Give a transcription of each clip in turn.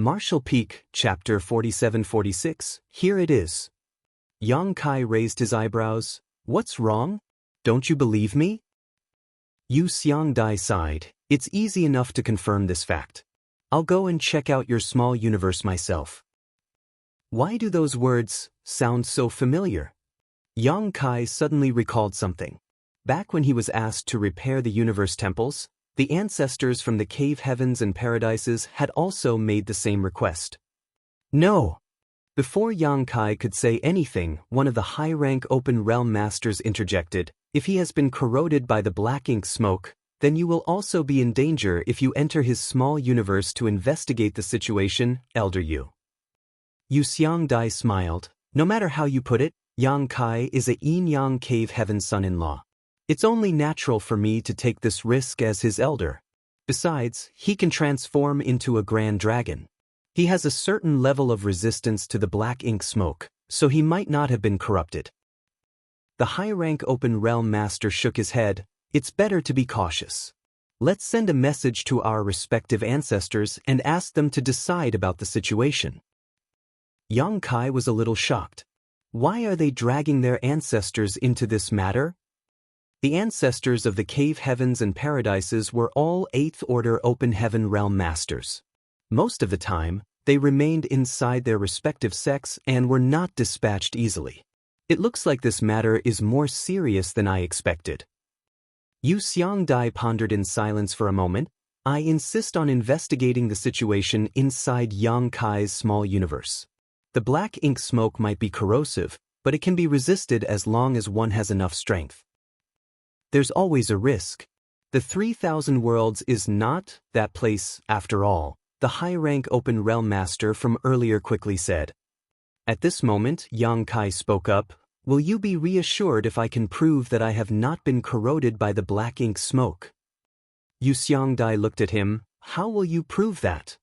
Martial Peak, Chapter 47-46, here it is. Yang Kai raised his eyebrows. What's wrong? Don't you believe me? Yu Xiangdai sighed. It's easy enough to confirm this fact. I'll go and check out your small universe myself. Why do those words sound so familiar? Yang Kai suddenly recalled something. Back when he was asked to repair the universe temples, the ancestors from the cave heavens and paradises had also made the same request. No! Before Yang Kai could say anything, one of the high-rank open realm masters interjected, if he has been corroded by the black ink smoke, then you will also be in danger if you enter his small universe to investigate the situation, Elder Yu. Yu Xiangdai smiled. No matter how you put it, Yang Kai is a yin-yang cave heaven son-in-law. It's only natural for me to take this risk as his elder. Besides, he can transform into a grand dragon. He has a certain level of resistance to the black ink smoke, so he might not have been corrupted. The high-rank open realm master shook his head. It's better to be cautious. Let's send a message to our respective ancestors and ask them to decide about the situation. Yang Kai was a little shocked. Why are they dragging their ancestors into this matter? The ancestors of the cave heavens and paradises were all 8th Order Open Heaven Realm Masters. Most of the time, they remained inside their respective sects and were not dispatched easily. It looks like this matter is more serious than I expected. Yu Xiangdai pondered in silence for a moment. I insist on investigating the situation inside Yang Kai's small universe. The black ink smoke might be corrosive, but it can be resisted as long as one has enough strength. There's always a risk. The 3,000 Worlds is not that place, after all, the high-rank open realm master from earlier quickly said. At this moment, Yang Kai spoke up. Will you be reassured if I can prove that I have not been corroded by the black ink smoke? Yu Xiangdai looked at him. How will you prove that?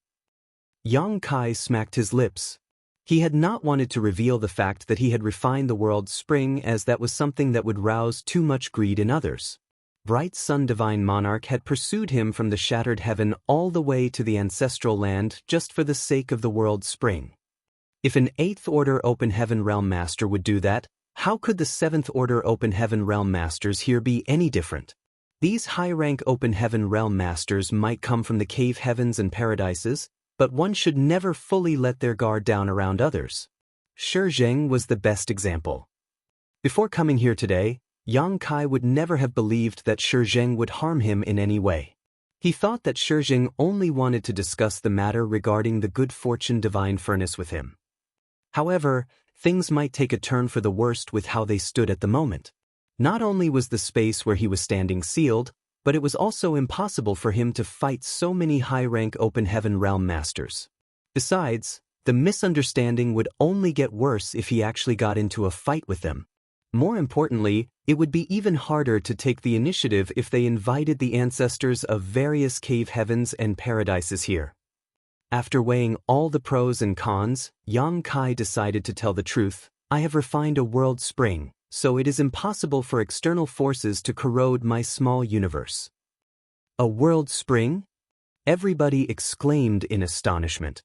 Yang Kai smacked his lips. He had not wanted to reveal the fact that he had refined the world's spring, as that was something that would rouse too much greed in others. Bright Sun Divine Monarch had pursued him from the shattered heaven all the way to the ancestral land just for the sake of the world's spring. If an 8th Order Open Heaven Realm Master would do that, how could the 7th Order Open Heaven Realm Masters here be any different? These high-rank Open Heaven Realm Masters might come from the cave heavens and paradises, but one should never fully let their guard down around others. Shizheng was the best example. Before coming here today, Yang Kai would never have believed that Shizheng would harm him in any way. He thought that Shizheng only wanted to discuss the matter regarding the good fortune divine furnace with him. However, things might take a turn for the worst with how they stood at the moment. Not only was the space where he was standing sealed, but it was also impossible for him to fight so many high-rank Open Heaven Realm Masters. Besides, the misunderstanding would only get worse if he actually got into a fight with them. More importantly, it would be even harder to take the initiative if they invited the ancestors of various cave heavens and paradises here. After weighing all the pros and cons, Yang Kai decided to tell the truth. I have refined a world spring, so it is impossible for external forces to corrode my small universe. A world spring? Everybody exclaimed in astonishment.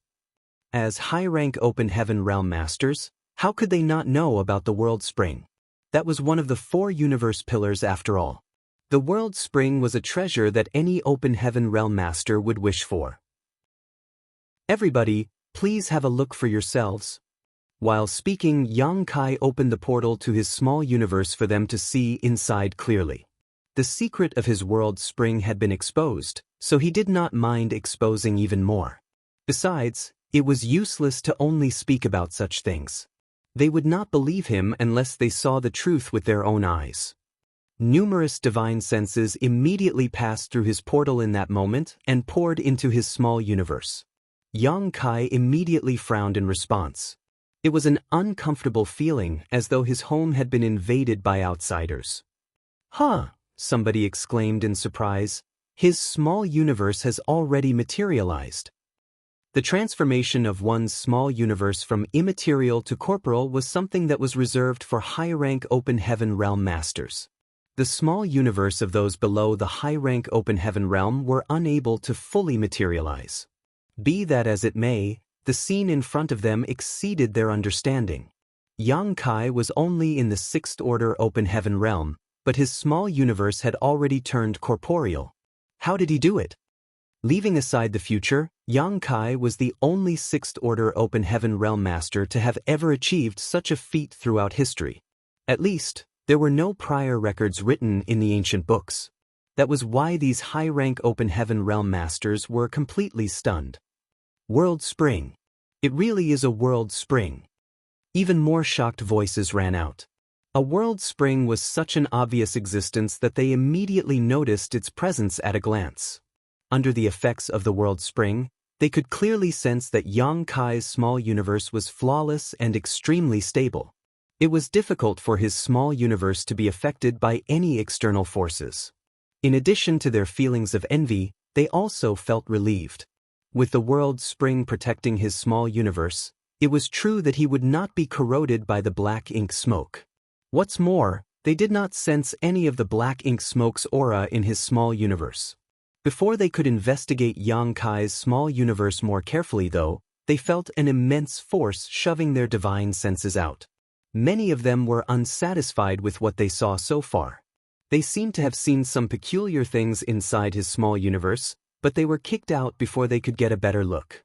As high-rank Open Heaven Realm Masters, how could they not know about the world spring? That was one of the 4 universe pillars after all. The world spring was a treasure that any Open Heaven Realm Master would wish for. Everybody, please have a look for yourselves. While speaking, Yang Kai opened the portal to his small universe for them to see inside clearly. The secret of his world spring had been exposed, so he did not mind exposing even more. Besides, it was useless to only speak about such things. They would not believe him unless they saw the truth with their own eyes. Numerous divine senses immediately passed through his portal in that moment and poured into his small universe. Yang Kai immediately frowned in response. It was an uncomfortable feeling, as though his home had been invaded by outsiders. Huh, somebody exclaimed in surprise. His small universe has already materialized. The transformation of one's small universe from immaterial to corporeal was something that was reserved for high-rank Open Heaven Realm Masters. The small universe of those below the high-rank Open Heaven Realm were unable to fully materialize. Be that as it may, the scene in front of them exceeded their understanding. Yang Kai was only in the sixth order open heaven realm, but his small universe had already turned corporeal. How did he do it? Leaving aside the future, Yang Kai was the only sixth order open heaven realm master to have ever achieved such a feat throughout history. At least, there were no prior records written in the ancient books. That was why these high-rank open heaven realm masters were completely stunned. World Spring. It really is a world spring. Even more shocked voices ran out. A world spring was such an obvious existence that they immediately noticed its presence at a glance. Under the effects of the world spring, they could clearly sense that Yang Kai's small universe was flawless and extremely stable. It was difficult for his small universe to be affected by any external forces. In addition to their feelings of envy, they also felt relieved. With the world spring protecting his small universe, it was true that he would not be corroded by the black ink smoke. What's more, they did not sense any of the black ink smoke's aura in his small universe. Before they could investigate Yang Kai's small universe more carefully though, they felt an immense force shoving their divine senses out. Many of them were unsatisfied with what they saw so far. They seemed to have seen some peculiar things inside his small universe, but they were kicked out before they could get a better look.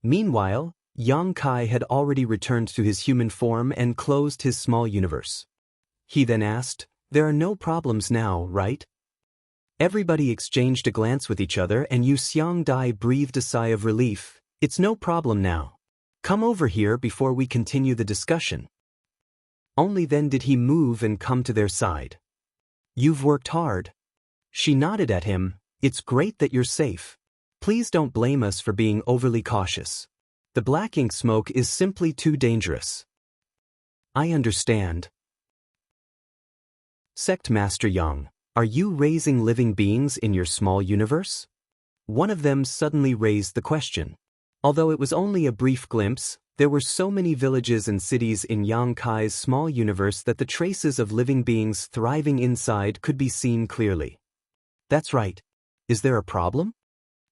Meanwhile, Yang Kai had already returned to his human form and closed his small universe. He then asked, "There are no problems now, right?" Everybody exchanged a glance with each other and Xianxia breathed a sigh of relief. "It's no problem now. Come over here before we continue the discussion." Only then did he move and come to their side. "You've worked hard." She nodded at him. "It's great that you're safe. Please don't blame us for being overly cautious. The black ink smoke is simply too dangerous." "I understand." Sect Master Yang, are you raising living beings in your small universe? One of them suddenly raised the question. Although it was only a brief glimpse, there were so many villages and cities in Yang Kai's small universe that the traces of living beings thriving inside could be seen clearly. "That's right. Is there a problem?"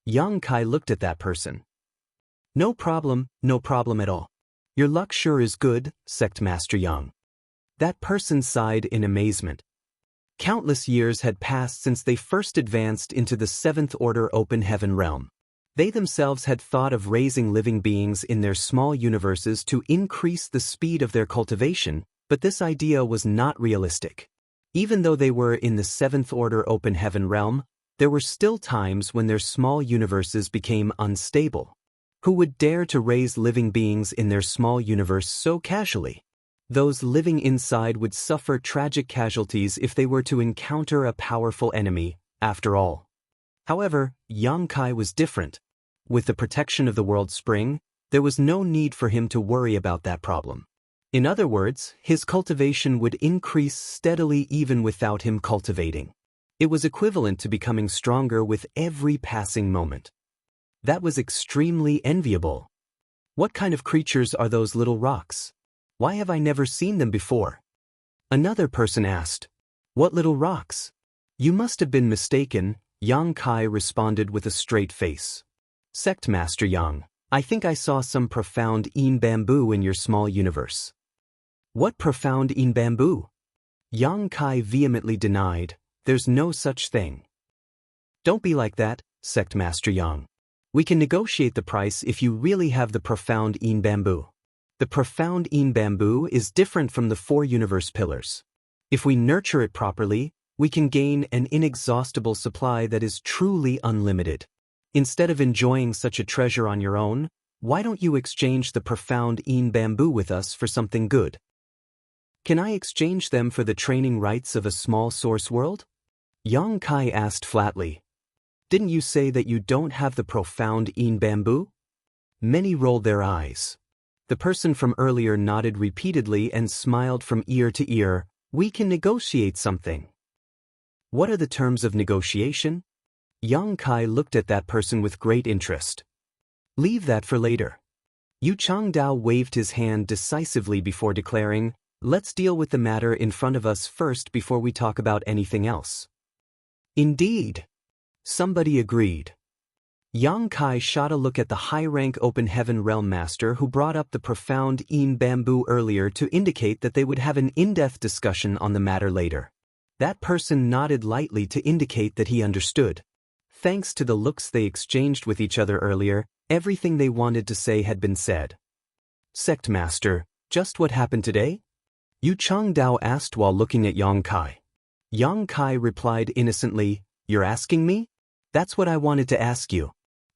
Yang Kai looked at that person. No problem at all. Your luck sure is good, Sect Master Yang." That person sighed in amazement. Countless years had passed since they first advanced into the seventh order open heaven realm. They themselves had thought of raising living beings in their small universes to increase the speed of their cultivation, but this idea was not realistic. Even though they were in the seventh order open heaven realm, there were still times when their small universes became unstable. Who would dare to raise living beings in their small universe so casually? Those living inside would suffer tragic casualties if they were to encounter a powerful enemy, after all. However, Yang Kai was different. With the protection of the world spring, there was no need for him to worry about that problem. In other words, his cultivation would increase steadily even without him cultivating. It was equivalent to becoming stronger with every passing moment. That was extremely enviable. What kind of creatures are those little rocks? Why have I never seen them before? Another person asked. What little rocks? You must have been mistaken, Yang Kai responded with a straight face. Sect Master Yang, I think I saw some profound in bamboo in your small universe. What profound in bamboo? Yang Kai vehemently denied, there's no such thing. Don't be like that, Sect Master Yang. We can negotiate the price if you really have the profound in bamboo. The profound in bamboo is different from the four universe pillars. If we nurture it properly, we can gain an inexhaustible supply that is truly unlimited. Instead of enjoying such a treasure on your own, why don't you exchange the profound in bamboo with us for something good? Can I exchange them for the training rights of a small source world? Yang Kai asked flatly. Didn't you say that you don't have the profound in bamboo? Many rolled their eyes. The person from earlier nodded repeatedly and smiled from ear to ear. We can negotiate something. What are the terms of negotiation? Yang Kai looked at that person with great interest. Leave that for later. Yu Changdao waved his hand decisively before declaring, let's deal with the matter in front of us first before we talk about anything else. Indeed. Somebody agreed. Yang Kai shot a look at the high-rank Open Heaven Realm Master who brought up the profound Een Bamboo earlier to indicate that they would have an in-depth discussion on the matter later. That person nodded lightly to indicate that he understood. Thanks to the looks they exchanged with each other earlier, everything they wanted to say had been said. Sect Master, just what happened today? Yu Changdao asked while looking at Yang Kai. Yang Kai replied innocently, "You're asking me? That's what I wanted to ask you.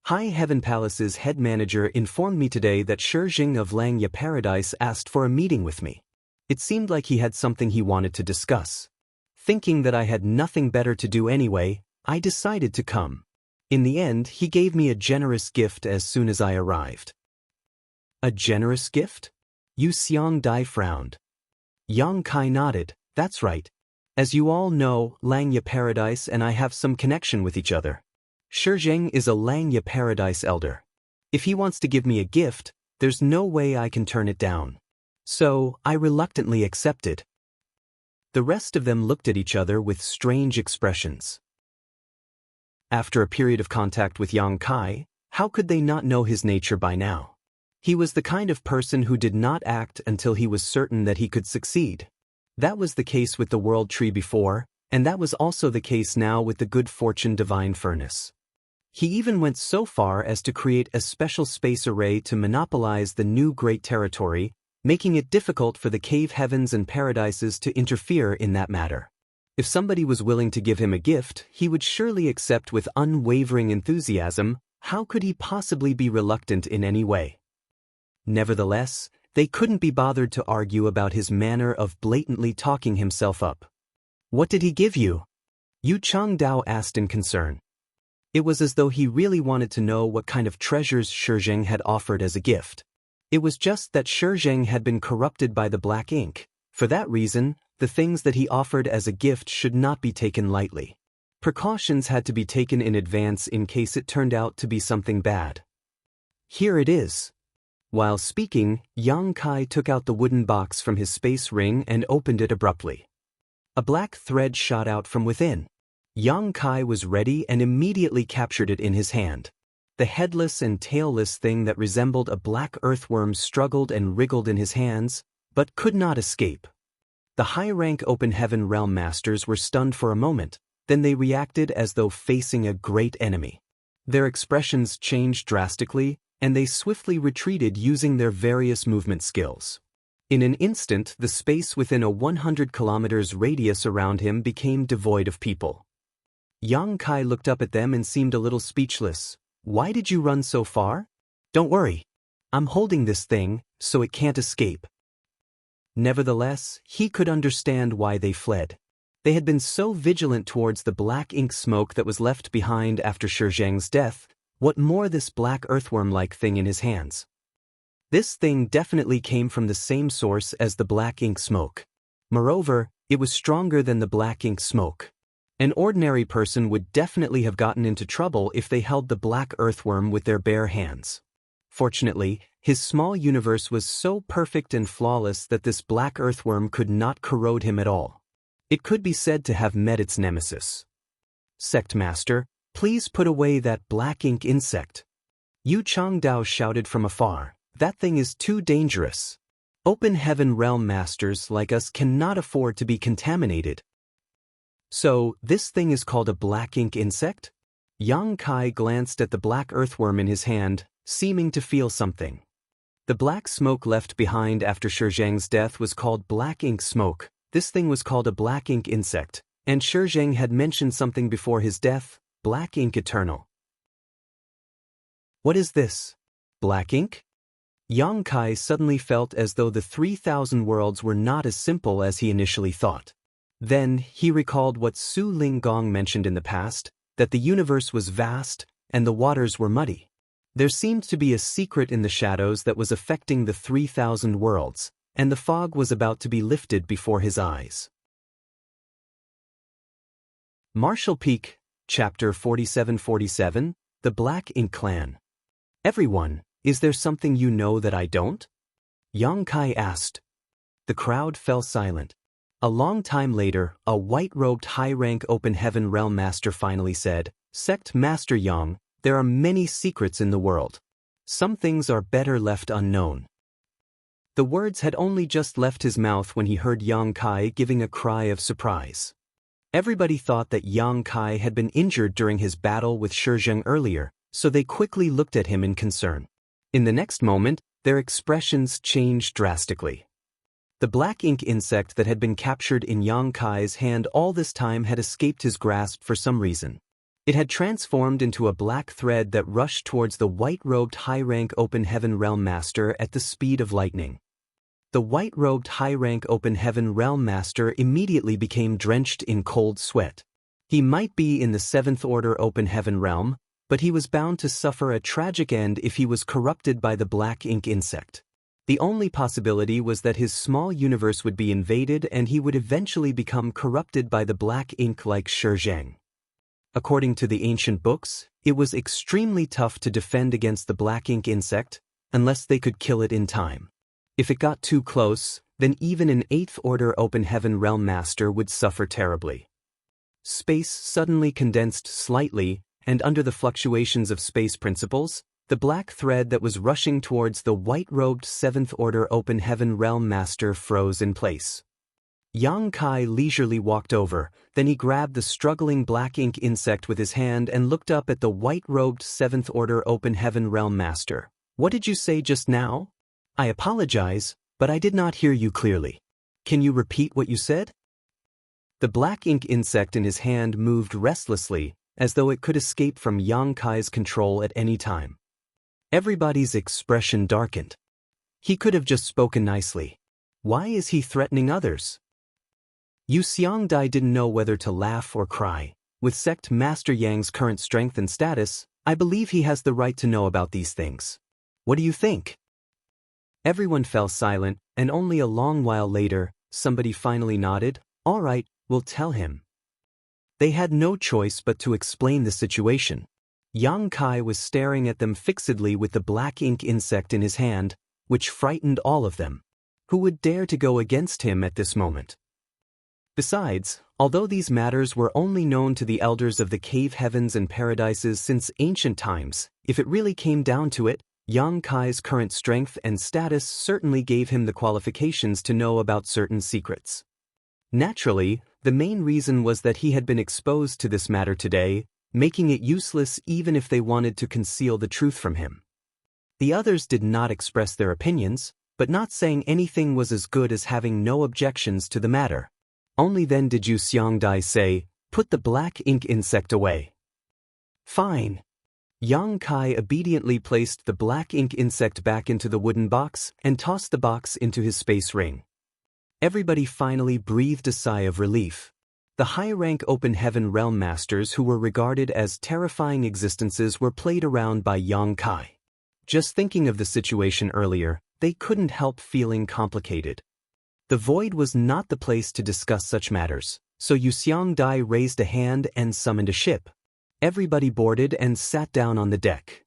High Heaven Palace's head manager informed me today that Shijing of Langya Paradise asked for a meeting with me. It seemed like he had something he wanted to discuss. Thinking that I had nothing better to do anyway, I decided to come. In the end, he gave me a generous gift as soon as I arrived." A generous gift? Yu Xiangdai frowned. Yang Kai nodded. "That's right. As you all know, Langya Paradise and I have some connection with each other. Shijing is a Langya Paradise elder. If he wants to give me a gift, there's no way I can turn it down. So, I reluctantly accepted." The rest of them looked at each other with strange expressions. After a period of contact with Yang Kai, how could they not know his nature by now? He was the kind of person who did not act until he was certain that he could succeed. That was the case with the World Tree before, and that was also the case now with the Good Fortune Divine Furnace. He even went so far as to create a special space array to monopolize the new Great Territory, making it difficult for the Cave Heavens and Paradises to interfere in that matter. If somebody was willing to give him a gift, he would surely accept with unwavering enthusiasm. How could he possibly be reluctant in any way? Nevertheless, they couldn't be bothered to argue about his manner of blatantly talking himself up. "What did he give you?" Yu Changdao asked in concern. It was as though he really wanted to know what kind of treasures Shijing had offered as a gift. It was just that Shijing had been corrupted by the black ink. For that reason, the things that he offered as a gift should not be taken lightly. Precautions had to be taken in advance in case it turned out to be something bad. "Here it is." While speaking, Yang Kai took out the wooden box from his space ring and opened it abruptly. A black thread shot out from within. Yang Kai was ready and immediately captured it in his hand. The headless and tailless thing that resembled a black earthworm struggled and wriggled in his hands, but could not escape. The high-rank Open Heaven Realm Masters were stunned for a moment, then they reacted as though facing a great enemy. Their expressions changed drastically, and they swiftly retreated using their various movement skills. In an instant, the space within a 100 kilometers radius around him became devoid of people. Yang Kai looked up at them and seemed a little speechless. "Why did you run so far?" "Don't worry. I'm holding this thing, so it can't escape." Nevertheless, he could understand why they fled. They had been so vigilant towards the black ink smoke that was left behind after Shijing's death. What more this black earthworm-like thing in his hands? This thing definitely came from the same source as the black ink smoke. Moreover, it was stronger than the black ink smoke. An ordinary person would definitely have gotten into trouble if they held the black earthworm with their bare hands. Fortunately, his small universe was so perfect and flawless that this black earthworm could not corrode him at all. It could be said to have met its nemesis. "Sect Master, please put away that black ink insect." Yu Changdao shouted from afar. "That thing is too dangerous. Open Heaven Realm Masters like us cannot afford to be contaminated." "So, this thing is called a black ink insect?" Yang Kai glanced at the black earthworm in his hand, seeming to feel something. The black smoke left behind after Shijing's death was called black ink smoke. This thing was called a black ink insect, and Shijing had mentioned something before his death, black ink eternal. "What is this? Black ink?" Yang Kai suddenly felt as though the 3,000 worlds were not as simple as he initially thought. Then, he recalled what Su Linggong mentioned in the past, that the universe was vast, and the waters were muddy. There seemed to be a secret in the shadows that was affecting the 3,000 worlds, and the fog was about to be lifted before his eyes. Marshall Peak, Chapter 4747, The Black Ink Clan. "Everyone, is there something you know that I don't?" Yang Kai asked. The crowd fell silent. A long time later, a white-robed high-rank Open Heaven Realm Master finally said, "Sect Master Yang, There are many secrets in the world. Some things are better left unknown. The words had only just left his mouth when he heard Yang Kai giving a cry of surprise. Everybody thought that Yang Kai had been injured during his battle with Shizheng earlier, so they quickly looked at him in concern. In the next moment, their expressions changed drastically. The black ink insect that had been captured in Yang Kai's hand all this time had escaped his grasp for some reason. It had transformed into a black thread that rushed towards the white-robed high-rank Open Heaven Realm Master at the speed of lightning. The white-robed high-rank Open Heaven Realm Master immediately became drenched in cold sweat. He might be in the 7th Order Open Heaven Realm, but he was bound to suffer a tragic end if he was corrupted by the black ink insect. The only possibility was that his small universe would be invaded and he would eventually become corrupted by the black ink like Shizheng. According to the ancient books, it was extremely tough to defend against the black ink insect, unless they could kill it in time. If it got too close, then even an 8th Order Open Heaven Realm Master would suffer terribly. Space suddenly condensed slightly, and under the fluctuations of space principles, the black thread that was rushing towards the white-robed 7th Order Open Heaven Realm Master froze in place. Yang Kai leisurely walked over, then he grabbed the struggling black ink insect with his hand and looked up at the white-robed 7th Order Open Heaven Realm Master. "What did you say just now?" "I apologize, but I did not hear you clearly. Can you repeat what you said?" The black ink insect in his hand moved restlessly, as though it could escape from Yang Kai's control at any time. Everybody's expression darkened. He could have just spoken nicely. Why is he threatening others? Xianxia didn't know whether to laugh or cry. With Sect Master Yang's current strength and status, I believe he has the right to know about these things. What do you think? Everyone fell silent, and only a long while later, somebody finally nodded. "All right, we'll tell him." They had no choice but to explain the situation. Yang Kai was staring at them fixedly with the black ink insect in his hand, which frightened all of them. Who would dare to go against him at this moment? Besides, although these matters were only known to the elders of the cave heavens and paradises since ancient times, if it really came down to it, Yang Kai's current strength and status certainly gave him the qualifications to know about certain secrets. Naturally, the main reason was that he had been exposed to this matter today, making it useless even if they wanted to conceal the truth from him. The others did not express their opinions, but not saying anything was as good as having no objections to the matter. Only then did Xianxia say, "Put the black ink insect away." "Fine." Yang Kai obediently placed the black ink insect back into the wooden box and tossed the box into his space ring. Everybody finally breathed a sigh of relief. The high-rank Open Heaven Realm Masters who were regarded as terrifying existences were played around by Yang Kai. Just thinking of the situation earlier, they couldn't help feeling complicated. The void was not the place to discuss such matters, so Xianxia raised a hand and summoned a ship. Everybody boarded and sat down on the deck.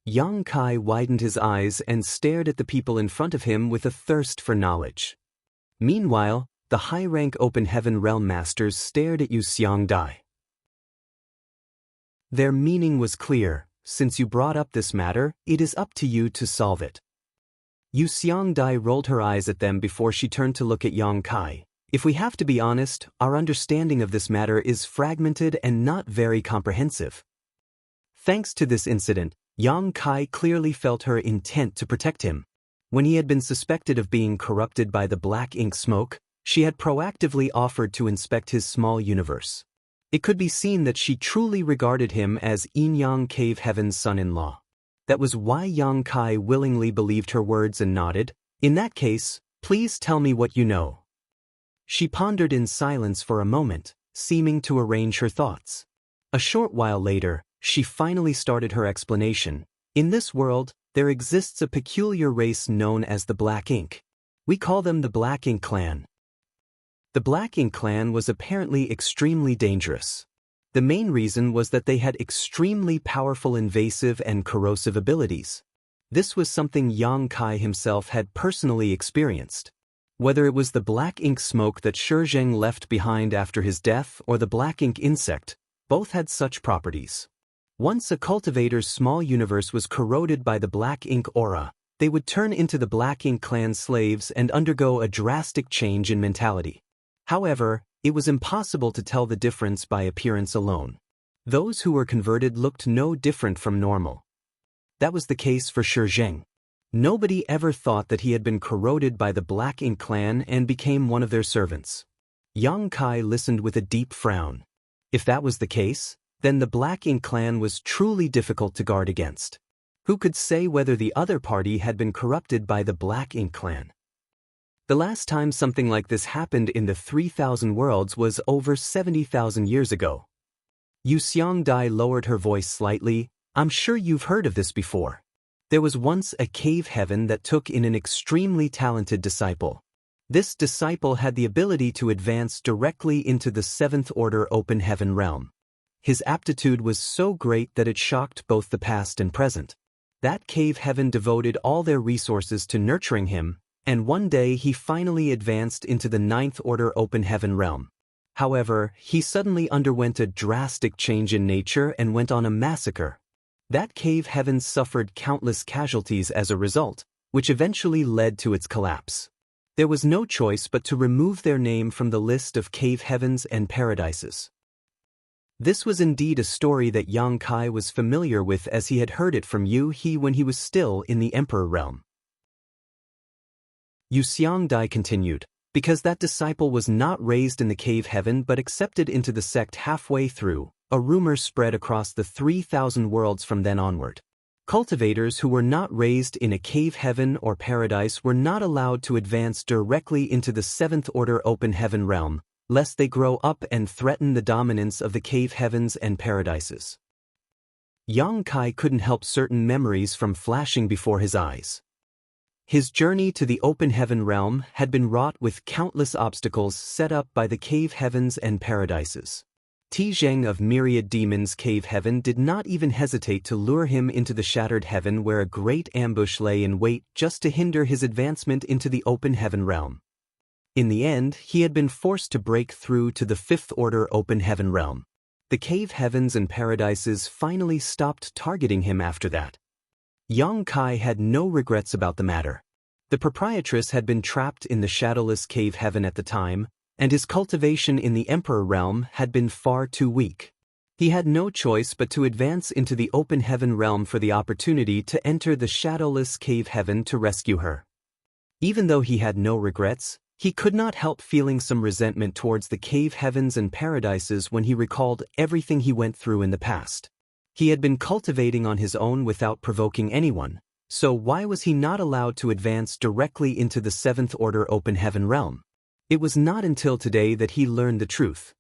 Yang Kai widened his eyes and stared at the people in front of him with a thirst for knowledge. Meanwhile, the high-rank Open Heaven Realm Masters stared at Xianxia. Their meaning was clear. "Since you brought up this matter, it is up to you to solve it." Xianxia rolled her eyes at them before she turned to look at Yang Kai. "If we have to be honest, our understanding of this matter is fragmented and not very comprehensive." Thanks to this incident, Yang Kai clearly felt her intent to protect him. When he had been suspected of being corrupted by the black ink smoke, she had proactively offered to inspect his small universe. It could be seen that she truly regarded him as Yin-Yang Cave Heaven's son-in-law. That was why Yang Kai willingly believed her words and nodded. "In that case, please tell me what you know." She pondered in silence for a moment, seeming to arrange her thoughts. A short while later, she finally started her explanation. "In this world, there exists a peculiar race known as the Black Ink. We call them the Black Ink Clan. The Black Ink Clan was apparently extremely dangerous. The main reason was that they had extremely powerful invasive and corrosive abilities. This was something Yang Kai himself had personally experienced. Whether it was the black ink smoke that Shizheng left behind after his death or the black ink insect, both had such properties. Once a cultivator's small universe was corroded by the black ink aura, they would turn into the Black Ink clan's slaves and undergo a drastic change in mentality. However, it was impossible to tell the difference by appearance alone. Those who were converted looked no different from normal. That was the case for Zheng. Nobody ever thought that he had been corroded by the Black Ink clan and became one of their servants. Yang Kai listened with a deep frown. If that was the case, then the Black Ink clan was truly difficult to guard against. Who could say whether the other party had been corrupted by the Black Ink clan? The last time something like this happened in the 3,000 worlds was over 70,000 years ago. Yu Xiangdai lowered her voice slightly. I'm sure you've heard of this before. There was once a cave heaven that took in an extremely talented disciple. This disciple had the ability to advance directly into the 7th Order Open Heaven realm. His aptitude was so great that it shocked both the past and present. That cave heaven devoted all their resources to nurturing him, and one day he finally advanced into the 9th Order Open Heaven realm. However, he suddenly underwent a drastic change in nature and went on a massacre. That cave heaven suffered countless casualties as a result, which eventually led to its collapse. There was no choice but to remove their name from the list of cave heavens and paradises. This was indeed a story that Yang Kai was familiar with, as he had heard it from Yu He when he was still in the Emperor realm. Yu Xiangdai continued, because that disciple was not raised in the cave heaven but accepted into the sect halfway through, a rumor spread across the 3,000 worlds from then onward. Cultivators who were not raised in a cave heaven or paradise were not allowed to advance directly into the 7th Order Open Heaven realm, lest they grow up and threaten the dominance of the cave heavens and paradises. Yang Kai couldn't help certain memories from flashing before his eyes. His journey to the Open Heaven realm had been wrought with countless obstacles set up by the cave heavens and paradises. Zheng of Myriad Demons Cave Heaven did not even hesitate to lure him into the Shattered Heaven, where a great ambush lay in wait just to hinder his advancement into the Open Heaven realm. In the end, he had been forced to break through to the 5th Order Open Heaven realm. The cave heavens and paradises finally stopped targeting him after that. Yang Kai had no regrets about the matter. The proprietress had been trapped in the shadowless cave heaven at the time, and his cultivation in the Emperor realm had been far too weak. He had no choice but to advance into the Open Heaven realm for the opportunity to enter the shadowless cave heaven to rescue her. Even though he had no regrets, he could not help feeling some resentment towards the cave heavens and paradises when he recalled everything he went through in the past. He had been cultivating on his own without provoking anyone, so why was he not allowed to advance directly into the 7th Order Open Heaven realm? It was not until today that he learned the truth.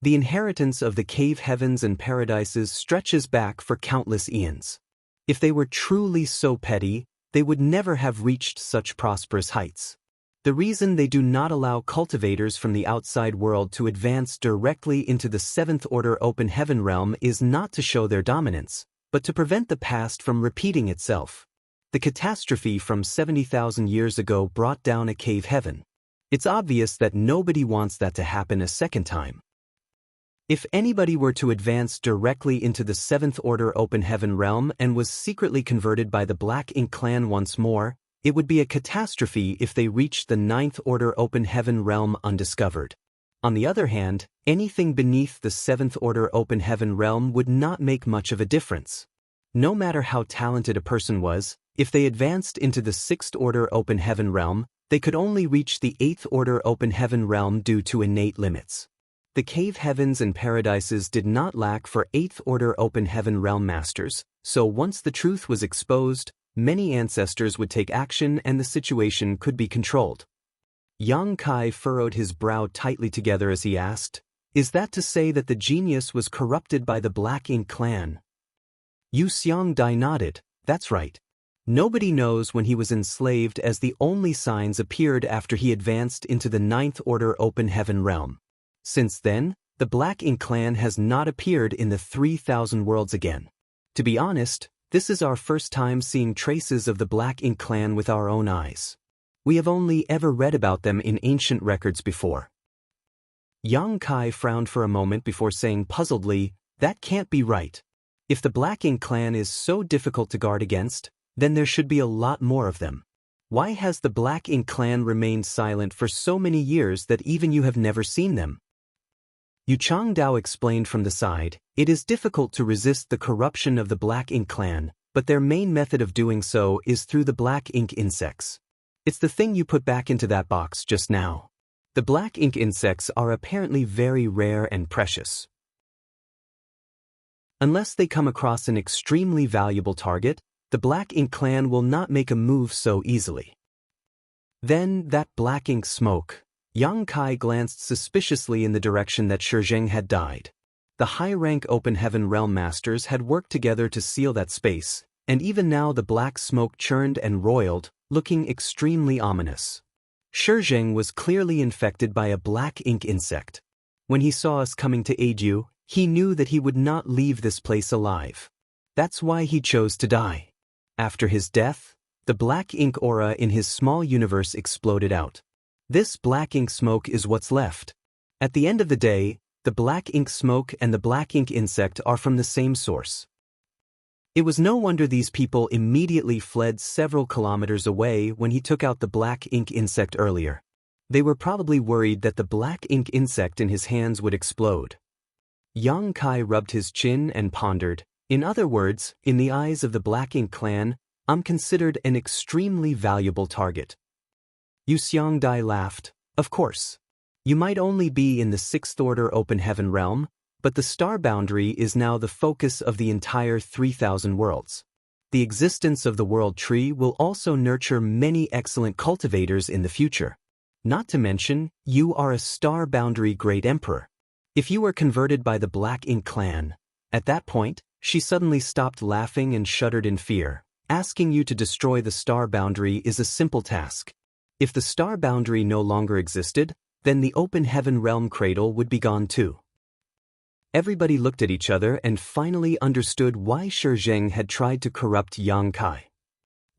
The inheritance of the cave heavens and paradises stretches back for countless eons. If they were truly so petty, they would never have reached such prosperous heights. The reason they do not allow cultivators from the outside world to advance directly into the 7th Order Open Heaven realm is not to show their dominance, but to prevent the past from repeating itself. The catastrophe from 70,000 years ago brought down a cave heaven. It's obvious that nobody wants that to happen a second time. If anybody were to advance directly into the 7th Order Open Heaven realm and was secretly converted by the Black Ink clan once more, it would be a catastrophe if they reached the 9th Order Open Heaven realm undiscovered. On the other hand, anything beneath the 7th Order Open Heaven realm would not make much of a difference. No matter how talented a person was, if they advanced into the 6th Order Open Heaven realm, they could only reach the 8th Order Open Heaven realm due to innate limits. The cave heavens and paradises did not lack for 8th Order Open Heaven realm masters, so once the truth was exposed, many ancestors would take action and the situation could be controlled. Yang Kai furrowed his brow tightly together as he asked, "Is that to say that the genius was corrupted by the Black Ink clan?" Yu Xiangdai nodded. "That's right. Nobody knows when he was enslaved, as the only signs appeared after he advanced into the 9th Order Open Heaven realm. Since then, the Black Ink clan has not appeared in the 3,000 worlds again. To be honest, this is our first time seeing traces of the Black Ink clan with our own eyes. We have only ever read about them in ancient records before." Yang Kai frowned for a moment before saying puzzledly, "That can't be right. If the Black Ink clan is so difficult to guard against, then there should be a lot more of them. Why has the Black Ink clan remained silent for so many years that even you have never seen them? Yu Changdao explained from the side, it is difficult to resist the corruption of the Black Ink clan, but their main method of doing so is through the Black Ink insects. It's the thing you put back into that box just now. The Black Ink insects are apparently very rare and precious. Unless they come across an extremely valuable target, the Black Ink clan will not make a move so easily. Then, that black ink smoke. Yang Kai glanced suspiciously in the direction that Shizheng had died. The high-rank Open Heaven Realm Masters had worked together to seal that space, and even now the black smoke churned and roiled, looking extremely ominous. Shizheng was clearly infected by a black ink insect. When he saw us coming to aid you, he knew that he would not leave this place alive. That's why he chose to die. After his death, the black ink aura in his small universe exploded out. This black ink smoke is what's left. At the end of the day, the black ink smoke and the black ink insect are from the same source. It was no wonder these people immediately fled several kilometers away when he took out the black ink insect earlier. They were probably worried that the black ink insect in his hands would explode. Yang Kai rubbed his chin and pondered. In other words, in the eyes of the Black Ink clan, I'm considered an extremely valuable target. Yu Xiangdai laughed. Of course. You might only be in the 6th Order Open Heaven realm, but the star boundary is now the focus of the entire 3,000 worlds. The existence of the world tree will also nurture many excellent cultivators in the future. Not to mention, you are a star boundary great emperor. If you were converted by the Black Ink clan, at that point, she suddenly stopped laughing and shuddered in fear. Asking you to destroy the star boundary is a simple task. If the star boundary no longer existed, then the Open Heaven Realm Cradle would be gone too. Everybody looked at each other and finally understood why Shizheng had tried to corrupt Yang Kai.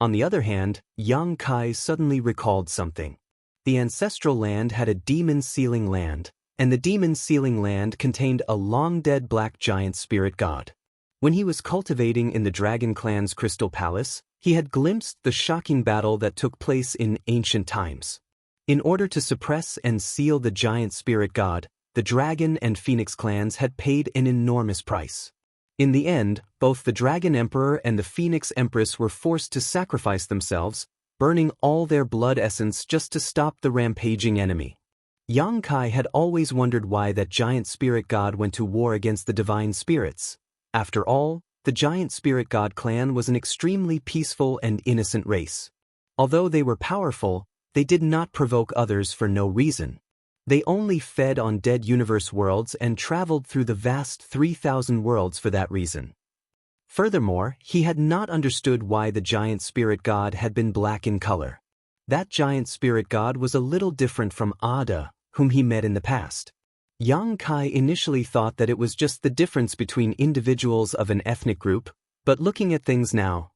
On the other hand, Yang Kai suddenly recalled something. The ancestral land had a demon sealing land, and the demon sealing land contained a long-dead black giant spirit god. When he was cultivating in the Dragon Clan's Crystal Palace, he had glimpsed the shocking battle that took place in ancient times. In order to suppress and seal the giant spirit god, the Dragon and Phoenix clans had paid an enormous price. In the end, both the Dragon Emperor and the Phoenix Empress were forced to sacrifice themselves, burning all their blood essence just to stop the rampaging enemy. Yang Kai had always wondered why that giant spirit god went to war against the divine spirits. After all, the giant spirit god clan was an extremely peaceful and innocent race. Although they were powerful, they did not provoke others for no reason. They only fed on dead universe worlds and traveled through the vast 3,000 worlds for that reason. Furthermore, he had not understood why the giant spirit god had been black in color. That giant spirit god was a little different from Ada, whom he met in the past. Yang Kai initially thought that it was just the difference between individuals of an ethnic group, but looking at things now.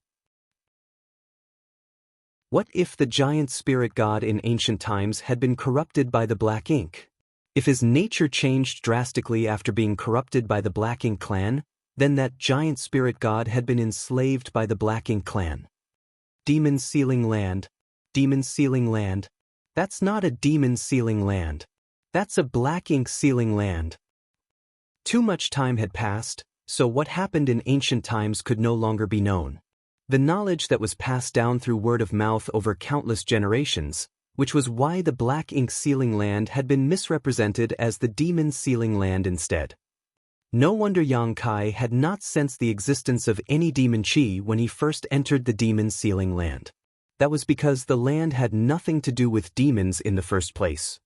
What if the giant spirit god in ancient times had been corrupted by the Black Ink? If his nature changed drastically after being corrupted by the Black Ink clan, then that giant spirit god had been enslaved by the Black Ink clan. Demon sealing land. Demon sealing land. That's not a demon sealing land. That's a Black Ink sealing land. Too much time had passed, so what happened in ancient times could no longer be known. The knowledge that was passed down through word of mouth over countless generations, which was why the Black Ink sealing land had been misrepresented as the demon sealing land instead. No wonder Yang Kai had not sensed the existence of any demon chi when he first entered the demon sealing land. That was because the land had nothing to do with demons in the first place.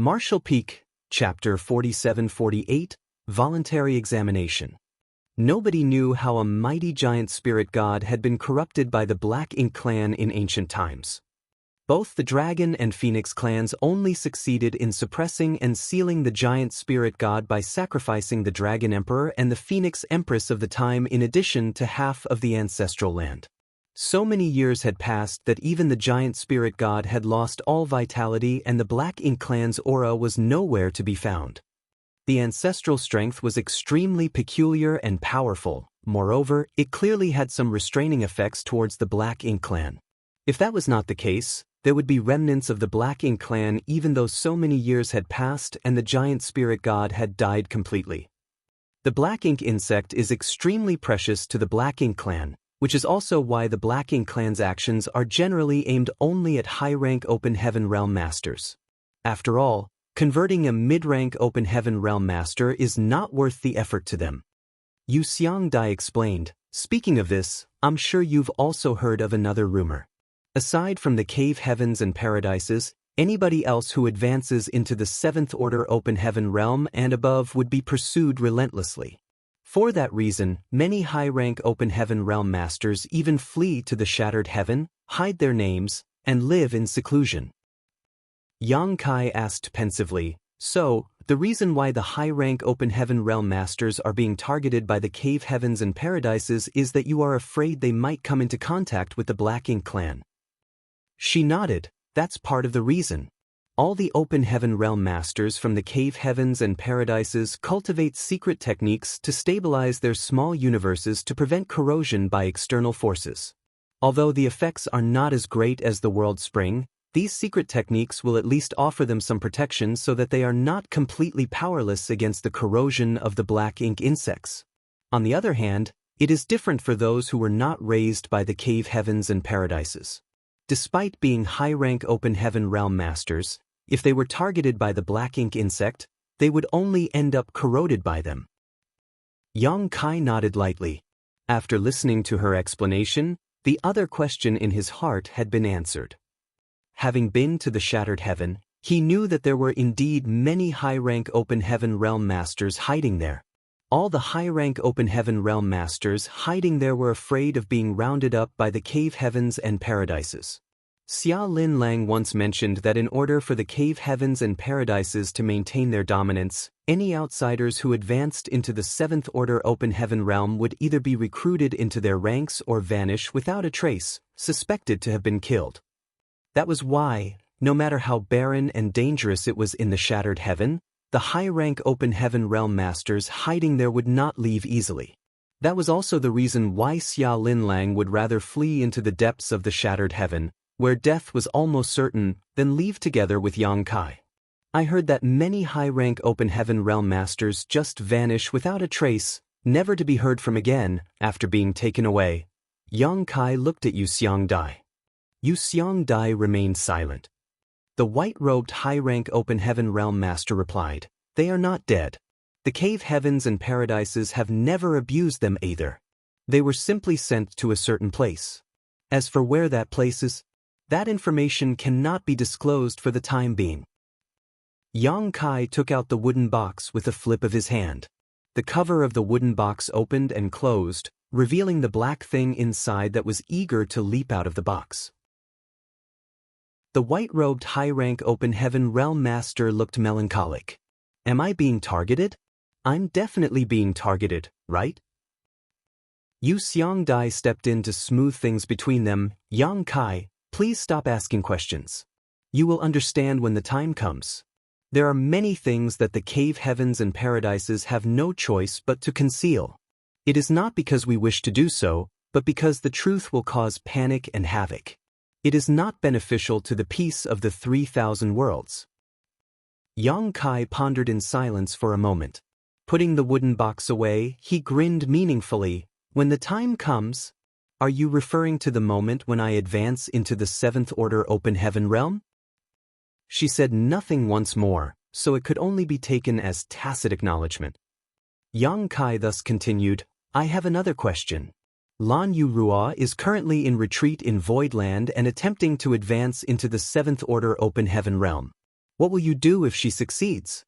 Martial Peak, Chapter 47-48, Voluntary Examination. Nobody knew how a mighty giant spirit god had been corrupted by the Black Ink clan in ancient times. Both the Dragon and Phoenix clans only succeeded in suppressing and sealing the giant spirit god by sacrificing the Dragon Emperor and the Phoenix Empress of the time in addition to half of the ancestral land. So many years had passed that even the giant spirit god had lost all vitality and the Black Ink clan's aura was nowhere to be found. The ancestral strength was extremely peculiar and powerful. Moreover, it clearly had some restraining effects towards the Black Ink clan. If that was not the case, there would be remnants of the Black Ink clan even though so many years had passed and the giant spirit god had died completely. The Black Ink insect is extremely precious to the Black Ink clan, which is also why the Black Ink clan's actions are generally aimed only at high-rank Open Heaven Realm Masters. After all, converting a mid-rank Open Heaven Realm Master is not worth the effort to them. Xianxia explained, speaking of this, I'm sure you've also heard of another rumor. Aside from the Cave Heavens and Paradises, anybody else who advances into the 7th Order Open Heaven Realm and above would be pursued relentlessly. For that reason, many high-rank Open Heaven Realm Masters even flee to the Shattered Heaven, hide their names, and live in seclusion. Xianxia asked pensively, so, the reason why the high-rank Open Heaven Realm Masters are being targeted by the Cave Heavens and Paradises is that you are afraid they might come into contact with the Black Ink clan. She nodded. That's part of the reason. All the Open Heaven Realm Masters from the Cave Heavens and Paradises cultivate secret techniques to stabilize their small universes to prevent corrosion by external forces. Although the effects are not as great as the World Spring, these secret techniques will at least offer them some protection so that they are not completely powerless against the corrosion of the Black Ink insects. On the other hand, it is different for those who were not raised by the Cave Heavens and Paradises. Despite being high-rank Open Heaven Realm Masters, if they were targeted by the Black Ink insect, they would only end up corroded by them. Xianxia nodded lightly. After listening to her explanation, the other question in his heart had been answered. Having been to the Shattered Heaven, he knew that there were indeed many high-rank Open Heaven Realm Masters hiding there. All the high-rank Open Heaven Realm Masters hiding there were afraid of being rounded up by the Cave Heavens and Paradises. Xia Lin Lang once mentioned that in order for the Cave Heavens and Paradises to maintain their dominance, any outsiders who advanced into the 7th Order Open Heaven Realm would either be recruited into their ranks or vanish without a trace, suspected to have been killed. That was why, no matter how barren and dangerous it was in the Shattered Heaven, the high-rank Open Heaven Realm Masters hiding there would not leave easily. That was also the reason why Xia Lin Lang would rather flee into the depths of the Shattered Heaven, where death was almost certain, than leave together with Xianxia. I heard that many high-rank Open Heaven Realm Masters just vanish without a trace, never to be heard from again, after being taken away. Xianxia looked at Xianxia. Xianxia remained silent. The white-robed high-rank Open Heaven Realm Master replied, "They are not dead. The Cave Heavens and Paradises have never abused them either. They were simply sent to a certain place. As for where that place is, that information cannot be disclosed for the time being." Xianxia took out the wooden box with a flip of his hand. The cover of the wooden box opened and closed, revealing the black thing inside that was eager to leap out of the box. The white-robed high-rank Open Heaven Realm Master looked melancholic. Am I being targeted? I'm definitely being targeted, right? Xianxia stepped in to smooth things between them. Xianxia, please stop asking questions. You will understand when the time comes. There are many things that the Cave Heavens and Paradises have no choice but to conceal. It is not because we wish to do so, but because the truth will cause panic and havoc. It is not beneficial to the peace of the 3,000 worlds. Xianxia pondered in silence for a moment. Putting the wooden box away, he grinned meaningfully. When the time comes, are you referring to the moment when I advance into the 7th Order Open Heaven Realm? She said nothing once more, so it could only be taken as tacit acknowledgement. Xianxia thus continued, I have another question. Lan Yurua is currently in retreat in Voidland and attempting to advance into the 7th Order Open Heaven Realm. What will you do if she succeeds?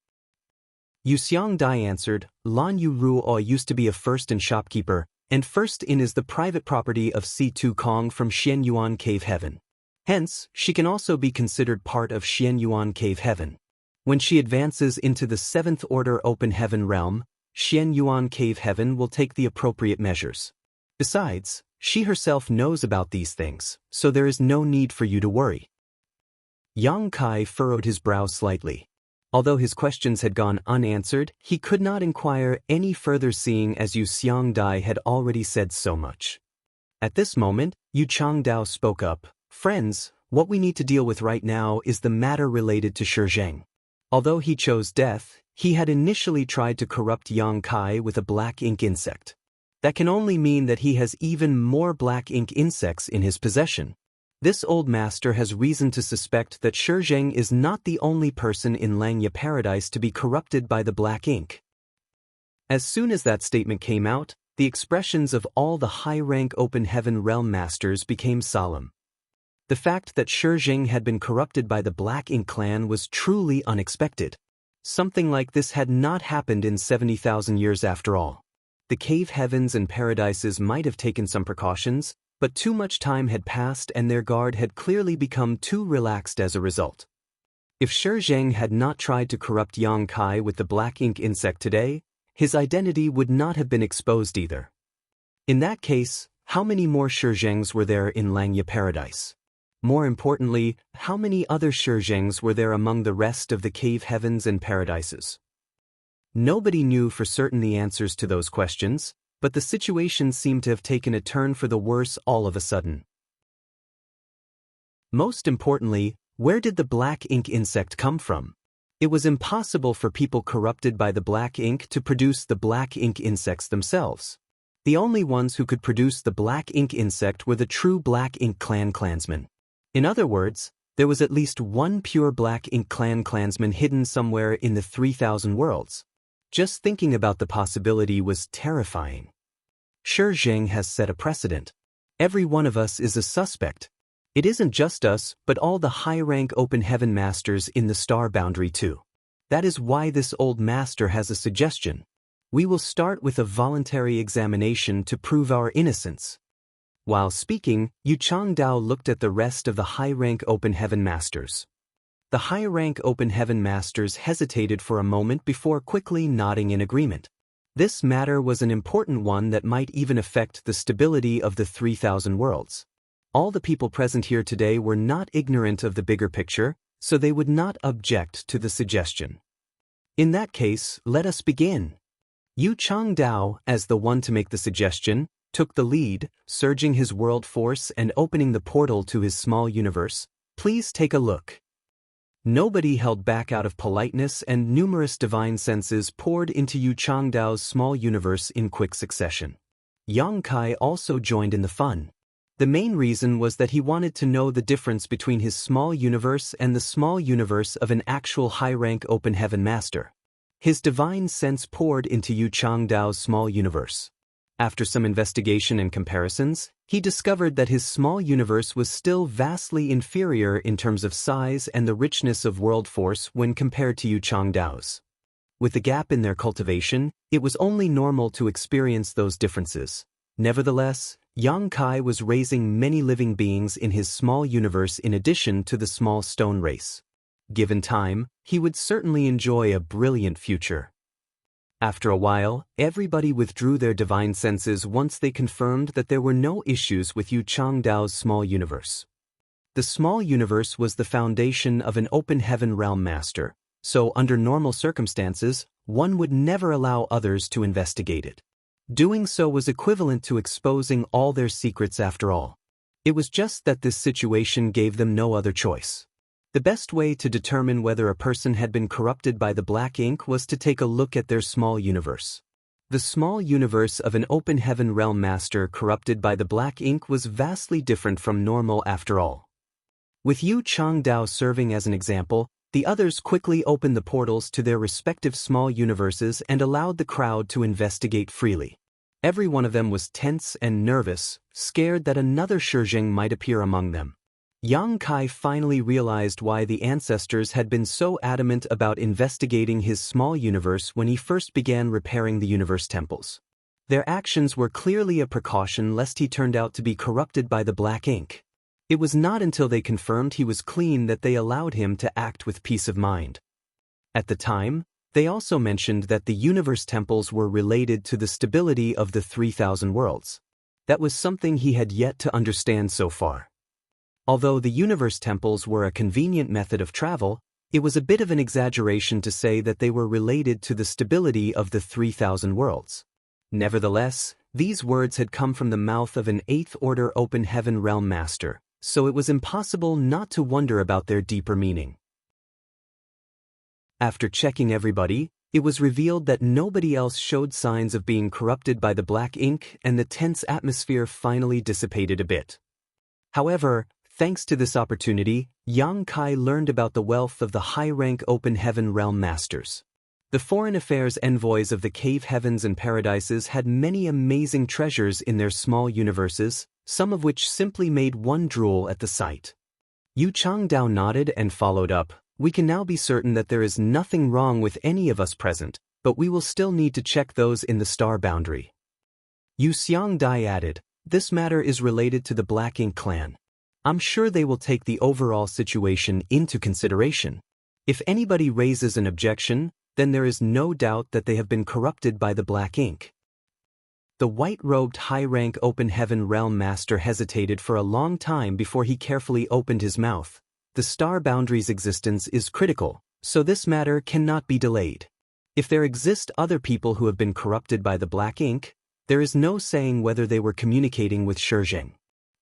Xianxia answered, Lan Yurua used to be a First-In shopkeeper, and First-In is the private property of Si-Tu Kong from Xianyuan Cave Heaven. Hence, she can also be considered part of Xianyuan Cave Heaven. When she advances into the 7th Order Open Heaven Realm, Xianyuan Cave Heaven will take the appropriate measures. Besides, she herself knows about these things, so there is no need for you to worry. Xianxia furrowed his brow slightly. Although his questions had gone unanswered, he could not inquire any further seeing as Yu Xiangdai had already said so much. At this moment, Yu Changdao spoke up. Friends, what we need to deal with right now is the matter related to Shizheng. Although he chose death, he had initially tried to corrupt Yang Kai with a black ink insect. That can only mean that he has even more black ink insects in his possession. This old master has reason to suspect that Shizheng is not the only person in Langya Paradise to be corrupted by the black ink. As soon as that statement came out, the expressions of all the high-rank Open Heaven Realm Masters became solemn. The fact that Shizheng had been corrupted by the Black Ink clan was truly unexpected. Something like this had not happened in 70,000 years after all. The cave heavens and paradises might have taken some precautions, but too much time had passed and their guard had clearly become too relaxed as a result. If Shizheng had not tried to corrupt Yang Kai with the Black Ink insect today, his identity would not have been exposed either. In that case, how many more Shizhengs were there in Langya Paradise? More importantly, how many other Shizhengs were there among the rest of the cave heavens and paradises? Nobody knew for certain the answers to those questions, but the situation seemed to have taken a turn for the worse all of a sudden. Most importantly, where did the black ink insect come from? It was impossible for people corrupted by the black ink to produce the black ink insects themselves. The only ones who could produce the black ink insect were the true Black Ink clan clansmen. In other words, there was at least one pure Black Ink clan clansman hidden somewhere in the 3,000 worlds. Just thinking about the possibility was terrifying. Shizheng has set a precedent. Every one of us is a suspect. It isn't just us, but all the high-rank Open Heaven Masters in the star boundary too. That is why this old master has a suggestion. We will start with a voluntary examination to prove our innocence. While speaking, Yu Changdao looked at the rest of the high-rank Open Heaven Masters. The high-rank Open Heaven Masters hesitated for a moment before quickly nodding in agreement. This matter was an important one that might even affect the stability of the 3,000 worlds. All the people present here today were not ignorant of the bigger picture, so they would not object to the suggestion. In that case, let us begin. Yu Changdao, as the one to make the suggestion, took the lead, surging his world force and opening the portal to his small universe. Please take a look. Nobody held back out of politeness, and numerous divine senses poured into Yu Changdao's small universe in quick succession. Yang Kai also joined in the fun. The main reason was that he wanted to know the difference between his small universe and the small universe of an actual high-rank Open Heaven Master. His divine sense poured into Yu Changdao's small universe. After some investigation and comparisons, he discovered that his small universe was still vastly inferior in terms of size and the richness of world force when compared to Yu Changdao's. With the gap in their cultivation, it was only normal to experience those differences. Nevertheless, Yang Kai was raising many living beings in his small universe in addition to the small stone race. Given time, he would certainly enjoy a brilliant future. After a while, everybody withdrew their divine senses once they confirmed that there were no issues with Yu Changdao's small universe. The small universe was the foundation of an Open Heaven Realm Master, so under normal circumstances, one would never allow others to investigate it. Doing so was equivalent to exposing all their secrets after all. It was just that this situation gave them no other choice. The best way to determine whether a person had been corrupted by the black ink was to take a look at their small universe. The small universe of an Open Heaven Realm Master corrupted by the black ink was vastly different from normal after all. With Yu Changdao serving as an example, the others quickly opened the portals to their respective small universes and allowed the crowd to investigate freely. Every one of them was tense and nervous, scared that another Shizheng might appear among them. Yang Kai finally realized why the ancestors had been so adamant about investigating his small universe when he first began repairing the universe temples. Their actions were clearly a precaution lest he turned out to be corrupted by the black ink. It was not until they confirmed he was clean that they allowed him to act with peace of mind. At the time, they also mentioned that the universe temples were related to the stability of the 3,000 worlds. That was something he had yet to understand so far. Although the universe temples were a convenient method of travel, It was a bit of an exaggeration to say that they were related to the stability of the 3,000 worlds. Nevertheless, these words had come from the mouth of an 8th Order Open Heaven Realm Master, so it was impossible not to wonder about their deeper meaning. After checking everybody, it was revealed that nobody else showed signs of being corrupted by the black ink, and the tense atmosphere finally dissipated a bit. However, thanks to this opportunity, Yang Kai learned about the wealth of the high-rank Open Heaven Realm Masters. The foreign affairs envoys of the cave heavens and paradises had many amazing treasures in their small universes, some of which simply made one drool at the sight. Yu Changdao nodded and followed up. We can now be certain that there is nothing wrong with any of us present, but we will still need to check those in the star boundary. Yu Xiangdai added, this matter is related to the Black Ink clan. I'm sure they will take the overall situation into consideration. If anybody raises an objection, then there is no doubt that they have been corrupted by the black ink. The white-robed high-rank Open Heaven Realm Master hesitated for a long time before he carefully opened his mouth. The star boundary's existence is critical, so this matter cannot be delayed. If there exist other people who have been corrupted by the black ink, there is no saying whether they were communicating with Shizheng.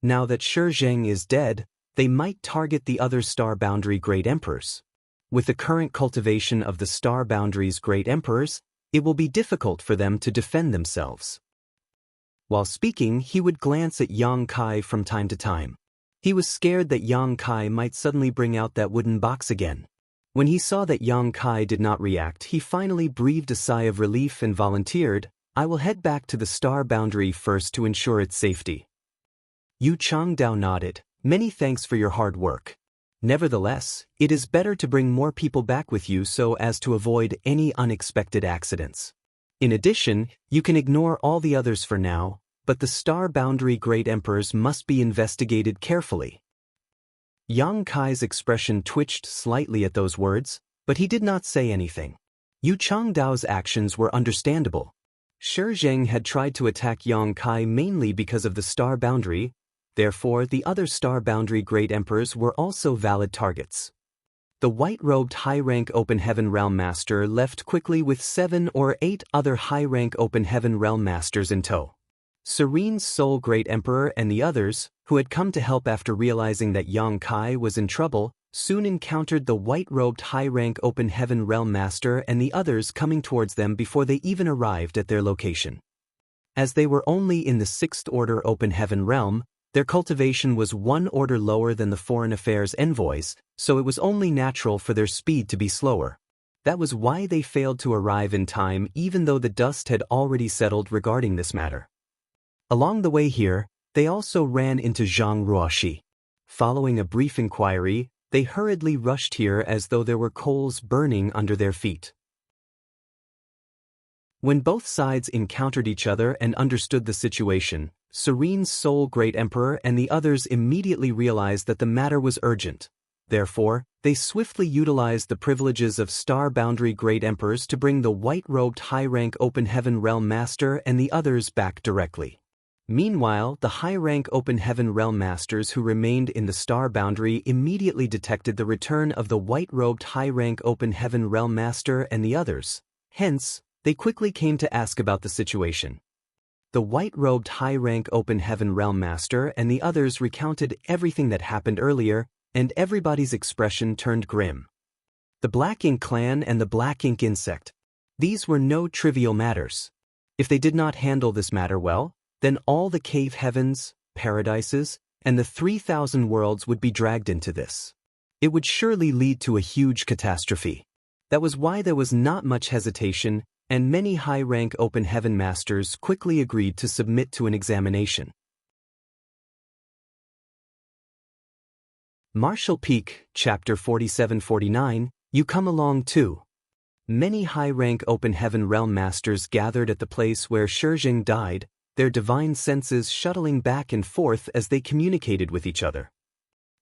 Now that Shizheng is dead, they might target the other star boundary great emperors. With the current cultivation of the star boundary's great emperors, it will be difficult for them to defend themselves. While speaking, he would glance at Yang Kai from time to time. He was scared that Yang Kai might suddenly bring out that wooden box again. When he saw that Yang Kai did not react, he finally breathed a sigh of relief and volunteered, I will head back to the star boundary first to ensure its safety. Yu Changdao nodded, many thanks for your hard work. Nevertheless, it is better to bring more people back with you so as to avoid any unexpected accidents. In addition, you can ignore all the others for now, but the star boundary great emperors must be investigated carefully. Yang Kai's expression twitched slightly at those words, but he did not say anything. Yu Changdao's actions were understandable. Shizheng had tried to attack Yang Kai mainly because of the star boundary, therefore the other star boundary great emperors were also valid targets. The white-robed high-rank Open Heaven Realm Master left quickly with 7 or 8 other high-rank Open Heaven Realm Masters in tow. Serene's sole Great Emperor and the others, who had come to help after realizing that Yang Kai was in trouble, soon encountered the white-robed high-rank Open Heaven Realm Master and the others coming towards them before they even arrived at their location. As they were only in the 6th Order Open Heaven Realm, their cultivation was 1 order lower than the foreign affairs envoys, so it was only natural for their speed to be slower. That was why they failed to arrive in time even though the dust had already settled regarding this matter. Along the way here, they also ran into Zhang Ruoxi. Following a brief inquiry, they hurriedly rushed here as though there were coals burning under their feet. When both sides encountered each other and understood the situation, Serene's sole Great Emperor and the others immediately realized that the matter was urgent. Therefore, they swiftly utilized the privileges of Star Boundary Great Emperors to bring the white-robed high-rank Open Heaven Realm Master and the others back directly. Meanwhile, the high-rank Open Heaven Realm Masters who remained in the Star Boundary immediately detected the return of the white-robed high-rank Open Heaven Realm Master and the others. Hence, they quickly came to ask about the situation. The white-robed high-rank Open Heaven Realm Master and the others recounted everything that happened earlier, and everybody's expression turned grim. The Black Ink clan and the Black Ink insect. These were no trivial matters. If they did not handle this matter well, then all the cave heavens, paradises, and the 3,000 worlds would be dragged into this. It would surely lead to a huge catastrophe. That was why there was not much hesitation, and many high-rank Open Heaven Masters quickly agreed to submit to an examination. Martial Peak, Chapter 47-49, You Come Along Too. Many high-rank Open Heaven Realm Masters gathered at the place where Shizheng died, their divine senses shuttling back and forth as they communicated with each other.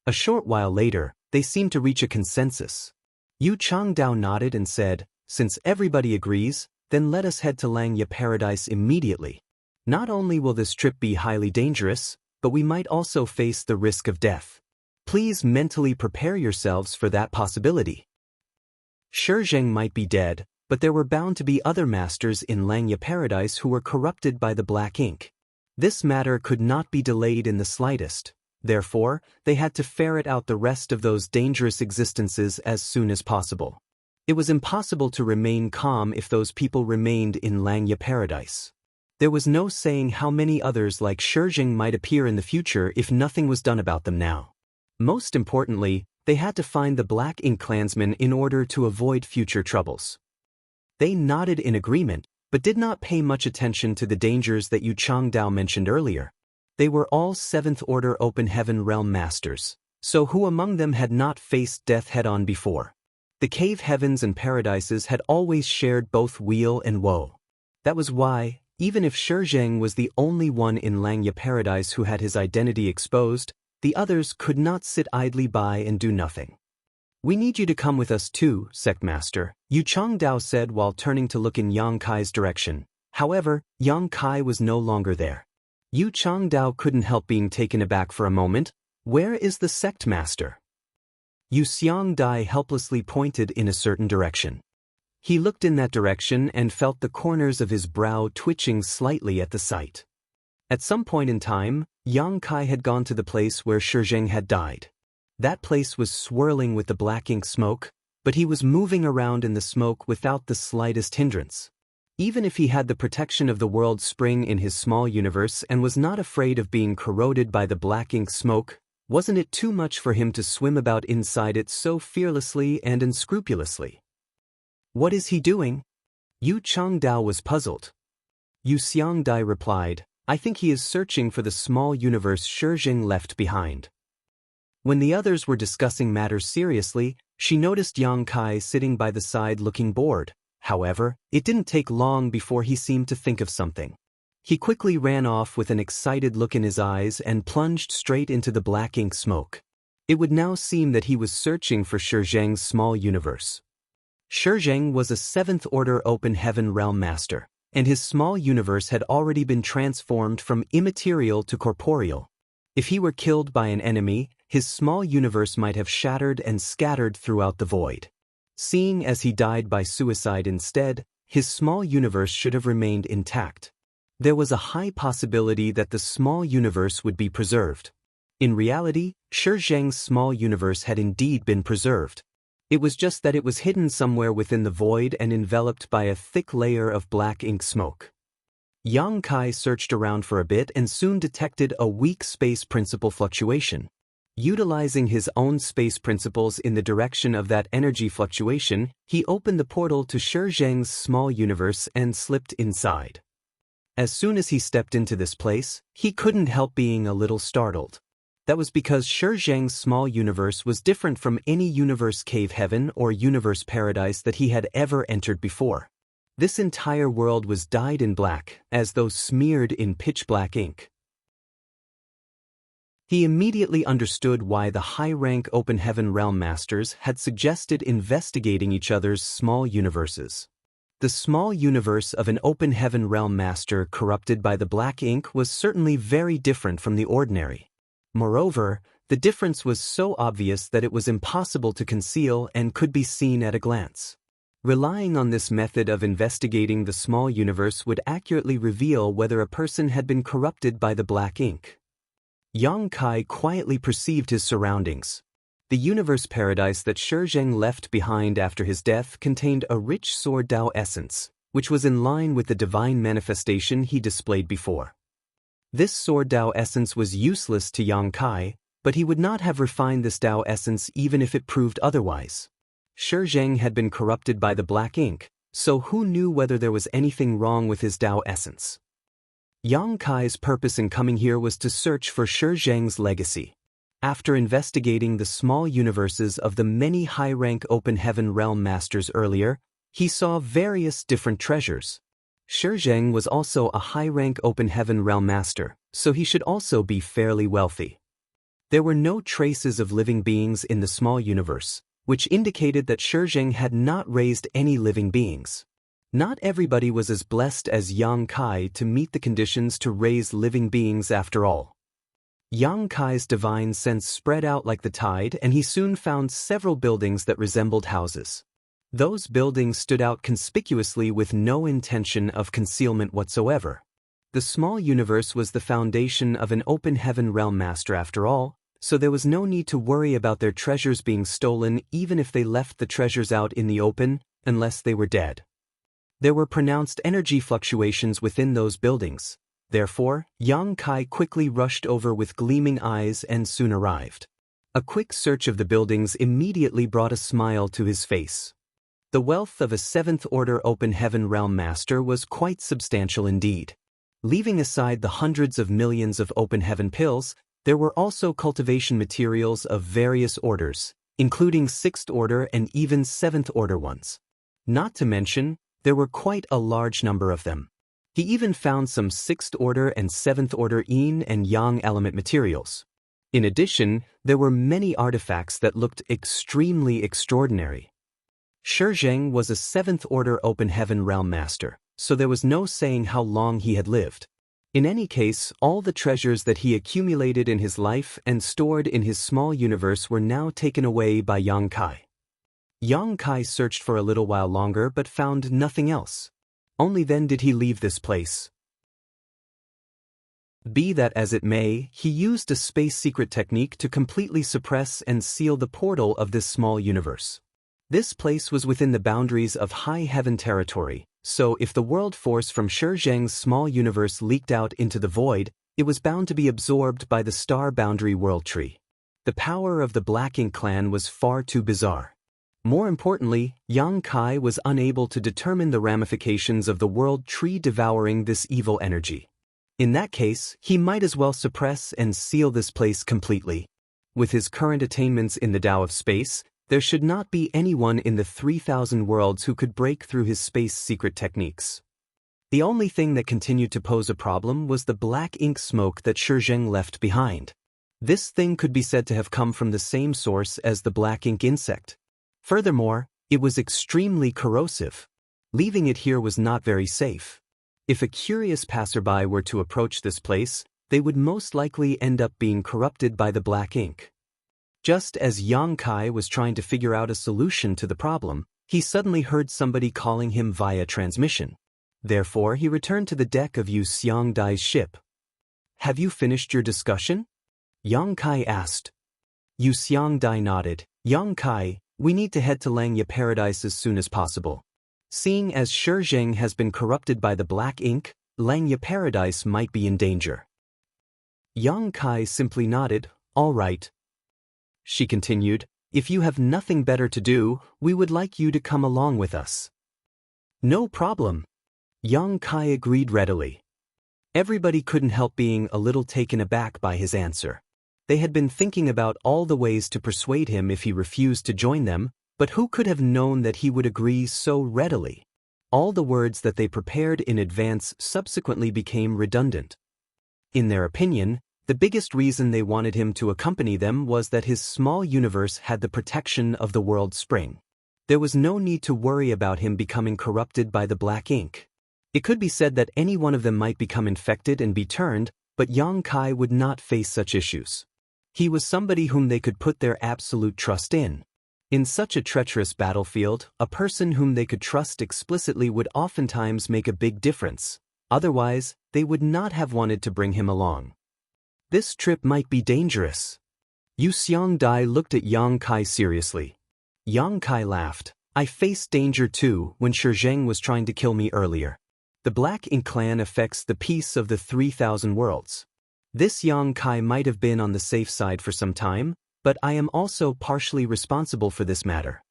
A short while later, they seemed to reach a consensus. Yu Changdao nodded and said, since everybody agrees, then let us head to Langya Paradise immediately. Not only will this trip be highly dangerous, but we might also face the risk of death. Please mentally prepare yourselves for that possibility. Zheng might be dead, but there were bound to be other masters in Langya Paradise who were corrupted by the black ink. This matter could not be delayed in the slightest. Therefore, they had to ferret out the rest of those dangerous existences as soon as possible. It was impossible to remain calm if those people remained in Langya Paradise. There was no saying how many others like Zheng might appear in the future if nothing was done about them now. Most importantly, they had to find the Black Ink clansmen in order to avoid future troubles. They nodded in agreement, but did not pay much attention to the dangers that Yu Changdao mentioned earlier. They were all 7th Order Open Heaven Realm Masters, so who among them had not faced death head-on before? The cave heavens and paradises had always shared both weal and woe. That was why, even if Zheng was the only one in Langya Paradise who had his identity exposed, the others could not sit idly by and do nothing. "We need you to come with us too, Sect Master," Yu Changdao said while turning to look in Yang Kai's direction. However, Yang Kai was no longer there. Yu Changdao couldn't help being taken aback for a moment. "Where is the Sect Master?" Yu Xiangdai helplessly pointed in a certain direction. He looked in that direction and felt the corners of his brow twitching slightly at the sight. At some point in time, Yang Kai had gone to the place where Zheng had died. That place was swirling with the black ink smoke, but he was moving around in the smoke without the slightest hindrance. Even if he had the protection of the world spring in his small universe and was not afraid of being corroded by the black ink smoke, wasn't it too much for him to swim about inside it so fearlessly and unscrupulously? "What is he doing?" Yu Changdao was puzzled. Yu Xiangdai replied, "I think he is searching for the small universe Zheng left behind." When the others were discussing matters seriously, she noticed Yang Kai sitting by the side looking bored. However, it didn't take long before he seemed to think of something. He quickly ran off with an excited look in his eyes and plunged straight into the black ink smoke. It would now seem that he was searching for Zheng's small universe. Zheng was a 7th Order Open Heaven Realm Master, and his small universe had already been transformed from immaterial to corporeal. If he were killed by an enemy, his small universe might have shattered and scattered throughout the void. Seeing as he died by suicide instead, his small universe should have remained intact. There was a high possibility that the small universe would be preserved. In reality, Zheng's small universe had indeed been preserved. It was just that it was hidden somewhere within the void and enveloped by a thick layer of black ink smoke. Yang Kai searched around for a bit and soon detected a weak space principle fluctuation. Utilizing his own space principles in the direction of that energy fluctuation, he opened the portal to Zheng's small universe and slipped inside. As soon as he stepped into this place, he couldn't help being a little startled. That was because Zheng's small universe was different from any universe cave heaven or universe paradise that he had ever entered before. This entire world was dyed in black, as though smeared in pitch-black ink. He immediately understood why the high-rank Open Heaven Realm Masters had suggested investigating each other's small universes. The small universe of an Open Heaven Realm Master corrupted by the black ink was certainly very different from the ordinary. Moreover, the difference was so obvious that it was impossible to conceal and could be seen at a glance. Relying on this method of investigating the small universe would accurately reveal whether a person had been corrupted by the black ink. Yang Kai quietly perceived his surroundings. The universe paradise that Zheng left behind after his death contained a rich sword Dao essence, which was in line with the divine manifestation he displayed before. This sword Dao essence was useless to Yang Kai, but he would not have refined this Dao essence even if it proved otherwise. Zheng had been corrupted by the black ink, so who knew whether there was anything wrong with his Dao essence? Yang Kai's purpose in coming here was to search for Zheng's legacy. After investigating the small universes of the many high-rank Open Heaven Realm Masters earlier, he saw various different treasures. Zheng was also a high-rank Open Heaven Realm Master, so he should also be fairly wealthy. There were no traces of living beings in the small universe, which indicated that Zheng had not raised any living beings. Not everybody was as blessed as Yang Kai to meet the conditions to raise living beings after all. Yang Kai's divine sense spread out like the tide, and he soon found several buildings that resembled houses. Those buildings stood out conspicuously with no intention of concealment whatsoever. The small universe was the foundation of an open heaven realm master after all, so there was no need to worry about their treasures being stolen even if they left the treasures out in the open, unless they were dead. There were pronounced energy fluctuations within those buildings. Therefore, Yang Kai quickly rushed over with gleaming eyes and soon arrived. A quick search of the buildings immediately brought a smile to his face. The wealth of a 7th-order open heaven realm master was quite substantial indeed. Leaving aside the hundreds of millions of open heaven pills, there were also cultivation materials of various orders, including 6th order and even 7th order ones. Not to mention, there were quite a large number of them. He even found some 6th order and 7th order yin and yang element materials. In addition, there were many artifacts that looked extremely extraordinary. Zheng was a 7th order open heaven realm master, so there was no saying how long he had lived. In any case, all the treasures that he accumulated in his life and stored in his small universe were now taken away by Yang Kai. Yang Kai searched for a little while longer but found nothing else. Only then did he leave this place. Be that as it may, he used a space secret technique to completely suppress and seal the portal of this small universe. This place was within the boundaries of high heaven territory, so if the world force from Zheng's small universe leaked out into the void, it was bound to be absorbed by the star boundary world tree. The power of the Black Ink clan was far too bizarre. More importantly, Yang Kai was unable to determine the ramifications of the world tree devouring this evil energy. In that case, he might as well suppress and seal this place completely. With his current attainments in the Tao of space, there should not be anyone in the 3,000 worlds who could break through his space secret techniques. The only thing that continued to pose a problem was the black ink smoke that Zheng left behind. This thing could be said to have come from the same source as the black ink insect. Furthermore, it was extremely corrosive. Leaving it here was not very safe. If a curious passerby were to approach this place, they would most likely end up being corrupted by the black ink. Just as Yang Kai was trying to figure out a solution to the problem, he suddenly heard somebody calling him via transmission. Therefore, he returned to the deck of Yu Xiangdai's ship. "Have you finished your discussion?" Yang Kai asked. Yu Xiangdai nodded. "Yang Kai, we need to head to Xianxia Paradise as soon as possible. Seeing as Zheng has been corrupted by the black ink, Xianxia Paradise might be in danger." Yang Kai simply nodded. "All right." She continued, "If you have nothing better to do, we would like you to come along with us." "No problem." Yang Kai agreed readily. Everybody couldn't help being a little taken aback by his answer. They had been thinking about all the ways to persuade him if he refused to join them, but who could have known that he would agree so readily? All the words that they prepared in advance subsequently became redundant. In their opinion, the biggest reason they wanted him to accompany them was that his small universe had the protection of the world spring. There was no need to worry about him becoming corrupted by the black ink. It could be said that any one of them might become infected and be turned, but Yang Kai would not face such issues. He was somebody whom they could put their absolute trust in. In such a treacherous battlefield, a person whom they could trust explicitly would oftentimes make a big difference. Otherwise, they would not have wanted to bring him along. This trip might be dangerous. Yu Xiangdai looked at Yang Kai seriously. Yang Kai laughed. "I faced danger too when Zheng was trying to kill me earlier. The Black Ink clan affects the peace of the 3,000 worlds. This Yang Kai might have been on the safe side for some time, but I am also partially responsible for this matter."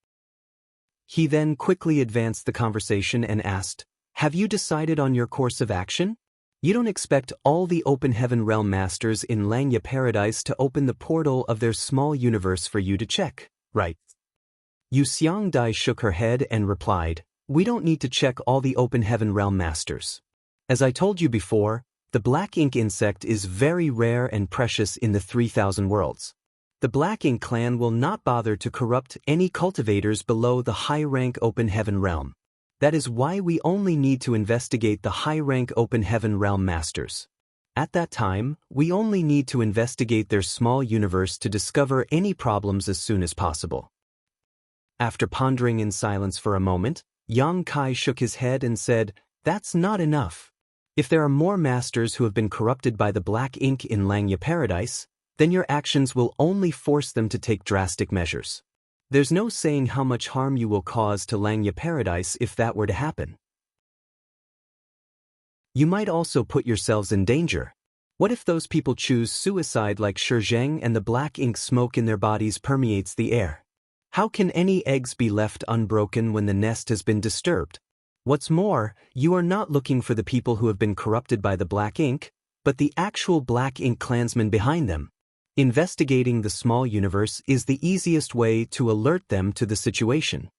He then quickly advanced the conversation and asked, "Have you decided on your course of action? You don't expect all the open heaven realm masters in Xianxia Paradise to open the portal of their small universe for you to check, right?" Yu Xiangdai shook her head and replied, "We don't need to check all the open heaven realm masters. As I told you before, the black ink insect is very rare and precious in the 3,000 worlds. The Black Ink clan will not bother to corrupt any cultivators below the high-rank open heaven realm. That is why we only need to investigate the high-rank open heaven realm masters. At that time, we only need to investigate their small universe to discover any problems as soon as possible." After pondering in silence for a moment, Yang Kai shook his head and said, "That's not enough. If there are more masters who have been corrupted by the black ink in Langya Paradise, then your actions will only force them to take drastic measures. There's no saying how much harm you will cause to Langya Paradise if that were to happen. You might also put yourselves in danger. What if those people choose suicide like Shizheng and the black ink smoke in their bodies permeates the air? How can any eggs be left unbroken when the nest has been disturbed? What's more, you are not looking for the people who have been corrupted by the black ink, but the actual black ink clansmen behind them. Investigating the small universe is the easiest way to alert them to the situation."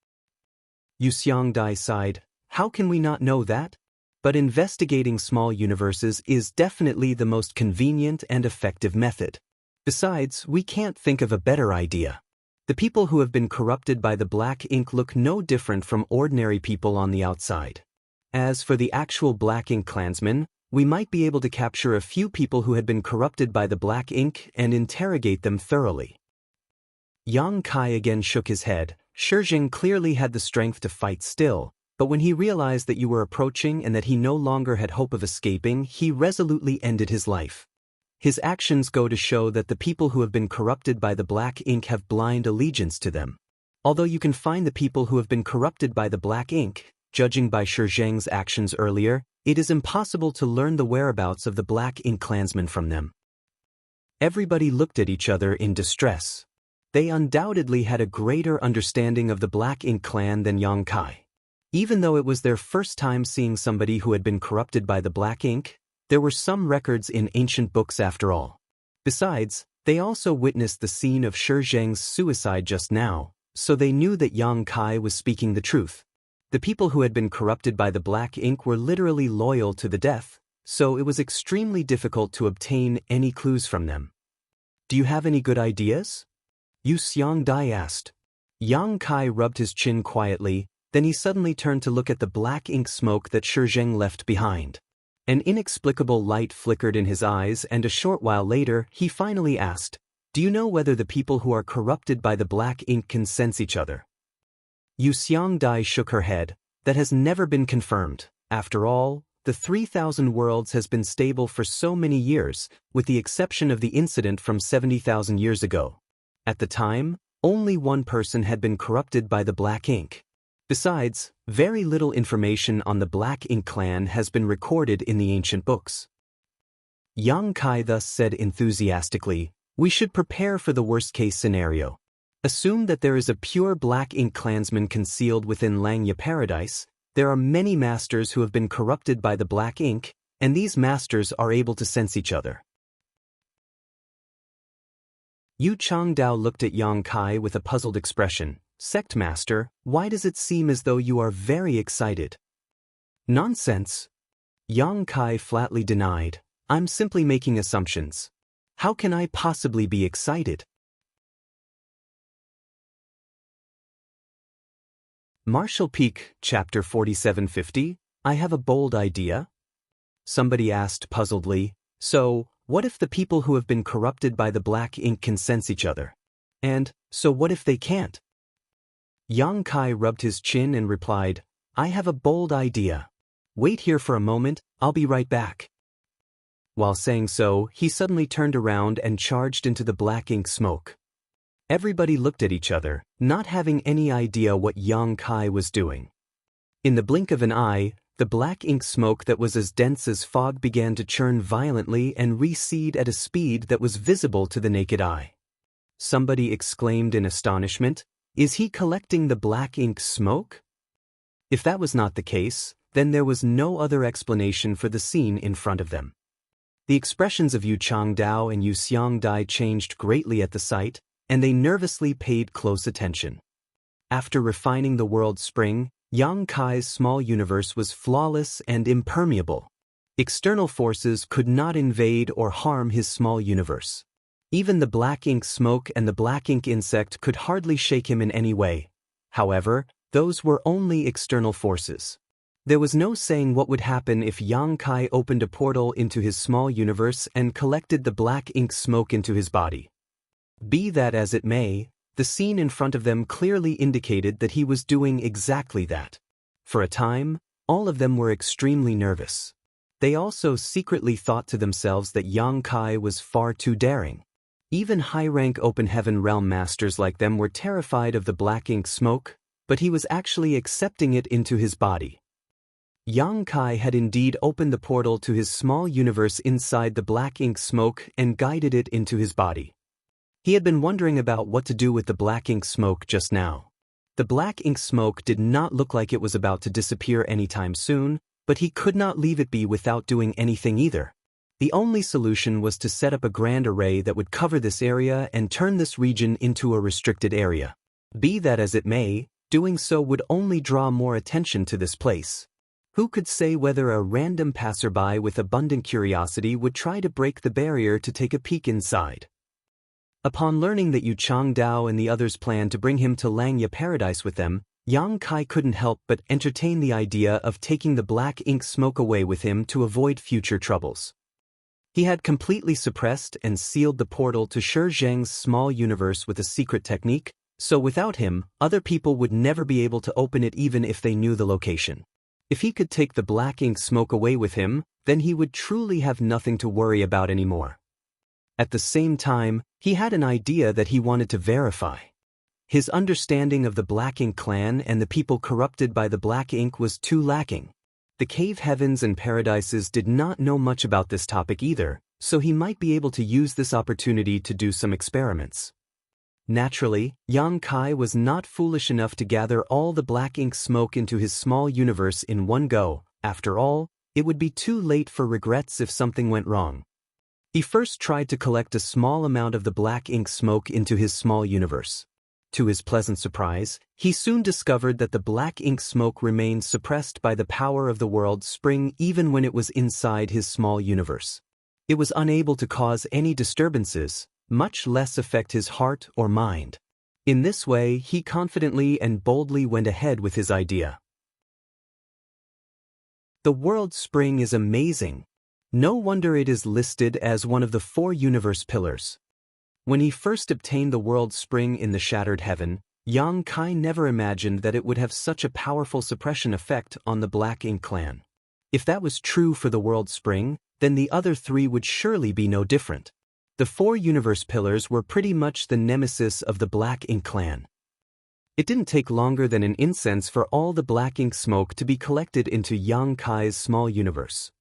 Yu Xiangdai sighed, "How can we not know that? But investigating small universes is definitely the most convenient and effective method. Besides, we can't think of a better idea. The people who have been corrupted by the black ink look no different from ordinary people on the outside. As for the actual black ink clansmen, we might be able to capture a few people who had been corrupted by the black ink and interrogate them thoroughly." Yang Kai again shook his head. Shizheng clearly had the strength to fight still, but when he realized that you were approaching and that he no longer had hope of escaping, he resolutely ended his life. His actions go to show that the people who have been corrupted by the black ink have blind allegiance to them. Although you can find the people who have been corrupted by the black ink, judging by Shizheng's actions earlier, it is impossible to learn the whereabouts of the black ink clansmen from them. Everybody looked at each other in distress. They undoubtedly had a greater understanding of the black ink clan than Yang Kai. Even though it was their first time seeing somebody who had been corrupted by the black ink, there were some records in ancient books after all. Besides, they also witnessed the scene of Shizheng's suicide just now, so they knew that Yang Kai was speaking the truth. The people who had been corrupted by the black ink were literally loyal to the death, so it was extremely difficult to obtain any clues from them. "Do you have any good ideas?" Yu Xiangdai asked. Yang Kai rubbed his chin quietly, then he suddenly turned to look at the black ink smoke that Shizheng left behind. An inexplicable light flickered in his eyes, and a short while later, he finally asked, "Do you know whether the people who are corrupted by the black ink can sense each other?" Yu Xiangdai shook her head. "That has never been confirmed. After all, the 3,000 worlds has been stable for so many years, with the exception of the incident from 70,000 years ago. At the time, only one person had been corrupted by the black ink. Besides, very little information on the black ink clan has been recorded in the ancient books." Yang Kai thus said enthusiastically, "We should prepare for the worst-case scenario. Assume that there is a pure black ink clansman concealed within Langya Paradise. There are many masters who have been corrupted by the black ink, and these masters are able to sense each other." Yu Changdao looked at Yang Kai with a puzzled expression. "Sect Master, why does it seem as though you are very excited?" "Nonsense!" Yang Kai flatly denied. "I'm simply making assumptions. How can I possibly be excited?" Martial Peak, Chapter 4750, I have a bold idea. Somebody asked puzzledly, "So, what if the people who have been corrupted by the black ink can sense each other? And, so what if they can't?" Yang Kai rubbed his chin and replied, "I have a bold idea. Wait here for a moment, I'll be right back." While saying so, he suddenly turned around and charged into the black ink smoke. Everybody looked at each other, not having any idea what Yang Kai was doing. In the blink of an eye, the black ink smoke that was as dense as fog began to churn violently and recede at a speed that was visible to the naked eye. Somebody exclaimed in astonishment, "Is he collecting the black ink smoke?" If that was not the case, then there was no other explanation for the scene in front of them. The expressions of Yu Changdao and Yu Xiangdai changed greatly at the sight, and they nervously paid close attention. After refining the world spring, Yang Kai's small universe was flawless and impermeable. External forces could not invade or harm his small universe. Even the black ink smoke and the black ink insect could hardly shake him in any way. However, those were only external forces. There was no saying what would happen if Yang Kai opened a portal into his small universe and collected the black ink smoke into his body. Be that as it may, The scene in front of them clearly indicated that he was doing exactly that. For a time, all of them were extremely nervous. They also secretly thought to themselves that Yang Kai was far too daring. Even high-rank open heaven realm masters like them were terrified of the black ink smoke, but he was actually accepting it into his body. Yang Kai had indeed opened the portal to his small universe inside the black ink smoke and guided it into his body. He had been wondering about what to do with the black ink smoke just now. The black ink smoke did not look like it was about to disappear anytime soon, but he could not leave it be without doing anything either. The only solution was to set up a grand array that would cover this area and turn this region into a restricted area. Be that as it may, doing so would only draw more attention to this place. Who could say whether a random passerby with abundant curiosity would try to break the barrier to take a peek inside? Upon learning that Yu Changdao and the others planned to bring him to Langya Paradise with them, Yang Kai couldn't help but entertain the idea of taking the black ink smoke away with him to avoid future troubles. He had completely suppressed and sealed the portal to Shi Zheng's small universe with a secret technique, so without him, other people would never be able to open it even if they knew the location. If he could take the black ink smoke away with him, then he would truly have nothing to worry about anymore. At the same time, he had an idea that he wanted to verify. His understanding of the Black Ink clan and the people corrupted by the Black Ink was too lacking. The cave heavens and paradises did not know much about this topic either, so he might be able to use this opportunity to do some experiments. Naturally, Yang Kai was not foolish enough to gather all the black ink smoke into his small universe in one go. After all, it would be too late for regrets if something went wrong. He first tried to collect a small amount of the black ink smoke into his small universe. To his pleasant surprise, he soon discovered that the black ink smoke remained suppressed by the power of the world spring even when it was inside his small universe. It was unable to cause any disturbances, much less affect his heart or mind. In this way, he confidently and boldly went ahead with his idea. The world spring is amazing. No wonder it is listed as one of the 4 universe pillars. When he first obtained the world spring in the shattered heaven, Yang Kai never imagined that it would have such a powerful suppression effect on the Black Ink clan. If that was true for the world spring, then the other 3 would surely be no different. The 4 universe pillars were pretty much the nemesis of the Black Ink clan. It didn't take longer than an incense for all the black ink smoke to be collected into Yang Kai's small universe.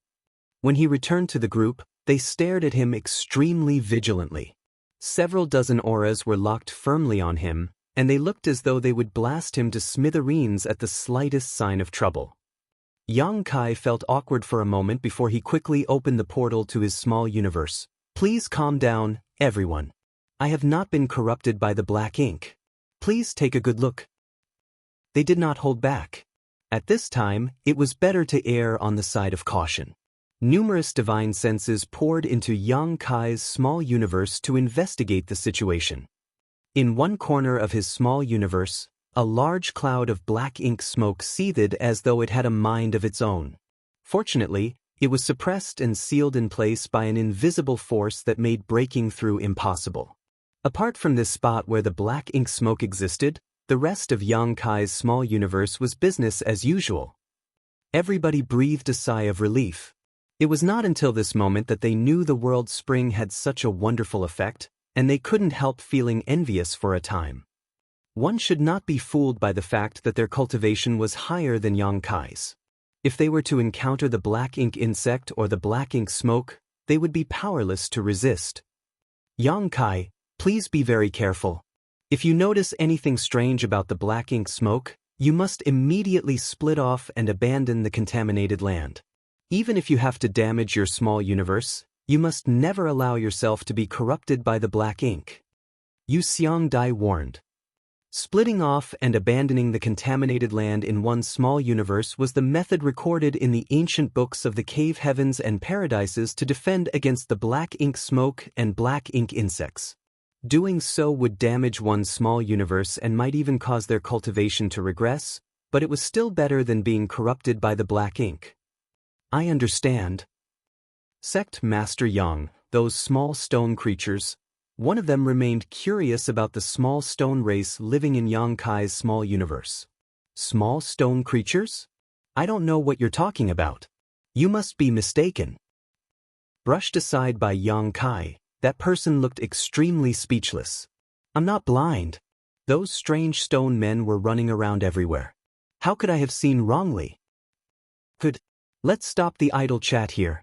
When he returned to the group, they stared at him extremely vigilantly. Several dozen auras were locked firmly on him, and they looked as though they would blast him to smithereens at the slightest sign of trouble. Yang Kai felt awkward for a moment before he quickly opened the portal to his small universe. Please calm down, everyone. I have not been corrupted by the black ink. Please take a good look. They did not hold back. At this time, it was better to err on the side of caution. Numerous divine senses poured into Yang Kai's small universe to investigate the situation. In one corner of his small universe, a large cloud of black ink smoke seethed as though it had a mind of its own. Fortunately, it was suppressed and sealed in place by an invisible force that made breaking through impossible. Apart from this spot where the black ink smoke existed, the rest of Yang Kai's small universe was business as usual. Everybody breathed a sigh of relief. It was not until this moment that they knew the world spring had such a wonderful effect, and they couldn't help feeling envious for a time. One should not be fooled by the fact that their cultivation was higher than Yang Kai's. If they were to encounter the black ink insect or the black ink smoke, they would be powerless to resist. Yang Kai, please be very careful. If you notice anything strange about the black ink smoke, you must immediately split off and abandon the contaminated land. Even if you have to damage your small universe, you must never allow yourself to be corrupted by the black ink. Yu Xiangdai warned. Splitting off and abandoning the contaminated land in one small universe was the method recorded in the ancient books of the cave heavens and paradises to defend against the black ink smoke and black ink insects. Doing so would damage one's small universe and might even cause their cultivation to regress, but it was still better than being corrupted by the black ink. I understand. Sect Master Yang, those small stone creatures. One of them remained curious about the small stone race living in Yang Kai's small universe. Small stone creatures? I don't know what you're talking about. You must be mistaken. Brushed aside by Yang Kai, that person looked extremely speechless. I'm not blind. Those strange stone men were running around everywhere. How could I have seen wrongly? Let's stop the idle chat here.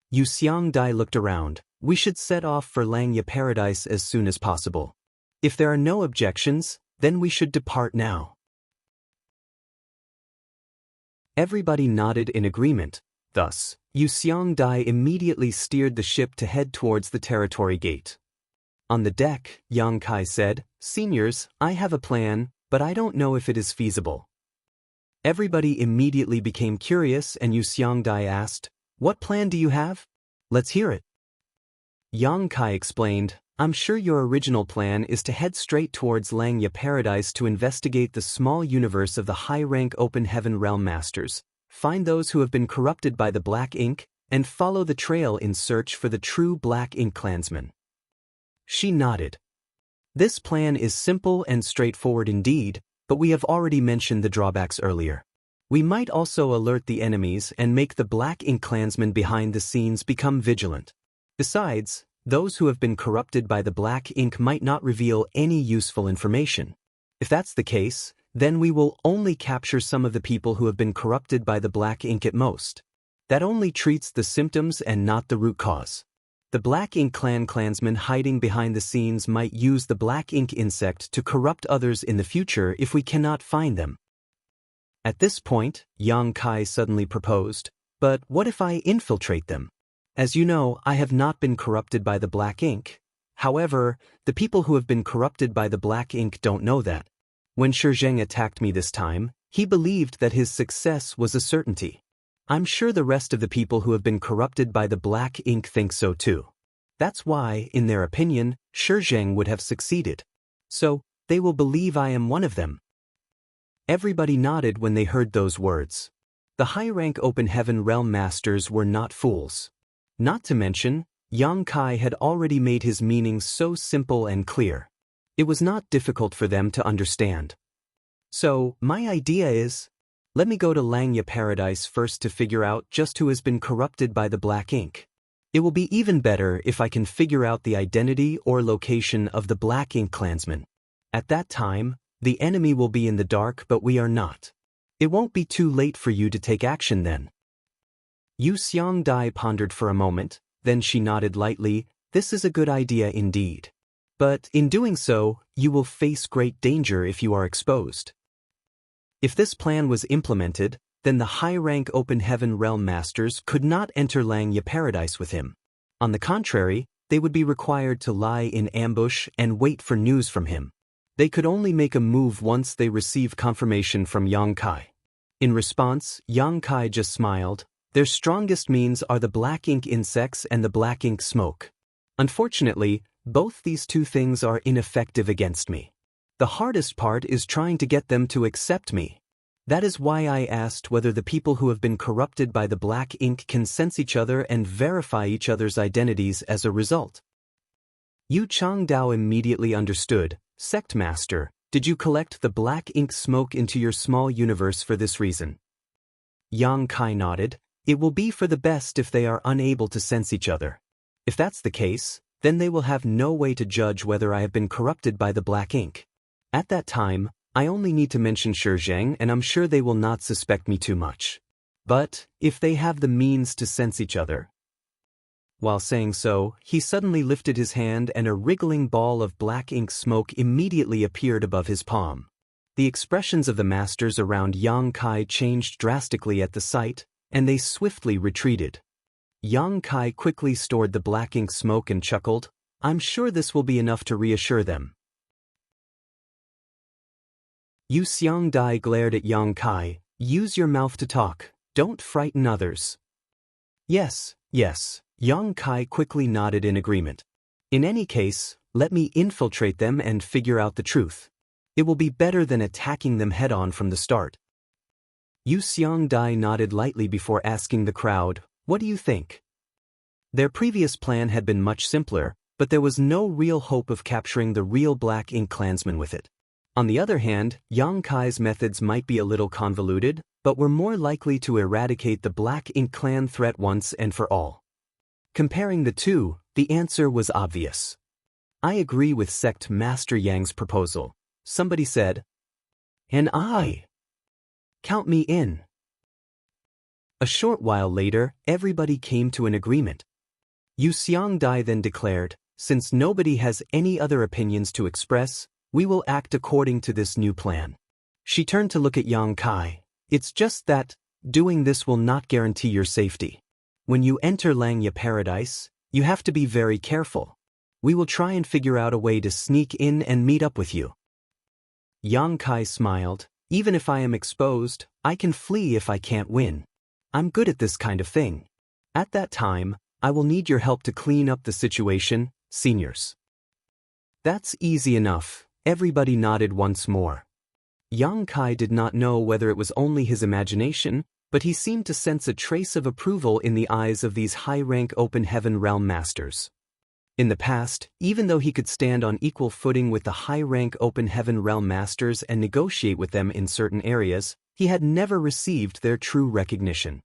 Yu Xiangdai looked around. We should set off for Langya Paradise as soon as possible. If there are no objections, then we should depart now. Everybody nodded in agreement. Thus, Yu Xiangdai immediately steered the ship to head towards the territory gate. On the deck, Yang Kai said, "Seniors, I have a plan, but I don't know if it is feasible." Everybody immediately became curious and Yu Xiangdai asked, "What plan do you have? Let's hear it." Yang Kai explained, "I'm sure your original plan is to head straight towards Langya Paradise to investigate the small universe of the high-rank Open Heaven Realm Masters, find those who have been corrupted by the Black Ink, and follow the trail in search for the true Black Ink clansmen." She nodded. This plan is simple and straightforward indeed, but we have already mentioned the drawbacks earlier. We might also alert the enemies and make the Black Ink clansmen behind the scenes become vigilant. Besides, those who have been corrupted by the Black Ink might not reveal any useful information. If that's the case, then we will only capture some of the people who have been corrupted by the Black Ink at most. That only treats the symptoms and not the root cause. The Black Ink clansmen hiding behind the scenes might use the Black Ink insect to corrupt others in the future if we cannot find them. At this point, Yang Kai suddenly proposed, "But what if I infiltrate them? As you know, I have not been corrupted by the Black Ink. However, the people who have been corrupted by the Black Ink don't know that. When Shizheng attacked me this time, he believed that his success was a certainty. I'm sure the rest of the people who have been corrupted by the Black Ink think so too. That's why, in their opinion, Shizheng would have succeeded. So, they will believe I am one of them." Everybody nodded when they heard those words. The high-rank Open Heaven Realm Masters were not fools. Not to mention, Yang Kai had already made his meaning so simple and clear. It was not difficult for them to understand. So, my idea is, let me go to Langya Paradise first to figure out just who has been corrupted by the Black Ink. It will be even better if I can figure out the identity or location of the Black Ink clansmen. At that time, the enemy will be in the dark but we are not. It won't be too late for you to take action then. Yu Xiangdai pondered for a moment, then she nodded lightly. "This is a good idea indeed. But in doing so, you will face great danger if you are exposed." If this plan was implemented, then the high-rank Open Heaven Realm Masters could not enter Langya Paradise with him. On the contrary, they would be required to lie in ambush and wait for news from him. They could only make a move once they received confirmation from Yang Kai. In response, Yang Kai just smiled. "Their strongest means are the Black Ink insects and the Black Ink smoke. Unfortunately, both these two things are ineffective against me. The hardest part is trying to get them to accept me. That is why I asked whether the people who have been corrupted by the Black Ink can sense each other and verify each other's identities as a result." Yu Changdao immediately understood. "Sect Master, did you collect the Black Ink smoke into your small universe for this reason?" Yang Kai nodded. "It will be for the best if they are unable to sense each other. If that's the case, then they will have no way to judge whether I have been corrupted by the Black Ink. At that time, I only need to mention Shizheng and I'm sure they will not suspect me too much. But, if they have the means to sense each other." While saying so, he suddenly lifted his hand and a wriggling ball of Black Ink smoke immediately appeared above his palm. The expressions of the masters around Yang Kai changed drastically at the sight, and they swiftly retreated. Yang Kai quickly stored the Black Ink smoke and chuckled. "I'm sure this will be enough to reassure them." Yu Xiangdai glared at Yang Kai. "Use your mouth to talk. Don't frighten others." Yes. Yang Kai quickly nodded in agreement. "In any case, let me infiltrate them and figure out the truth. It will be better than attacking them head-on from the start." Yu Xiangdai nodded lightly before asking the crowd, "What do you think?" Their previous plan had been much simpler, but there was no real hope of capturing the real Black Ink clansmen with it. On the other hand, Yang Kai's methods might be a little convoluted, but were more likely to eradicate the Black Ink clan threat once and for all. Comparing the two, the answer was obvious. I agree with Sect Master Yang's proposal, somebody said. And I. Count me in. A short while later, everybody came to an agreement. Yu Xiangdai then declared, since nobody has any other opinions to express, we will act according to this new plan. She turned to look at Yang Kai. It's just that, doing this will not guarantee your safety. When you enter Xianxia Paradise, you have to be very careful. We will try and figure out a way to sneak in and meet up with you. Yang Kai smiled. Even if I am exposed, I can flee if I can't win. I'm good at this kind of thing. At that time, I will need your help to clean up the situation, seniors. That's easy enough. Everybody nodded once more. Yang Kai did not know whether it was only his imagination, but he seemed to sense a trace of approval in the eyes of these high-rank Open Heaven Realm Masters. In the past, even though he could stand on equal footing with the high-rank Open Heaven Realm Masters and negotiate with them in certain areas, he had never received their true recognition.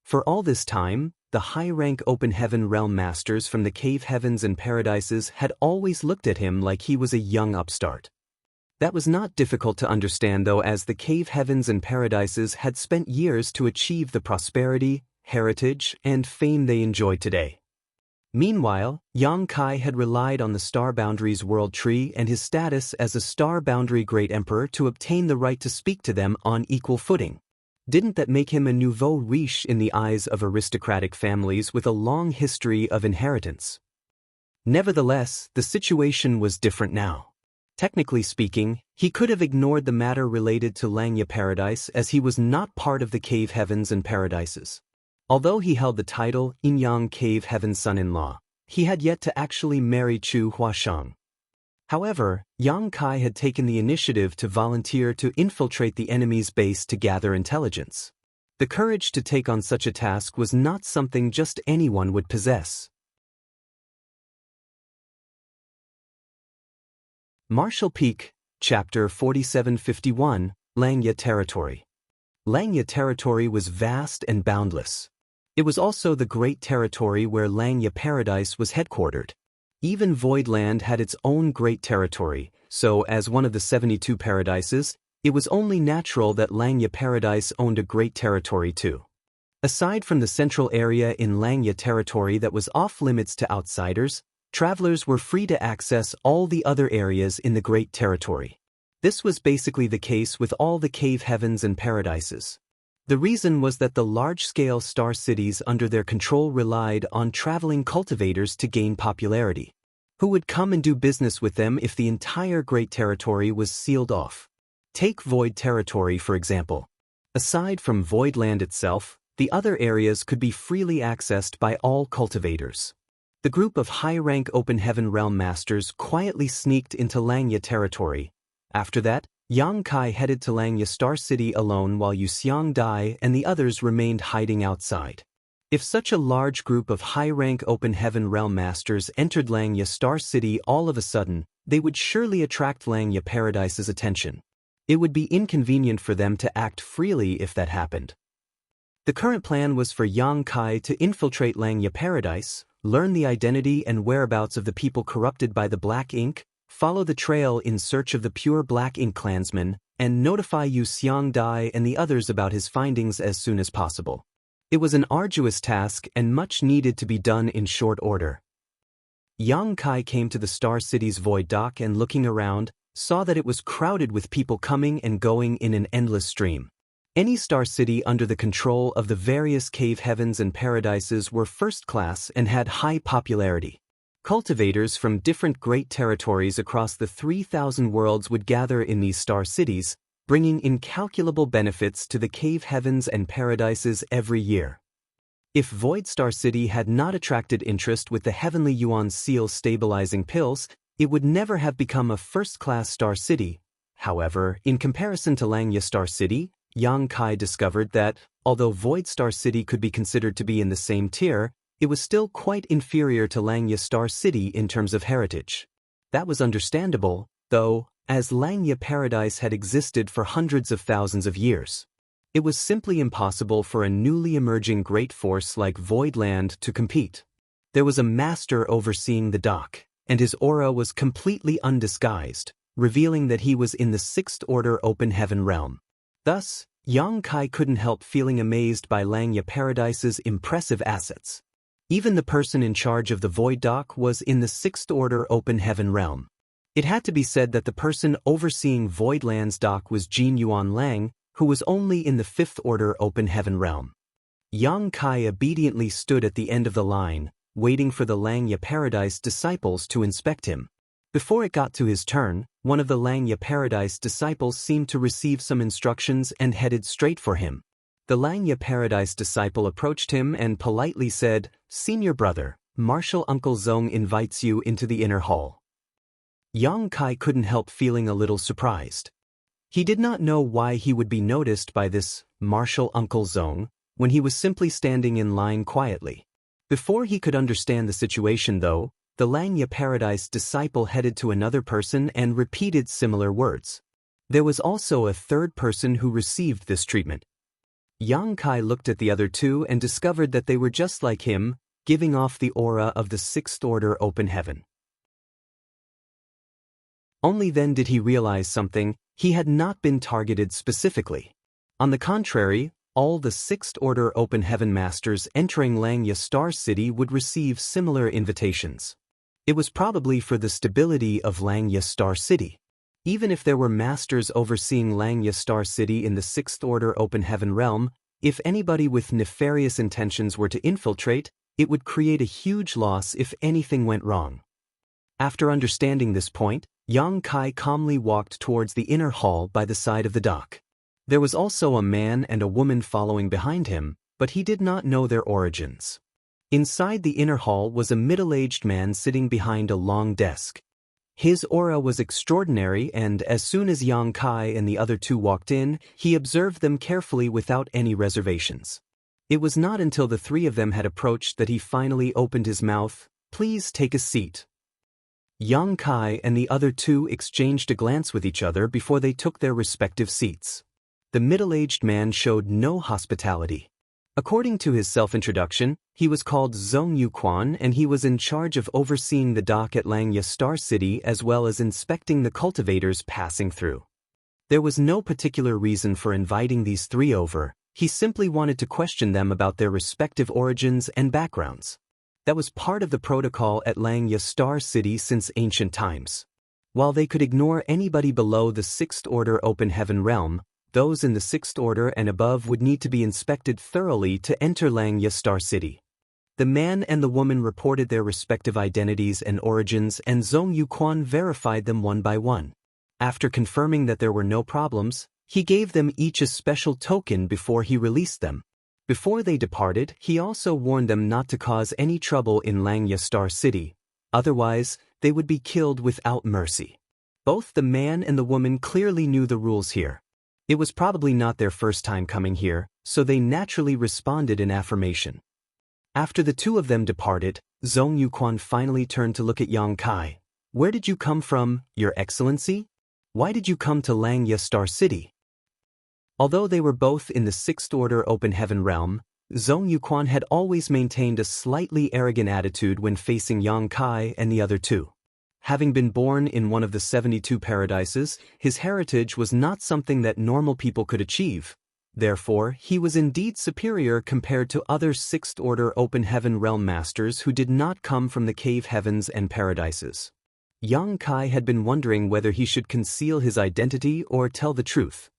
For all this time, the high-rank Open Heaven Realm Masters from the Cave Heavens and Paradises had always looked at him like he was a young upstart. That was not difficult to understand though, as the Cave Heavens and Paradises had spent years to achieve the prosperity, heritage, and fame they enjoy today. Meanwhile, Yang Kai had relied on the Star Boundaries World Tree and his status as a Star Boundary Great Emperor to obtain the right to speak to them on equal footing. Didn't that make him a nouveau riche in the eyes of aristocratic families with a long history of inheritance? Nevertheless, the situation was different now. Technically speaking, he could have ignored the matter related to Xianxia Paradise as he was not part of the Cave Heavens and Paradises. Although he held the title Inyang Cave Heaven's son-in-law, he had yet to actually marry Chu Huashang. However, Yang Kai had taken the initiative to volunteer to infiltrate the enemy's base to gather intelligence. The courage to take on such a task was not something just anyone would possess. Martial Peak, Chapter 4751, Xianxia Territory. Xianxia Territory was vast and boundless. It was also the great territory where Xianxia Paradise was headquartered. Even Voidland had its own great territory, so as one of the 72 paradises, it was only natural that Xianxia Paradise owned a great territory too. Aside from the central area in Xianxia Territory that was off-limits to outsiders, travelers were free to access all the other areas in the great territory. This was basically the case with all the Cave Heavens and Paradises. The reason was that the large-scale star cities under their control relied on traveling cultivators to gain popularity. Who would come and do business with them if the entire Great Territory was sealed off? Take Void Territory, for example. Aside from Voidland itself, the other areas could be freely accessed by all cultivators. The group of high-rank Open Heaven Realm Masters quietly sneaked into Xianxia Territory. After that, Yang Kai headed to Xianxia Star City alone while Yu Xiangdai and the others remained hiding outside. If such a large group of high-rank Open Heaven Realm Masters entered Xianxia Star City all of a sudden, they would surely attract Xianxia Paradise's attention. It would be inconvenient for them to act freely if that happened. The current plan was for Yang Kai to infiltrate Xianxia Paradise, learn the identity and whereabouts of the people corrupted by the Black Ink, follow the trail in search of the pure Black Ink clansmen, and notify Yu Xiangdai and the others about his findings as soon as possible. It was an arduous task and much needed to be done in short order. Yang Kai came to the Star City's void dock and looking around, saw that it was crowded with people coming and going in an endless stream. Any star city under the control of the various Cave Heavens and Paradises were first class and had high popularity. Cultivators from different great territories across the 3,000 worlds would gather in these star cities, bringing incalculable benefits to the Cave Heavens and Paradises every year. If Void Star City had not attracted interest with the Heavenly Yuan Seal stabilizing pills, it would never have become a first-class star city. However, in comparison to Xianxia Star City, Yang Kai discovered that, although Void Star City could be considered to be in the same tier, it was still quite inferior to Langya Star City in terms of heritage. That was understandable, though, as Langya Paradise had existed for hundreds of thousands of years. It was simply impossible for a newly emerging great force like Voidland to compete. There was a master overseeing the dock, and his aura was completely undisguised, revealing that he was in the Sixth Order Open Heaven realm. Thus, Yang Kai couldn't help feeling amazed by Langya Paradise's impressive assets. Even the person in charge of the Void Dock was in the Sixth Order Open Heaven realm. It had to be said that the person overseeing Voidland's dock was Jin Yuan Lang, who was only in the Fifth Order Open Heaven realm. Yang Kai obediently stood at the end of the line, waiting for the Langya Paradise disciples to inspect him. Before it got to his turn, one of the Langya Paradise disciples seemed to receive some instructions and headed straight for him. The Langya Paradise disciple approached him and politely said, "Senior brother, Martial Uncle Zong invites you into the inner hall." Yang Kai couldn't help feeling a little surprised. He did not know why he would be noticed by this Martial Uncle Zong when he was simply standing in line quietly. Before he could understand the situation though, the Langya Paradise disciple headed to another person and repeated similar words. There was also a third person who received this treatment. Yang Kai looked at the other two and discovered that they were just like him, giving off the aura of the Sixth Order Open Heaven. Only then did he realize something: he had not been targeted specifically. On the contrary, all the Sixth Order Open Heaven Masters entering Langya Star City would receive similar invitations. It was probably for the stability of Langya Star City. Even if there were masters overseeing Langya Star City in the Sixth Order Open Heaven realm, if anybody with nefarious intentions were to infiltrate, it would create a huge loss if anything went wrong. After understanding this point, Yang Kai calmly walked towards the inner hall by the side of the dock. There was also a man and a woman following behind him, but he did not know their origins. Inside the inner hall was a middle-aged man sitting behind a long desk. His aura was extraordinary, and as soon as Yang Kai and the other two walked in, he observed them carefully without any reservations. It was not until the three of them had approached that he finally opened his mouth. "Please take a seat." Yang Kai and the other two exchanged a glance with each other before they took their respective seats. The middle-aged man showed no hospitality. According to his self-introduction, he was called Zong Yuquan and he was in charge of overseeing the dock at Langya Star City as well as inspecting the cultivators passing through. There was no particular reason for inviting these three over. He simply wanted to question them about their respective origins and backgrounds. That was part of the protocol at Langya Star City since ancient times. While they could ignore anybody below the Sixth Order Open Heaven realm, those in the Sixth Order and above would need to be inspected thoroughly to enter Langya Star City. The man and the woman reported their respective identities and origins, and Zong Yuquan verified them one by one. After confirming that there were no problems, he gave them each a special token before he released them. Before they departed, he also warned them not to cause any trouble in Langya Star City, otherwise they would be killed without mercy. Both the man and the woman clearly knew the rules here. It was probably not their first time coming here, so they naturally responded in affirmation. After the two of them departed, Zong Yuquan finally turned to look at Yang Kai. "Where did you come from, Your Excellency? Why did you come to Langya Star City?" Although they were both in the Sixth Order Open Heaven realm, Zong Yuquan had always maintained a slightly arrogant attitude when facing Yang Kai and the other two. Having been born in one of the 72 paradises, his heritage was not something that normal people could achieve. Therefore, he was indeed superior compared to other Sixth Order Open Heaven realm masters who did not come from the cave heavens and paradises. Yang Kai had been wondering whether he should conceal his identity or tell the truth.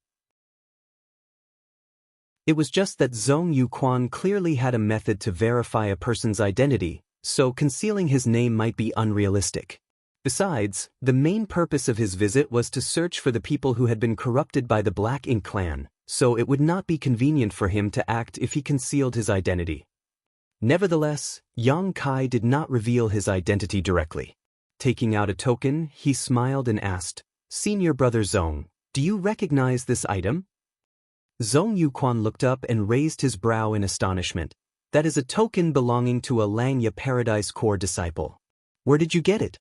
It was just that Zong Yuquan clearly had a method to verify a person's identity, so concealing his name might be unrealistic. Besides, the main purpose of his visit was to search for the people who had been corrupted by the Black Ink clan, so it would not be convenient for him to act if he concealed his identity. Nevertheless, Yang Kai did not reveal his identity directly. Taking out a token, he smiled and asked, "Senior brother Zong, do you recognize this item?" Zong Yuquan looked up and raised his brow in astonishment. That is a token belonging to a Langya Paradise core disciple. Where did you get it?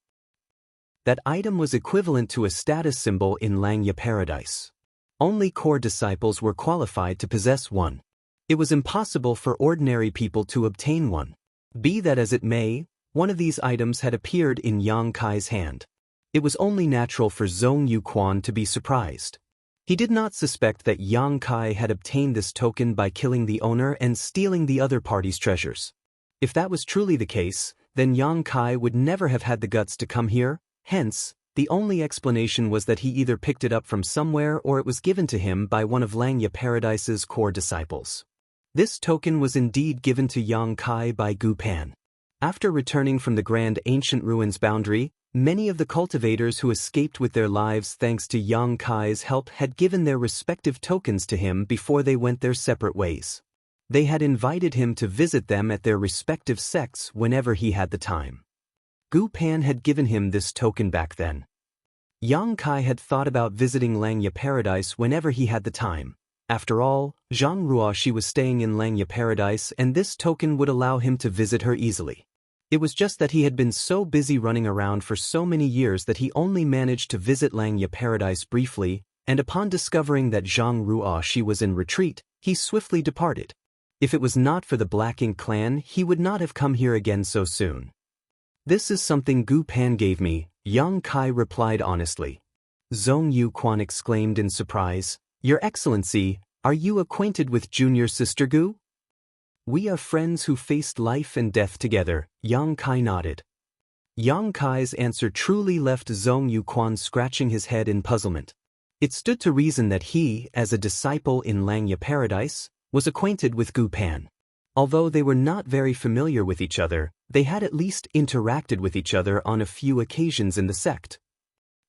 That item was equivalent to a status symbol in Langya Paradise. Only core disciples were qualified to possess one. It was impossible for ordinary people to obtain one. Be that as it may, one of these items had appeared in Yang Kai's hand. It was only natural for Zhong Yuquan to be surprised. He did not suspect that Yang Kai had obtained this token by killing the owner and stealing the other party's treasures. If that was truly the case, then Yang Kai would never have had the guts to come here, hence, the only explanation was that he either picked it up from somewhere or it was given to him by one of Langya Paradise's core disciples. This token was indeed given to Yang Kai by Gu Pan. After returning from the Grand Ancient Ruins boundary, many of the cultivators who escaped with their lives thanks to Yang Kai's help had given their respective tokens to him before they went their separate ways. They had invited him to visit them at their respective sects whenever he had the time. Gu Pan had given him this token back then. Yang Kai had thought about visiting Langya Paradise whenever he had the time. After all, Zhang Ruoxi was staying in Langya Paradise and this token would allow him to visit her easily. It was just that he had been so busy running around for so many years that he only managed to visit Langya Paradise briefly, and upon discovering that Zhang Ruoxi was in retreat, he swiftly departed. If it was not for the Black Ink clan, he would not have come here again so soon. This is something Gu Pan gave me, Yang Kai replied honestly. Zhong Yuquan exclaimed in surprise, Your Excellency, are you acquainted with junior sister Gu? We are friends who faced life and death together, Yang Kai nodded. Yang Kai's answer truly left Zhong Yuquan scratching his head in puzzlement. It stood to reason that he, as a disciple in Langya Paradise, was acquainted with Gu Pan. Although they were not very familiar with each other, they had at least interacted with each other on a few occasions in the sect.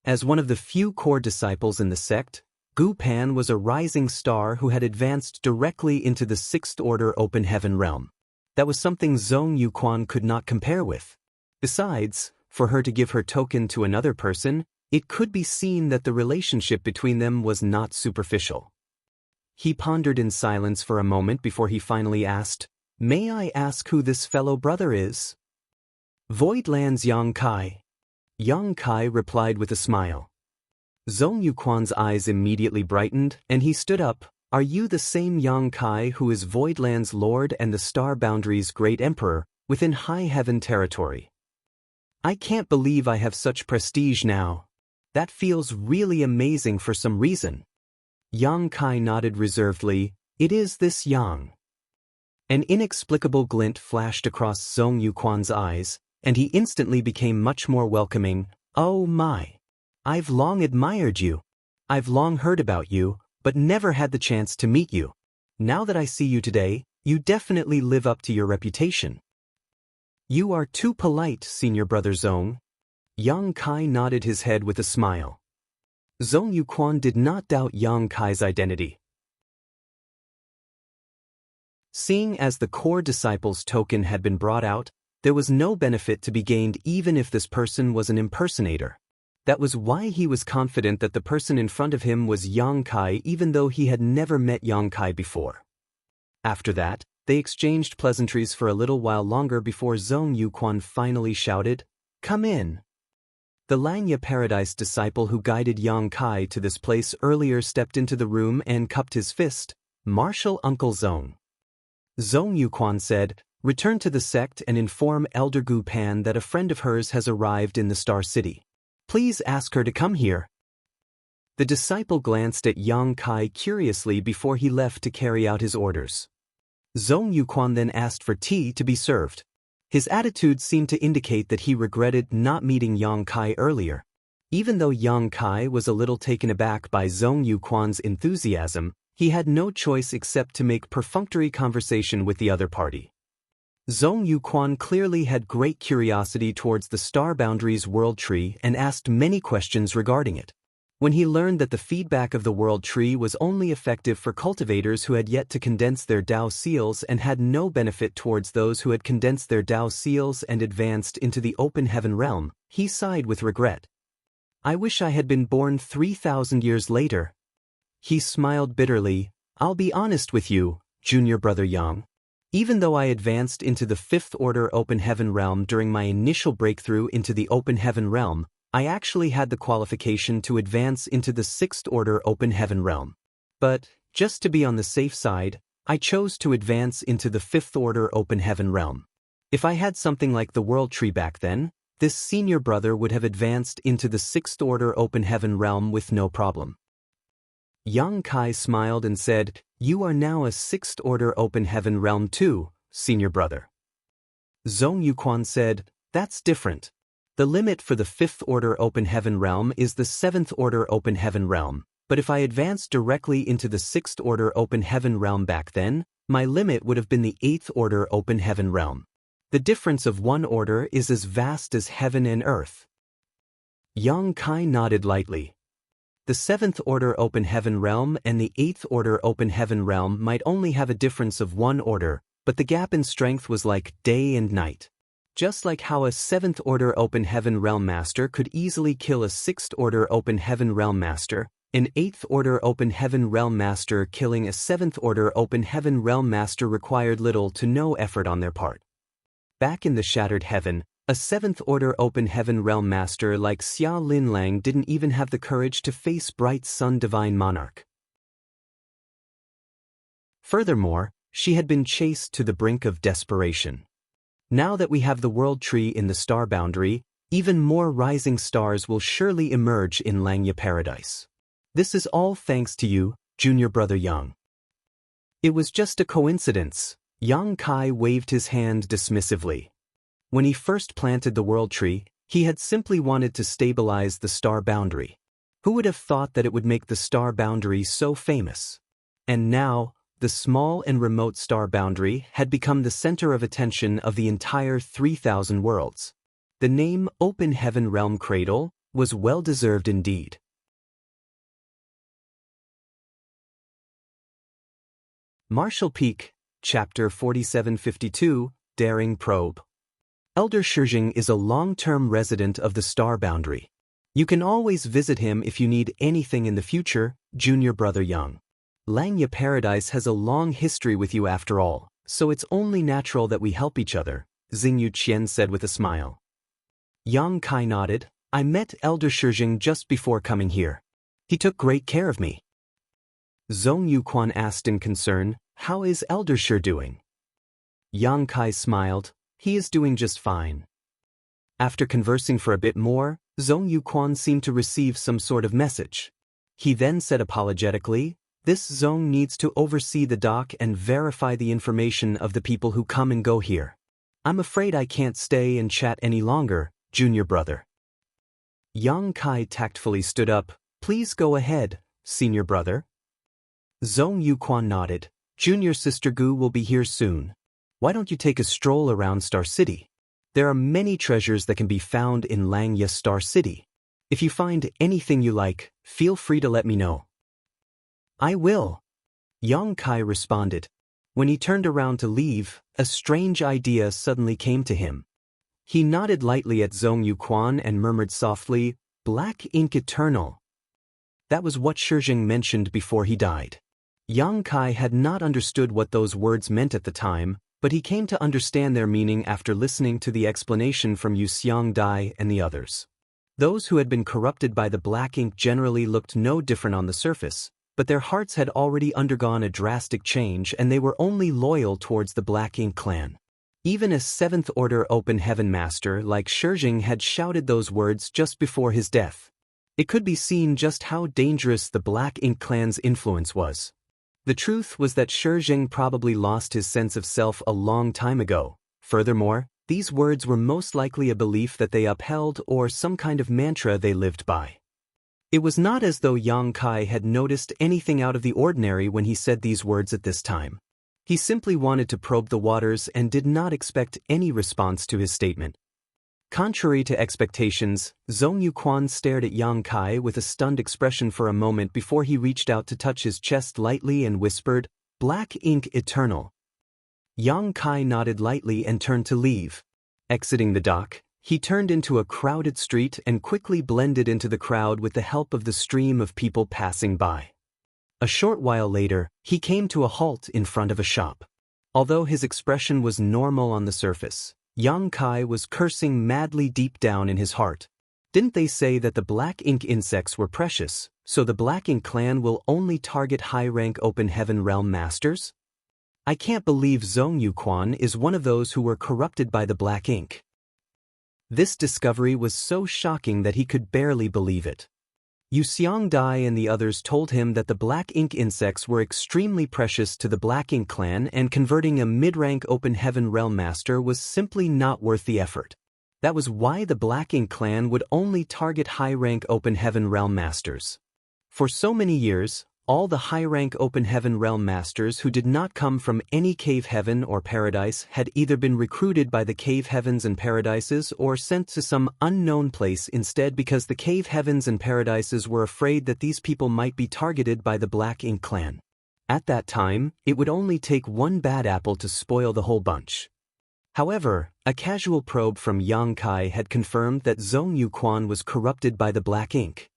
As one of the few core disciples in the sect, Gu Pan was a rising star who had advanced directly into the Sixth Order Open Heaven realm. That was something Zhong Yuquan could not compare with. Besides, for her to give her token to another person, it could be seen that the relationship between them was not superficial. He pondered in silence for a moment before he finally asked, May I ask who this fellow brother is? Voidland's Yang Kai. Yang Kai replied with a smile. Zhong Yuquan's eyes immediately brightened, and he stood up. Are you the same Yang Kai who is Voidland's lord and the Star Boundary's great emperor, within High Heaven territory? I can't believe I have such prestige now. That feels really amazing for some reason. Yang Kai nodded reservedly. It is this Yang. An inexplicable glint flashed across Zhong Yuquan's eyes, and he instantly became much more welcoming. Oh my! I've long admired you. I've long heard about you, but never had the chance to meet you. Now that I see you today, you definitely live up to your reputation. You are too polite, senior brother Zhong. Yang Kai nodded his head with a smile. Zhong Yuquan did not doubt Yang Kai's identity. Seeing as the core disciple's token had been brought out, there was no benefit to be gained even if this person was an impersonator. That was why he was confident that the person in front of him was Yang Kai even though he had never met Yang Kai before. After that, they exchanged pleasantries for a little while longer before Zhong Yuquan finally shouted, Come in. The Langya Paradise disciple who guided Yang Kai to this place earlier stepped into the room and cupped his fist. Martial Uncle Zhong. Zhong Yuquan said, Return to the sect and inform Elder Gu Pan that a friend of hers has arrived in the Star City. Please ask her to come here. The disciple glanced at Yang Kai curiously before he left to carry out his orders. Zhong Yuquan then asked for tea to be served. His attitude seemed to indicate that he regretted not meeting Yang Kai earlier. Even though Yang Kai was a little taken aback by Zhong Yuquan's enthusiasm, he had no choice except to make perfunctory conversation with the other party. Zhong Yuquan clearly had great curiosity towards the Star Boundary's World Tree and asked many questions regarding it. When he learned that the feedback of the World Tree was only effective for cultivators who had yet to condense their Dao seals and had no benefit towards those who had condensed their Dao seals and advanced into the Open Heaven realm, he sighed with regret. I wish I had been born 3,000 years later. He smiled bitterly. I'll be honest with you, junior brother Yang. Even though I advanced into the 5th Order Open Heaven realm during my initial breakthrough into the Open Heaven realm, I actually had the qualification to advance into the 6th Order Open Heaven realm. But, just to be on the safe side, I chose to advance into the 5th Order Open Heaven realm. If I had something like the World Tree back then, this senior brother would have advanced into the 6th Order Open Heaven realm with no problem. Yang Kai smiled and said, "You are now a 6th Order Open Heaven realm too, senior brother." Zhong Yuquan said, "That's different. The limit for the 5th Order Open Heaven realm is the 7th Order Open Heaven realm, but if I advanced directly into the 6th Order Open Heaven realm back then, my limit would have been the 8th Order Open Heaven realm. The difference of one order is as vast as heaven and earth." Yang Kai nodded lightly. The 7th Order Open Heaven realm and the 8th Order Open Heaven realm might only have a difference of one order, but the gap in strength was like day and night. Just like how a 7th Order Open Heaven realm master could easily kill a 6th Order Open Heaven realm master, an 8th Order Open Heaven realm master killing a 7th Order Open Heaven realm master required little to no effort on their part. Back in the Shattered Heaven, a 7th Order Open Heaven realm master like Xia Linlang didn't even have the courage to face Bright Sun Divine Monarch. Furthermore, she had been chased to the brink of desperation. Now that we have the World Tree in the star boundary, even more rising stars will surely emerge in Xianxia Paradise. This is all thanks to you, junior brother Yang. It was just a coincidence. Yang Kai waved his hand dismissively. When he first planted the World Tree, he had simply wanted to stabilize the star boundary. Who would have thought that it would make the star boundary so famous? And now, the small and remote star boundary had become the center of attention of the entire 3,000 worlds. The name Open Heaven Realm Cradle was well-deserved indeed. Martial Peak, Chapter 4752, Daring Probe. Elder Shizheng is a long-term resident of the star boundary. You can always visit him if you need anything in the future, junior brother Yang. Xianxia Paradise has a long history with you after all, so it's only natural that we help each other, Xingyu Qian said with a smile. Yang Kai nodded. I met Elder Shizheng just before coming here. He took great care of me. Zhong Yuquan asked in concern, how is Elder Shi doing? Yang Kai smiled. He is doing just fine. After conversing for a bit more, Zhong Yuquan seemed to receive some sort of message. He then said apologetically, this Zhong needs to oversee the dock and verify the information of the people who come and go here. I'm afraid I can't stay and chat any longer, junior brother. Yang Kai tactfully stood up. Please go ahead, senior brother. Zhong Yuquan nodded. Junior sister Gu will be here soon. Why don't you take a stroll around Star City? There are many treasures that can be found in Xianxia Star City. If you find anything you like, feel free to let me know. I will. Yang Kai responded. When he turned around to leave, a strange idea suddenly came to him. He nodded lightly at Zhong Yuquan and murmured softly, Black Ink Eternal. That was what Shizheng mentioned before he died. Yang Kai had not understood what those words meant at the time, but he came to understand their meaning after listening to the explanation from Yu Xiangdai and the others. Those who had been corrupted by the black ink generally looked no different on the surface, but their hearts had already undergone a drastic change and they were only loyal towards the Black Ink clan. Even a 7th Order Open Heaven Master like Shizheng had shouted those words just before his death. It could be seen just how dangerous the Black Ink clan's influence was. The truth was that Shizheng probably lost his sense of self a long time ago. Furthermore, these words were most likely a belief that they upheld or some kind of mantra they lived by. It was not as though Yang Kai had noticed anything out of the ordinary when he said these words at this time. He simply wanted to probe the waters and did not expect any response to his statement. Contrary to expectations, Zhong Yuquan stared at Yang Kai with a stunned expression for a moment before he reached out to touch his chest lightly and whispered, Black Ink Eternal. Yang Kai nodded lightly and turned to leave. Exiting the dock, he turned into a crowded street and quickly blended into the crowd with the help of the stream of people passing by. A short while later, he came to a halt in front of a shop. Although his expression was normal on the surface, Yang Kai was cursing madly deep down in his heart. Didn't they say that the black ink insects were precious, so the black ink clan will only target high-rank open heaven realm masters? I can't believe Zhong Yuquan is one of those who were corrupted by the black ink. This discovery was so shocking that he could barely believe it. Yu Xiangdai and the others told him that the black ink insects were extremely precious to the black ink clan, and converting a mid-rank open heaven realm master was simply not worth the effort. That was why the black ink clan would only target high-rank open heaven realm masters. For so many years, all the high-rank open heaven realm masters who did not come from any cave heaven or paradise had either been recruited by the cave heavens and paradises or sent to some unknown place instead, because the cave heavens and paradises were afraid that these people might be targeted by the black ink clan. At that time, it would only take one bad apple to spoil the whole bunch. However, a casual probe from Yang Kai had confirmed that Zhong Yuquan was corrupted by the black ink.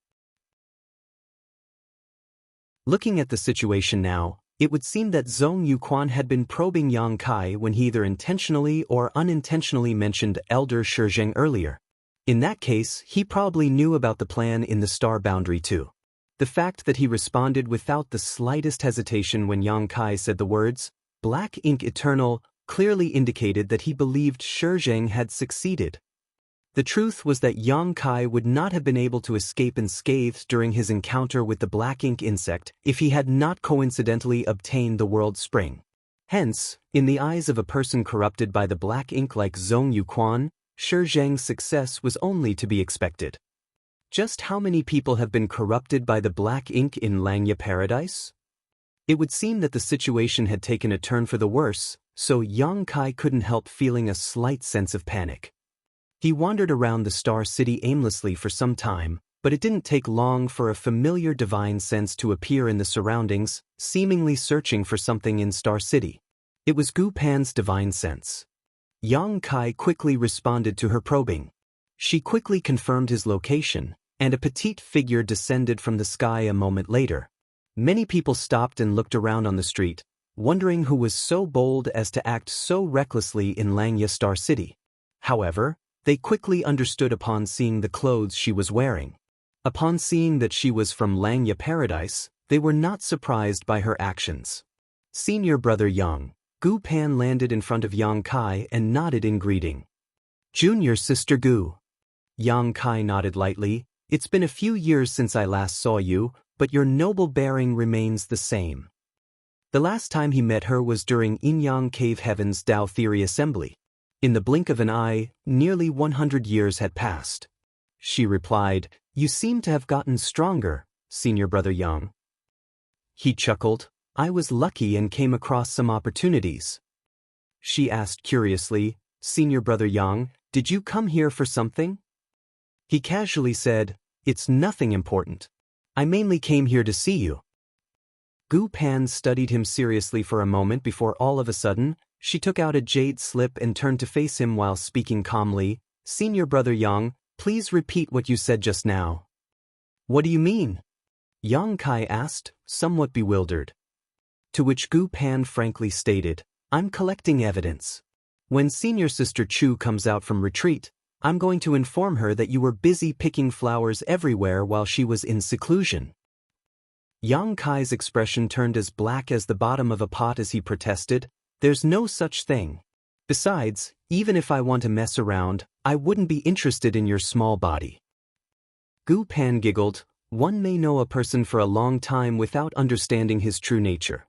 Looking at the situation now, it would seem that Zhong Yuquan had been probing Yang Kai when he either intentionally or unintentionally mentioned Elder Shizheng earlier. In that case, he probably knew about the plan in the star boundary too. The fact that he responded without the slightest hesitation when Yang Kai said the words, "Black Ink Eternal," clearly indicated that he believed Shizheng had succeeded. The truth was that Yang Kai would not have been able to escape unscathed during his encounter with the black ink insect if he had not coincidentally obtained the world spring. Hence, in the eyes of a person corrupted by the black ink like Zhong Yuquan, Shizheng's success was only to be expected. Just how many people have been corrupted by the black ink in Xianxia Paradise? It would seem that the situation had taken a turn for the worse, so Yang Kai couldn't help feeling a slight sense of panic. He wandered around the Star City aimlessly for some time, but it didn't take long for a familiar divine sense to appear in the surroundings, seemingly searching for something in Star City. It was Gu Pan's divine sense. Yang Kai quickly responded to her probing. She quickly confirmed his location, and a petite figure descended from the sky a moment later. Many people stopped and looked around on the street, wondering who was so bold as to act so recklessly in Xianxia Star City. However, they quickly understood upon seeing the clothes she was wearing. Upon seeing that she was from Xianxia Paradise, they were not surprised by her actions. Senior brother Yang, Gu Pan landed in front of Yang Kai and nodded in greeting. Junior sister Gu. Yang Kai nodded lightly. It's been a few years since I last saw you, but your noble bearing remains the same. The last time he met her was during Yin-Yang Cave Heaven's Tao Theory Assembly. In the blink of an eye, nearly 100 years had passed. She replied, "You seem to have gotten stronger, senior brother Yang." He chuckled, "I was lucky and came across some opportunities." She asked curiously, "Senior brother Yang, did you come here for something?" He casually said, "It's nothing important. I mainly came here to see you." Gu Pan studied him seriously for a moment before all of a sudden, she took out a jade slip and turned to face him while speaking calmly. "Senior brother Yang, please repeat what you said just now." "What do you mean?" Yang Kai asked, somewhat bewildered. To which Gu Pan frankly stated, "I'm collecting evidence. When senior sister Chu comes out from retreat, I'm going to inform her that you were busy picking flowers everywhere while she was in seclusion." Yang Kai's expression turned as black as the bottom of a pot as he protested, "There's no such thing. Besides, even if I want to mess around, I wouldn't be interested in your small body." Gu Pan giggled, "One may know a person for a long time without understanding his true nature.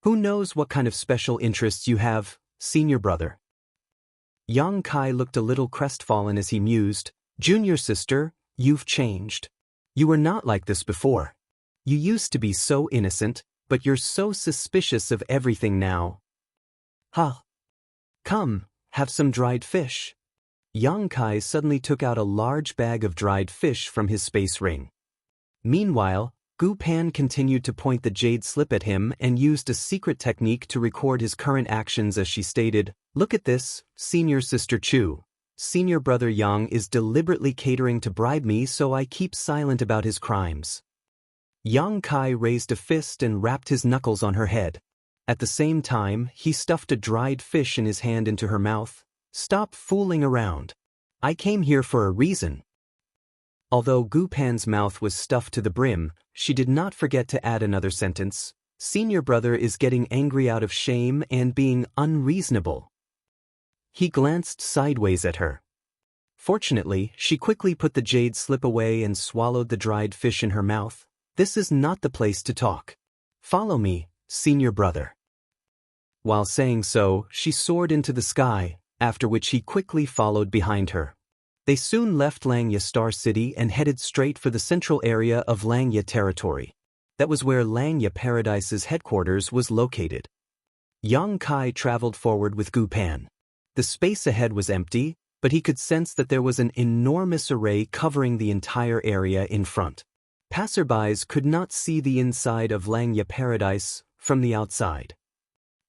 Who knows what kind of special interests you have, senior brother?" Yang Kai looked a little crestfallen as he mused, "Junior sister, you've changed. You were not like this before. You used to be so innocent, but you're so suspicious of everything now." "Huh. Come, have some dried fish." Yang Kai suddenly took out a large bag of dried fish from his space ring. Meanwhile, Gu Pan continued to point the jade slip at him and used a secret technique to record his current actions as she stated, "Look at this, senior sister Chu. Senior brother Yang is deliberately catering to bribe me, so I keep silent about his crimes." Yang Kai raised a fist and rapped his knuckles on her head. At the same time, he stuffed a dried fish in his hand into her mouth. "Stop fooling around. I came here for a reason." Although Gu Pan's mouth was stuffed to the brim, she did not forget to add another sentence. "Senior brother is getting angry out of shame and being unreasonable." He glanced sideways at her. Fortunately, she quickly put the jade slip away and swallowed the dried fish in her mouth. "This is not the place to talk. Follow me, senior brother." While saying so, she soared into the sky, after which he quickly followed behind her. They soon left Langya Star City and headed straight for the central area of Langya territory. That was where Langya Paradise's headquarters was located. Yang Kai traveled forward with Gu Pan. The space ahead was empty, but he could sense that there was an enormous array covering the entire area in front. Passerbys could not see the inside of Langya Paradise from the outside.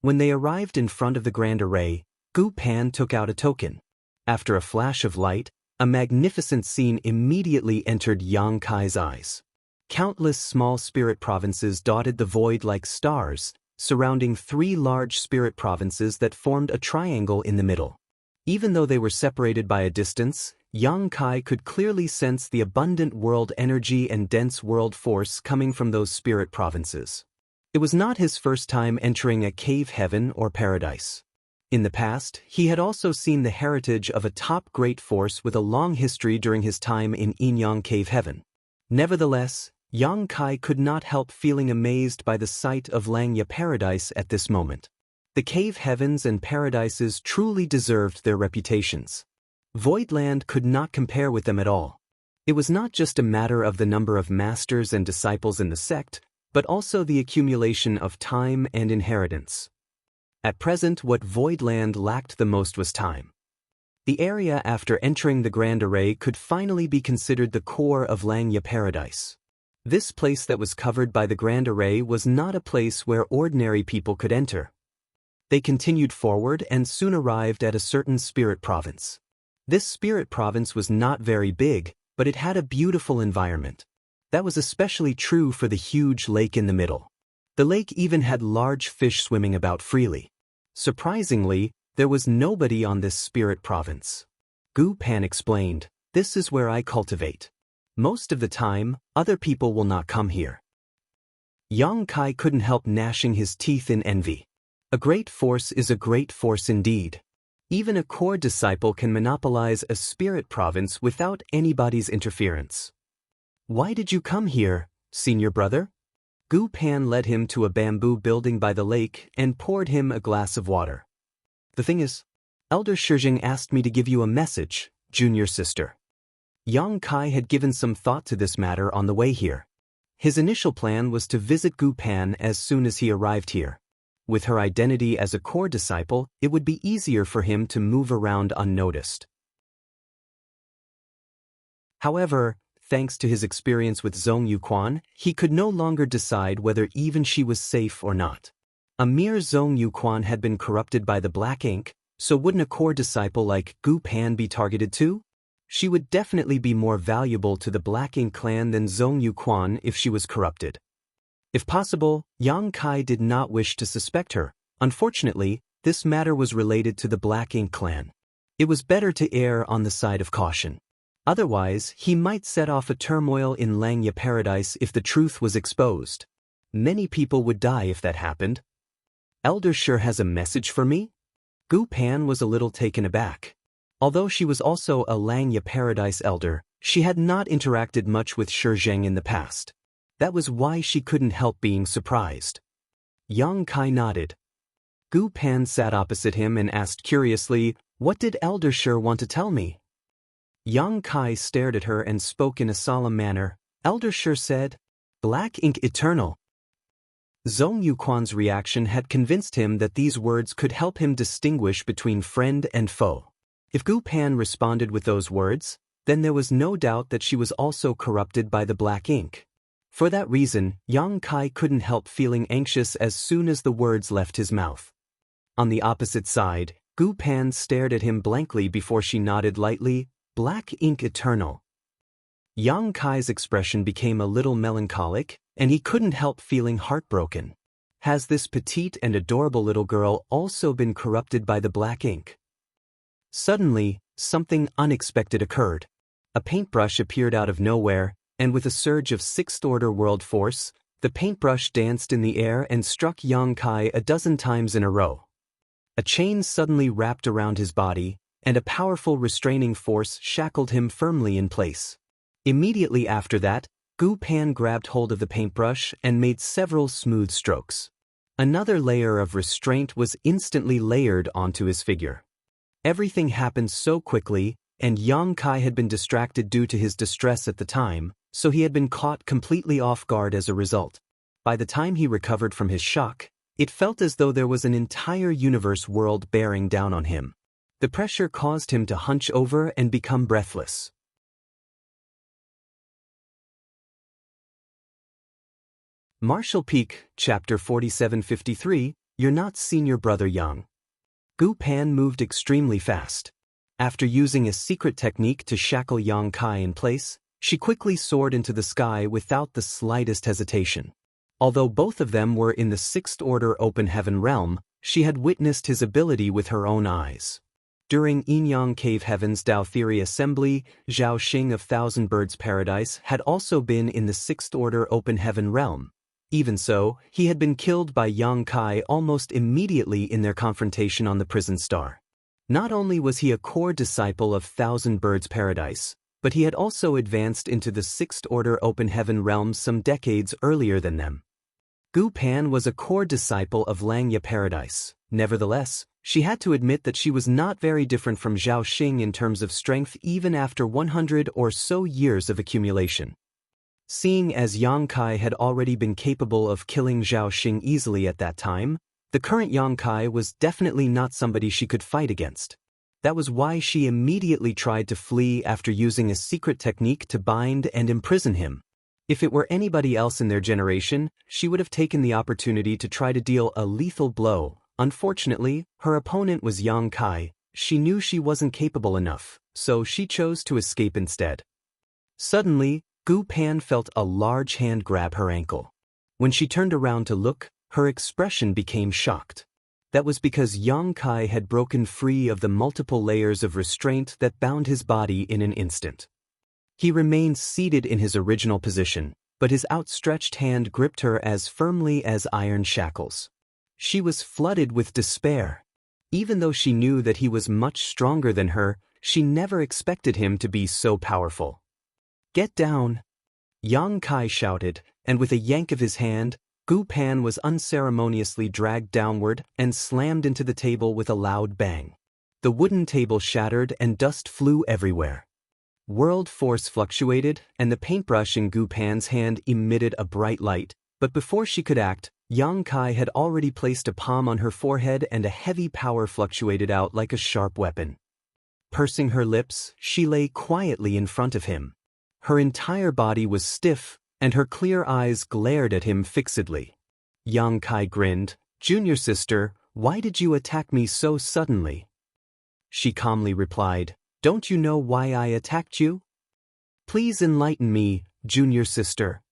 When they arrived in front of the grand array, Gu Pan took out a token. After a flash of light, a magnificent scene immediately entered Yang Kai's eyes. Countless small spirit provinces dotted the void like stars, surrounding 3 large spirit provinces that formed a triangle in the middle. Even though they were separated by a distance, Yang Kai could clearly sense the abundant world energy and dense world force coming from those spirit provinces. It was not his first time entering a cave heaven or paradise. In the past, he had also seen the heritage of a top great force with a long history during his time in Inyang Cave Heaven. Nevertheless, Yang Kai could not help feeling amazed by the sight of Langya Paradise at this moment. The cave heavens and paradises truly deserved their reputations. Voidland could not compare with them at all. It was not just a matter of the number of masters and disciples in the sect, but also the accumulation of time and inheritance. At present, what Voidland lacked the most was time. The area after entering the Grand Array could finally be considered the core of Langya Paradise. This place that was covered by the Grand Array was not a place where ordinary people could enter. They continued forward and soon arrived at a certain spirit province. This spirit province was not very big, but it had a beautiful environment. That was especially true for the huge lake in the middle. The lake even had large fish swimming about freely. Surprisingly, there was nobody on this spirit province. Gu Pan explained, "This is where I cultivate. Most of the time, other people will not come here." Yang Kai couldn't help gnashing his teeth in envy. A great force is a great force indeed. Even a core disciple can monopolize a spirit province without anybody's interference. "Why did you come here, senior brother?" Gu Pan led him to a bamboo building by the lake and poured him a glass of water. "The thing is, Elder Shijing asked me to give you a message, junior sister." Yang Kai had given some thought to this matter on the way here. His initial plan was to visit Gu Pan as soon as he arrived here. With her identity as a core disciple, it would be easier for him to move around unnoticed. However, thanks to his experience with Zhong Yuquan, he could no longer decide whether even she was safe or not. A mere Zhong Yuquan had been corrupted by the black ink, so wouldn't a core disciple like Gu Pan be targeted too? She would definitely be more valuable to the Black Ink clan than Zhong Yuquan if she was corrupted. If possible, Yang Kai did not wish to suspect her. Unfortunately, this matter was related to the Black Ink clan. It was better to err on the side of caution. Otherwise, he might set off a turmoil in Langya Paradise if the truth was exposed. Many people would die if that happened. "Elder sure has a message for me?" Gu Pan was a little taken aback. Although she was also a Langya Paradise elder, she had not interacted much with Shizheng in the past. That was why she couldn't help being surprised. Yang Kai nodded. Gu Pan sat opposite him and asked curiously, "What did Elder Shi want to tell me?" Yang Kai stared at her and spoke in a solemn manner. Elder Shi said, "Black Ink Eternal." Zhong Yuquan's reaction had convinced him that these words could help him distinguish between friend and foe. If Gu Pan responded with those words, then there was no doubt that she was also corrupted by the black ink. For that reason, Yang Kai couldn't help feeling anxious as soon as the words left his mouth. On the opposite side, Gu Pan stared at him blankly before she nodded lightly, "Black Ink Eternal." Yang Kai's expression became a little melancholic, and he couldn't help feeling heartbroken. has this petite and adorable little girl also been corrupted by the black ink? Suddenly, something unexpected occurred. A paintbrush appeared out of nowhere, and with a surge of sixth-order world force, the paintbrush danced in the air and struck Yang Kai a dozen times in a row. A chain suddenly wrapped around his body, and a powerful restraining force shackled him firmly in place. Immediately after that, Gu Pan grabbed hold of the paintbrush and made several smooth strokes. Another layer of restraint was instantly layered onto his figure. Everything happened so quickly, and Yang Kai had been distracted due to his distress at the time, so he had been caught completely off guard as a result. By the time he recovered from his shock, it felt as though there was an entire universe world bearing down on him. The pressure caused him to hunch over and become breathless. Martial Peak, Chapter 4753, You're Not Senior Brother Yang. Gu Pan moved extremely fast. After using a secret technique to shackle Yang Kai in place, she quickly soared into the sky without the slightest hesitation. Although both of them were in the sixth-order open heaven realm, she had witnessed his ability with her own eyes. During Yin-Yang Cave Heaven's Tao Theory Assembly, Zhao Xing of Thousand Birds Paradise had also been in the sixth-order open heaven realm. Even so, he had been killed by Yang Kai almost immediately in their confrontation on the prison star. Not only was he a core disciple of Thousand Birds Paradise, but he had also advanced into the sixth-order open heaven realm some decades earlier than them. Gu Pan was a core disciple of Langya Paradise. Nevertheless, she had to admit that she was not very different from Zhao Xing in terms of strength even after 100 or so years of accumulation. Seeing as Yang Kai had already been capable of killing Zhao Xing easily at that time, the current Yang Kai was definitely not somebody she could fight against. That was why she immediately tried to flee after using a secret technique to bind and imprison him. If it were anybody else in their generation, she would have taken the opportunity to try to deal a lethal blow. Unfortunately, her opponent was Yang Kai. She knew she wasn't capable enough, so she chose to escape instead. Suddenly, Gu Pan felt a large hand grab her ankle. When she turned around to look, her expression became shocked. That was because Yang Kai had broken free of the multiple layers of restraint that bound his body in an instant. He remained seated in his original position, but his outstretched hand gripped her as firmly as iron shackles. She was flooded with despair. Even though she knew that he was much stronger than her, she never expected him to be so powerful. "Get down!" Yang Kai shouted, and with a yank of his hand, Gu Pan was unceremoniously dragged downward and slammed into the table with a loud bang. The wooden table shattered and dust flew everywhere. World force fluctuated, and the paintbrush in Gu Pan's hand emitted a bright light, but before she could act, Yang Kai had already placed a palm on her forehead and a heavy power fluctuated out like a sharp weapon. Pursing her lips, she lay quietly in front of him. Her entire body was stiff, and her clear eyes glared at him fixedly. Yang Kai grinned. "Junior sister, why did you attack me so suddenly?" She calmly replied, "Don't you know why I attacked you? Please enlighten me, junior sister."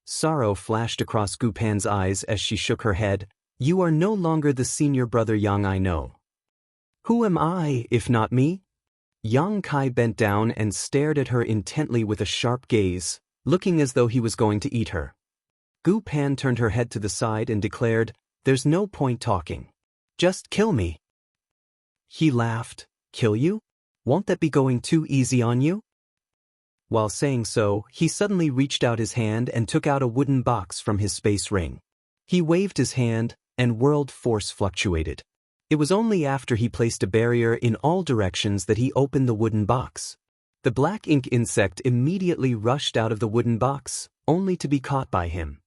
Sorrow flashed across Gu Pan's eyes as she shook her head. "You are no longer the senior brother Yang I know." "Who am I, if not me?" Yang Kai bent down and stared at her intently with a sharp gaze, looking as though he was going to eat her. Gu Pan turned her head to the side and declared, "There's no point talking. Just kill me." He laughed. "Kill you? Won't that be going too easy on you?" While saying so, he suddenly reached out his hand and took out a wooden box from his space ring. He waved his hand, and world force fluctuated. It was only after he placed a barrier in all directions that he opened the wooden box. The black ink insect immediately rushed out of the wooden box, only to be caught by him.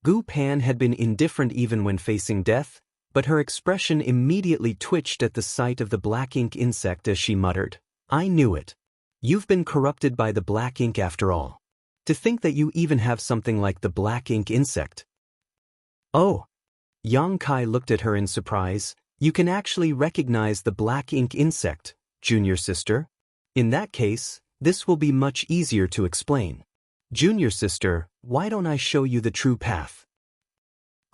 Gu Pan had been indifferent even when facing death, but her expression immediately twitched at the sight of the black ink insect as she muttered, "I knew it. You've been corrupted by the black ink after all. To think that you even have something like the black ink insect." "Oh." Yang Kai looked at her in surprise. "You can actually recognize the black ink insect, junior sister? In that case, this will be much easier to explain. Junior sister, why don't I show you the true path?"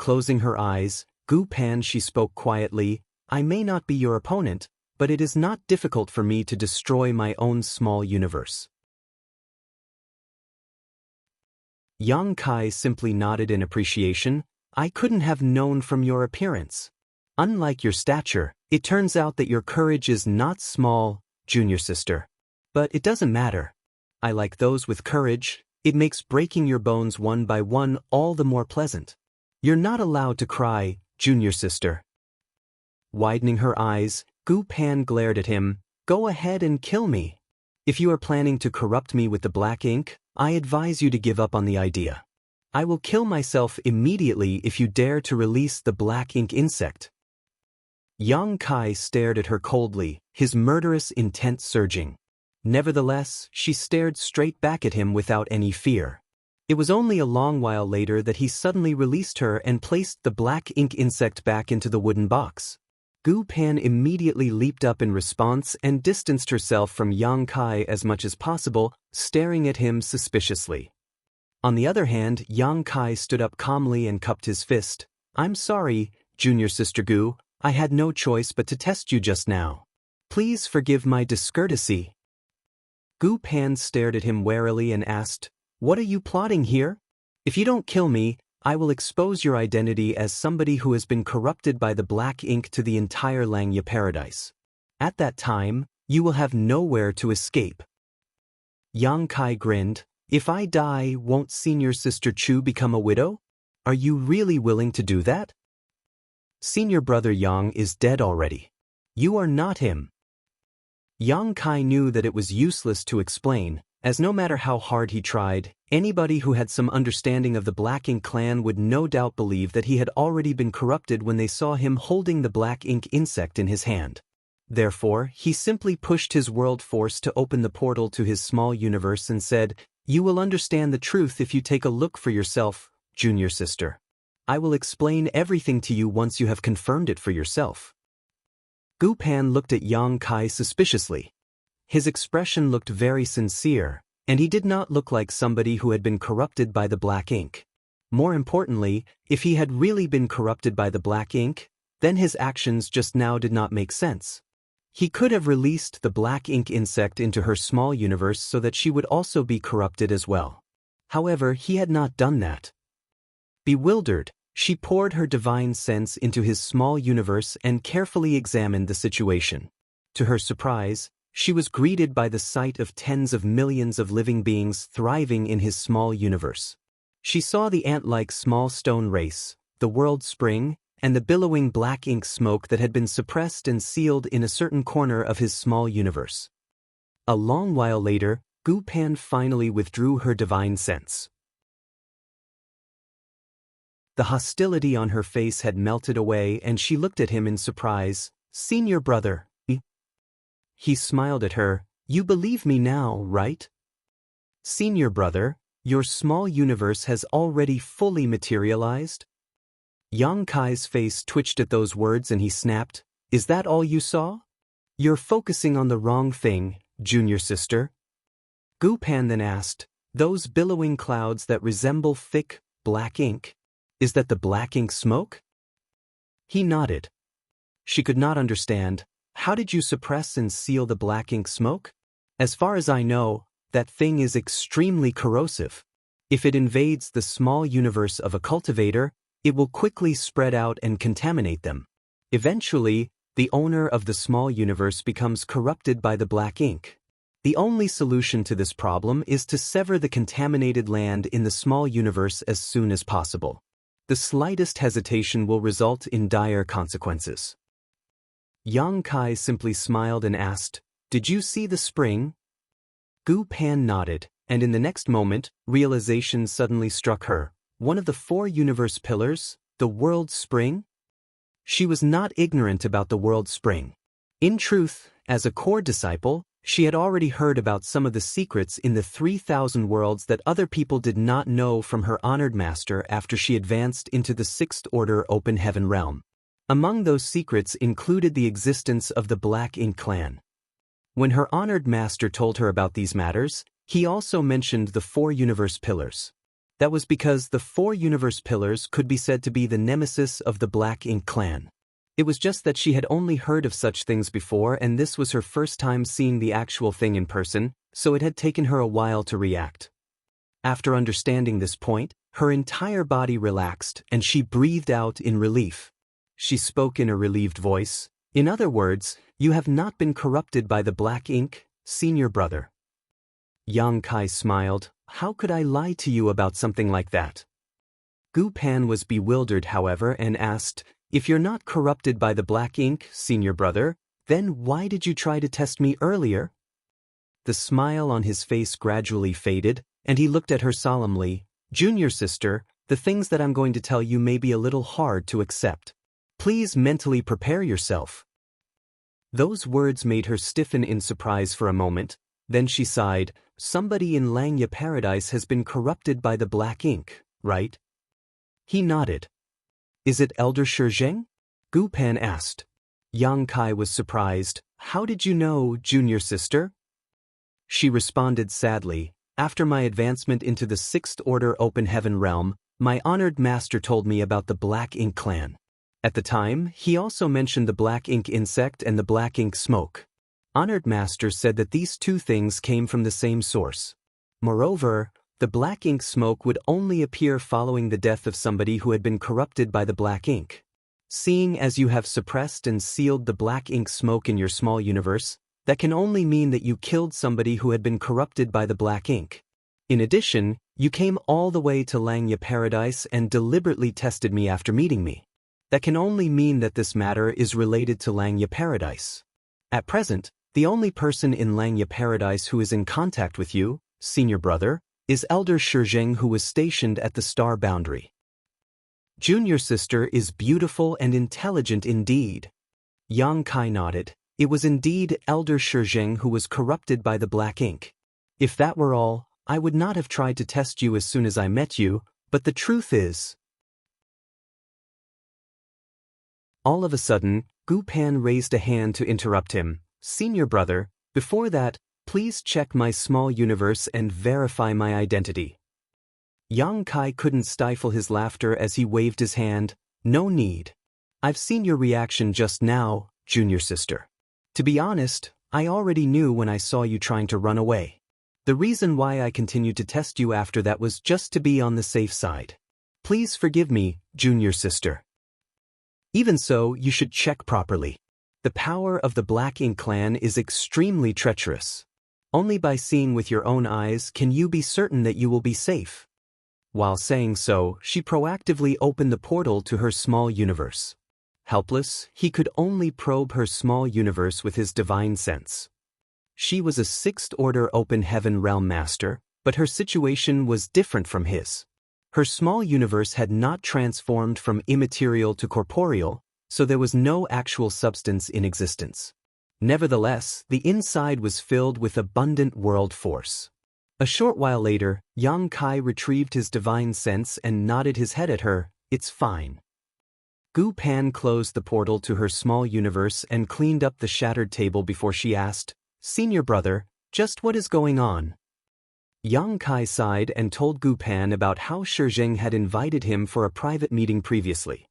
Closing her eyes, Gu Pan, she spoke quietly, I may not be your opponent, but it is not difficult for me to destroy my own small universe. Yang Kai simply nodded in appreciation. I couldn't have known from your appearance. Unlike your stature, it turns out that your courage is not small, junior sister. But it doesn't matter. I like those with courage. It makes breaking your bones one by one all the more pleasant. You're not allowed to cry, junior sister. Widening her eyes, Gu Pan glared at him. Go ahead and kill me. If you are planning to corrupt me with the black ink, I advise you to give up on the idea. I will kill myself immediately if you dare to release the black ink insect. Yang Kai stared at her coldly, his murderous intent surging. Nevertheless, she stared straight back at him without any fear. It was only a long while later that he suddenly released her and placed the black ink insect back into the wooden box. Gu Pan immediately leaped up in response and distanced herself from Yang Kai as much as possible, staring at him suspiciously. On the other hand, Yang Kai stood up calmly and cupped his fist. I'm sorry, junior sister Gu, I had no choice but to test you just now. Please forgive my discourtesy. Gu Pan stared at him warily and asked, What are you plotting here? If you don't kill me, I will expose your identity as somebody who has been corrupted by the black ink to the entire Langya paradise. At that time, you will have nowhere to escape. Yang Kai grinned. If I die, won't senior sister Chu become a widow? Are you really willing to do that? Senior brother Yang is dead already. You are not him. Yang Kai knew that it was useless to explain, as no matter how hard he tried, anybody who had some understanding of the Black Ink clan would no doubt believe that he had already been corrupted when they saw him holding the black ink insect in his hand. Therefore, he simply pushed his world force to open the portal to his small universe and said, You will understand the truth if you take a look for yourself, junior sister. I will explain everything to you once you have confirmed it for yourself. Gu Pan looked at Yang Kai suspiciously. His expression looked very sincere, and he did not look like somebody who had been corrupted by the black ink. More importantly, if he had really been corrupted by the black ink, then his actions just now did not make sense. He could have released the black ink insect into her small universe so that she would also be corrupted as well. However, he had not done that. Bewildered, she poured her divine sense into his small universe and carefully examined the situation. To her surprise, she was greeted by the sight of tens of millions of living beings thriving in his small universe. She saw the ant-like small stone race, the world spring, and the billowing black ink smoke that had been suppressed and sealed in a certain corner of his small universe. A long while later, Gu Pan finally withdrew her divine sense. The hostility on her face had melted away and she looked at him in surprise. Senior brother. He smiled at her. You believe me now, right? Senior brother, your small universe has already fully materialized? Yang Kai's face twitched at those words and he snapped, Is that all you saw? You're focusing on the wrong thing, junior sister. Gu Pan then asked, Those billowing clouds that resemble thick, black ink, is that the black ink smoke? He nodded. She could not understand. How did you suppress and seal the black ink smoke? As far as I know, that thing is extremely corrosive. If it invades the small universe of a cultivator, it will quickly spread out and contaminate them. Eventually, the owner of the small universe becomes corrupted by the black ink. The only solution to this problem is to sever the contaminated land in the small universe as soon as possible. The slightest hesitation will result in dire consequences. Yang Kai simply smiled and asked, Did you see the spring? Gu Pan nodded, and in the next moment, realization suddenly struck her. One of the 4 universe pillars, the world spring? She was not ignorant about the world spring. In truth, as a core disciple, she had already heard about some of the secrets in the 3,000 worlds that other people did not know from her honored master after she advanced into the 6th Order Open Heaven realm. Among those secrets included the existence of the Black Ink clan. When her honored master told her about these matters, he also mentioned the 4 universe pillars. That was because the 4 universe pillars could be said to be the nemesis of the Black Ink clan. It was just that she had only heard of such things before, and this was her first time seeing the actual thing in person, so it had taken her a while to react. After understanding this point, her entire body relaxed and she breathed out in relief. She spoke in a relieved voice. In other words, you have not been corrupted by the Black Ink, senior brother. Yang Kai smiled. How could I lie to you about something like that? Gu Pan was bewildered, however, and asked, if you're not corrupted by the Black Ink, senior brother, then why did you try to test me earlier? The smile on his face gradually faded, and he looked at her solemnly. Junior sister, the things that I'm going to tell you may be a little hard to accept. Please mentally prepare yourself. Those words made her stiffen in surprise for a moment. Then she sighed. Somebody in Xianxia Paradise has been corrupted by the Black Ink, right? He nodded. Is it Elder Shizheng? Gu Pan asked. Yang Kai was surprised. How did you know, junior sister? She responded sadly. After my advancement into the 6th Order Open Heaven realm, my honored master told me about the Black Ink clan. At the time, he also mentioned the Black Ink insect and the Black Ink smoke. Honored master said that these 2 things came from the same source. Moreover, the Black Ink smoke would only appear following the death of somebody who had been corrupted by the Black Ink. Seeing as you have suppressed and sealed the Black Ink smoke in your small universe, that can only mean that you killed somebody who had been corrupted by the Black Ink. In addition, you came all the way to Xianxia Paradise and deliberately tested me after meeting me. That can only mean that this matter is related to Xianxia Paradise. At present, the only person in Xianxia Paradise who is in contact with you, senior brother, is Elder Shizheng, who was stationed at the star boundary. Junior sister is beautiful and intelligent indeed. Yang Kai nodded. It was indeed Elder Shizheng who was corrupted by the Black Ink. If that were all, I would not have tried to test you as soon as I met you, but the truth is... All of a sudden, Gu Pan raised a hand to interrupt him. Senior brother, before that, please check my small universe and verify my identity. Yang Kai couldn't stifle his laughter as he waved his hand. No need. I've seen your reaction just now, junior sister. To be honest, I already knew when I saw you trying to run away. The reason why I continued to test you after that was just to be on the safe side. Please forgive me, junior sister. Even so, you should check properly. The power of the Black Ink clan is extremely treacherous. Only by seeing with your own eyes can you be certain that you will be safe. While saying so, she proactively opened the portal to her small universe. Helpless, he could only probe her small universe with his divine sense. She was a 6th Order Open Heaven realm master, but her situation was different from his. Her small universe had not transformed from immaterial to corporeal, so there was no actual substance in existence. Nevertheless, the inside was filled with abundant world force. A short while later, Yang Kai retrieved his divine sense and nodded his head at her. It's fine. Gu Pan closed the portal to her small universe and cleaned up the shattered table before she asked, Senior brother, just what is going on? Yang Kai sighed and told Gu Pan about how Shizheng had invited him for a private meeting previously.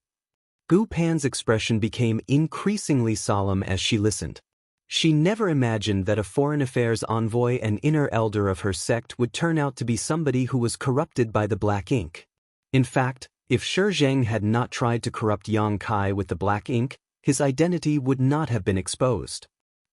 Gu Pan's expression became increasingly solemn as she listened. She never imagined that a foreign affairs envoy and inner elder of her sect would turn out to be somebody who was corrupted by the Black Ink. In fact, if Shizheng had not tried to corrupt Yang Kai with the Black Ink, his identity would not have been exposed.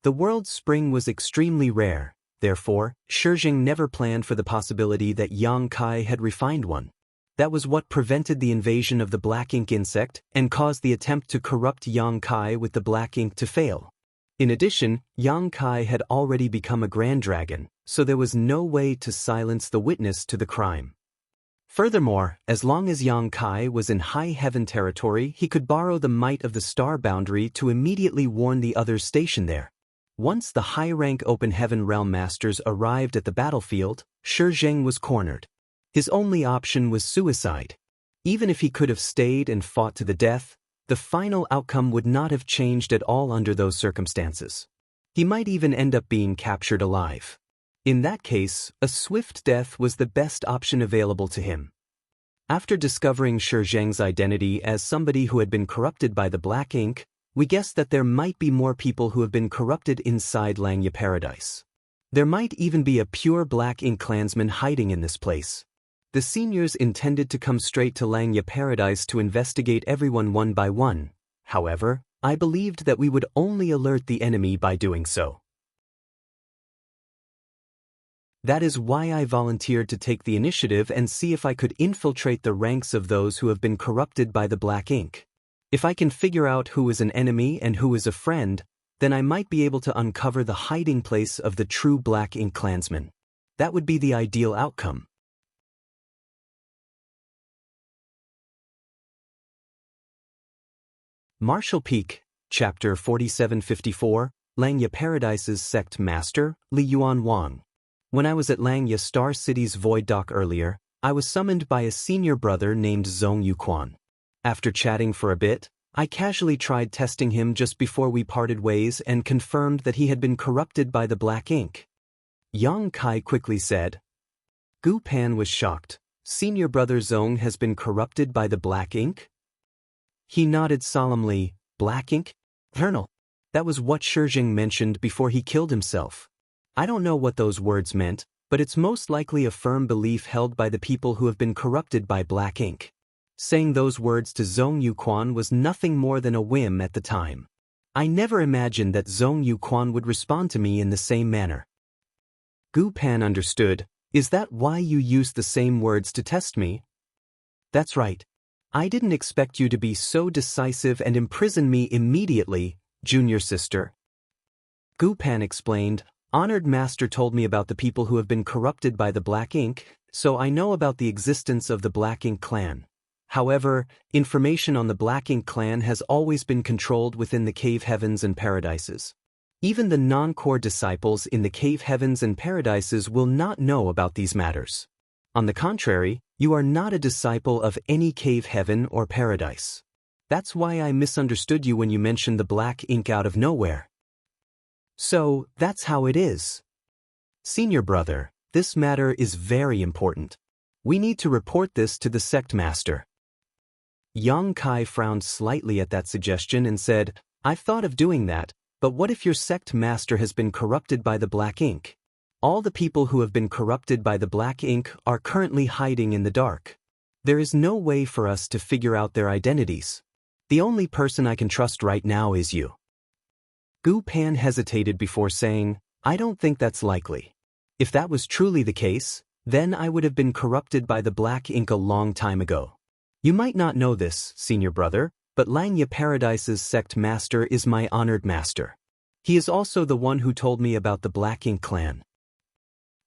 The world's spring was extremely rare, therefore, Shizheng never planned for the possibility that Yang Kai had refined one. That was what prevented the invasion of the Black Ink insect and caused the attempt to corrupt Yang Kai with the Black Ink to fail. In addition, Yang Kai had already become a Grand Dragon, so there was no way to silence the witness to the crime. Furthermore, as long as Yang Kai was in High Heaven territory, he could borrow the might of the star boundary to immediately warn the others stationed there. Once the high-rank Open Heaven Realm Masters arrived at the battlefield, Shizheng was cornered. His only option was suicide. Even if he could have stayed and fought to the death, the final outcome would not have changed at all under those circumstances. He might even end up being captured alive. In that case, a swift death was the best option available to him. After discovering Shi Zheng's identity as somebody who had been corrupted by the black ink, we guessed that there might be more people who have been corrupted inside Langya Paradise. There might even be a pure black ink clansman hiding in this place. The seniors intended to come straight to Langya Paradise to investigate everyone one by one. However, I believed that we would only alert the enemy by doing so. That is why I volunteered to take the initiative and see if I could infiltrate the ranks of those who have been corrupted by the black ink. If I can figure out who is an enemy and who is a friend, then I might be able to uncover the hiding place of the true black ink clansman. That would be the ideal outcome. Martial Peak, Chapter 4754, Langya Paradise's Sect Master, Li Yuan Wang. When I was at Langya Star City's Void Dock earlier, I was summoned by a senior brother named Zhong Yuquan. After chatting for a bit, I casually tried testing him just before we parted ways and confirmed that he had been corrupted by the black ink. Yang Kai quickly said. Gu Pan was shocked. Senior brother Zhong has been corrupted by the black ink? He nodded solemnly. Black ink? Colonel. That was what Shi Zheng mentioned before he killed himself. I don't know what those words meant, but it's most likely a firm belief held by the people who have been corrupted by black ink. Saying those words to Zhong Yuquan was nothing more than a whim at the time. I never imagined that Zhong Yuquan would respond to me in the same manner. Gu Pan understood. Is that why you used the same words to test me? That's right. I didn't expect you to be so decisive and imprison me immediately, junior sister. Gu Pan explained. Honored Master told me about the people who have been corrupted by the black ink, so I know about the existence of the black ink clan. However, information on the black ink clan has always been controlled within the cave heavens and paradises. Even the non-core disciples in the cave heavens and paradises will not know about these matters. On the contrary, you are not a disciple of any cave heaven or paradise. That's why I misunderstood you when you mentioned the black ink out of nowhere. So, that's how it is. Senior brother, this matter is very important. We need to report this to the sect master. Yang Kai frowned slightly at that suggestion and said, I've thought of doing that, but what if your sect master has been corrupted by the black ink? All the people who have been corrupted by the black ink are currently hiding in the dark. There is no way for us to figure out their identities. The only person I can trust right now is you. Gu Pan hesitated before saying, I don't think that's likely. If that was truly the case, then I would have been corrupted by the black ink a long time ago. You might not know this, senior brother, but Langya Paradise's sect master is my honored master. He is also the one who told me about the black ink clan.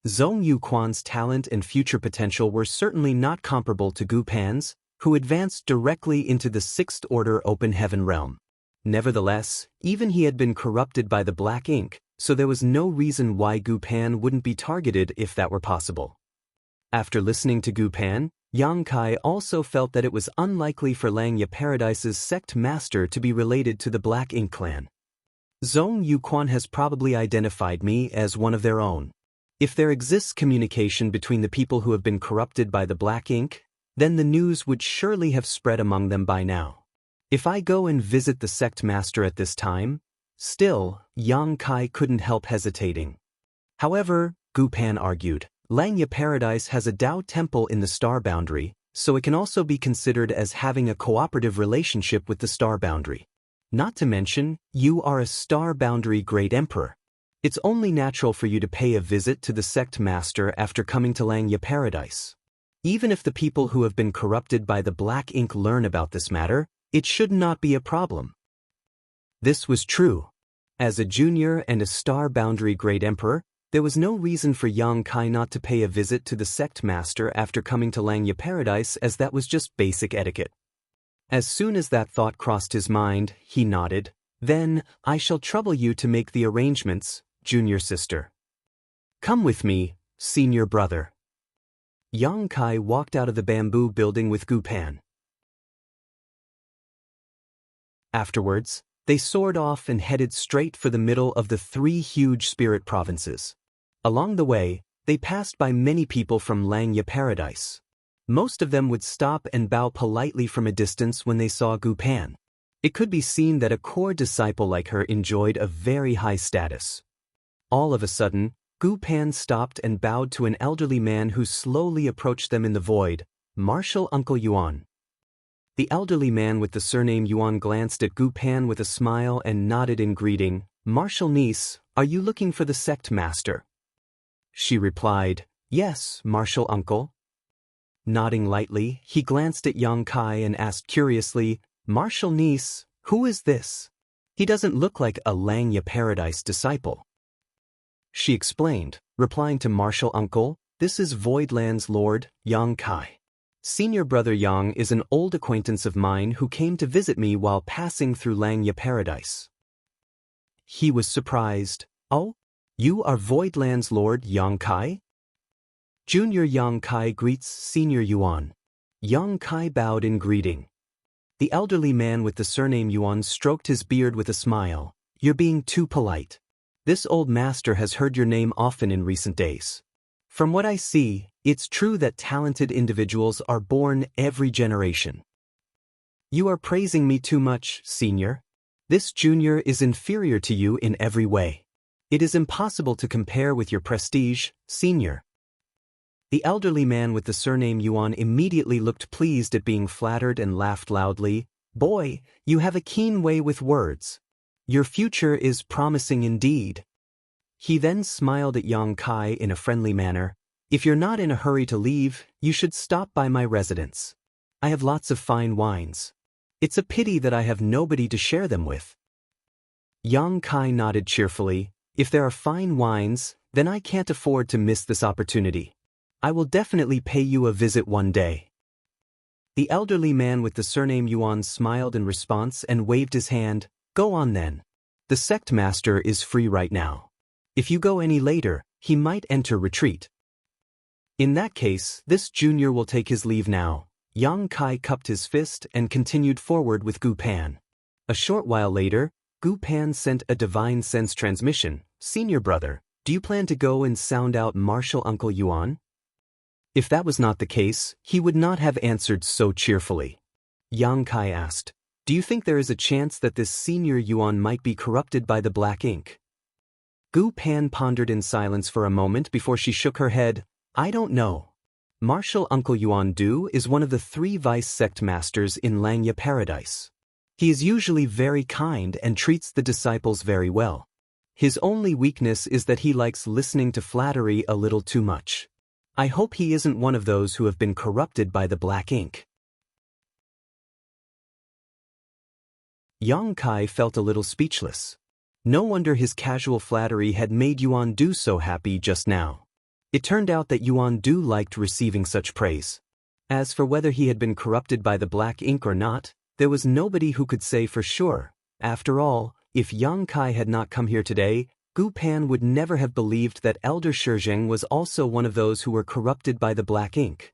Zhong Yuquan's talent and future potential were certainly not comparable to Gu Pan's, who advanced directly into the Sixth Order Open Heaven realm. Nevertheless, even he had been corrupted by the black ink, so there was no reason why Gu Pan wouldn't be targeted if that were possible. After listening to Gu Pan, Yang Kai also felt that it was unlikely for Langya Paradise's sect master to be related to the black ink clan. Zhong Yuquan has probably identified me as one of their own. If there exists communication between the people who have been corrupted by the black ink, then the news would surely have spread among them by now. If I go and visit the sect master at this time, still, Yang Kai couldn't help hesitating. However, Gu Pan argued, Langya Paradise has a Dao temple in the star boundary, so it can also be considered as having a cooperative relationship with the star boundary. Not to mention, you are a star boundary great emperor. It's only natural for you to pay a visit to the sect master after coming to Langya Paradise. Even if the people who have been corrupted by the black ink learn about this matter, it should not be a problem. This was true. As a junior and a star boundary great emperor, there was no reason for Yang Kai not to pay a visit to the sect master after coming to Langya Paradise, as that was just basic etiquette. As soon as that thought crossed his mind, he nodded. Then, I shall trouble you to make the arrangements, junior sister. Come with me, senior brother. Yang Kai walked out of the bamboo building with Gu Pan. Afterwards, they soared off and headed straight for the middle of the three huge spirit provinces. Along the way, they passed by many people from Langya Paradise. Most of them would stop and bow politely from a distance when they saw Gu Pan. It could be seen that a core disciple like her enjoyed a very high status. All of a sudden, Gu Pan stopped and bowed to an elderly man who slowly approached them in the void, Martial Uncle Yuan. The elderly man with the surname Yuan glanced at Gu Pan with a smile and nodded in greeting. "Martial niece, are you looking for the sect master?" She replied, "Yes, martial uncle." Nodding lightly, he glanced at Yang Kai and asked curiously, "Martial niece, who is this? He doesn't look like a Langya Paradise disciple." She explained, replying to martial uncle, "This is Voidland's Lord, Yang Kai. Senior brother Yang is an old acquaintance of mine who came to visit me while passing through Langya Paradise." He was surprised. "Oh, you are Voidland's Lord Yang Kai?" Junior Yang Kai greets Senior Yuan. Yang Kai bowed in greeting. The elderly man with the surname Yuan stroked his beard with a smile. "You're being too polite. This old master has heard your name often in recent days. From what I see, it's true that talented individuals are born every generation." "You are praising me too much, senior. This junior is inferior to you in every way. It is impossible to compare with your prestige, senior." The elderly man with the surname Yuan immediately looked pleased at being flattered and laughed loudly. "Boy, you have a keen way with words. Your future is promising indeed." He then smiled at Yang Kai in a friendly manner. "If you're not in a hurry to leave, you should stop by my residence. I have lots of fine wines. It's a pity that I have nobody to share them with." Yang Kai nodded cheerfully. "If there are fine wines, then I can't afford to miss this opportunity. I will definitely pay you a visit one day." The elderly man with the surname Yuan smiled in response and waved his hand. "Go on then. The sect master is free right now. If you go any later, he might enter retreat. In that case, this junior will take his leave now." Yang Kai cupped his fist and continued forward with Gu Pan. A short while later, Gu Pan sent a divine sense transmission. "Senior brother, do you plan to go and sound out martial Uncle Yuan?" If that was not the case, he would not have answered so cheerfully. Yang Kai asked, "Do you think there is a chance that this senior Yuan might be corrupted by the black ink?" Gu Pan pondered in silence for a moment before she shook her head. "I don't know. Martial Uncle Yuan Du is one of the 3 vice sect masters in Langya Paradise. He is usually very kind and treats the disciples very well. His only weakness is that he likes listening to flattery a little too much. I hope he isn't one of those who have been corrupted by the black ink." Yang Kai felt a little speechless. No wonder his casual flattery had made Yuan Du so happy just now. It turned out that Yuan Du liked receiving such praise. As for whether he had been corrupted by the black ink or not, there was nobody who could say for sure. After all, if Yang Kai had not come here today, Gu Pan would never have believed that Elder Shizheng was also one of those who were corrupted by the black ink.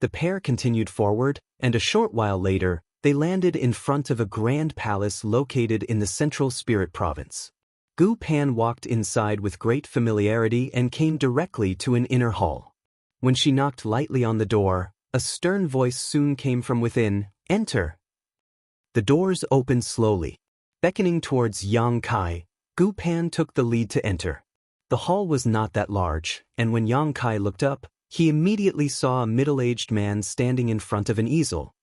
The pair continued forward, and a short while later, they landed in front of a grand palace located in the central spirit province. Gu Pan walked inside with great familiarity and came directly to an inner hall. When she knocked lightly on the door, a stern voice soon came from within. "Enter." The doors opened slowly. Beckoning towards Yang Kai, Gu Pan took the lead to enter. The hall was not that large, and when Yang Kai looked up, he immediately saw a middle-aged man standing in front of an easel.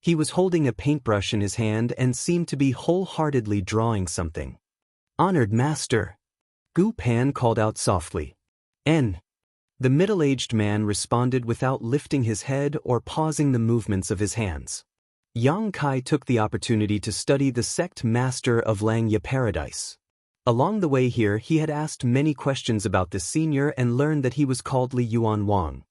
He was holding a paintbrush in his hand and seemed to be wholeheartedly drawing something. "Honored master," Gu Pan called out softly. "En." The middle-aged man responded without lifting his head or pausing the movements of his hands. Yang Kai took the opportunity to study the sect master of Langya Paradise. Along the way here he had asked many questions about the senior and learned that he was called Li Yuan Wang.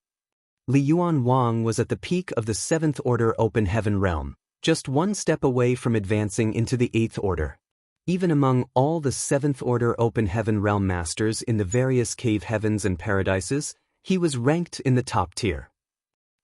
Li Yuan Wang was at the peak of the 7th Order Open Heaven realm, just one step away from advancing into the 8th Order. Even among all the 7th Order Open Heaven realm masters in the various cave heavens and paradises, he was ranked in the top tier.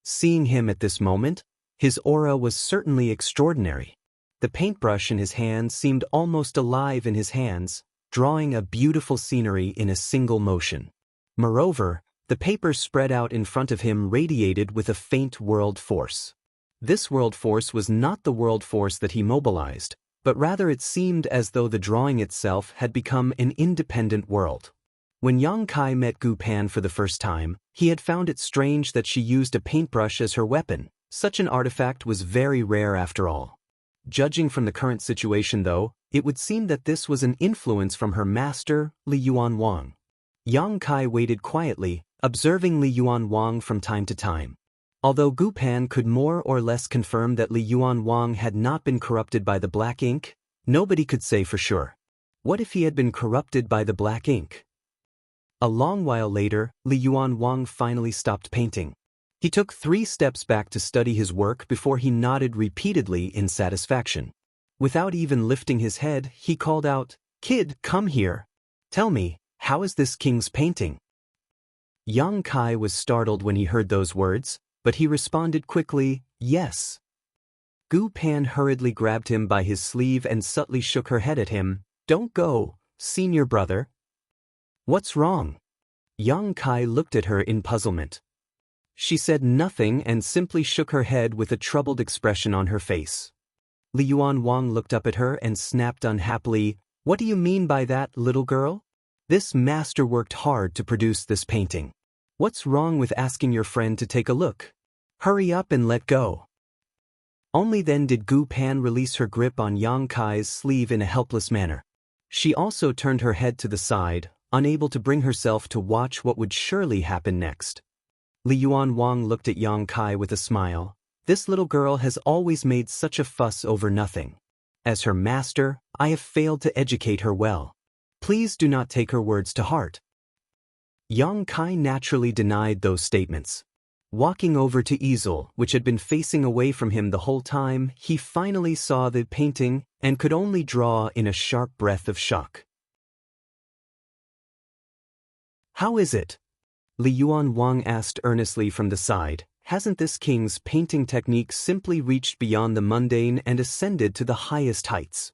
Seeing him at this moment, his aura was certainly extraordinary. The paintbrush in his hand seemed almost alive in his hands, drawing a beautiful scenery in a single motion. Moreover, The paper spread out in front of him radiated with a faint world force. This world force was not the world force that he mobilized, but rather it seemed as though the drawing itself had become an independent world. When Yang Kai met Gu Pan for the first time, he had found it strange that she used a paintbrush as her weapon. Such an artifact was very rare after all. Judging from the current situation though, it would seem that this was an influence from her master, Li Yuan Wang. Yang Kai waited quietly, observing Li Yuan Wang from time to time. Although Gu Pan could more or less confirm that Li Yuan Wang had not been corrupted by the black ink, nobody could say for sure. What if he had been corrupted by the black ink? A long while later, Li Yuan Wang finally stopped painting. He took 3 steps back to study his work before he nodded repeatedly in satisfaction. Without even lifting his head, he called out, "Kid, come here. Tell me, how is this king's painting?" Yang Kai was startled when he heard those words, but he responded quickly, "Yes." Gu Pan hurriedly grabbed him by his sleeve and subtly shook her head at him. "Don't go, senior brother." "What's wrong?" Yang Kai looked at her in puzzlement. She said nothing and simply shook her head with a troubled expression on her face. Li Yuan Wang looked up at her and snapped unhappily, "What do you mean by that, little girl? This master worked hard to produce this painting. What's wrong with asking your friend to take a look? Hurry up and let go." Only then did Gu Pan release her grip on Yang Kai's sleeve in a helpless manner. She also turned her head to the side, unable to bring herself to watch what would surely happen next. Li Yuan Wang looked at Yang Kai with a smile. "This little girl has always made such a fuss over nothing. As her master, I have failed to educate her well. Please do not take her words to heart." Yang Kai naturally denied those statements. Walking over to easel, which had been facing away from him the whole time, he finally saw the painting and could only draw in a sharp breath of shock. "How is it?" Li Yuan Wang asked earnestly from the side. "Hasn't this king's painting technique simply reached beyond the mundane and ascended to the highest heights?"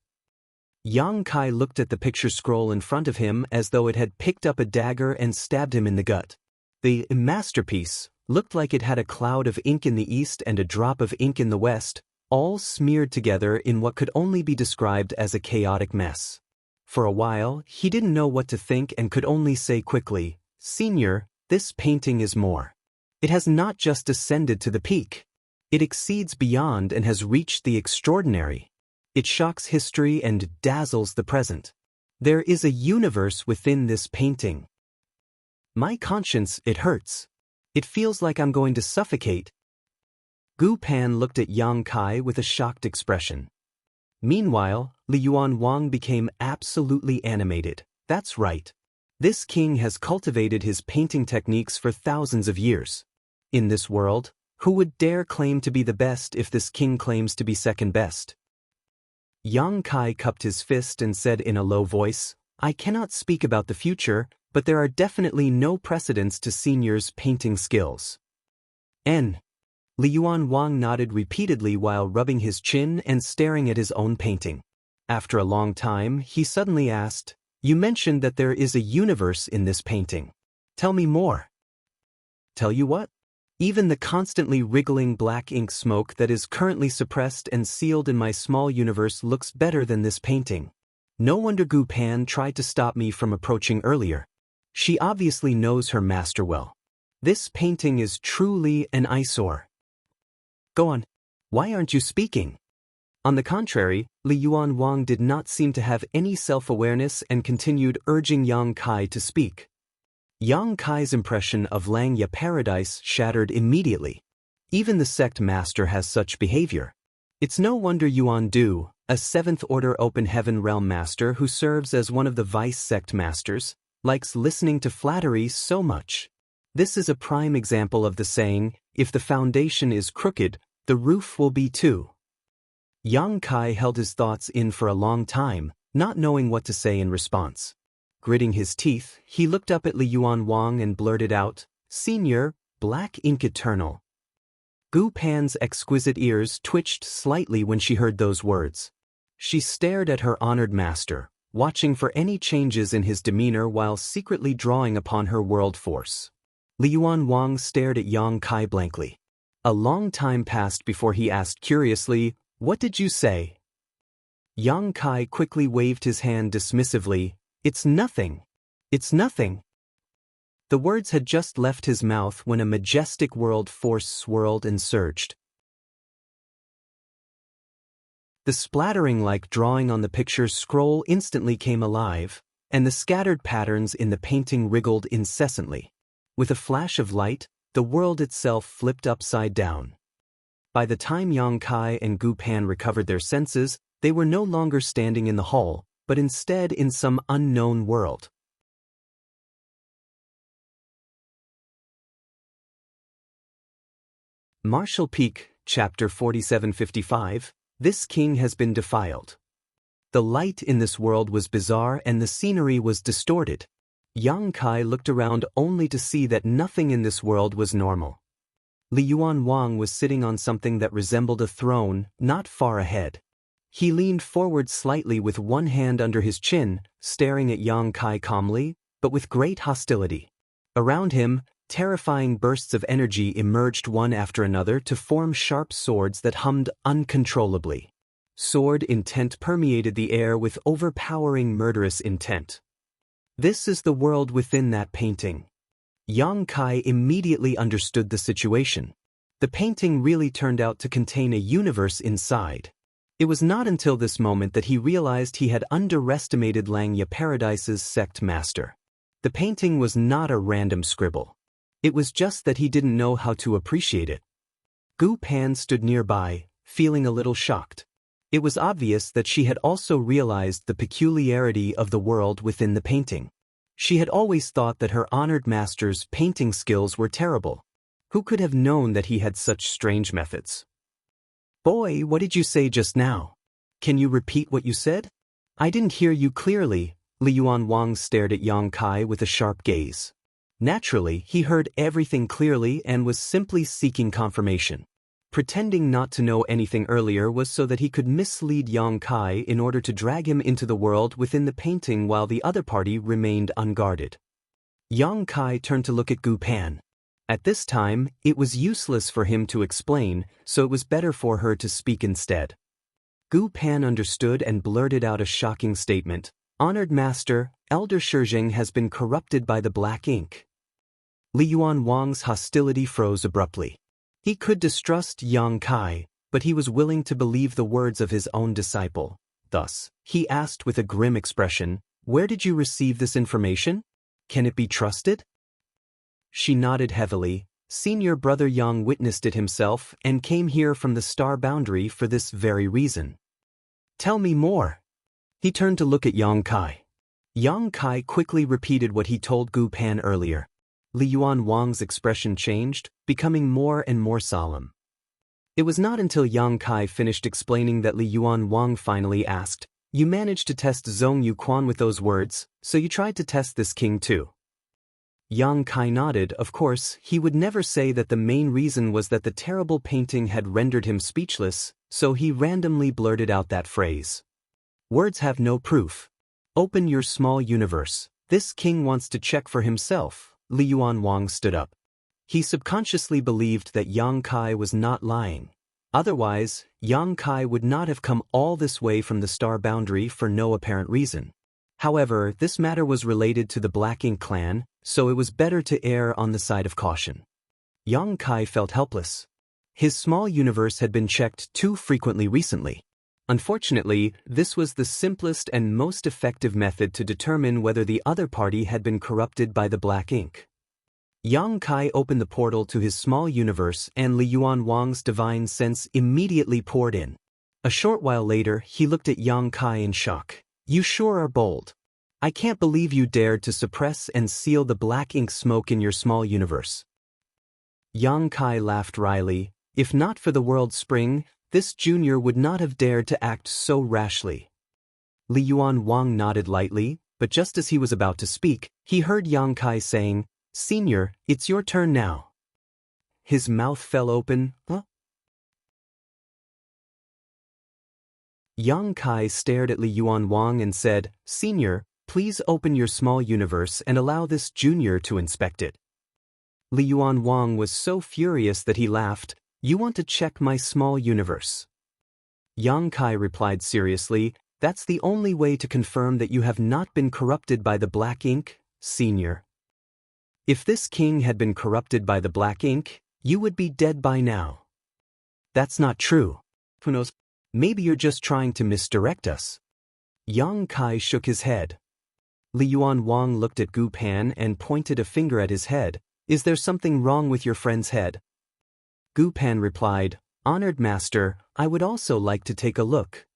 Yang Kai looked at the picture scroll in front of him as though it had picked up a dagger and stabbed him in the gut. The masterpiece looked like it had a cloud of ink in the east and a drop of ink in the west, all smeared together in what could only be described as a chaotic mess. For a while, he didn't know what to think and could only say quickly, "Senior, this painting is more. It has not just ascended to the peak. It exceeds beyond and has reached the extraordinary. It shocks history and dazzles the present. There is a universe within this painting. My conscience, it hurts. It feels like I'm going to suffocate." Gu Pan looked at Yang Kai with a shocked expression. Meanwhile, Li Yuan Wang became absolutely animated. "That's right. This king has cultivated his painting techniques for thousands of years. In this world, who would dare claim to be the best if this king claims to be second best?" Yang Kai cupped his fist and said in a low voice, "I cannot speak about the future, but there are definitely no precedents to senior's painting skills." Li Yuan Wang nodded repeatedly while rubbing his chin and staring at his own painting. After a long time, he suddenly asked, "You mentioned that there is a universe in this painting. Tell me more." "Tell you what? Even the constantly wriggling black ink smoke that is currently suppressed and sealed in my small universe looks better than this painting. No wonder Gu Pan tried to stop me from approaching earlier. She obviously knows her master well. This painting is truly an eyesore." "Go on. Why aren't you speaking?" On the contrary, Li Yuan Wang did not seem to have any self-awareness and continued urging Yang Kai to speak. Yang Kai's impression of Langya paradise shattered immediately. Even the sect master has such behavior. It's no wonder Yuan Du, a 7th Order Open Heaven Realm master who serves as one of the vice sect masters, likes listening to flattery so much. This is a prime example of the saying, "If the foundation is crooked, the roof will be too." Yang Kai held his thoughts in for a long time, not knowing what to say in response. Gritting his teeth, he looked up at Li Yuan Wang and blurted out, "Senior, black ink eternal." Gu Pan's exquisite ears twitched slightly when she heard those words. She stared at her honored master, watching for any changes in his demeanor while secretly drawing upon her world force. Li Yuan Wang stared at Yang Kai blankly. A long time passed before he asked curiously, "What did you say?" Yang Kai quickly waved his hand dismissively. "It's nothing. It's nothing." The words had just left his mouth when a majestic world force swirled and surged. The splattering-like drawing on the picture's scroll instantly came alive, and the scattered patterns in the painting wriggled incessantly. With a flash of light, the world itself flipped upside down. By the time Yang Kai and Gu Pan recovered their senses, they were no longer standing in the hall, but instead in some unknown world. Martial Peak, Chapter 4755, This king has been defiled. The light in this world was bizarre and the scenery was distorted. Yang Kai looked around only to see that nothing in this world was normal. Li Yuan Wang was sitting on something that resembled a throne, not far ahead. He leaned forward slightly with one hand under his chin, staring at Yang Kai calmly, but with great hostility. Around him, terrifying bursts of energy emerged one after another to form sharp swords that hummed uncontrollably. Sword intent permeated the air with overpowering murderous intent. This is the world within that painting. Yang Kai immediately understood the situation. The painting really turned out to contain a universe inside. It was not until this moment that he realized he had underestimated Langya Paradise's sect master. The painting was not a random scribble. It was just that he didn't know how to appreciate it. Gu Pan stood nearby, feeling a little shocked. It was obvious that she had also realized the peculiarity of the world within the painting. She had always thought that her honored master's painting skills were terrible. Who could have known that he had such strange methods? "Boy, what did you say just now? Can you repeat what you said?" "I didn't hear you clearly." Li Yuan Wang stared at Yang Kai with a sharp gaze. Naturally, he heard everything clearly and was simply seeking confirmation. Pretending not to know anything earlier was so that he could mislead Yang Kai in order to drag him into the world within the painting while the other party remained unguarded. Yang Kai turned to look at Gu Pan. At this time, it was useless for him to explain, so it was better for her to speak instead. Gu Pan understood and blurted out a shocking statement. "Honored Master, Elder Shizheng has been corrupted by the black ink." Li Yuan Wang's hostility froze abruptly. He could distrust Yang Kai, but he was willing to believe the words of his own disciple. Thus, he asked with a grim expression, "Where did you receive this information? Can it be trusted?" She nodded heavily. "Senior brother Yang witnessed it himself and came here from the star boundary for this very reason." "Tell me more." He turned to look at Yang Kai. Yang Kai quickly repeated what he told Gu Pan earlier. Li Yuan Wang's expression changed, becoming more and more solemn. It was not until Yang Kai finished explaining that Li Yuan Wang finally asked, "You managed to test Zhong Yuquan with those words, so you tried to test this king too?" Yang Kai nodded. Of course, he would never say that the main reason was that the terrible painting had rendered him speechless, so he randomly blurted out that phrase. "Words have no proof. Open your small universe. This king wants to check for himself." Li Yuan Wang stood up. He subconsciously believed that Yang Kai was not lying. Otherwise, Yang Kai would not have come all this way from the star boundary for no apparent reason. However, this matter was related to the Black Ink clan, so it was better to err on the side of caution. Yang Kai felt helpless. His small universe had been checked too frequently recently. Unfortunately, this was the simplest and most effective method to determine whether the other party had been corrupted by the black ink. Yang Kai opened the portal to his small universe and Li Yuan Wang's divine sense immediately poured in. A short while later, he looked at Yang Kai in shock. "You sure are bold. I can't believe you dared to suppress and seal the black ink smoke in your small universe." Yang Kai laughed wryly. If not for the world spring, this junior would not have dared to act so rashly. Li Yuan Wang nodded lightly, but just as he was about to speak, he heard Yang Kai saying, "Senior, it's your turn now." His mouth fell open. "Huh?" Yang Kai stared at Li Yuan Wang and said, "Senior, please open your small universe and allow this junior to inspect it." Li Yuan Wang was so furious that he laughed. You want to check my small universe? Yang Kai replied seriously, that's the only way to confirm that you have not been corrupted by the black ink, senior. If this king had been corrupted by the black ink, you would be dead by now. That's not true. Who knows? Maybe you're just trying to misdirect us. Yang Kai shook his head. Li Yuan Wang looked at Gu Pan and pointed a finger at his head. Is there something wrong with your friend's head? Gu Pan replied, Honored master, I would also like to take a look.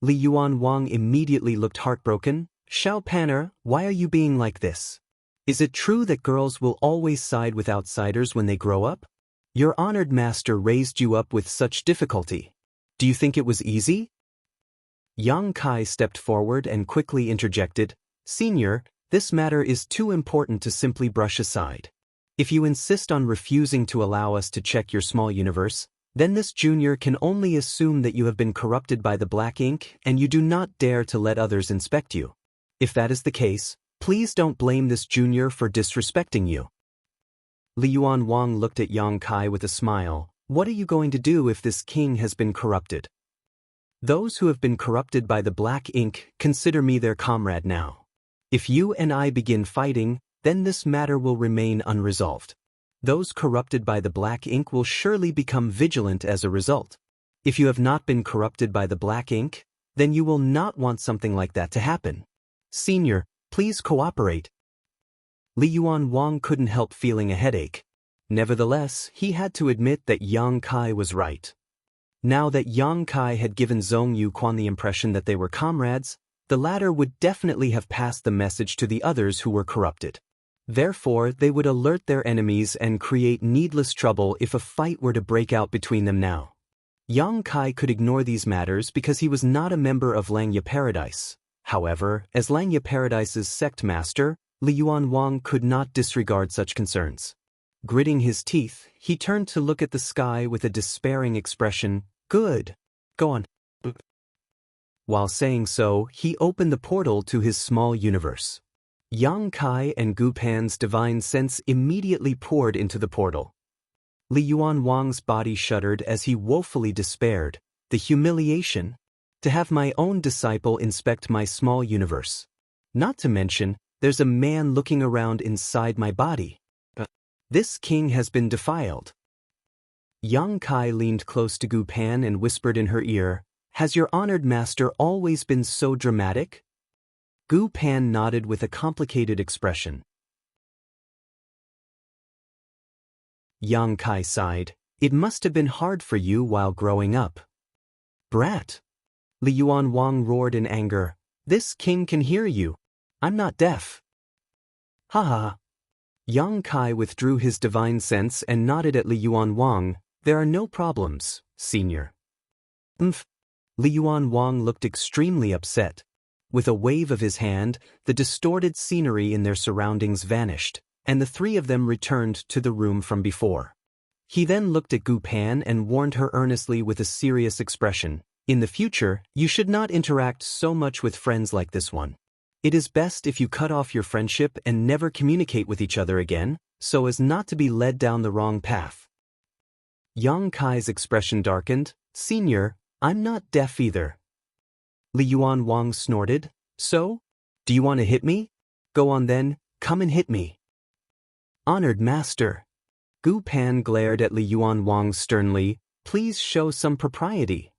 Li Yuan Wang immediately looked heartbroken. Xiao Panner, why are you being like this? Is it true that girls will always side with outsiders when they grow up? Your honored master raised you up with such difficulty. Do you think it was easy? Yang Kai stepped forward and quickly interjected, Senior, this matter is too important to simply brush aside. If you insist on refusing to allow us to check your small universe, then this junior can only assume that you have been corrupted by the black ink and you do not dare to let others inspect you. If that is the case, please don't blame this junior for disrespecting you. Li Yuan Wang looked at Yang Kai with a smile. What are you going to do if this king has been corrupted? Those who have been corrupted by the black ink consider me their comrade now. If you and I begin fighting, then this matter will remain unresolved. Those corrupted by the black ink will surely become vigilant as a result. If you have not been corrupted by the black ink, then you will not want something like that to happen. Senior, please cooperate. Li Yuan Wang couldn't help feeling a headache. Nevertheless, he had to admit that Yang Kai was right. Now that Yang Kai had given Zhong Yuquan the impression that they were comrades, the latter would definitely have passed the message to the others who were corrupted. Therefore, they would alert their enemies and create needless trouble if a fight were to break out between them now. Yang Kai could ignore these matters because he was not a member of Langya Paradise. However, as Langya Paradise's sect master, Li Yuan Wang could not disregard such concerns. Gritting his teeth, he turned to look at the sky with a despairing expression. Good. Go on. While saying so, he opened the portal to his small universe. Yang Kai and Gu Pan's divine sense immediately poured into the portal. Li Yuan Wang's body shuddered as he woefully despaired. The humiliation. To have my own disciple inspect my small universe. Not to mention, there's a man looking around inside my body. This king has been defiled. Yang Kai leaned close to Gu Pan and whispered in her ear, Has your honored master always been so dramatic? Gu Pan nodded with a complicated expression. Yang Kai sighed. It must have been hard for you while growing up. Brat! Li Yuan Wang roared in anger. This king can hear you. I'm not deaf. Ha ha. Yang Kai withdrew his divine sense and nodded at Li Yuan Wang. There are no problems, senior. Li Yuan Wang looked extremely upset. With a wave of his hand, the distorted scenery in their surroundings vanished, and the three of them returned to the room from before. He then looked at Gu Pan and warned her earnestly with a serious expression. In the future, you should not interact so much with friends like this one. It is best if you cut off your friendship and never communicate with each other again, so as not to be led down the wrong path. Yang Kai's expression darkened. Senior, I'm not deaf either. Li Yuan Wang snorted. So? Do you want to hit me? Go on then, come and hit me. Honored master. Gu Pan glared at Li Yuan Wang sternly. Please show some propriety.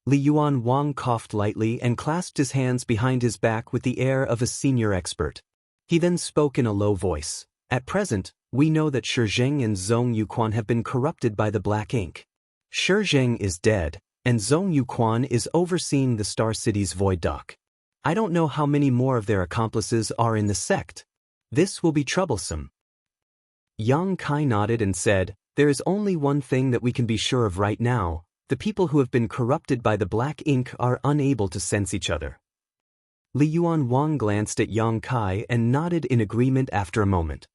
Li Yuan Wang coughed lightly and clasped his hands behind his back with the air of a senior expert. He then spoke in a low voice. At present, we know that Shizheng and Zhong Yuquan have been corrupted by the black ink. Shizheng is dead, and Zhong Yuquan is overseeing the Star City's void dock. I don't know how many more of their accomplices are in the sect. This will be troublesome. Yang Kai nodded and said, There is only one thing that we can be sure of right now. The people who have been corrupted by the black ink are unable to sense each other. Li Yuan Wang glanced at Yang Kai and nodded in agreement after a moment.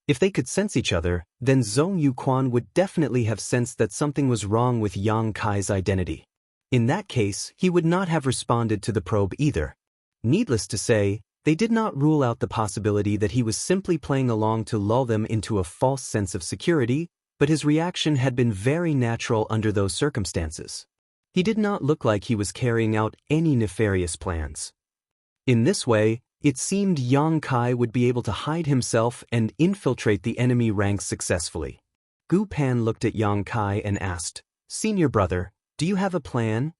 If they could sense each other, then Zhong Yuquan would definitely have sensed that something was wrong with Yang Kai's identity. In that case, he would not have responded to the probe either. Needless to say, They did not rule out the possibility that he was simply playing along to lull them into a false sense of security, but his reaction had been very natural under those circumstances. He did not look like he was carrying out any nefarious plans. In this way, it seemed Yang Kai would be able to hide himself and infiltrate the enemy ranks successfully. Gu Pan looked at Yang Kai and asked, "Senior brother, do you have a plan?"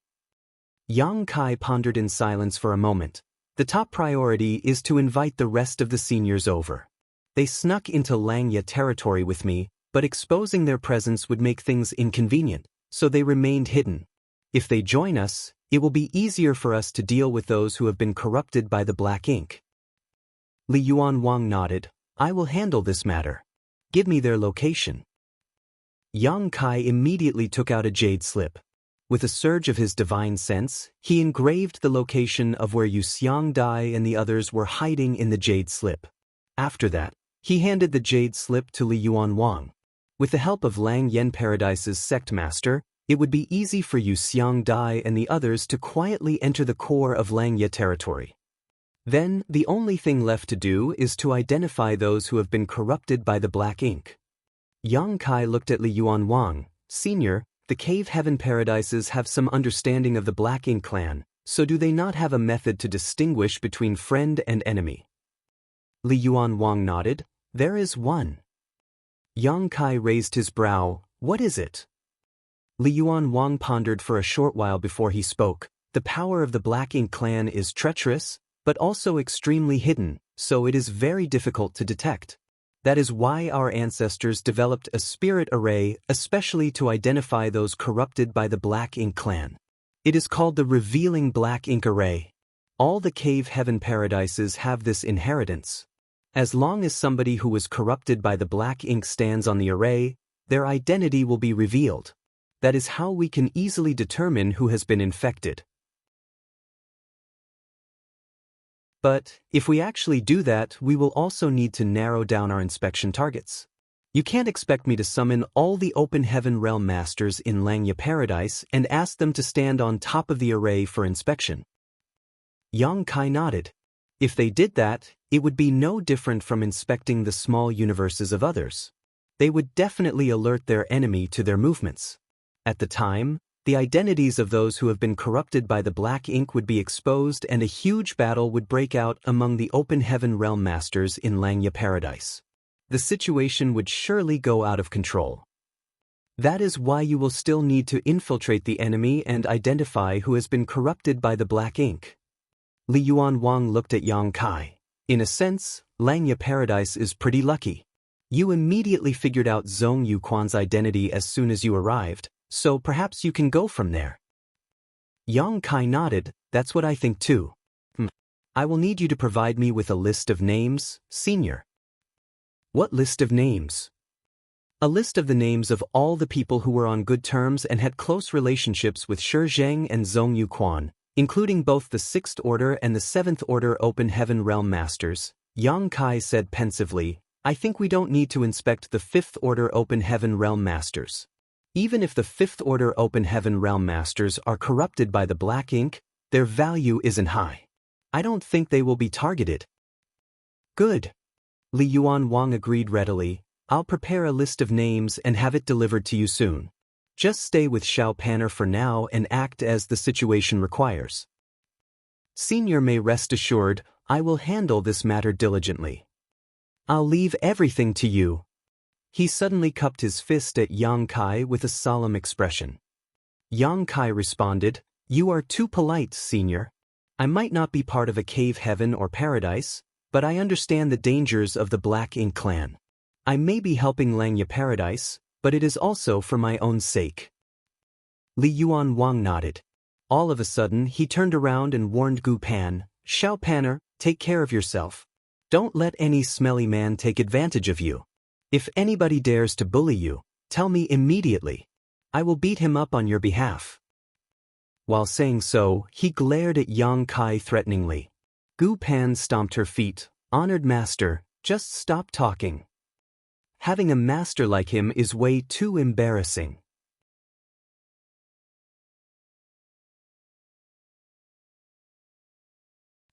Yang Kai pondered in silence for a moment. The top priority is to invite the rest of the seniors over. They snuck into Xianxia territory with me, but exposing their presence would make things inconvenient, so they remained hidden. If they join us, it will be easier for us to deal with those who have been corrupted by the black ink. Li Yuan Wang nodded. "I will handle this matter. Give me their location." Yang Kai immediately took out a jade slip. With a surge of his divine sense, he engraved the location of where Yu Xiangdai and the others were hiding in the jade slip. After that, he handed the jade slip to Li Yuan Wang. With the help of Lang Yen Paradise's sect master, it would be easy for Yu Xiangdai and the others to quietly enter the core of Xianxia territory. Then, the only thing left to do is to identify those who have been corrupted by the black ink. Yang Kai looked at Li Yuan Wang. "Senior, the Cave Heaven Paradises have some understanding of the Black Ink clan, so do they not have a method to distinguish between friend and enemy?" Li Yuan Wang nodded. "There is one." Yang Kai raised his brow. "What is it?" Li Yuan Wang pondered for a short while before he spoke. "The power of the Black Ink clan is treacherous, but also extremely hidden, so it is very difficult to detect. That is why our ancestors developed a spirit array especially to identify those corrupted by the Black Ink clan. It is called the Revealing Black Ink Array. All the Cave Heaven Paradises have this inheritance. As long as somebody who was corrupted by the Black Ink stands on the array, their identity will be revealed. That is how we can easily determine who has been infected. But, if we actually do that, we will also need to narrow down our inspection targets. You can't expect me to summon all the Open Heaven Realm Masters in Xianxia Paradise and ask them to stand on top of the array for inspection. Yang Kai nodded. If they did that, it would be no different from inspecting the small universes of others. They would definitely alert their enemy to their movements. At the time, the identities of those who have been corrupted by the Black Ink would be exposed and a huge battle would break out among the Open Heaven Realm Masters in Xianxia Paradise. The situation would surely go out of control. That is why you will still need to infiltrate the enemy and identify who has been corrupted by the Black Ink. Li Yuan Wang looked at Yang Kai. In a sense, Xianxia Paradise is pretty lucky. You immediately figured out Zhong Yuquan's identity as soon as you arrived, so perhaps you can go from there. Yang Kai nodded. That's what I think too. I will need you to provide me with a list of names, senior. What list of names? A list of the names of all the people who were on good terms and had close relationships with Shi Zheng and Zhong Yuquan, including both the 6th Order and the 7th Order Open Heaven Realm Masters. Yang Kai said pensively, I think we don't need to inspect the 5th Order Open Heaven Realm Masters. Even if the 5th Order Open Heaven Realm Masters are corrupted by the Black Ink, their value isn't high. I don't think they will be targeted. Good. Li Yuan Wang agreed readily. I'll prepare a list of names and have it delivered to you soon. Just stay with Xiao Panner for now and act as the situation requires. Senior may rest assured, I will handle this matter diligently. I'll leave everything to you. He suddenly cupped his fist at Yang Kai with a solemn expression. Yang Kai responded, You are too polite, senior. I might not be part of a cave heaven or paradise, but I understand the dangers of the Black Ink clan. I may be helping Xianxia Paradise, but it is also for my own sake. Li Yuan Wang nodded. All of a sudden he turned around and warned Gu Pan, Xiao Panner, take care of yourself. Don't let any smelly man take advantage of you. If anybody dares to bully you, tell me immediately. I will beat him up on your behalf. While saying so, he glared at Yang Kai threateningly. Gu Pan stomped her feet. Honored master, just stop talking. Having a master like him is way too embarrassing.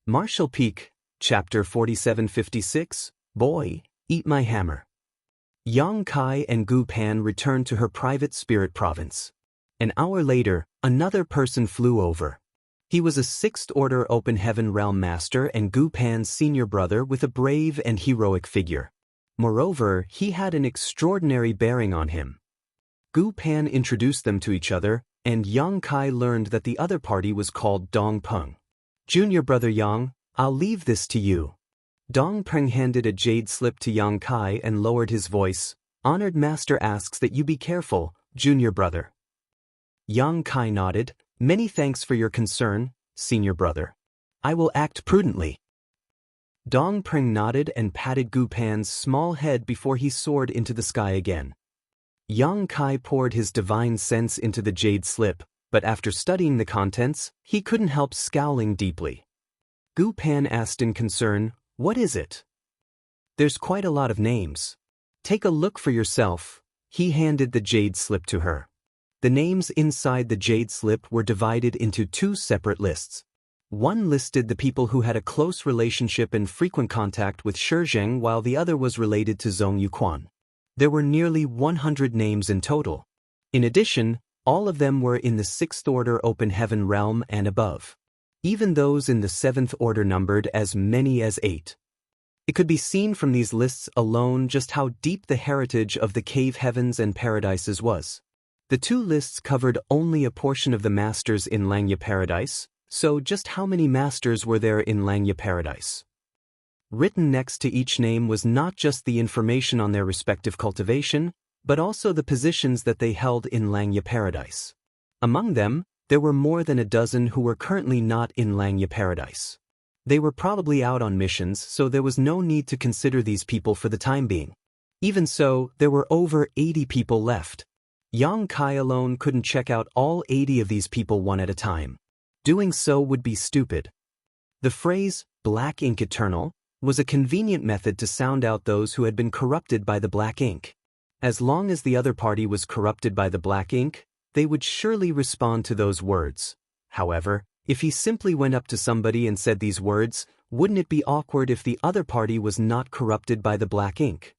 Marshall Peak, Chapter 4756, Boy, Eat My Hammer. Yang Kai and Gu Pan returned to her private spirit province. An hour later, another person flew over. He was a Sixth Order Open Heaven Realm Master and Gu Pan's senior brother with a brave and heroic figure. Moreover, he had an extraordinary bearing on him. Gu Pan introduced them to each other, and Yang Kai learned that the other party was called Dong Peng. Junior brother Yang, I'll leave this to you. Dong Peng handed a jade slip to Yang Kai and lowered his voice. Honored master asks that you be careful, junior brother. Yang Kai nodded. Many thanks for your concern, senior brother. I will act prudently. Dong Peng nodded and patted Gu Pan's small head before he soared into the sky again. Yang Kai poured his divine sense into the jade slip, but after studying the contents, he couldn't help scowling deeply. Gu Pan asked in concern, what is it? There's quite a lot of names. Take a look for yourself. He handed the jade slip to her. The names inside the jade slip were divided into two separate lists. One listed the people who had a close relationship and frequent contact with Shizheng, while the other was related to Zhong Yuquan. There were nearly 100 names in total. In addition, all of them were in the Sixth Order Open Heaven realm and above. Even those in the Seventh Order numbered as many as 8. It could be seen from these lists alone just how deep the heritage of the cave heavens and paradises was. The two lists covered only a portion of the masters in Langya Paradise, so just how many masters were there in Langya Paradise? Written next to each name was not just the information on their respective cultivation, but also the positions that they held in Langya Paradise. Among them, there were more than a dozen who were currently not in Langya Paradise. They were probably out on missions, so there was no need to consider these people for the time being. Even so, there were over 80 people left. Yang Kai alone couldn't check out all 80 of these people one at a time. Doing so would be stupid. The phrase, black ink eternal, was a convenient method to sound out those who had been corrupted by the black ink. As long as the other party was corrupted by the black ink, they would surely respond to those words. However, if he simply went up to somebody and said these words, wouldn't it be awkward if the other party was not corrupted by the black ink?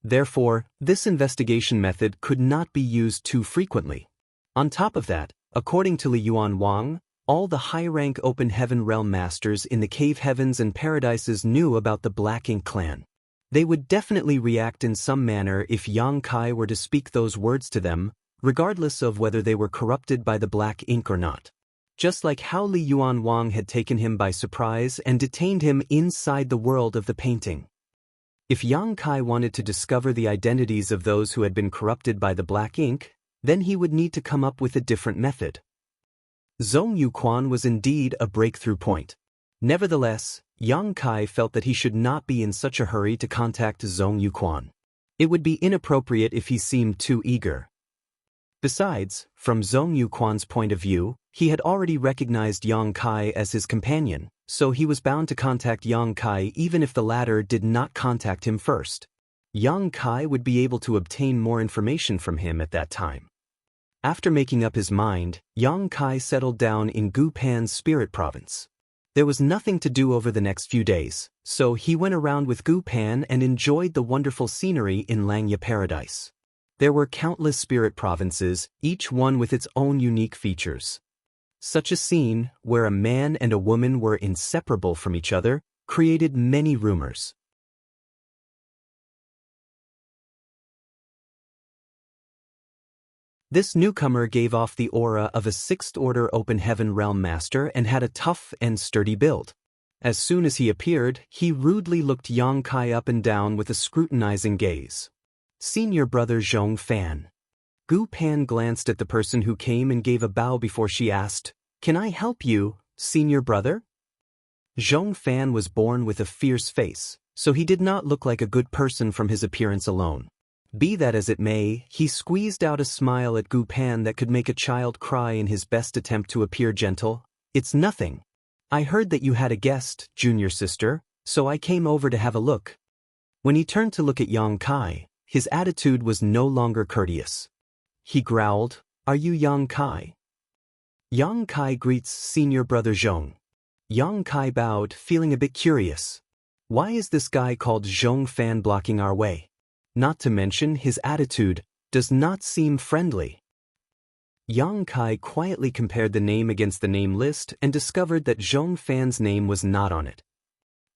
Therefore, this investigation method could not be used too frequently. On top of that, according to Li Yuan Wang, all the high-rank Open Heaven Realm Masters in the Cave Heavens and Paradises knew about the Black Ink clan. They would definitely react in some manner if Yang Kai were to speak those words to them, regardless of whether they were corrupted by the Black Ink or not. Just like how Li Yuan Wang had taken him by surprise and detained him inside the world of the painting. If Yang Kai wanted to discover the identities of those who had been corrupted by the black ink, then he would need to come up with a different method. Zhong Yuquan was indeed a breakthrough point. Nevertheless, Yang Kai felt that he should not be in such a hurry to contact Zhong Yuquan. It would be inappropriate if he seemed too eager. Besides, from Zhong Yuquan's point of view, he had already recognized Yang Kai as his companion, so he was bound to contact Yang Kai even if the latter did not contact him first. Yang Kai would be able to obtain more information from him at that time. After making up his mind, Yang Kai settled down in Gu Pan's spirit province. There was nothing to do over the next few days, so he went around with Gu Pan and enjoyed the wonderful scenery in Langya Paradise. There were countless spirit provinces, each one with its own unique features. Such a scene, where a man and a woman were inseparable from each other, created many rumors. This newcomer gave off the aura of a Sixth Order Open Heaven Realm Master and had a tough and sturdy build. As soon as he appeared, he rudely looked Yang Kai up and down with a scrutinizing gaze. Senior brother Zhong Fan. Gu Pan glanced at the person who came and gave a bow before she asked, "Can I help you, senior brother?" Zhong Fan was born with a fierce face, so he did not look like a good person from his appearance alone. Be that as it may, he squeezed out a smile at Gu Pan that could make a child cry in his best attempt to appear gentle. "It's nothing. I heard that you had a guest, junior sister, so I came over to have a look." When he turned to look at Yang Kai, his attitude was no longer courteous. He growled, "Are you Yang Kai?" Yang Kai greets senior brother Zhong. Yang Kai bowed, feeling a bit curious. Why is this guy called Zhong Fan blocking our way? Not to mention his attitude does not seem friendly. Yang Kai quietly compared the name against the name list and discovered that Zhong Fan's name was not on it.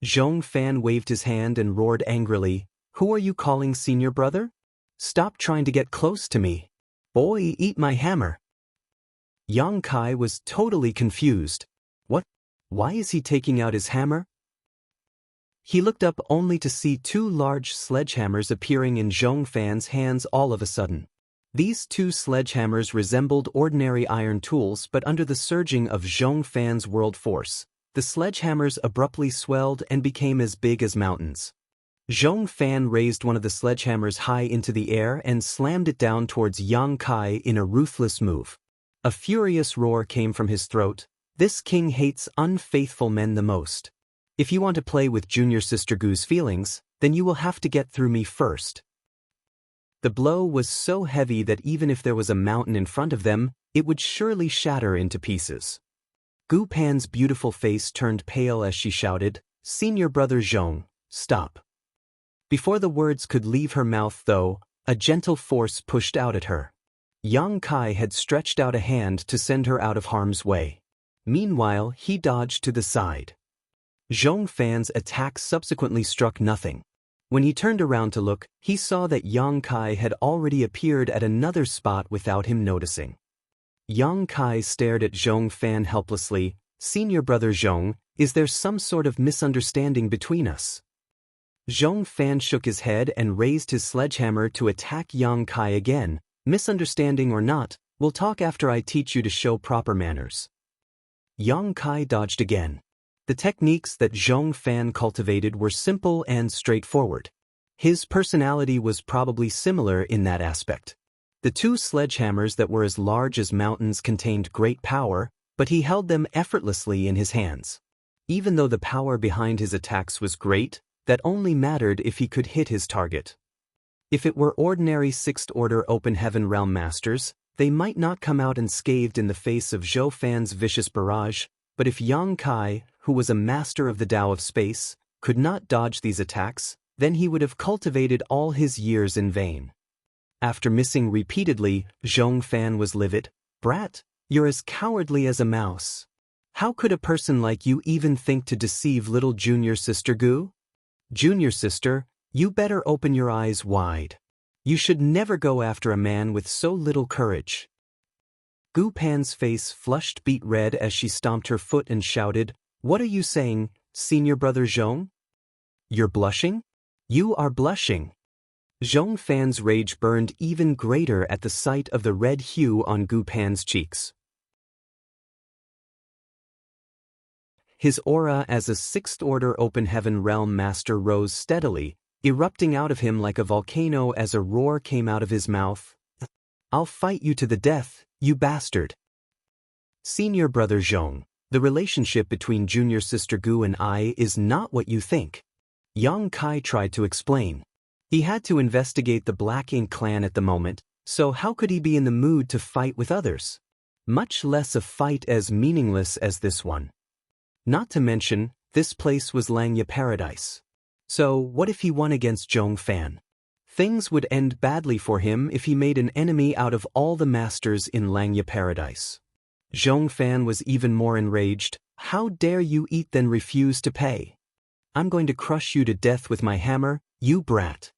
Zhong Fan waved his hand and roared angrily, "Who are you calling senior brother? Stop trying to get close to me. Boy, eat my hammer." Yang Kai was totally confused. What? Why is he taking out his hammer? He looked up only to see two large sledgehammers appearing in Zhong Fan's hands all of a sudden. These two sledgehammers resembled ordinary iron tools, but under the surging of Zhong Fan's world force, the sledgehammers abruptly swelled and became as big as mountains. Zhong Fan raised one of the sledgehammers high into the air and slammed it down towards Yang Kai in a ruthless move. A furious roar came from his throat. This king hates unfaithful men the most. If you want to play with Junior Sister Gu's feelings, then you will have to get through me first. The blow was so heavy that even if there was a mountain in front of them, it would surely shatter into pieces. Gu Pan's beautiful face turned pale as she shouted, "Senior brother Zhong, stop." Before the words could leave her mouth, though, a gentle force pushed out at her. Yang Kai had stretched out a hand to send her out of harm's way. Meanwhile, he dodged to the side. Zhong Fan's attack subsequently struck nothing. When he turned around to look, he saw that Yang Kai had already appeared at another spot without him noticing. Yang Kai stared at Zhong Fan helplessly. "Senior brother Zhong, is there some sort of misunderstanding between us?" Zhong Fan shook his head and raised his sledgehammer to attack Yang Kai again. "Misunderstanding or not, we'll talk after I teach you to show proper manners." Yang Kai dodged again. The techniques that Zhong Fan cultivated were simple and straightforward. His personality was probably similar in that aspect. The two sledgehammers that were as large as mountains contained great power, but he held them effortlessly in his hands. Even though the power behind his attacks was great, that only mattered if he could hit his target. If it were ordinary sixth-order open heaven realm masters, they might not come out unscathed in the face of Zhou Fan's vicious barrage, but if Yang Kai, who was a master of the Tao of space, could not dodge these attacks, then he would have cultivated all his years in vain. After missing repeatedly, Zhong Fan was livid. "Brat, you're as cowardly as a mouse. How could a person like you even think to deceive little Junior Sister Gu? Junior Sister, you better open your eyes wide. You should never go after a man with so little courage." Gu Pan's face flushed beet red as she stomped her foot and shouted, "What are you saying, senior brother Zhong? You're blushing? You are blushing." Zhong Fan's rage burned even greater at the sight of the red hue on Gu Pan's cheeks. His aura as a sixth-order open heaven realm master rose steadily, erupting out of him like a volcano as a roar came out of his mouth. "I'll fight you to the death, you bastard." "Senior brother Zhong, the relationship between Junior Sister Gu and I is not what you think." Yang Kai tried to explain. He had to investigate the Black Ink clan at the moment, so how could he be in the mood to fight with others? Much less a fight as meaningless as this one. Not to mention, this place was Xianxia paradise. So what if he won against Zhong Fan? Things would end badly for him if he made an enemy out of all the masters in Xianxia paradise. Zhong Fan was even more enraged. "How dare you eat then refuse to pay? I'm going to crush you to death with my hammer, you brat."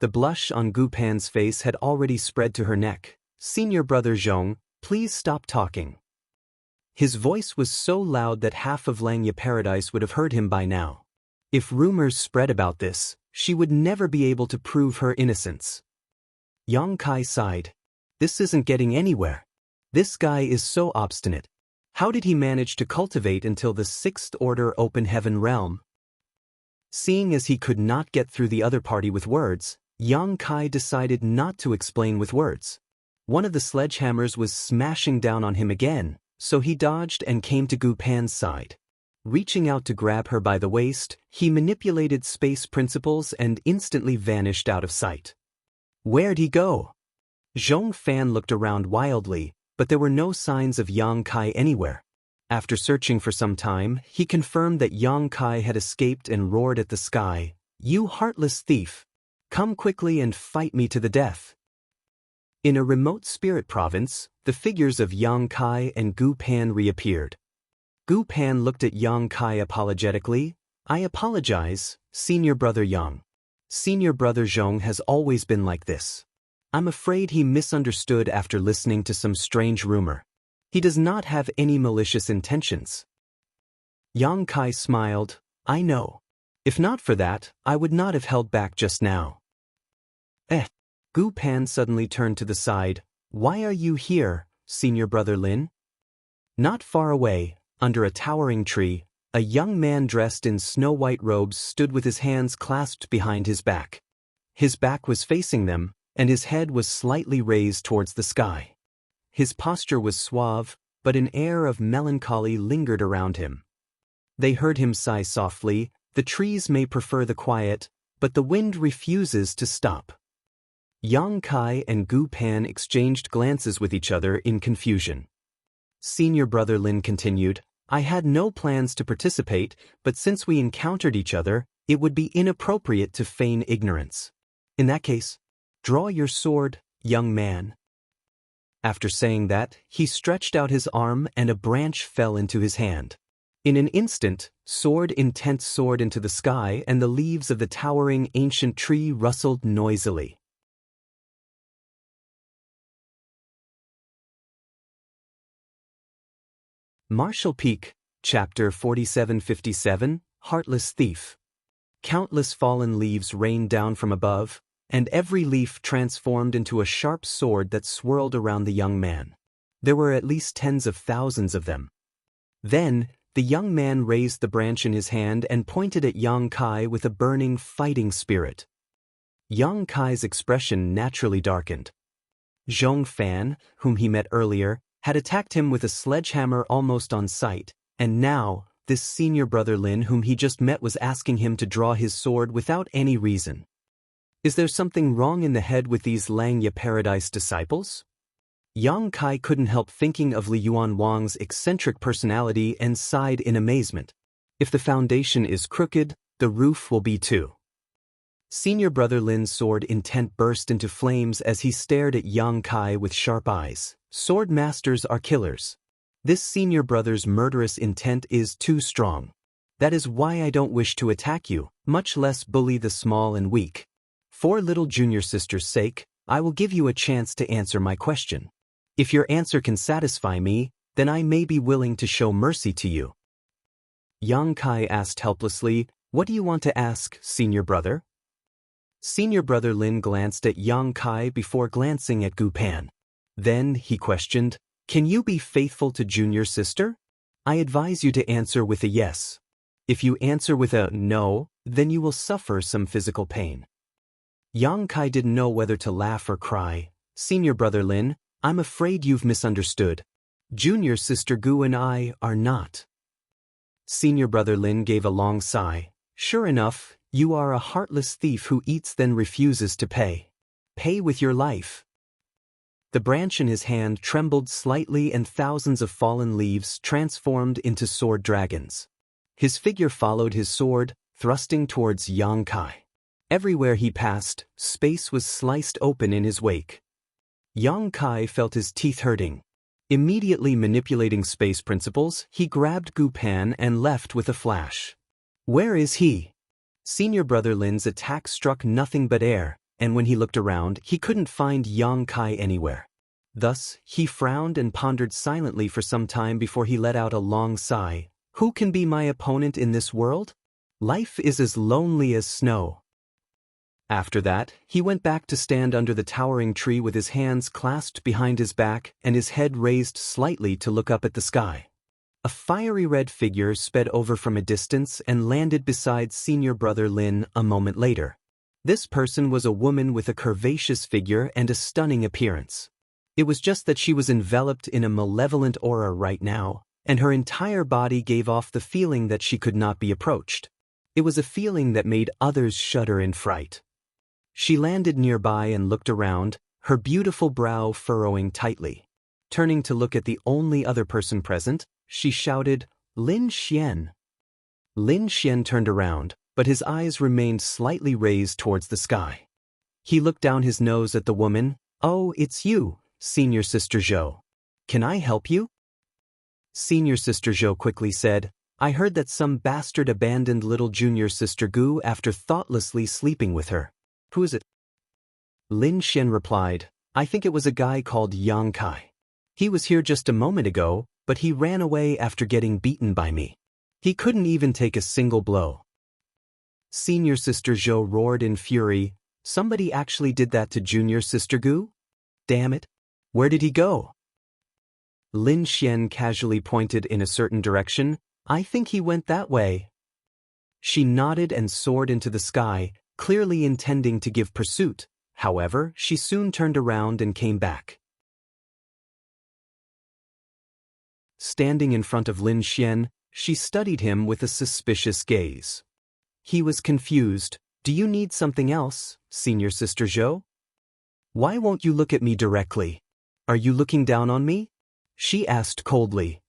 The blush on Gu Pan's face had already spread to her neck. "Senior brother Zhong, please stop talking." His voice was so loud that half of Xianxia paradise would have heard him by now. If rumors spread about this, she would never be able to prove her innocence. Yang Kai sighed. "This isn't getting anywhere. This guy is so obstinate. How did he manage to cultivate until the sixth-order open heaven realm?" Seeing as he could not get through the other party with words, Yang Kai decided not to explain with words. One of the sledgehammers was smashing down on him again, so he dodged and came to Gu Pan's side. Reaching out to grab her by the waist, he manipulated space principles and instantly vanished out of sight. Where'd he go? Zhong Fan looked around wildly, but there were no signs of Yang Kai anywhere. After searching for some time, he confirmed that Yang Kai had escaped and roared at the sky, "You heartless thief! Come quickly and fight me to the death." In a remote spirit province, the figures of Yang Kai and Gu Pan reappeared. Gu Pan looked at Yang Kai apologetically. "I apologize, Senior Brother Yang. Senior Brother Zhong has always been like this. I'm afraid he misunderstood after listening to some strange rumor. He does not have any malicious intentions." Yang Kai smiled. "I know. If not for that, I would not have held back just now." Gu Pan suddenly turned to the side. "Why are you here, Senior Brother Lin?" Not far away, under a towering tree, a young man dressed in snow-white robes stood with his hands clasped behind his back. His back was facing them, and his head was slightly raised towards the sky. His posture was suave, but an air of melancholy lingered around him. They heard him sigh softly. "The trees may prefer the quiet, but the wind refuses to stop." Yang Kai and Gu Pan exchanged glances with each other in confusion. Senior Brother Lin continued, "I had no plans to participate, but since we encountered each other, it would be inappropriate to feign ignorance. In that case, draw your sword, young man." After saying that, he stretched out his arm and a branch fell into his hand. In an instant, sword soared into the sky and the leaves of the towering ancient tree rustled noisily. Martial Peak, Chapter 4757, Heartless Thief. Countless fallen leaves rained down from above, and every leaf transformed into a sharp sword that swirled around the young man. There were at least tens of thousands of them. Then, the young man raised the branch in his hand and pointed at Yang Kai with a burning, fighting spirit. Yang Kai's expression naturally darkened. Zhong Fan, whom he met earlier, had attacked him with a sledgehammer almost on sight, and now, this Senior Brother Lin whom he just met was asking him to draw his sword without any reason. Is there something wrong in the head with these Xianxia Paradise disciples? Yang Kai couldn't help thinking of Li Yuan Wang's eccentric personality and sighed in amazement. If the foundation is crooked, the roof will be too. Senior Brother Lin's sword intent burst into flames as he stared at Yang Kai with sharp eyes. Sword masters are killers. This senior brother's murderous intent is too strong. That is why I don't wish to attack you, much less bully the small and weak. For little junior sister's sake, I will give you a chance to answer my question. If your answer can satisfy me, then I may be willing to show mercy to you." Yang Kai asked helplessly, "What do you want to ask, Senior Brother?" Senior Brother Lin glanced at Yang Kai before glancing at Gu Pan. Then, he questioned, "Can you be faithful to junior sister? I advise you to answer with a yes. If you answer with a no, then you will suffer some physical pain." Yang Kai didn't know whether to laugh or cry. "Senior Brother Lin, I'm afraid you've misunderstood. Junior sister Gu and I are not." Senior Brother Lin gave a long sigh. "Sure enough, you are a heartless thief who eats then refuses to pay. Pay with your life." The branch in his hand trembled slightly and thousands of fallen leaves transformed into sword dragons. His figure followed his sword, thrusting towards Yang Kai. Everywhere he passed, space was sliced open in his wake. Yang Kai felt his teeth hurting. Immediately manipulating space principles, he grabbed Gu Pan and left with a flash. Where is he? Senior Brother Lin's attack struck nothing but air, and when he looked around, he couldn't find Yang Kai anywhere. Thus, he frowned and pondered silently for some time before he let out a long sigh. Who can be my opponent in this world? Life is as lonely as snow. After that, he went back to stand under the towering tree with his hands clasped behind his back and his head raised slightly to look up at the sky. A fiery red figure sped over from a distance and landed beside Senior Brother Lin a moment later. This person was a woman with a curvaceous figure and a stunning appearance. It was just that she was enveloped in a malevolent aura right now, and her entire body gave off the feeling that she could not be approached. It was a feeling that made others shudder in fright. She landed nearby and looked around, her beautiful brow furrowing tightly. Turning to look at the only other person present, She shouted, "Lin Xian!" Lin Xian turned around, but his eyes remained slightly raised towards the sky. He looked down his nose at the woman. "Oh, it's you, Senior Sister Zhou. Can I help you?" Senior Sister Zhou quickly said, "I heard that some bastard abandoned little junior sister Gu after thoughtlessly sleeping with her. Who is it?" Lin Xian replied, "I think it was a guy called Yang Kai. He was here just a moment ago, but he ran away after getting beaten by me. He couldn't even take a single blow." Senior Sister Zhou roared in fury, "Somebody actually did that to Junior Sister Gu? Damn it! Where did he go?" Lin Xian casually pointed in a certain direction. "I think he went that way." She nodded and soared into the sky, clearly intending to give pursuit. However, she soon turned around and came back. Standing in front of Lin Xian, she studied him with a suspicious gaze. He was confused. "Do you need something else, Senior Sister Zhou? Why won't you look at me directly? Are you looking down on me?" she asked coldly.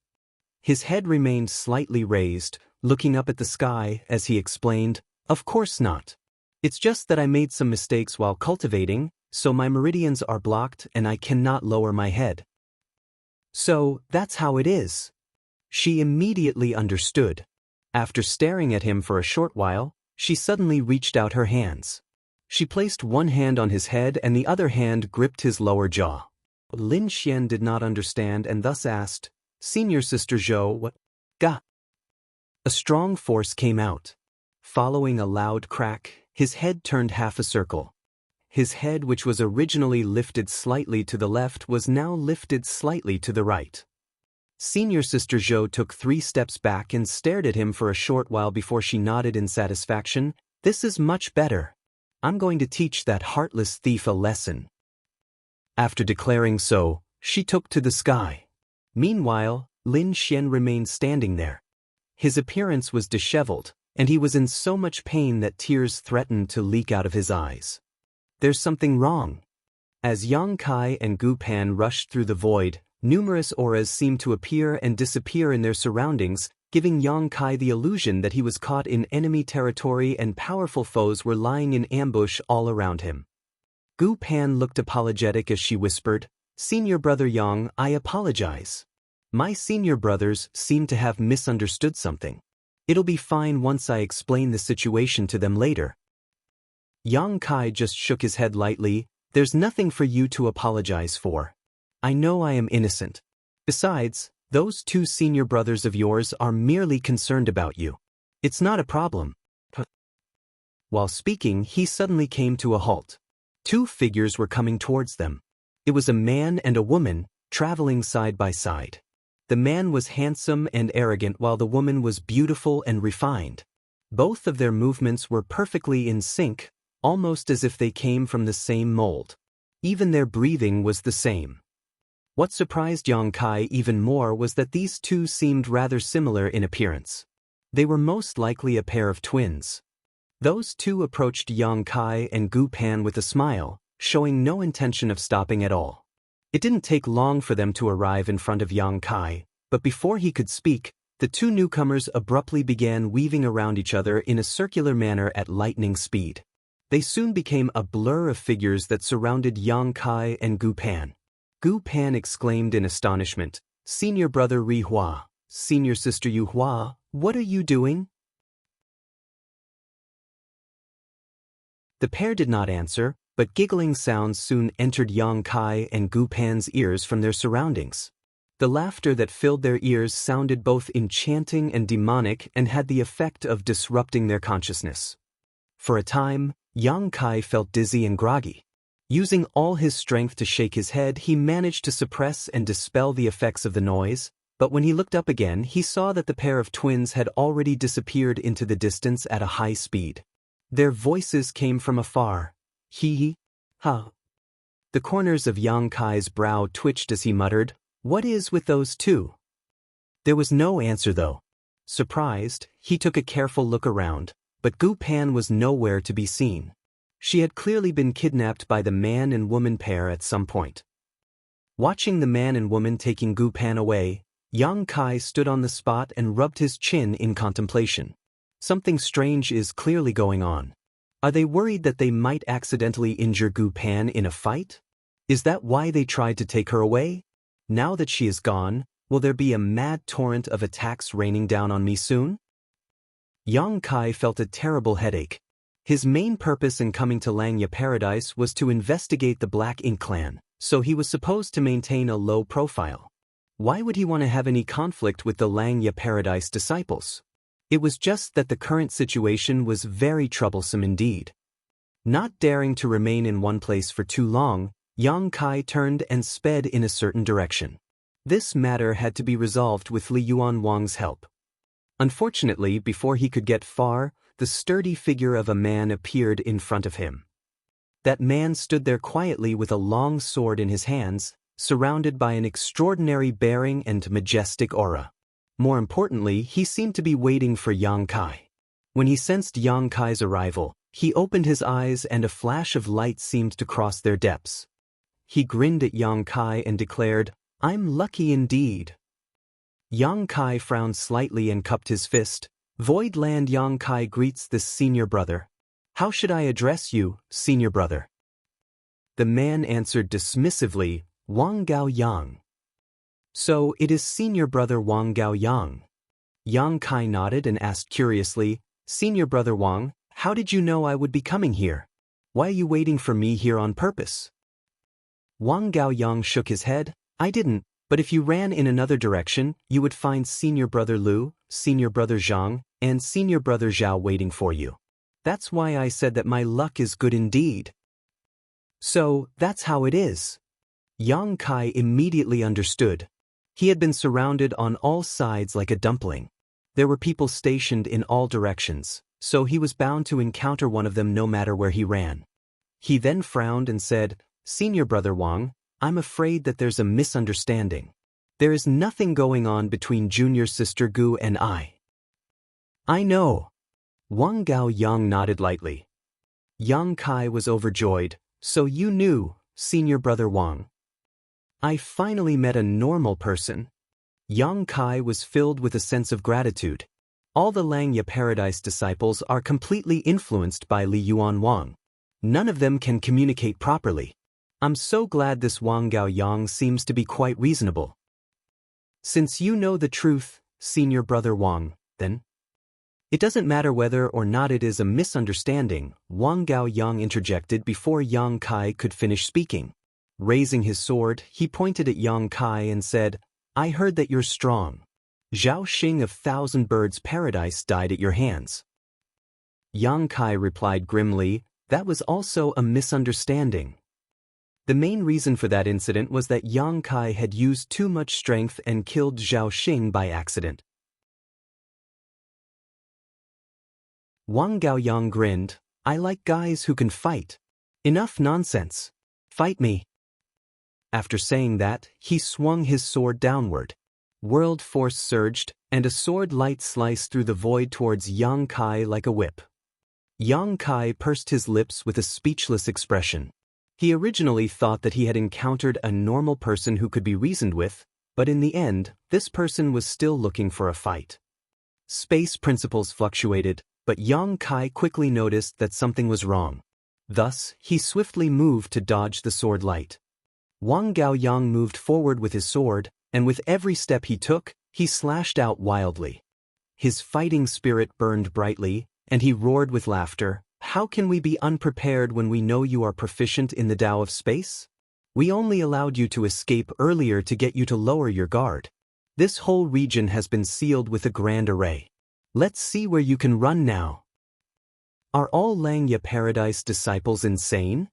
His head remained slightly raised, looking up at the sky as he explained, "Of course not. It's just that I made some mistakes while cultivating, so my meridians are blocked and I cannot lower my head." "So, that's how it is." She immediately understood. After staring at him for a short while, she suddenly reached out her hands. She placed one hand on his head and the other hand gripped his lower jaw. Lin Xian did not understand and thus asked, "Senior Sister Zhou, what? Ga?" A strong force came out. Following a loud crack, his head turned half a circle. His head, which was originally lifted slightly to the left, was now lifted slightly to the right. Senior Sister Zhou took 3 steps back and stared at him for a short while before she nodded in satisfaction. "This is much better. I'm going to teach that heartless thief a lesson." After declaring so, she took to the sky. Meanwhile, Lin Xian remained standing there. His appearance was disheveled, and he was in so much pain that tears threatened to leak out of his eyes. "There's something wrong." As Yang Kai and Gu Pan rushed through the void, numerous auras seemed to appear and disappear in their surroundings, giving Yang Kai the illusion that he was caught in enemy territory and powerful foes were lying in ambush all around him. Gu Pan looked apologetic as she whispered, "Senior Brother Yang, I apologize. My senior brothers seem to have misunderstood something. It'll be fine once I explain the situation to them later." Yang Kai just shook his head lightly. "There's nothing for you to apologize for. I know I am innocent. Besides, those 2 senior brothers of yours are merely concerned about you. It's not a problem." While speaking, he suddenly came to a halt. 2 figures were coming towards them. It was a man and a woman, traveling side by side. The man was handsome and arrogant while the woman was beautiful and refined. Both of their movements were perfectly in sync, almost as if they came from the same mold. Even their breathing was the same. What surprised Yang Kai even more was that these 2 seemed rather similar in appearance. They were most likely a pair of twins. Those 2 approached Yang Kai and Gu Pan with a smile, showing no intention of stopping at all. It didn't take long for them to arrive in front of Yang Kai, but before he could speak, the 2 newcomers abruptly began weaving around each other in a circular manner at lightning speed. They soon became a blur of figures that surrounded Yang Kai and Gu Pan. Gu Pan exclaimed in astonishment, "Senior Brother Ri Hua, Senior Sister Yu Hua, what are you doing?" The pair did not answer, but giggling sounds soon entered Yang Kai and Gu Pan's ears from their surroundings. The laughter that filled their ears sounded both enchanting and demonic and had the effect of disrupting their consciousness. For a time, Yang Kai felt dizzy and groggy. Using all his strength to shake his head, he managed to suppress and dispel the effects of the noise, but when he looked up again, he saw that the pair of twins had already disappeared into the distance at a high speed. Their voices came from afar. "Hee ha." The corners of Yang Kai's brow twitched as he muttered, "What is with those 2?" There was no answer though. Surprised, he took a careful look around, but Gu Pan was nowhere to be seen. She had clearly been kidnapped by the man and woman pair at some point. Watching the man and woman taking Gu Pan away, Yang Kai stood on the spot and rubbed his chin in contemplation. Something strange is clearly going on. Are they worried that they might accidentally injure Gu Pan in a fight? Is that why they tried to take her away? Now that she is gone, will there be a mad torrent of attacks raining down on me soon? Yang Kai felt a terrible headache. His main purpose in coming to Langya Paradise was to investigate the Black Ink clan, so he was supposed to maintain a low profile. Why would he want to have any conflict with the Langya Paradise disciples? It was just that the current situation was very troublesome indeed. Not daring to remain in one place for too long, Yang Kai turned and sped in a certain direction. This matter had to be resolved with Li Yuan Wang's help. Unfortunately, before he could get far, the sturdy figure of a man appeared in front of him. That man stood there quietly with a long sword in his hands, surrounded by an extraordinary bearing and majestic aura. More importantly, he seemed to be waiting for Yang Kai. When he sensed Yang Kai's arrival, he opened his eyes and a flash of light seemed to cross their depths. He grinned at Yang Kai and declared, "I'm lucky indeed." Yang Kai frowned slightly and cupped his fist. "Void Land Yang Kai greets this senior brother. How should I address you, senior brother?" The man answered dismissively, "Wang Gao Yang." "So it is senior brother Wang Gao Yang." Yang Kai nodded and asked curiously, "Senior brother Wang, how did you know I would be coming here? Why are you waiting for me here on purpose?" Wang Gao Yang shook his head. "I didn't, but if you ran in another direction, you would find senior brother Lu, senior brother Zhang, and senior brother Zhao waiting for you. That's why I said that my luck is good indeed." "So, that's how it is." Yang Kai immediately understood. He had been surrounded on all sides like a dumpling. There were people stationed in all directions, so he was bound to encounter one of them no matter where he ran. He then frowned and said, "Senior brother Wang, I'm afraid that there's a misunderstanding. There is nothing going on between junior sister Gu and I." "I know." Wang Gao Yang nodded lightly. Yang Kai was overjoyed. "So you knew, senior brother Wang." "I finally met a normal person." Yang Kai was filled with a sense of gratitude. All the Langya Paradise disciples are completely influenced by Li Yuan Wang. None of them can communicate properly. I'm so glad this Wang Gao Yang seems to be quite reasonable. "Since you know the truth, senior brother Wang, then it doesn't matter whether or not it is a misunderstanding," Wang Gao Yang interjected before Yang Kai could finish speaking. Raising his sword, he pointed at Yang Kai and said, "I heard that you're strong. Zhao Xing of Thousand Birds Paradise died at your hands." Yang Kai replied grimly, "That was also a misunderstanding. The main reason for that incident was that Yang Kai had used too much strength and killed Zhao Xing by accident." Wang Gao Yang grinned, "I like guys who can fight. Enough nonsense. Fight me." After saying that, he swung his sword downward. World force surged, and a sword light sliced through the void towards Yang Kai like a whip. Yang Kai pursed his lips with a speechless expression. He originally thought that he had encountered a normal person who could be reasoned with, but in the end, this person was still looking for a fight. Space principles fluctuated, but Yang Kai quickly noticed that something was wrong. Thus, he swiftly moved to dodge the sword light. Wang Gao Yang moved forward with his sword, and with every step he took, he slashed out wildly. His fighting spirit burned brightly, and he roared with laughter. "How can we be unprepared when we know you are proficient in the Tao of space? We only allowed you to escape earlier to get you to lower your guard. This whole region has been sealed with a grand array. Let's see where you can run now." Are all Langya Paradise disciples insane?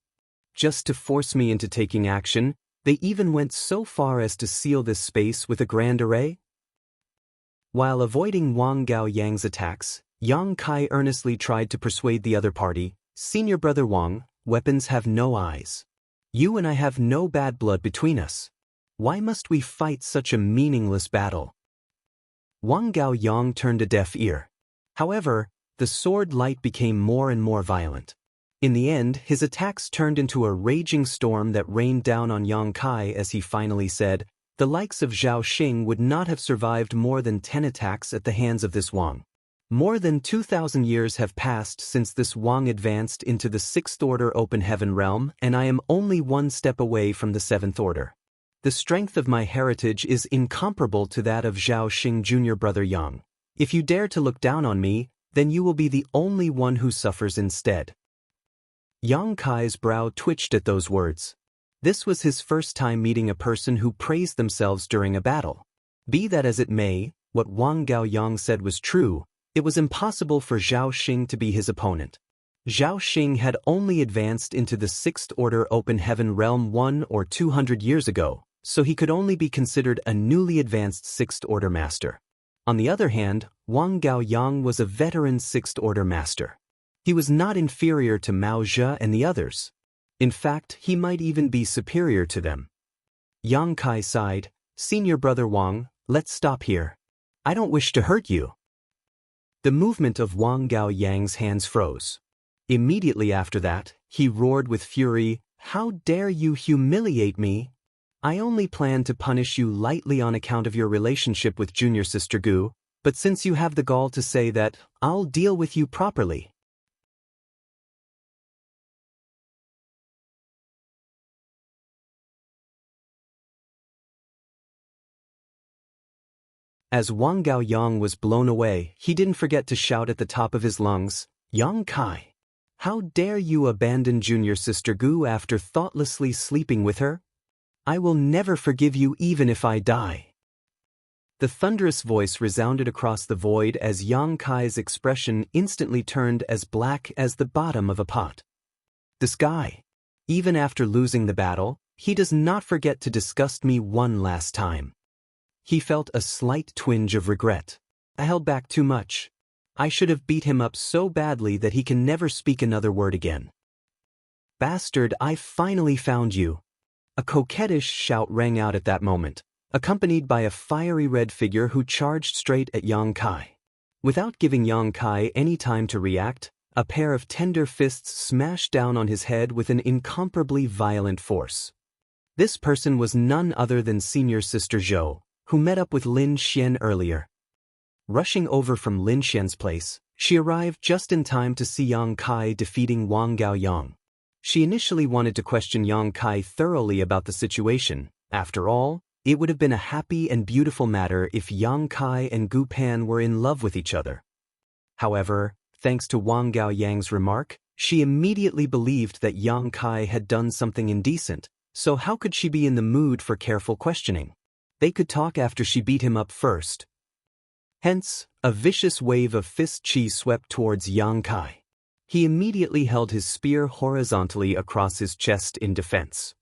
Just to force me into taking action, they even went so far as to seal this space with a grand array? While avoiding Wang Gao Yang's attacks, Yang Kai earnestly tried to persuade the other party, "Senior brother Wang, weapons have no eyes. You and I have no bad blood between us. Why must we fight such a meaningless battle?" Wang Gao Yang turned a deaf ear. However, the sword light became more and more violent. In the end, his attacks turned into a raging storm that rained down on Yang Kai as he finally said, The likes of Zhao Xing would not have survived more than 10 attacks at the hands of this Wang. More than 2,000 years have passed since this Wang advanced into the 6th Order Open Heaven realm, and I am only one step away from the 7th Order. The strength of my heritage is incomparable to that of Zhao Xing junior brother Yang. If you dare to look down on me, then you will be the only one who suffers instead. Yang Kai's brow twitched at those words. This was his first time meeting a person who praised themselves during a battle. Be that as it may, what Wang Gaoyang said was true. It was impossible for Zhao Xing to be his opponent. Zhao Xing had only advanced into the 6th Order Open Heaven realm 1 or 200 years ago, so he could only be considered a newly advanced 6th Order master. On the other hand, Wang Gaoyang was a veteran 6th Order master. He was not inferior to Mao Zhe and the others. In fact, he might even be superior to them. Yang Kai sighed, "Senior brother Wang, let's stop here. I don't wish to hurt you." The movement of Wang Gaoyang's hands froze. Immediately after that, he roared with fury, "How dare you humiliate me? I only planned to punish you lightly on account of your relationship with junior sister Gu, but since you have the gall to say that, I'll deal with you properly." As Wang Gaoyang was blown away, he didn't forget to shout at the top of his lungs, "Yang Kai! How dare you abandon junior sister Gu after thoughtlessly sleeping with her? I will never forgive you even if I die." The thunderous voice resounded across the void as Yang Kai's expression instantly turned as black as the bottom of a pot. This guy, even after losing the battle, he does not forget to disgust me one last time. He felt a slight twinge of regret. I held back too much. I should have beat him up so badly that he can never speak another word again. "Bastard, I finally found you." A coquettish shout rang out at that moment, accompanied by a fiery red figure who charged straight at Yang Kai. Without giving Yang Kai any time to react, a pair of tender fists smashed down on his head with an incomparably violent force. This person was none other than senior sister Zhou, who met up with Lin Xian earlier. Rushing over from Lin Xian's place, she arrived just in time to see Yang Kai defeating Wang Gaoyang. She initially wanted to question Yang Kai thoroughly about the situation. After all, it would have been a happy and beautiful matter if Yang Kai and Gu Pan were in love with each other. However, thanks to Wang Gaoyang's remark, she immediately believed that Yang Kai had done something indecent, so how could she be in the mood for careful questioning? They could talk after she beat him up first. Hence, a vicious wave of fist chi swept towards Yang Kai. He immediately held his spear horizontally across his chest in defense.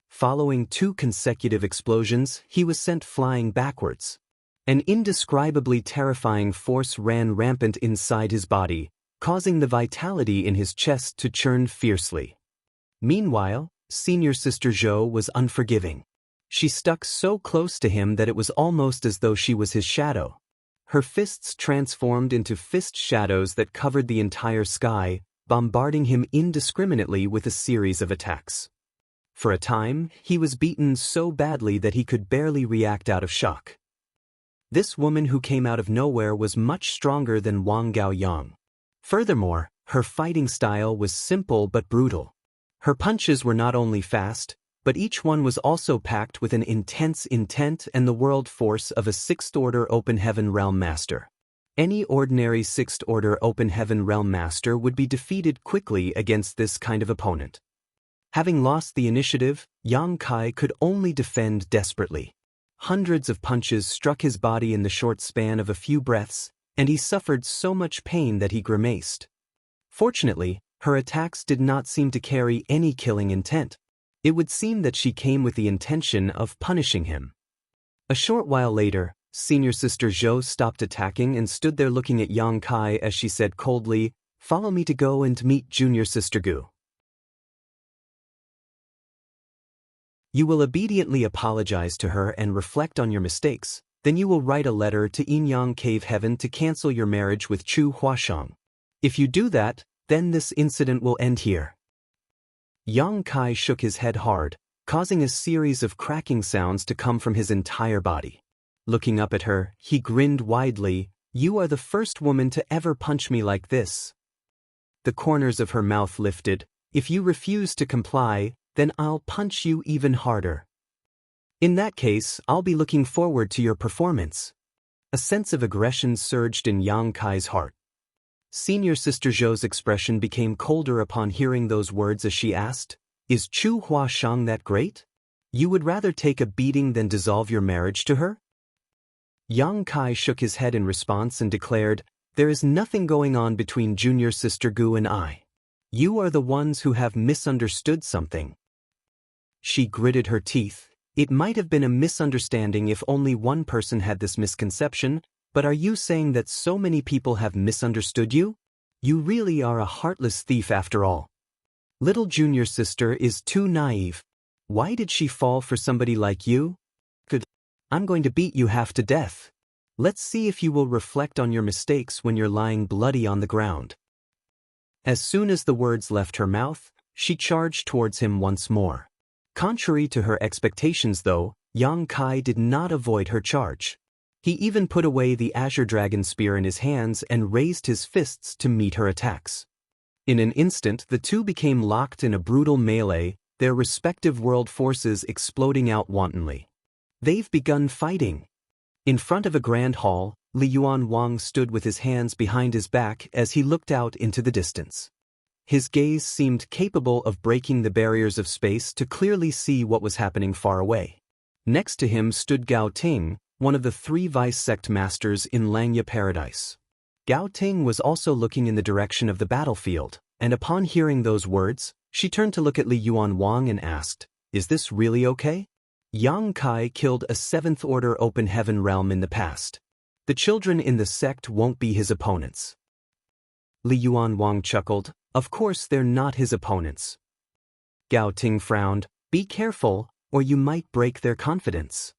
Following 2 consecutive explosions, he was sent flying backwards. An indescribably terrifying force ran rampant inside his body, causing the vitality in his chest to churn fiercely. Meanwhile, senior sister Zhou was unforgiving. She stuck so close to him that it was almost as though she was his shadow. Her fists transformed into fist shadows that covered the entire sky, bombarding him indiscriminately with a series of attacks. For a time, he was beaten so badly that he could barely react out of shock. This woman who came out of nowhere was much stronger than Wang Gaoyang. Furthermore, her fighting style was simple but brutal. Her punches were not only fast, but each one was also packed with an intense intent and the world force of a 6th Order Open Heaven Realm Master. Any ordinary 6th Order Open Heaven Realm Master would be defeated quickly against this kind of opponent. Having lost the initiative, Yang Kai could only defend desperately. Hundreds of punches struck his body in the short span of a few breaths, and he suffered so much pain that he grimaced. Fortunately, her attacks did not seem to carry any killing intent. It would seem that she came with the intention of punishing him. A short while later, senior sister Zhou stopped attacking and stood there looking at Yang Kai as she said coldly, "Follow me to go and meet junior sister Gu." You will obediently apologize to her and reflect on your mistakes. Then you will write a letter to Yinyang Cave Heaven to cancel your marriage with Chu Huashang. If you do that, then this incident will end here. Yang Kai shook his head hard, causing a series of cracking sounds to come from his entire body. Looking up at her, he grinned widely. "You are the first woman to ever punch me like this." The corners of her mouth lifted. "If you refuse to comply, then I'll punch you even harder. In that case, I'll be looking forward to your performance." A sense of aggression surged in Yang Kai's heart. Senior Sister Zhou's expression became colder upon hearing those words as she asked, "Is Chu Hua Shang that great? You would rather take a beating than dissolve your marriage to her?" Yang Kai shook his head in response and declared, "There is nothing going on between Junior Sister Gu and I. You are the ones who have misunderstood something." She gritted her teeth. "It might have been a misunderstanding if only one person had this misconception, but are you saying that so many people have misunderstood you? You really are a heartless thief after all. Little junior sister is too naive. Why did she fall for somebody like you? Good. I'm going to beat you half to death. Let's see if you will reflect on your mistakes when you're lying bloody on the ground." As soon as the words left her mouth, she charged towards him once more. Contrary to her expectations though, Yang Kai did not avoid her charge. He even put away the Azure Dragon Spear in his hands and raised his fists to meet her attacks. In an instant, the two became locked in a brutal melee, their respective world forces exploding out wantonly. "They've begun fighting." In front of a grand hall, Li Yuan Wang stood with his hands behind his back as he looked out into the distance. His gaze seemed capable of breaking the barriers of space to clearly see what was happening far away. Next to him stood Gao Ting, one of the 3 vice sect masters in Xianxia Paradise. Gao Ting was also looking in the direction of the battlefield, and upon hearing those words, she turned to look at Li Yuan Wang and asked, "Is this really okay? Yang Kai killed a 7th Order Open Heaven realm in the past. The children in the sect won't be his opponents." Li Yuan Wang chuckled. "Of course they're not his opponents." Gao Ting frowned. "Be careful, or you might break their confidence."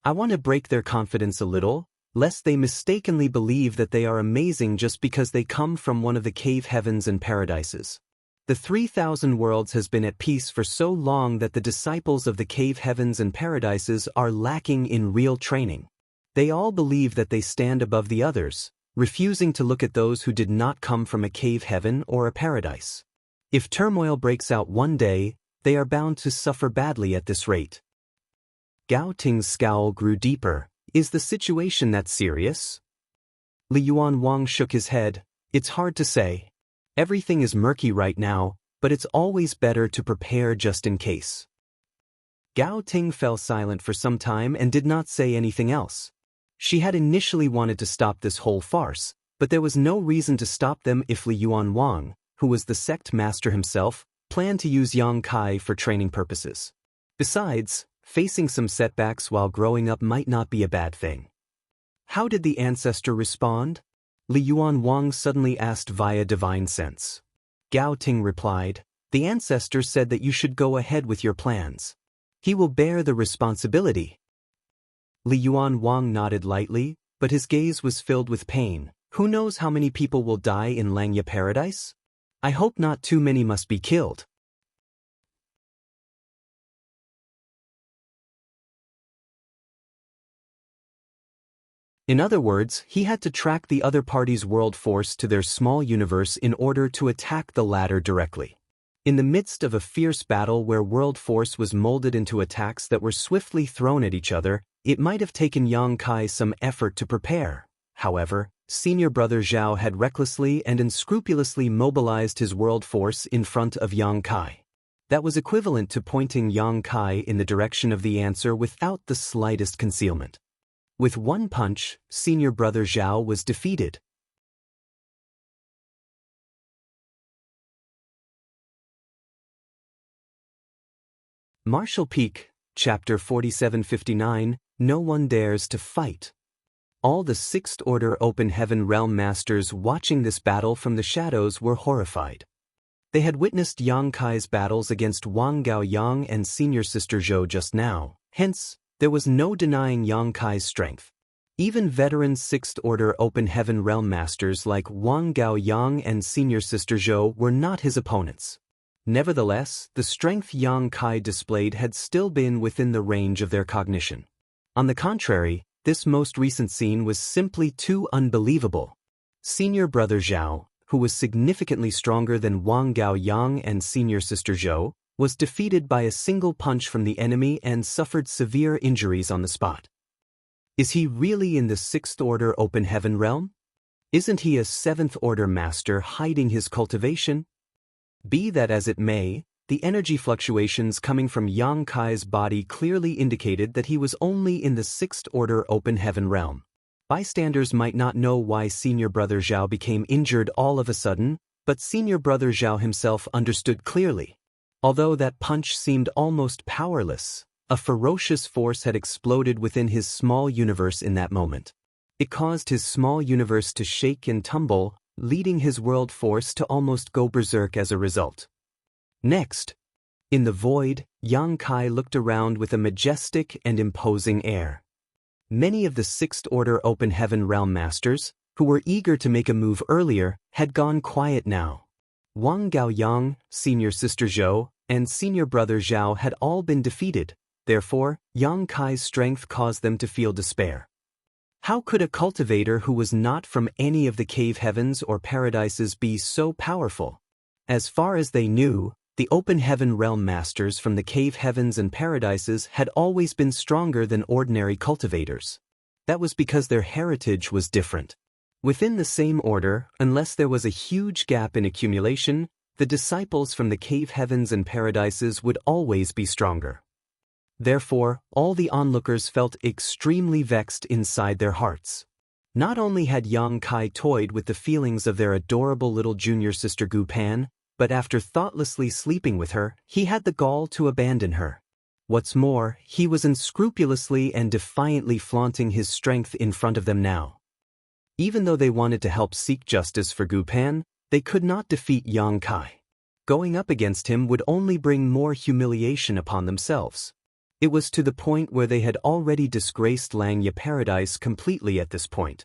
"I want to break their confidence a little, lest they mistakenly believe that they are amazing just because they come from one of the cave heavens and paradises. The 3,000 worlds has been at peace for so long that the disciples of the cave heavens and paradises are lacking in real training. They all believe that they stand above the others, refusing to look at those who did not come from a cave heaven or a paradise. If turmoil breaks out one day, they are bound to suffer badly at this rate." Gao Ting's scowl grew deeper. "Is the situation that serious?" Li Yuan Wang shook his head. "It's hard to say. Everything is murky right now, but it's always better to prepare just in case." Gao Ting fell silent for some time and did not say anything else. She had initially wanted to stop this whole farce, but there was no reason to stop them if Li Yuan Wang, who was the sect master himself, planned to use Yang Kai for training purposes. Besides, facing some setbacks while growing up might not be a bad thing. "How did the ancestor respond?" Li Yuan Wang suddenly asked via divine sense. Gao Ting replied, "The ancestor said that you should go ahead with your plans. He will bear the responsibility." Li Yuan Wang nodded lightly, but his gaze was filled with pain. "Who knows how many people will die in Xianxia Paradise? I hope not too many must be killed." In other words, he had to track the other party's world force to their small universe in order to attack the latter directly. In the midst of a fierce battle where world force was molded into attacks that were swiftly thrown at each other, it might have taken Yang Kai some effort to prepare. However, senior brother Zhao had recklessly and unscrupulously mobilized his world force in front of Yang Kai. That was equivalent to pointing Yang Kai in the direction of the answer without the slightest concealment. With one punch, senior brother Zhao was defeated. Martial Peak, Chapter 4759, No One Dares to Fight. All the 6th Order Open Heaven Realm Masters watching this battle from the shadows were horrified. They had witnessed Yang Kai's battles against Wang Gaoyang and Senior Sister Zhou just now, hence, there was no denying Yang Kai's strength. Even veteran 6th Order Open Heaven Realm Masters like Wang Gaoyang and Senior Sister Zhou were not his opponents. Nevertheless, the strength Yang Kai displayed had still been within the range of their cognition. On the contrary, this most recent scene was simply too unbelievable. Senior brother Zhao, who was significantly stronger than Wang Gao Yang and senior sister Zhou, was defeated by a single punch from the enemy and suffered severe injuries on the spot. Is he really in the 6th Order Open Heaven realm? Isn't he a 7th Order master hiding his cultivation? Be that as it may, the energy fluctuations coming from Yang Kai's body clearly indicated that he was only in the 6th Order Open Heaven realm. Bystanders might not know why senior brother Zhao became injured all of a sudden, but senior brother Zhao himself understood clearly. Although that punch seemed almost powerless, a ferocious force had exploded within his small universe in that moment. It caused his small universe to shake and tumble, leading his world force to almost go berserk as a result. Next, in the void, Yang Kai looked around with a majestic and imposing air. Many of the 6th Order Open Heaven realm masters, who were eager to make a move earlier, had gone quiet now. Wang Gao Yang, senior sister Zhou, and senior brother Zhao had all been defeated, therefore, Yang Kai's strength caused them to feel despair. How could a cultivator who was not from any of the cave heavens or paradises be so powerful? As far as they knew, the Open Heaven realm masters from the cave heavens and paradises had always been stronger than ordinary cultivators. That was because their heritage was different. Within the same order, unless there was a huge gap in accumulation, the disciples from the cave heavens and paradises would always be stronger. Therefore, all the onlookers felt extremely vexed inside their hearts. Not only had Yang Kai toyed with the feelings of their adorable little junior sister Gu Pan, but after thoughtlessly sleeping with her, he had the gall to abandon her. What's more, he was unscrupulously and defiantly flaunting his strength in front of them now. Even though they wanted to help seek justice for Gu Pan, they could not defeat Yang Kai. Going up against him would only bring more humiliation upon themselves. It was to the point where they had already disgraced Langya Paradise completely at this point.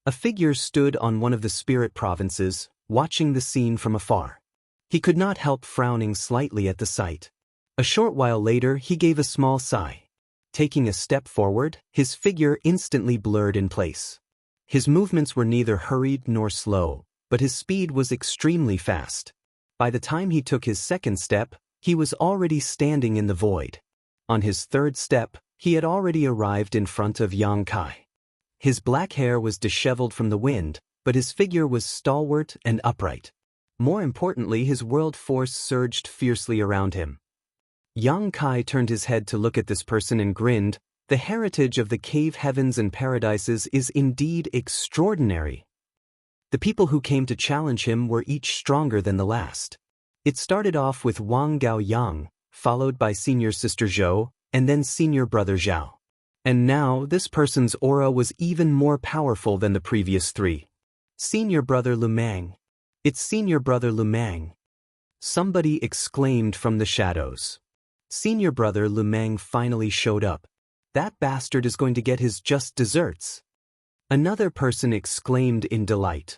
A figure stood on one of the spirit provinces, watching the scene from afar. He could not help frowning slightly at the sight. A short while later he gave a small sigh. Taking a step forward, his figure instantly blurred in place. His movements were neither hurried nor slow, but his speed was extremely fast. By the time he took his second step, he was already standing in the void. On his third step, he had already arrived in front of Yang Kai. His black hair was disheveled from the wind, but his figure was stalwart and upright. More importantly, his world force surged fiercely around him. Yang Kai turned his head to look at this person and grinned. The heritage of the cave heavens and paradises is indeed extraordinary. The people who came to challenge him were each stronger than the last. It started off with Wang Gao Yang, followed by senior sister Zhou, and then senior brother Zhao. And now this person's aura was even more powerful than the previous three. Senior brother Lumang. It's senior brother Lumang. Somebody exclaimed from the shadows. Senior brother Lumang finally showed up. That bastard is going to get his just desserts. Another person exclaimed in delight.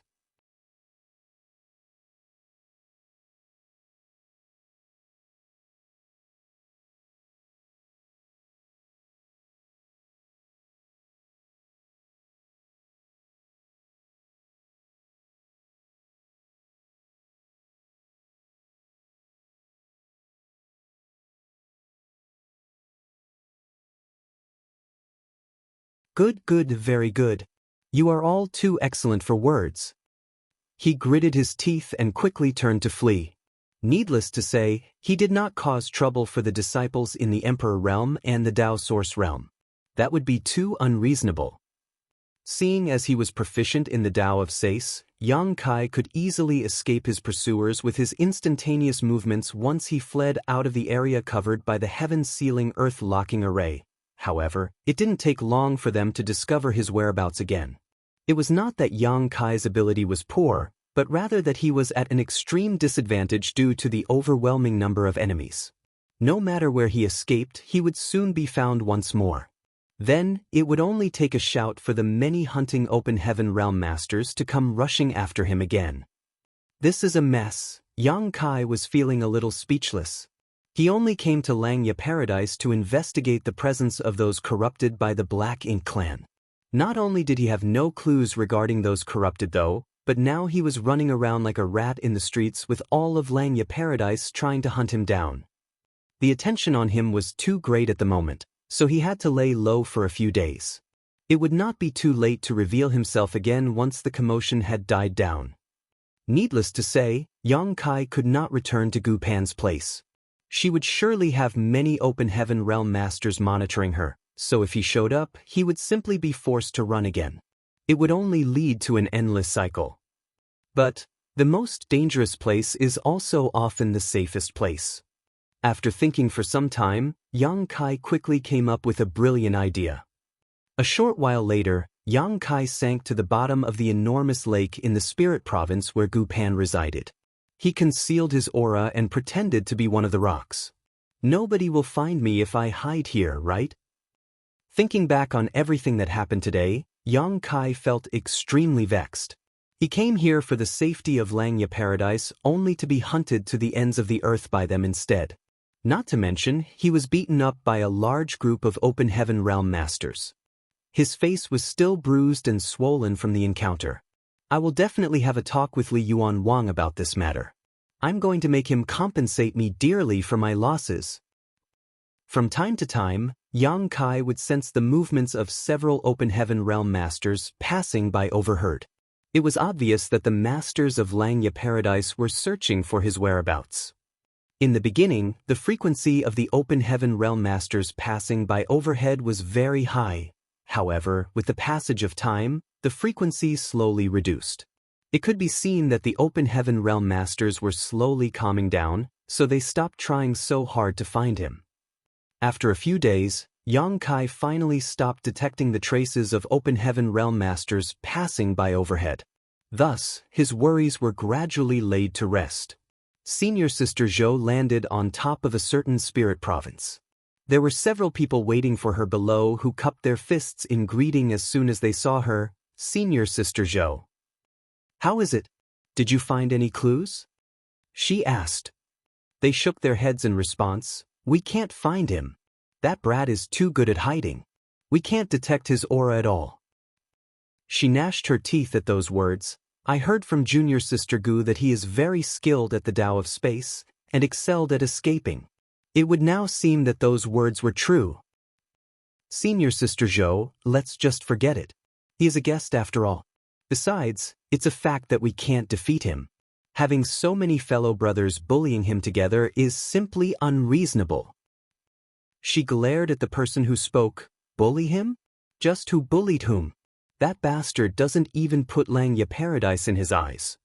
Good, good, very good. You are all too excellent for words. He gritted his teeth and quickly turned to flee. Needless to say, he did not cause trouble for the disciples in the Emperor realm and the Dao Source realm. That would be too unreasonable. Seeing as he was proficient in the Dao of Sais, Yang Kai could easily escape his pursuers with his instantaneous movements once he fled out of the area covered by the heaven-sealing earth-locking array. However, it didn't take long for them to discover his whereabouts again. It was not that Yang Kai's ability was poor, but rather that he was at an extreme disadvantage due to the overwhelming number of enemies. No matter where he escaped, he would soon be found once more. Then, it would only take a shout for the many hunting Open Heaven realm masters to come rushing after him again. This is a mess, Yang Kai was feeling a little speechless. He only came to Langya Paradise to investigate the presence of those corrupted by the Black Ink clan. Not only did he have no clues regarding those corrupted though, but now he was running around like a rat in the streets with all of Langya Paradise trying to hunt him down. The attention on him was too great at the moment, so he had to lay low for a few days. It would not be too late to reveal himself again once the commotion had died down. Needless to say, Yang Kai could not return to Gu Pan's place. She would surely have many Open Heaven Realm Masters monitoring her, so if he showed up, he would simply be forced to run again. It would only lead to an endless cycle. But the most dangerous place is also often the safest place. After thinking for some time, Yang Kai quickly came up with a brilliant idea. A short while later, Yang Kai sank to the bottom of the enormous lake in the spirit province where Gu Pan resided. He concealed his aura and pretended to be one of the rocks. Nobody will find me if I hide here, right? Thinking back on everything that happened today, Yang Kai felt extremely vexed. He came here for the safety of Langya Paradise only to be hunted to the ends of the earth by them instead. Not to mention, he was beaten up by a large group of Open Heaven Realm Masters. His face was still bruised and swollen from the encounter. I will definitely have a talk with Li Yuan Wang about this matter. I'm going to make him compensate me dearly for my losses. From time to time, Yang Kai would sense the movements of several Open Heaven Realm Masters passing by overheard. It was obvious that the Masters of Langya Paradise were searching for his whereabouts. In the beginning, the frequency of the Open Heaven Realm Masters passing by overhead was very high. However, with the passage of time, the frequency slowly reduced. It could be seen that the Open Heaven Realm Masters were slowly calming down, so they stopped trying so hard to find him. After a few days, Yang Kai finally stopped detecting the traces of Open Heaven Realm Masters passing by overhead. Thus, his worries were gradually laid to rest. Senior Sister Zhou landed on top of a certain spirit province. There were several people waiting for her below who cupped their fists in greeting as soon as they saw her. Senior Sister Zhou. How is it? Did you find any clues? She asked. They shook their heads in response. We can't find him. That brat is too good at hiding. We can't detect his aura at all. She gnashed her teeth at those words. I heard from Junior Sister Gu that he is very skilled at the Tao of Space and excelled at escaping. It would now seem that those words were true. Senior Sister Zhou, let's just forget it. He is a guest after all. Besides, it's a fact that we can't defeat him. Having so many fellow brothers bullying him together is simply unreasonable. She glared at the person who spoke. Bully him? Just who bullied whom? That bastard doesn't even put Langya Paradise in his eyes.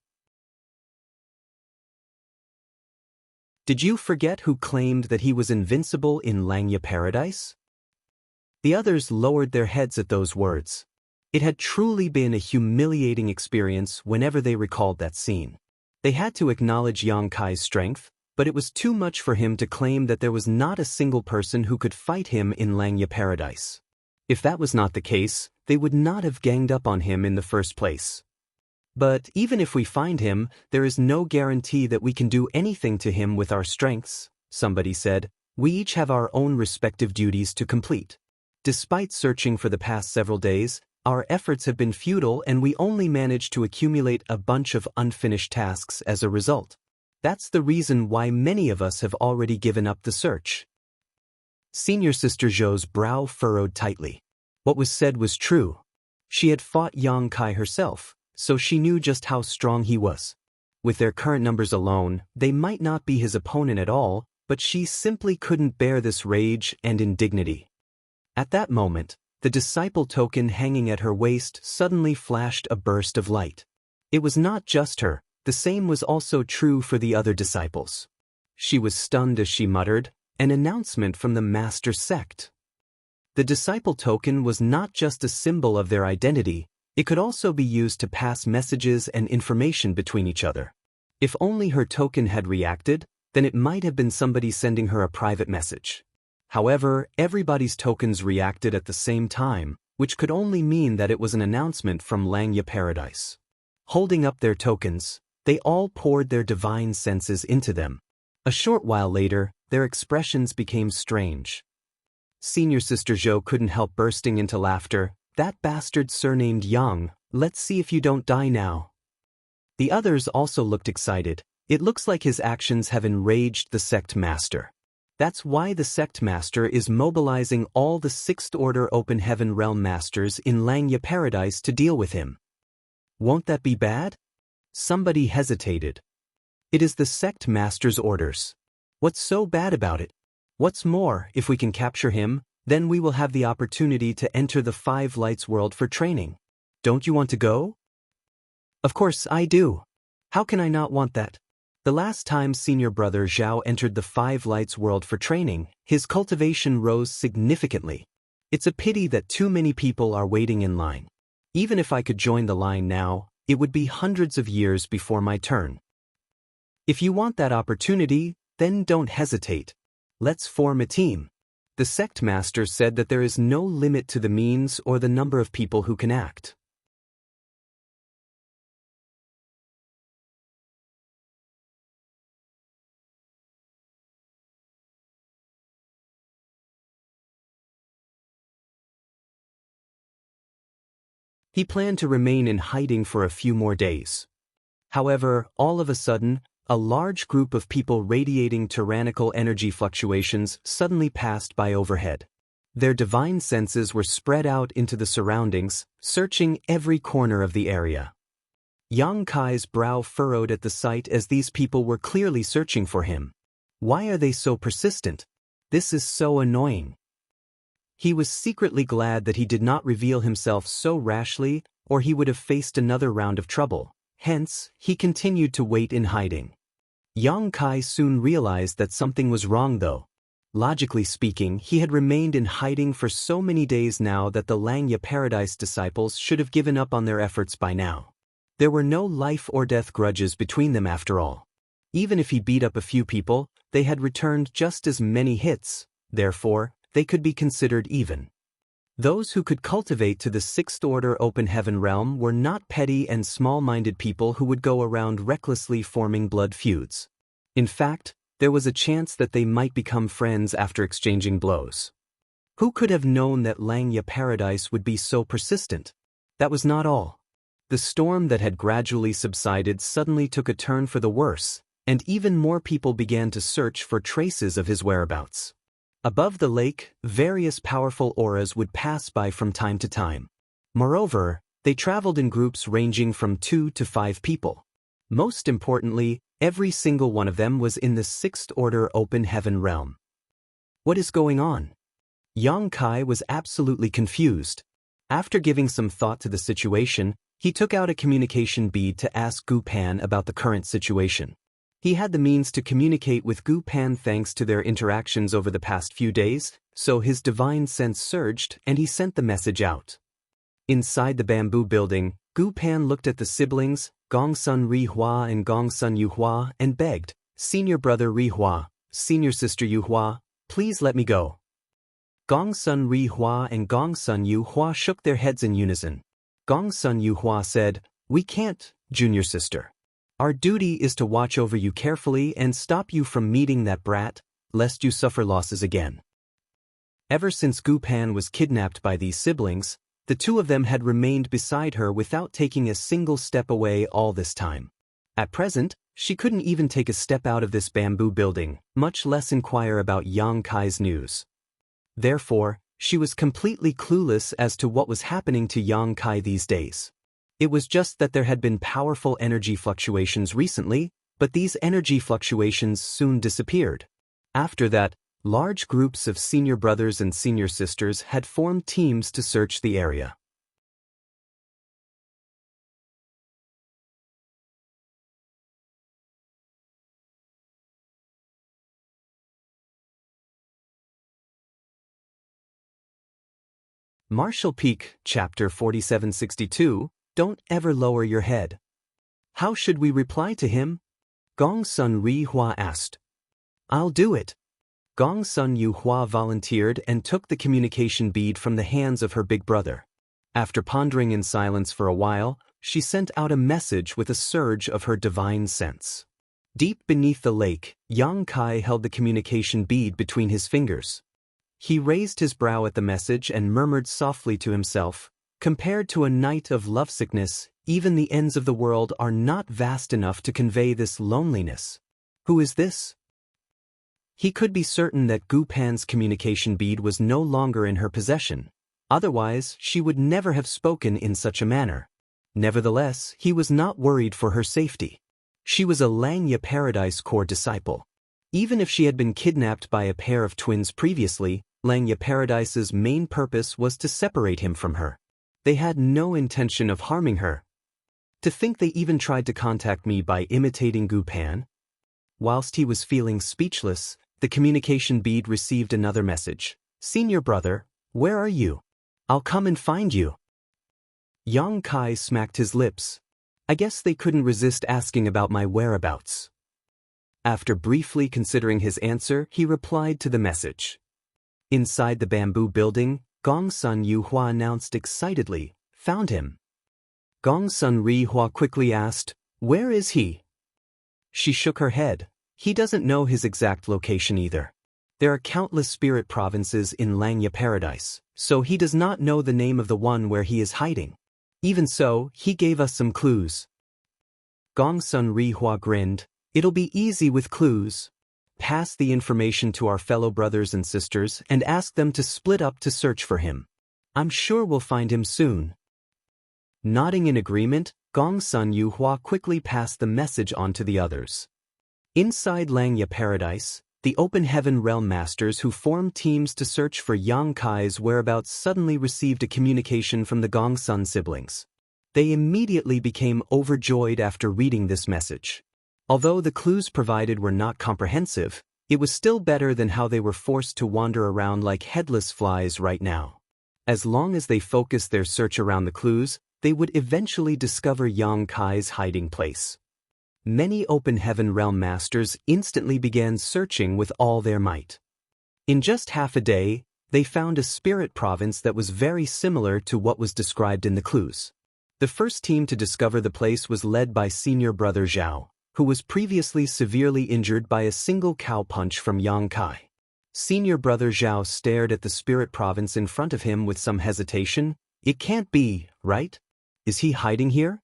Did you forget who claimed that he was invincible in Langya Paradise? The others lowered their heads at those words. It had truly been a humiliating experience whenever they recalled that scene. They had to acknowledge Yang Kai's strength, but it was too much for him to claim that there was not a single person who could fight him in Langya Paradise. If that was not the case, they would not have ganged up on him in the first place. But even if we find him, there is no guarantee that we can do anything to him with our strengths, somebody said. We each have our own respective duties to complete. Despite searching for the past several days, our efforts have been futile and we only managed to accumulate a bunch of unfinished tasks as a result. That's the reason why many of us have already given up the search. Senior Sister Zhou's brow furrowed tightly. What was said was true. She had fought Yang Kai herself, so she knew just how strong he was. With their current numbers alone, they might not be his opponent at all, but she simply couldn't bear this rage and indignity. At that moment, the disciple token hanging at her waist suddenly flashed a burst of light. It was not just her, the same was also true for the other disciples. She was stunned as she muttered, an announcement from the master sect. The disciple token was not just a symbol of their identity, it could also be used to pass messages and information between each other. If only her token had reacted, then it might have been somebody sending her a private message. However, everybody's tokens reacted at the same time, which could only mean that it was an announcement from Langya Paradise. Holding up their tokens, They all poured their divine senses into them. A short while later, their expressions became strange. Senior Sister Zhou couldn't help bursting into laughter. "That bastard surnamed Yang, let's see if you don't die now." The others also looked excited. "It looks like his actions have enraged the sect master. That's why the sect master is mobilizing all the Sixth Order Open Heaven Realm Masters in Xianxia Paradise to deal with him. Won't that be bad?" Somebody hesitated. "It is the sect master's orders. What's so bad about it? What's more, if we can capture him, then we will have the opportunity to enter the Five Lights world for training. Don't you want to go?" "Of course I do. How can I not want that?" The last time senior brother Zhao entered the Five Lights world for training, his cultivation rose significantly. "It's a pity that too many people are waiting in line. Even if I could join the line now, it would be hundreds of years before my turn. If you want that opportunity, then don't hesitate. Let's form a team." The sect master said that there is no limit to the means or the number of people who can act. He planned to remain in hiding for a few more days. However, all of a sudden, a large group of people radiating tyrannical energy fluctuations suddenly passed by overhead. Their divine senses were spread out into the surroundings, searching every corner of the area. Yang Kai's brow furrowed at the sight as these people were clearly searching for him. Why are they so persistent? This is so annoying. He was secretly glad that he did not reveal himself so rashly, or he would have faced another round of trouble. Hence, he continued to wait in hiding. Yang Kai soon realized that something was wrong though. Logically speaking, he had remained in hiding for so many days now that the Xianxia Paradise disciples should have given up on their efforts by now. There were no life or death grudges between them after all. Even if he beat up a few people, they had returned just as many hits, therefore, they could be considered even. Those who could cultivate to the Sixth Order Open Heaven realm were not petty and small-minded people who would go around recklessly forming blood feuds. In fact, there was a chance that they might become friends after exchanging blows. Who could have known that Xianxia Paradise would be so persistent? That was not all. The storm that had gradually subsided suddenly took a turn for the worse, and even more people began to search for traces of his whereabouts. Above the lake, various powerful auras would pass by from time to time. Moreover, they traveled in groups ranging from 2 to 5 people. Most importantly, every single one of them was in the Sixth Order Open Heaven realm. What is going on? Yang Kai was absolutely confused. After giving some thought to the situation, he took out a communication bead to ask Gu Pan about the current situation. He had the means to communicate with Gu Pan thanks to their interactions over the past few days, so his divine sense surged and he sent the message out. Inside the bamboo building, Gu Pan looked at the siblings, Gongsun Rihua and Gongsun Yuhua, and begged, "Senior brother Rihua, senior sister Yuhua, please let me go." Gongsun Rihua and Gongsun Yuhua shook their heads in unison. Gongsun Yuhua said, "We can't, junior sister. Our duty is to watch over you carefully and stop you from meeting that brat, lest you suffer losses again." Ever since Gu Pan was kidnapped by these siblings, the two of them had remained beside her without taking a single step away all this time. At present, she couldn't even take a step out of this bamboo building, much less inquire about Yang Kai's news. Therefore, she was completely clueless as to what was happening to Yang Kai these days. It was just that there had been powerful energy fluctuations recently, but these energy fluctuations soon disappeared. After that, large groups of senior brothers and senior sisters had formed teams to search the area. Martial Peak, Chapter 4762, Don't ever lower your head. How should we reply to him? Gongsun Rihua asked. I'll do it. Gongsun Yuhua volunteered and took the communication bead from the hands of her big brother. After pondering in silence for a while, she sent out a message with a surge of her divine sense. Deep beneath the lake, Yang Kai held the communication bead between his fingers. He raised his brow at the message and murmured softly to himself, "Compared to a night of lovesickness, even the ends of the world are not vast enough to convey this loneliness. Who is this?" He could be certain that Gu Pan's communication bead was no longer in her possession. Otherwise, she would never have spoken in such a manner. Nevertheless, he was not worried for her safety. She was a Langya Paradise Corps disciple. Even if she had been kidnapped by a pair of twins previously, Langya Paradise's main purpose was to separate him from her. They had no intention of harming her. To think they even tried to contact me by imitating Gu Pan? Whilst he was feeling speechless, the communication bead received another message. "Senior brother, where are you? I'll come and find you." Yang Kai smacked his lips. "I guess they couldn't resist asking about my whereabouts." After briefly considering his answer, he replied to the message. Inside the bamboo building, Gongsun Yuhua announced excitedly, "Found him." Gongsun Rihua quickly asked, "Where is he?" She shook her head. "He doesn't know his exact location either. There are countless spirit provinces in Langya Paradise, so he does not know the name of the one where he is hiding. Even so, he gave us some clues." Gongsun Rihua grinned. "It'll be easy with clues. Pass the information to our fellow brothers and sisters and ask them to split up to search for him. I'm sure we'll find him soon." Nodding in agreement, Gongsun Yuhua quickly passed the message on to the others. Inside Langya Paradise, the Open Heaven Realm Masters who formed teams to search for Yang Kai's whereabouts suddenly received a communication from the Gongsun siblings. They immediately became overjoyed after reading this message. Although the clues provided were not comprehensive, it was still better than how they were forced to wander around like headless flies right now. As long as they focused their search around the clues, they would eventually discover Yang Kai's hiding place. Many Open Heaven Realm Masters instantly began searching with all their might. In just half a day, they found a spirit province that was very similar to what was described in the clues. The first team to discover the place was led by Senior Brother Zhao, who was previously severely injured by a single cow punch from Yang Kai. Senior Brother Zhao stared at the spirit province in front of him with some hesitation. "It can't be, right? Is he hiding here?"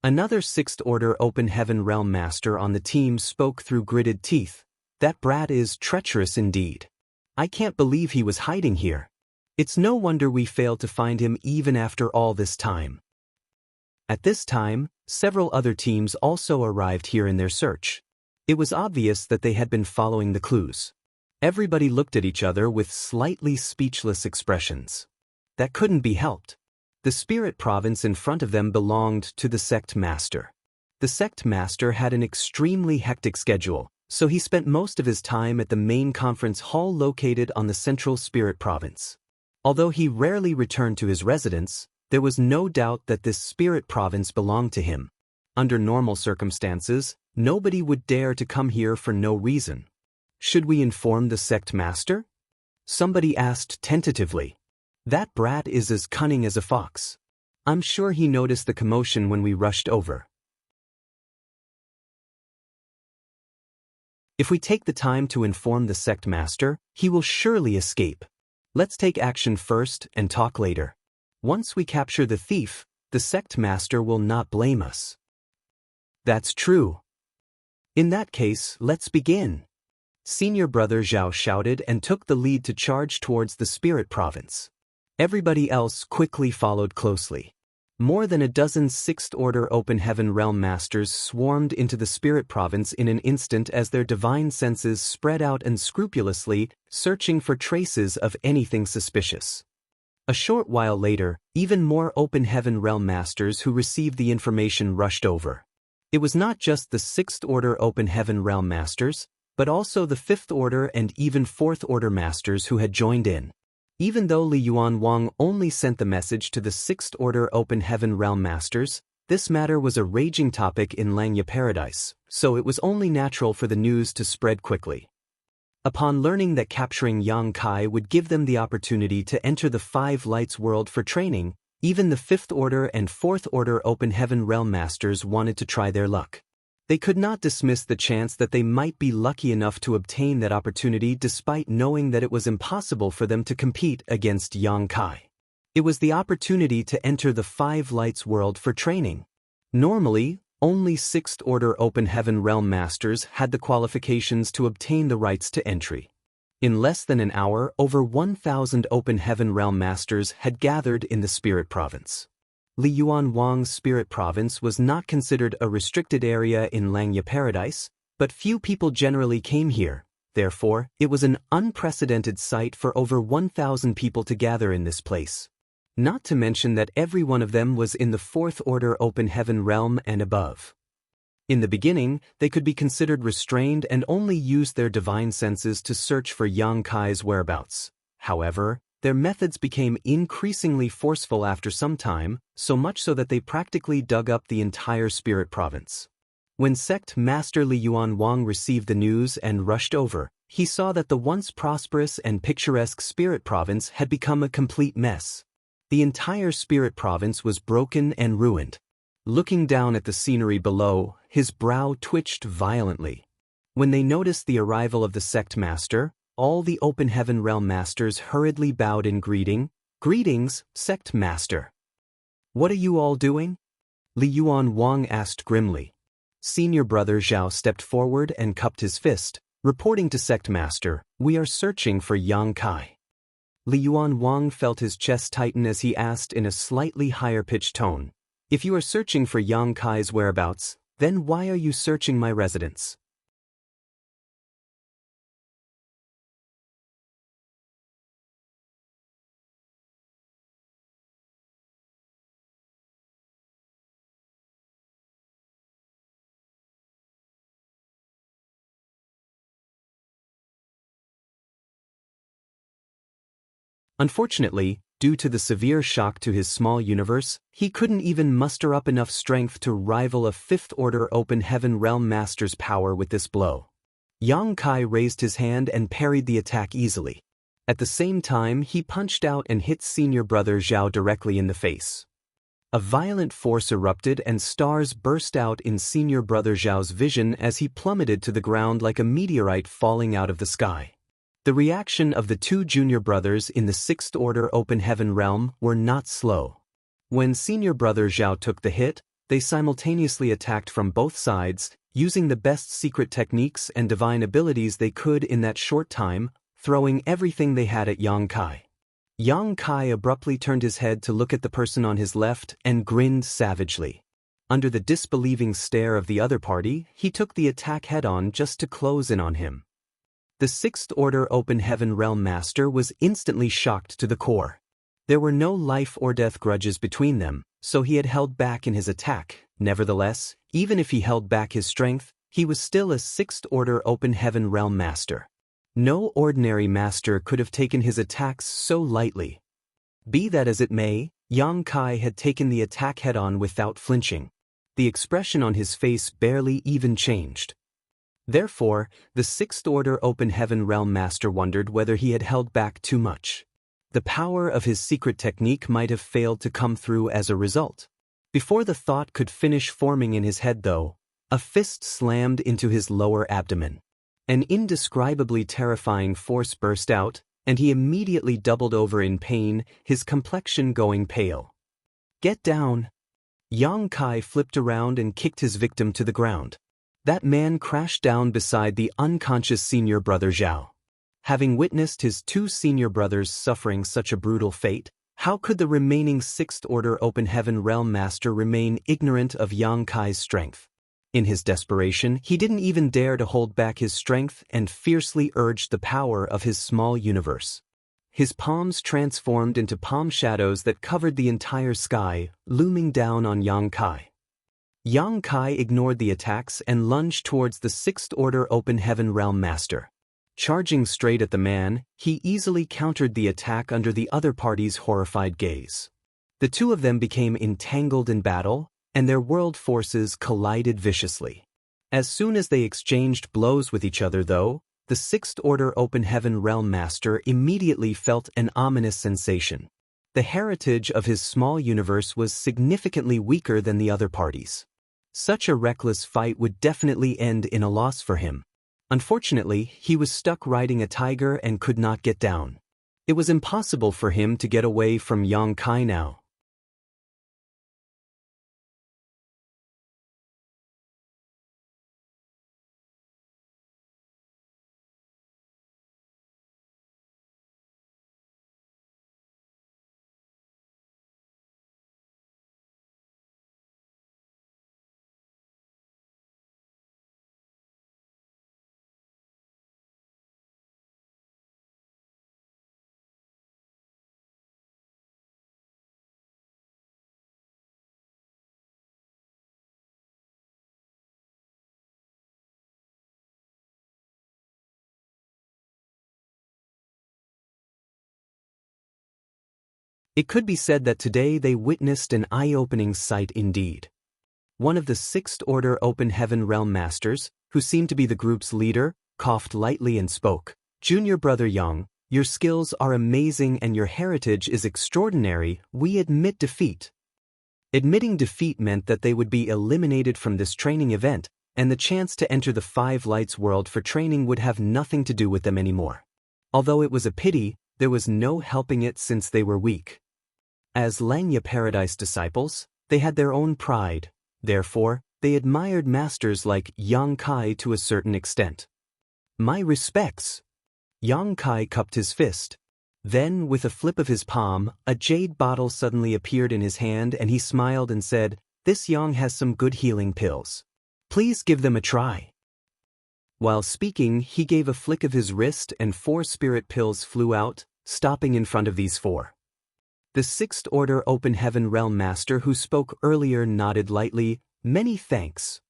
Another Sixth Order Open Heaven Realm Master on the team spoke through gritted teeth. "That brat is treacherous indeed. I can't believe he was hiding here. It's no wonder we failed to find him even after all this time." At this time, several other teams also arrived here in their search. It was obvious that they had been following the clues. Everybody looked at each other with slightly speechless expressions. That couldn't be helped. The spirit province in front of them belonged to the sect master. The sect master had an extremely hectic schedule, so he spent most of his time at the main conference hall located on the central spirit province. Although he rarely returned to his residence, there was no doubt that this spirit province belonged to him. Under normal circumstances, nobody would dare to come here for no reason. "Should we inform the sect master?" Somebody asked tentatively. "That brat is as cunning as a fox. I'm sure he noticed the commotion when we rushed over. If we take the time to inform the sect master, he will surely escape. Let's take action first and talk later. Once we capture the thief, the sect master will not blame us." "That's true. In that case, let's begin." Senior Brother Zhao shouted and took the lead to charge towards the spirit province. Everybody else quickly followed closely. More than a dozen Sixth Order Open Heaven Realm Masters swarmed into the spirit province in an instant as their divine senses spread out unscrupulously, searching for traces of anything suspicious. A short while later, even more Open Heaven Realm Masters who received the information rushed over. It was not just the Sixth Order Open Heaven Realm Masters, but also the Fifth Order and even Fourth Order Masters who had joined in. Even though Li Yuan Wang only sent the message to the Sixth Order Open Heaven Realm Masters, this matter was a raging topic in Langya Paradise, so it was only natural for the news to spread quickly. Upon learning that capturing Yang Kai would give them the opportunity to enter the Five Lights world for training, Even the Fifth Order and Fourth Order Open Heaven Realm Masters wanted to try their luck. They could not dismiss the chance that they might be lucky enough to obtain that opportunity despite knowing that it was impossible for them to compete against Yang Kai. It was the opportunity to enter the Five Lights world for training. Normally, only Sixth Order Open Heaven Realm Masters had the qualifications to obtain the rights to entry. In less than an hour, over 1,000 Open Heaven Realm Masters had gathered in the Spirit Province. Li Yuan Wang's Spirit Province was not considered a restricted area in Langya Paradise, but few people generally came here. Therefore, it was an unprecedented sight for over 1,000 people to gather in this place. Not to mention that every one of them was in the Fourth Order Open Heaven Realm and above. In the beginning, they could be considered restrained and only used their divine senses to search for Yang Kai's whereabouts. However, their methods became increasingly forceful after some time, so much so that they practically dug up the entire Spirit Province. When Sect Master Li Yuan Wang received the news and rushed over, he saw that the once prosperous and picturesque Spirit Province had become a complete mess. The entire Spirit Province was broken and ruined. Looking down at the scenery below, his brow twitched violently. When they noticed the arrival of the Sect Master, all the Open Heaven Realm Masters hurriedly bowed in greeting. "Greetings, Sect Master." "What are you all doing?" Li Yuan Wang asked grimly. Senior Brother Zhao stepped forward and cupped his fist, reporting to Sect Master, "We are searching for Yang Kai." Li Yuan Wang felt his chest tighten as he asked in a slightly higher-pitched tone, "If you are searching for Yang Kai's whereabouts, then why are you searching my residence?" Unfortunately, due to the severe shock to his small universe, he couldn't even muster up enough strength to rival a Fifth Order Open Heaven Realm Master's power with this blow. Yang Kai raised his hand and parried the attack easily. At the same time, he punched out and hit Senior Brother Zhao directly in the face. A violent force erupted and stars burst out in Senior Brother Zhao's vision as he plummeted to the ground like a meteorite falling out of the sky. The reaction of the two junior brothers in the Sixth Order Open Heaven Realm were not slow. When Senior Brother Zhao took the hit, they simultaneously attacked from both sides, using the best secret techniques and divine abilities they could in that short time, throwing everything they had at Yang Kai. Yang Kai abruptly turned his head to look at the person on his left and grinned savagely. Under the disbelieving stare of the other party, he took the attack head-on just to close in on him. The Sixth Order Open Heaven Realm Master was instantly shocked to the core. There were no life or death grudges between them, so he had held back in his attack. Nevertheless, even if he held back his strength, he was still a Sixth Order Open Heaven Realm Master. No ordinary master could have taken his attacks so lightly. Be that as it may, Yang Kai had taken the attack head-on without flinching. The expression on his face barely even changed. Therefore, the Sixth Order Open Heaven Realm Master wondered whether he had held back too much. The power of his secret technique might have failed to come through as a result. Before the thought could finish forming in his head though, a fist slammed into his lower abdomen. An indescribably terrifying force burst out, and he immediately doubled over in pain, his complexion going pale. "Get down!" Yang Kai flipped around and kicked his victim to the ground. That man crashed down beside the unconscious Senior Brother Zhao. Having witnessed his two senior brothers suffering such a brutal fate, how could the remaining Sixth Order Open Heaven Realm Master remain ignorant of Yang Kai's strength? In his desperation, he didn't even dare to hold back his strength and fiercely urged the power of his small universe. His palms transformed into palm shadows that covered the entire sky, looming down on Yang Kai. Yang Kai ignored the attacks and lunged towards the Sixth Order Open Heaven Realm Master. Charging straight at the man, he easily countered the attack under the other party's horrified gaze. The two of them became entangled in battle, and their world forces collided viciously. As soon as they exchanged blows with each other though, the Sixth Order Open Heaven Realm Master immediately felt an ominous sensation. The heritage of his small universe was significantly weaker than the other parties. Such a reckless fight would definitely end in a loss for him. Unfortunately, he was stuck riding a tiger and could not get down. It was impossible for him to get away from Yang Kai now. It could be said that today they witnessed an eye-opening sight indeed. One of the Sixth Order Open Heaven Realm Masters, who seemed to be the group's leader, coughed lightly and spoke. "Junior Brother Yang, your skills are amazing and your heritage is extraordinary. We admit defeat." Admitting defeat meant that they would be eliminated from this training event, and the chance to enter the Five Lights world for training would have nothing to do with them anymore. Although it was a pity, there was no helping it since they were weak. As Lanya Paradise disciples, they had their own pride. Therefore, they admired masters like Yang Kai to a certain extent. "My respects." Yang Kai cupped his fist. Then, with a flip of his palm, a jade bottle suddenly appeared in his hand and he smiled and said, "This Yang has some good healing pills. Please give them a try." While speaking, he gave a flick of his wrist and 4 spirit pills flew out, stopping in front of these 4. The Sixth Order Open Heaven Realm Master who spoke earlier nodded lightly, "Many thanks."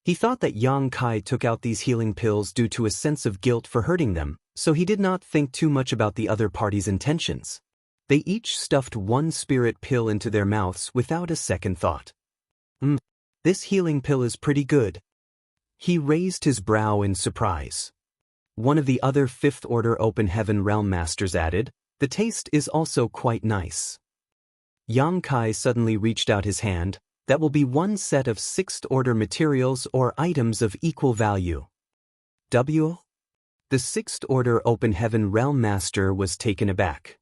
He thought that Yang Kai took out these healing pills due to a sense of guilt for hurting them, so he did not think too much about the other party's intentions. They each stuffed 1 spirit pill into their mouths without a second thought. This healing pill is pretty good." He raised his brow in surprise. One of the other Fifth Order Open Heaven Realm Masters added, "The taste is also quite nice." Yang Kai suddenly reached out his hand. "That will be 1 set of Sixth Order materials or items of equal value." W? The Sixth Order Open Heaven Realm Master was taken aback.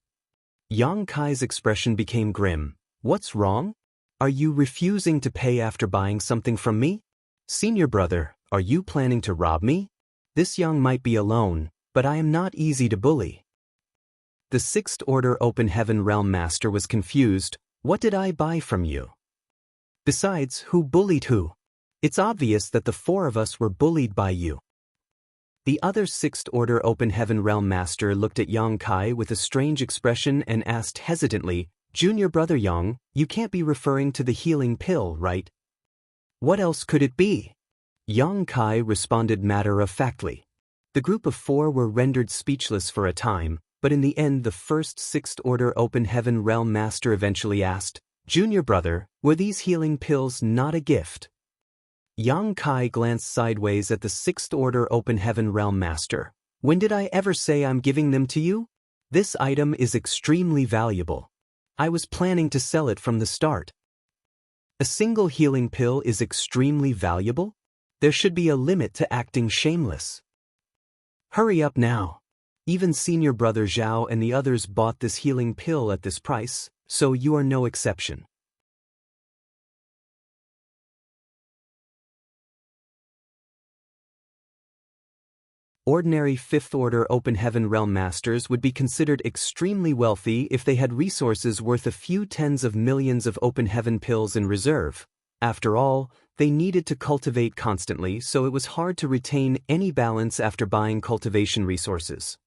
Yang Kai's expression became grim. "What's wrong? Are you refusing to pay after buying something from me? Senior brother, are you planning to rob me? This Yang might be alone, but I am not easy to bully." The Sixth Order Open Heaven Realm Master was confused. "What did I buy from you? Besides, who bullied who? It's obvious that the 4 of us were bullied by you." The other Sixth Order Open Heaven Realm Master looked at Yang Kai with a strange expression and asked hesitantly, "Junior Brother Yang, you can't be referring to the healing pill, right? What else could it be?" Yang Kai responded matter-of-factly. The group of 4 were rendered speechless for a time, but in the end the first Sixth Order Open Heaven Realm Master eventually asked, "Junior Brother, were these healing pills not a gift?" Yang Kai glanced sideways at the Sixth Order Open Heaven Realm Master. "When did I ever say I'm giving them to you? This item is extremely valuable. I was planning to sell it from the start." A single healing pill is extremely valuable? There should be a limit to acting shameless. Hurry up now. Even Senior Brother Zhao and the others bought this healing pill at this price, so you are no exception. Ordinary Fifth Order Open Heaven Realm Masters would be considered extremely wealthy if they had resources worth a few tens of millions of Open Heaven pills in reserve. After all, they needed to cultivate constantly, so it was hard to retain any balance after buying cultivation resources.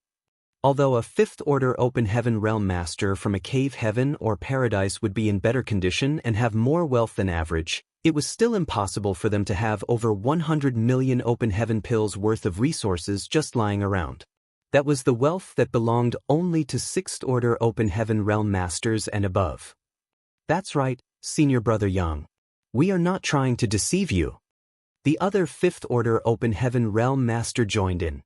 Although a Fifth Order Open Heaven Realm Master from a cave heaven or paradise would be in better condition and have more wealth than average, it was still impossible for them to have over 100 million Open Heaven pills worth of resources just lying around. That was the wealth that belonged only to Sixth Order Open Heaven Realm Masters and above. That's right, Senior Brother Yang. We are not trying to deceive you. The other Fifth Order Open Heaven Realm Master joined in.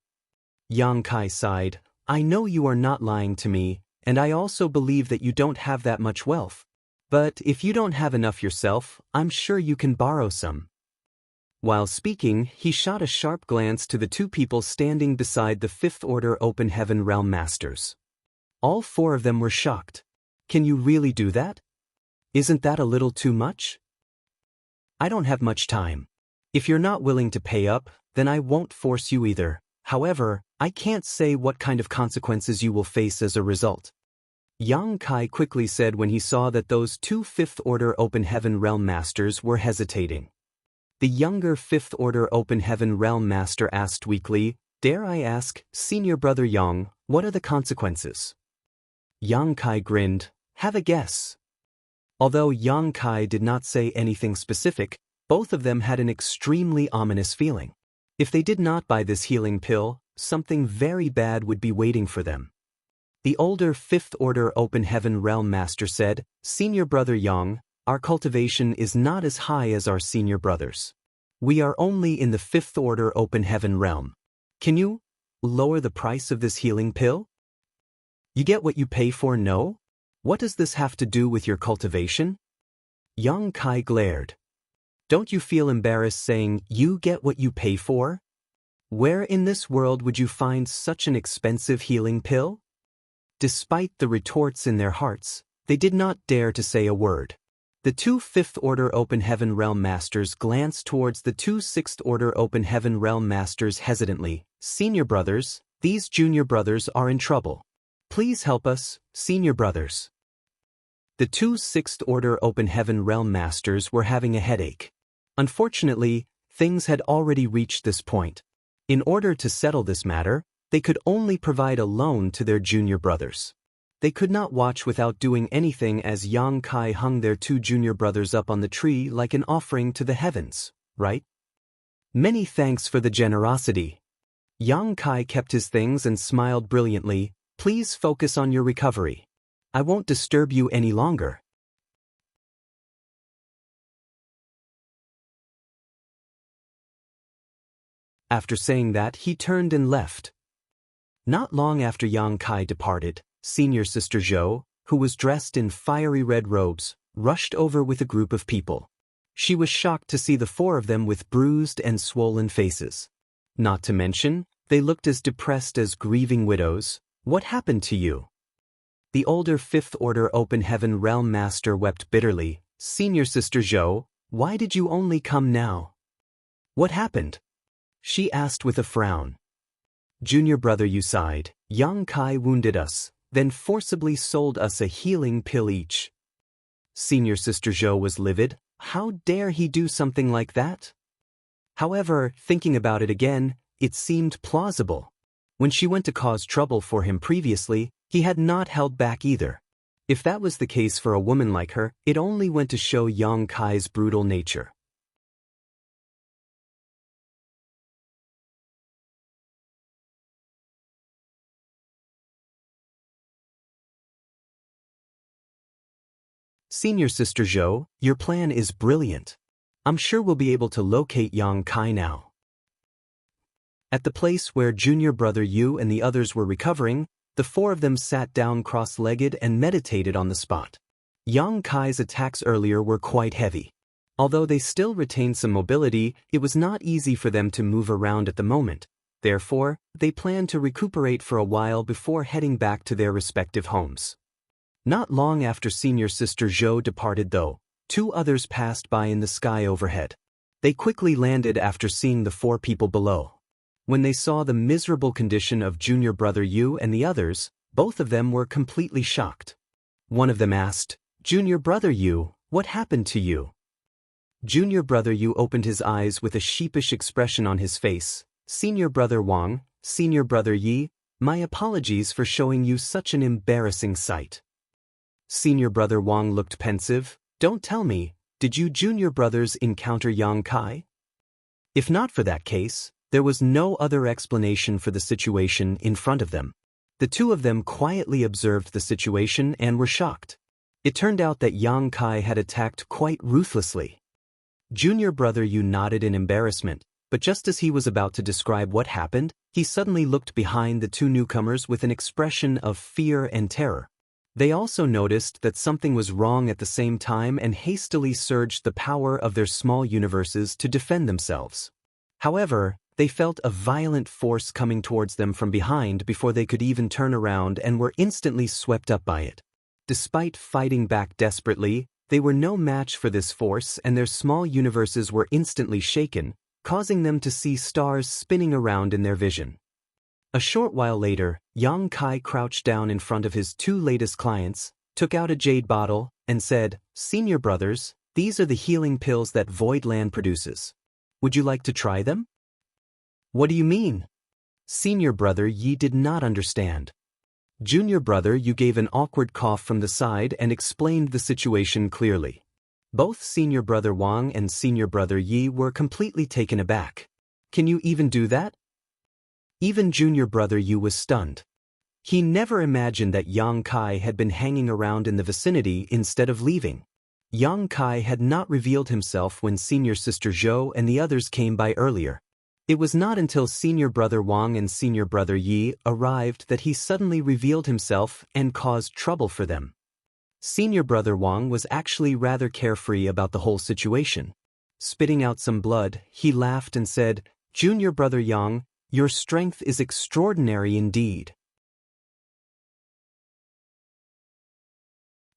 Yang Kai sighed. "I know you are not lying to me, And I also believe that you don't have that much wealth. But if you don't have enough yourself, I'm sure you can borrow some. While speaking, he shot a sharp glance to the two people standing beside the Fifth Order Open Heaven Realm Masters. All four of them were shocked. Can you really do that? Isn't that a little too much? I don't have much time. If you're not willing to pay up, then I won't force you either. However, I can't say what kind of consequences you will face as a result. Yang Kai quickly said when he saw that those two Fifth Order Open Heaven Realm Masters were hesitating. The younger Fifth Order Open Heaven Realm Master asked weakly, "Dare I ask, Senior Brother Yang, what are the consequences?" Yang Kai grinned, "Have a guess." Although Yang Kai did not say anything specific, both of them had an extremely ominous feeling. If they did not buy this healing pill, something very bad would be waiting for them. The older Fifth Order Open Heaven Realm Master said, "Senior Brother Yang, our cultivation is not as high as our senior brothers. We are only in the Fifth Order Open Heaven Realm. Can you lower the price of this healing pill? You get what you pay for, no? What does this have to do with your cultivation?" Yang Kai glared. Don't you feel embarrassed saying, "You get what you pay for"? Where in this world would you find such an expensive healing pill? Despite the retorts in their hearts, they did not dare to say a word. The two Fifth Order Open Heaven Realm Masters glanced towards the two Sixth Order Open Heaven Realm Masters hesitantly. "Senior brothers, these junior brothers are in trouble. Please help us, senior brothers." The two Sixth Order Open Heaven Realm Masters were having a headache. Unfortunately, things had already reached this point. In order to settle this matter, they could only provide a loan to their junior brothers. They could not watch without doing anything as Yang Kai hung their two junior brothers up on the tree like an offering to the heavens, right? Many thanks for the generosity. Yang Kai kept his things and smiled brilliantly. Please focus on your recovery. I won't disturb you any longer. After saying that, he turned and left. Not long after Yang Kai departed, Senior Sister Zhou, who was dressed in fiery red robes, rushed over with a group of people. She was shocked to see the four of them with bruised and swollen faces. Not to mention, they looked as depressed as grieving widows. What happened to you? The older Fifth Order Open Heaven Realm Master wept bitterly. Senior Sister Zhou, why did you only come now? What happened? She asked with a frown. Junior brother, you sighed. Yang Kai wounded us, then forcibly sold us a healing pill each. Senior Sister Zhou was livid. How dare he do something like that? However, thinking about it again, it seemed plausible. When she went to cause trouble for him previously, he had not held back either. If that was the case for a woman like her, it only went to show Yang Kai's brutal nature. Senior Sister Zhou, your plan is brilliant. I'm sure we'll be able to locate Yang Kai now. At the place where Junior Brother Yu and the others were recovering, the four of them sat down cross-legged and meditated on the spot. Yang Kai's attacks earlier were quite heavy. Although they still retained some mobility, it was not easy for them to move around at the moment. Therefore, they planned to recuperate for a while before heading back to their respective homes. Not long after Senior Sister Zhou departed though, two others passed by in the sky overhead. They quickly landed after seeing the four people below. When they saw the miserable condition of Junior Brother Yu and the others, both of them were completely shocked. One of them asked, Junior Brother Yu, what happened to you? Junior Brother Yu opened his eyes with a sheepish expression on his face. Senior Brother Wang, Senior Brother Yi, my apologies for showing you such an embarrassing sight. Senior Brother Wang looked pensive. Don't tell me, did you junior brothers encounter Yang Kai? If not for that case, there was no other explanation for the situation in front of them. The two of them quietly observed the situation and were shocked. It turned out that Yang Kai had attacked quite ruthlessly. Junior Brother Yu nodded in embarrassment, but just as he was about to describe what happened, he suddenly looked behind the two newcomers with an expression of fear and terror. They also noticed that something was wrong at the same time and hastily surged the power of their small universes to defend themselves. However, they felt a violent force coming towards them from behind before they could even turn around and were instantly swept up by it. Despite fighting back desperately, they were no match for this force and their small universes were instantly shaken, causing them to see stars spinning around in their vision. A short while later, Yang Kai crouched down in front of his two latest clients, took out a jade bottle, and said, "Senior brothers, these are the healing pills that Void Land produces. Would you like to try them?" "What do you mean?" Senior brother Yi did not understand. Junior brother Yu gave an awkward cough from the side and explained the situation clearly. Both senior brother Wang and senior brother Yi were completely taken aback. "Can you even do that?" Even junior brother Yu was stunned. He never imagined that Yang Kai had been hanging around in the vicinity instead of leaving. Yang Kai had not revealed himself when senior sister Zhou and the others came by earlier. It was not until senior brother Wang and senior brother Yi arrived that he suddenly revealed himself and caused trouble for them. Senior brother Wang was actually rather carefree about the whole situation. Spitting out some blood, he laughed and said, "Junior brother Yang, your strength is extraordinary indeed."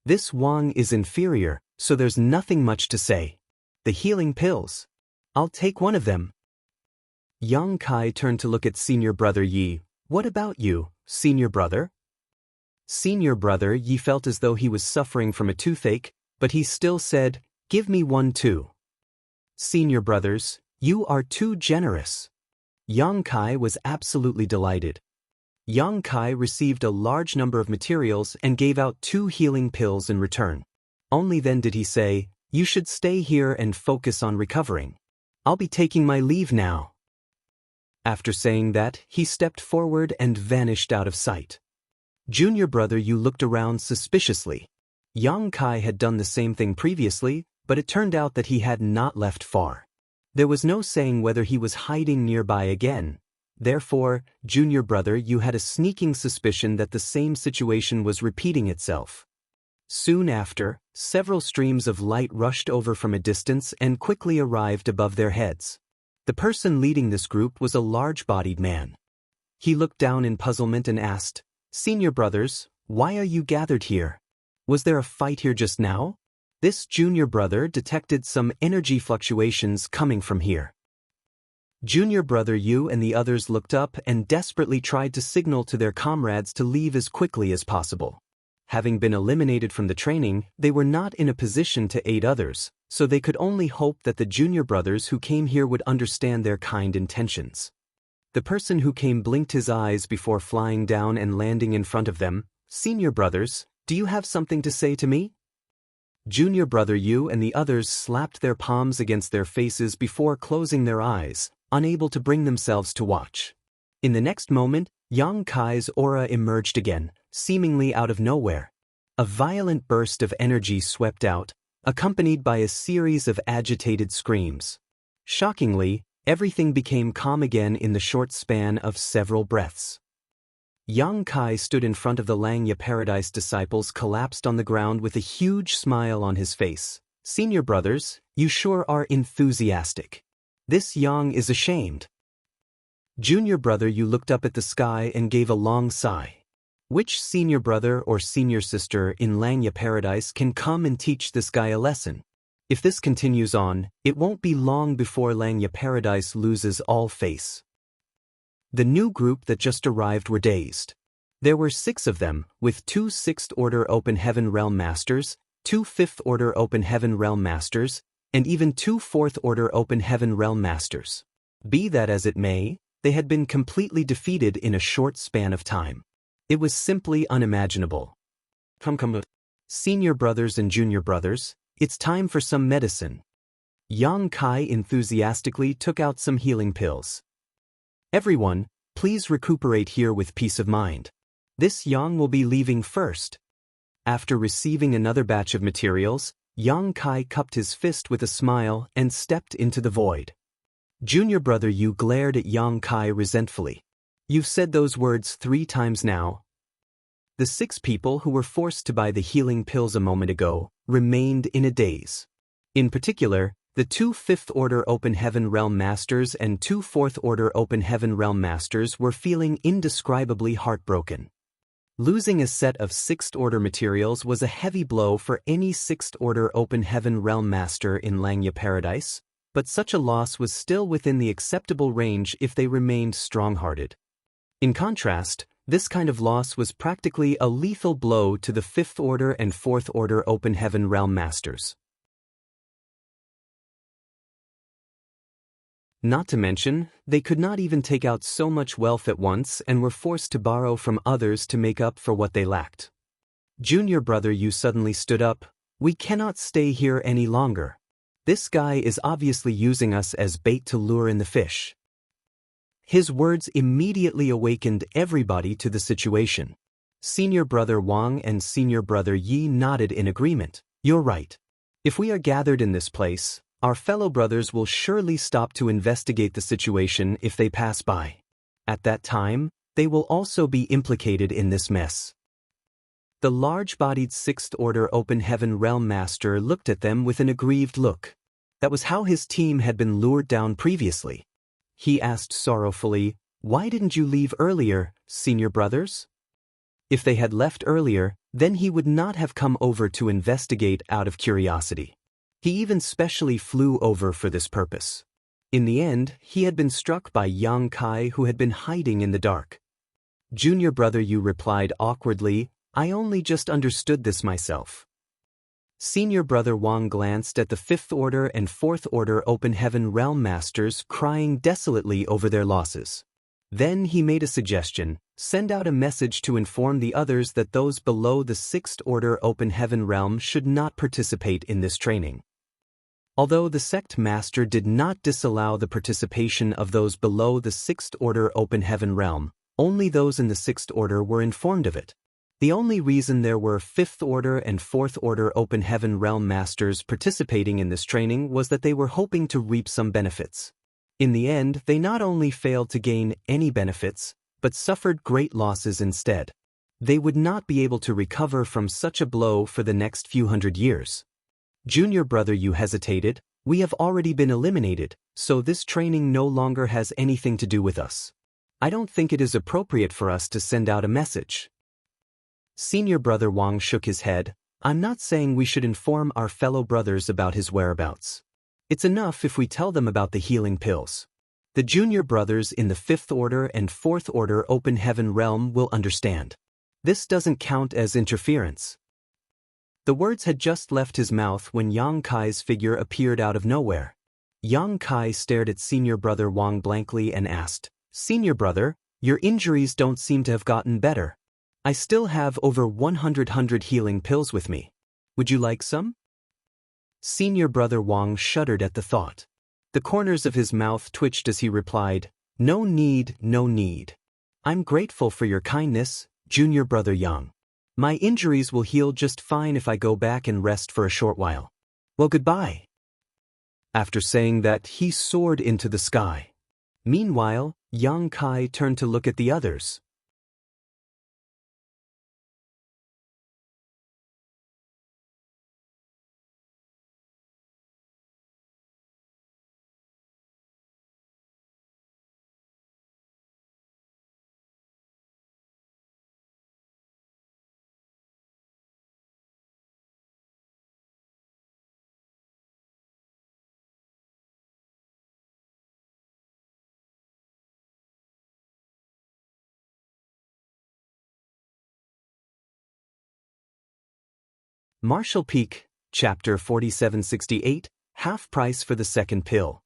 This Wang is inferior, so there's nothing much to say. The healing pills. I'll take one of them. Yang Kai turned to look at senior brother Yi. "What about you, senior brother?" Senior brother Yi felt as though he was suffering from a toothache, but he still said, "Give me one too." "Senior brothers, you are too generous." Yang Kai was absolutely delighted. Yang Kai received a large number of materials and gave out 2 healing pills in return. Only then did he say, "You should stay here and focus on recovering. I'll be taking my leave now." After saying that, he stepped forward and vanished out of sight. Junior brother Yu looked around suspiciously. Yang Kai had done the same thing previously, but it turned out that he had not left far. There was no saying whether he was hiding nearby again. Therefore, junior brother Yu had a sneaking suspicion that the same situation was repeating itself. Soon after, several streams of light rushed over from a distance and quickly arrived above their heads. The person leading this group was a large-bodied man. He looked down in puzzlement and asked, "Senior brothers, why are you gathered here? Was there a fight here just now?" This junior brother detected some energy fluctuations coming from here. Junior brother Yu and the others looked up and desperately tried to signal to their comrades to leave as quickly as possible. Having been eliminated from the training, they were not in a position to aid others, so they could only hope that the junior brothers who came here would understand their kind intentions. The person who came blinked his eyes before flying down and landing in front of them. "Senior brothers, do you have something to say to me?" Junior brother Yu and the others slapped their palms against their faces before closing their eyes, unable to bring themselves to watch. In the next moment, Yang Kai's aura emerged again, seemingly out of nowhere. A violent burst of energy swept out, accompanied by a series of agitated screams. Shockingly, everything became calm again in the short span of several breaths. Yang Kai stood in front of the Langya Paradise disciples collapsed on the ground with a huge smile on his face. "Senior brothers, you sure are enthusiastic. This Yang is ashamed." Junior brother Yu looked up at the sky and gave a long sigh. Which senior brother or senior sister in Langya Paradise can come and teach this guy a lesson? If this continues on, it won't be long before Langya Paradise loses all face. The new group that just arrived were dazed. There were 6 of them, with 2 6th Order Open Heaven Realm Masters, 2 5th Order Open Heaven Realm Masters, and even 2 4th Order Open Heaven Realm Masters. Be that as it may, they had been completely defeated in a short span of time. It was simply unimaginable. Come, senior brothers and junior brothers, it's time for some medicine. Yang Kai enthusiastically took out some healing pills. "Everyone, please recuperate here with peace of mind. This Yang will be leaving first." After receiving another batch of materials, Yang Kai cupped his fist with a smile and stepped into the void. Junior brother Yu glared at Yang Kai resentfully. "You've said those words 3 times now." The 6 people who were forced to buy the healing pills a moment ago remained in a daze. In particular, the 2 5th Order Open Heaven Realm Masters and 2 4th Order Open Heaven Realm Masters were feeling indescribably heartbroken. Losing a set of 6th Order materials was a heavy blow for any 6th Order Open Heaven Realm Master in Langya Paradise, but such a loss was still within the acceptable range if they remained strong-hearted. In contrast, this kind of loss was practically a lethal blow to the 5th Order and 4th Order Open Heaven Realm Masters. Not to mention, they could not even take out so much wealth at once and were forced to borrow from others to make up for what they lacked. Junior brother Yu suddenly stood up. "We cannot stay here any longer. This guy is obviously using us as bait to lure in the fish." His words immediately awakened everybody to the situation. Senior brother Wang and senior brother Yi nodded in agreement. "You're right. If we are gathered in this place, our fellow brothers will surely stop to investigate the situation if they pass by. At that time, they will also be implicated in this mess." The large-bodied 6th Order Open Heaven Realm Master looked at them with an aggrieved look. That was how his team had been lured down previously. He asked sorrowfully, "Why didn't you leave earlier, senior brothers?" If they had left earlier, then he would not have come over to investigate out of curiosity. He even specially flew over for this purpose. In the end, he had been struck by Yang Kai, who had been hiding in the dark. Junior brother Yu replied awkwardly, "I only just understood this myself." Senior brother Wang glanced at the 5th Order and 4th Order Open Heaven Realm Masters crying desolately over their losses. Then he made a suggestion: send out a message to inform the others that those below the 6th Order Open Heaven Realm should not participate in this training. Although the sect master did not disallow the participation of those below the 6th Order Open Heaven Realm, only those in the 6th Order were informed of it. The only reason there were 5th Order and 4th Order Open Heaven Realm Masters participating in this training was that they were hoping to reap some benefits. In the end, they not only failed to gain any benefits, but suffered great losses instead. They would not be able to recover from such a blow for the next few hundred years. Junior brother Yu hesitated. "We have already been eliminated, so this training no longer has anything to do with us. I don't think it is appropriate for us to send out a message." Senior brother Wang shook his head. "I'm not saying we should inform our fellow brothers about his whereabouts. It's enough if we tell them about the healing pills. The junior brothers in the 5th Order and 4th Order Open Heaven Realm will understand. This doesn't count as interference." The words had just left his mouth when Yang Kai's figure appeared out of nowhere. Yang Kai stared at senior brother Wang blankly and asked, "Senior brother, your injuries don't seem to have gotten better. I still have over 100 healing pills with me. Would you like some?" Senior brother Wang shuddered at the thought. The corners of his mouth twitched as he replied, "No need, no need. I'm grateful for your kindness, junior brother Yang. My injuries will heal just fine if I go back and rest for a short while. Well, goodbye." After saying that, he soared into the sky. Meanwhile, Yang Kai turned to look at the others. Martial Peak, Chapter 4768, Half Price for the Second Pill.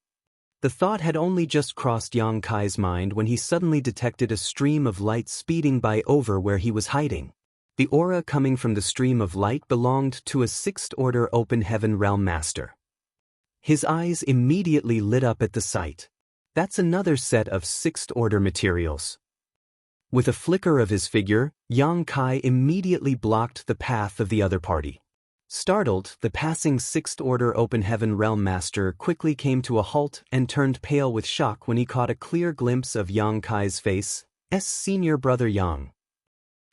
The thought had only just crossed Yang Kai's mind when he suddenly detected a stream of light speeding by over where he was hiding. The aura coming from the stream of light belonged to a 6th Order Open Heaven Realm Master. His eyes immediately lit up at the sight. That's another set of 6th Order materials. With a flicker of his figure, Yang Kai immediately blocked the path of the other party. Startled, the passing 6th Order Open Heaven Realm Master quickly came to a halt and turned pale with shock when he caught a clear glimpse of Yang Kai's face, senior brother Yang.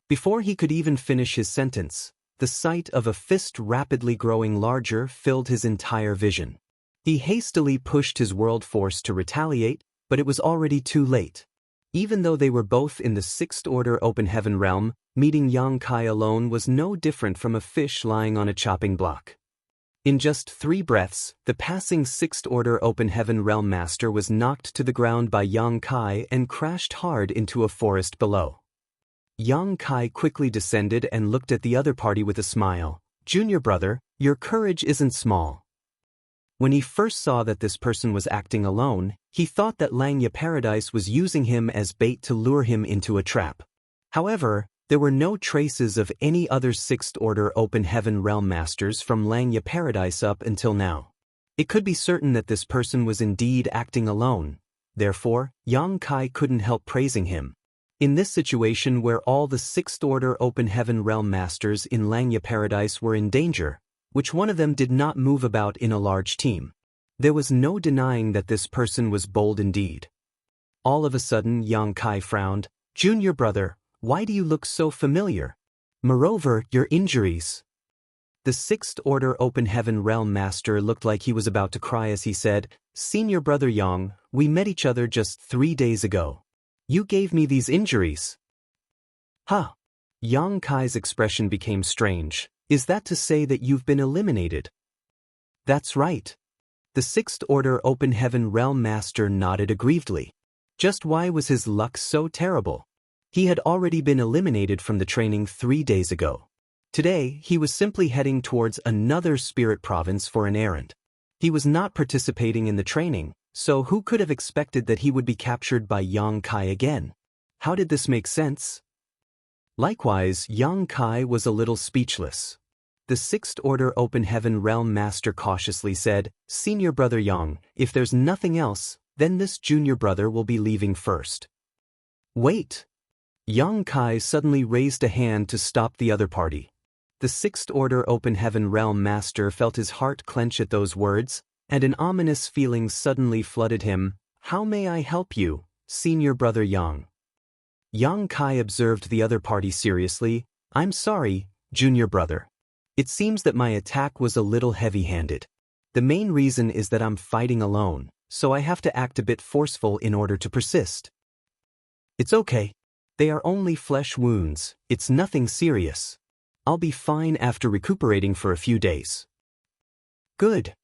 Before he could even finish his sentence, the sight of a fist rapidly growing larger filled his entire vision. He hastily pushed his world force to retaliate, but it was already too late. Even though they were both in the Sixth Order Open Heaven realm, meeting Yang Kai alone was no different from a fish lying on a chopping block. In just 3 breaths, the passing Sixth Order Open Heaven realm master was knocked to the ground by Yang Kai and crashed hard into a forest below. Yang Kai quickly descended and looked at the other party with a smile. "Junior brother, your courage isn't small." When he first saw that this person was acting alone, he thought that Xianxia Paradise was using him as bait to lure him into a trap. However, there were no traces of any other Sixth Order Open Heaven realm masters from Xianxia Paradise up until now. It could be certain that this person was indeed acting alone. Therefore, Yang Kai couldn't help praising him. In this situation where all the Sixth Order Open Heaven realm masters in Xianxia Paradise were in danger, which one of them did not move about in a large team? There was no denying that this person was bold indeed. All of a sudden Yang Kai frowned. "Junior brother, why do you look so familiar? Moreover, your injuries." The Sixth Order Open Heaven realm master looked like he was about to cry as he said, "Senior brother Yang, we met each other just 3 days ago. You gave me these injuries." "Huh?" Yang Kai's expression became strange. "Is that to say that you've been eliminated?" "That's right." The Sixth Order Open Heaven realm master nodded aggrievedly. Just why was his luck so terrible? He had already been eliminated from the training 3 days ago. Today, he was simply heading towards another spirit province for an errand. He was not participating in the training, so who could have expected that he would be captured by Yang Kai again? How did this make sense? Likewise, Yang Kai was a little speechless. The Sixth Order Open Heaven realm master cautiously said, "Senior brother Yang, if there's nothing else, then this junior brother will be leaving first." "Wait!" Yang Kai suddenly raised a hand to stop the other party. The Sixth Order Open Heaven realm master felt his heart clench at those words, and an ominous feeling suddenly flooded him. "How may I help you, senior brother Yang?" Yang Kai observed the other party seriously. "I'm sorry, junior brother. It seems that my attack was a little heavy-handed. The main reason is that I'm fighting alone, so I have to act a bit forceful in order to persist." "It's okay. They are only flesh wounds, it's nothing serious. I'll be fine after recuperating for a few days." "Good."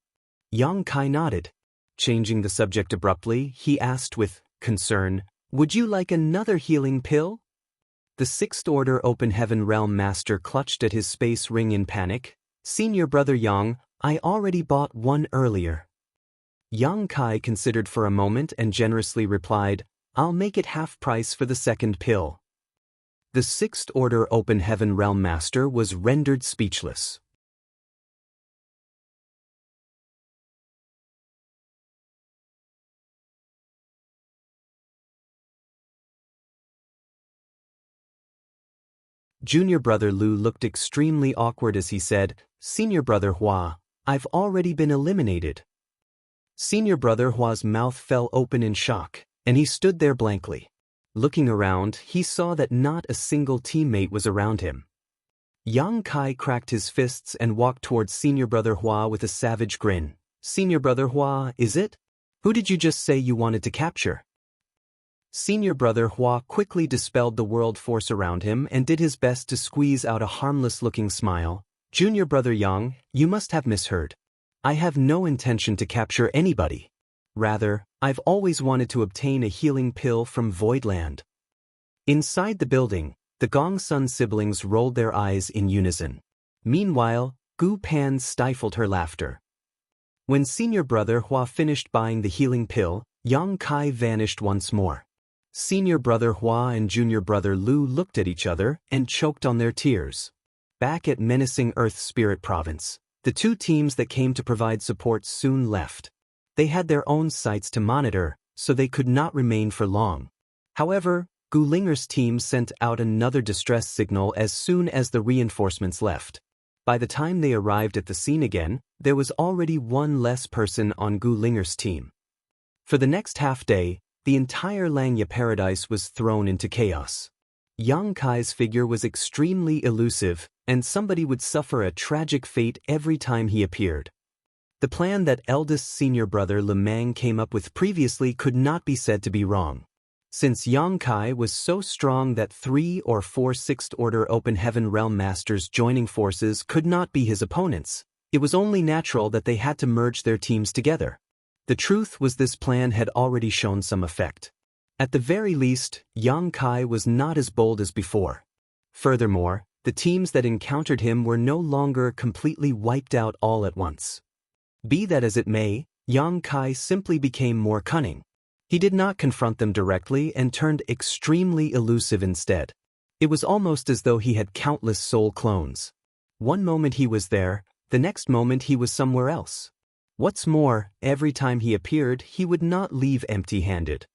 Yang Kai nodded. Changing the subject abruptly, he asked with concern, "Would you like another healing pill?" The Sixth Order Open Heaven realm master clutched at his space ring in panic. "Senior brother Yang, I already bought one earlier." Yang Kai considered for a moment and generously replied, "I'll make it half price for the second pill." The Sixth Order Open Heaven realm master was rendered speechless. Junior brother Lu looked extremely awkward as he said, "Senior brother Hua, I've already been eliminated." Senior brother Hua's mouth fell open in shock, and he stood there blankly. Looking around, he saw that not a single teammate was around him. Yang Kai cracked his fists and walked towards Senior brother Hua with a savage grin. "Senior brother Hua, is it? Who did you just say you wanted to capture?" Senior brother Hua quickly dispelled the world force around him and did his best to squeeze out a harmless-looking smile. "Junior brother Yang, you must have misheard. I have no intention to capture anybody. Rather, I've always wanted to obtain a healing pill from Voidland." Inside the building, the Gong Sun siblings rolled their eyes in unison. Meanwhile, Gu Pan stifled her laughter. When Senior brother Hua finished buying the healing pill, Yang Kai vanished once more. Senior brother Hua and junior brother Lu looked at each other and choked on their tears. Back at menacing Earth Spirit Province, the two teams that came to provide support soon left. They had their own sites to monitor, so they could not remain for long. However, Gulinger's team sent out another distress signal as soon as the reinforcements left. By the time they arrived at the scene again, there was already one less person on Gulinger's team. For the next half day, the entire Xianxia Paradise was thrown into chaos. Yang Kai's figure was extremely elusive, and somebody would suffer a tragic fate every time he appeared. The plan that eldest senior brother Lemang came up with previously could not be said to be wrong. Since Yang Kai was so strong that 3 or 4 Sixth Order Open Heaven Realm Masters joining forces could not be his opponents, it was only natural that they had to merge their teams together. The truth was this plan had already shown some effect. At the very least, Yang Kai was not as bold as before. Furthermore, the teams that encountered him were no longer completely wiped out all at once. Be that as it may, Yang Kai simply became more cunning. He did not confront them directly and turned extremely elusive instead. It was almost as though he had countless soul clones. One moment he was there, the next moment he was somewhere else. What's more, every time he appeared, he would not leave empty-handed.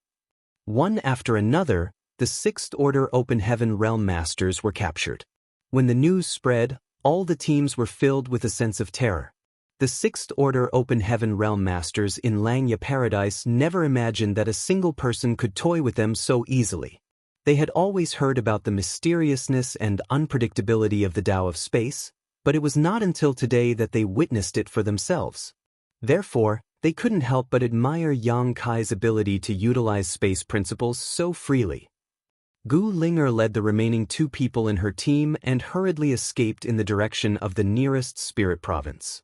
One after another, the Sixth Order Open Heaven Realm Masters were captured. When the news spread, all the teams were filled with a sense of terror. The Sixth Order Open Heaven Realm Masters in Langya Paradise never imagined that a single person could toy with them so easily. They had always heard about the mysteriousness and unpredictability of the Tao of space, but it was not until today that they witnessed it for themselves. Therefore, they couldn't help but admire Yang Kai's ability to utilize space principles so freely. Gu Linger led the remaining 2 people in her team and hurriedly escaped in the direction of the nearest spirit province.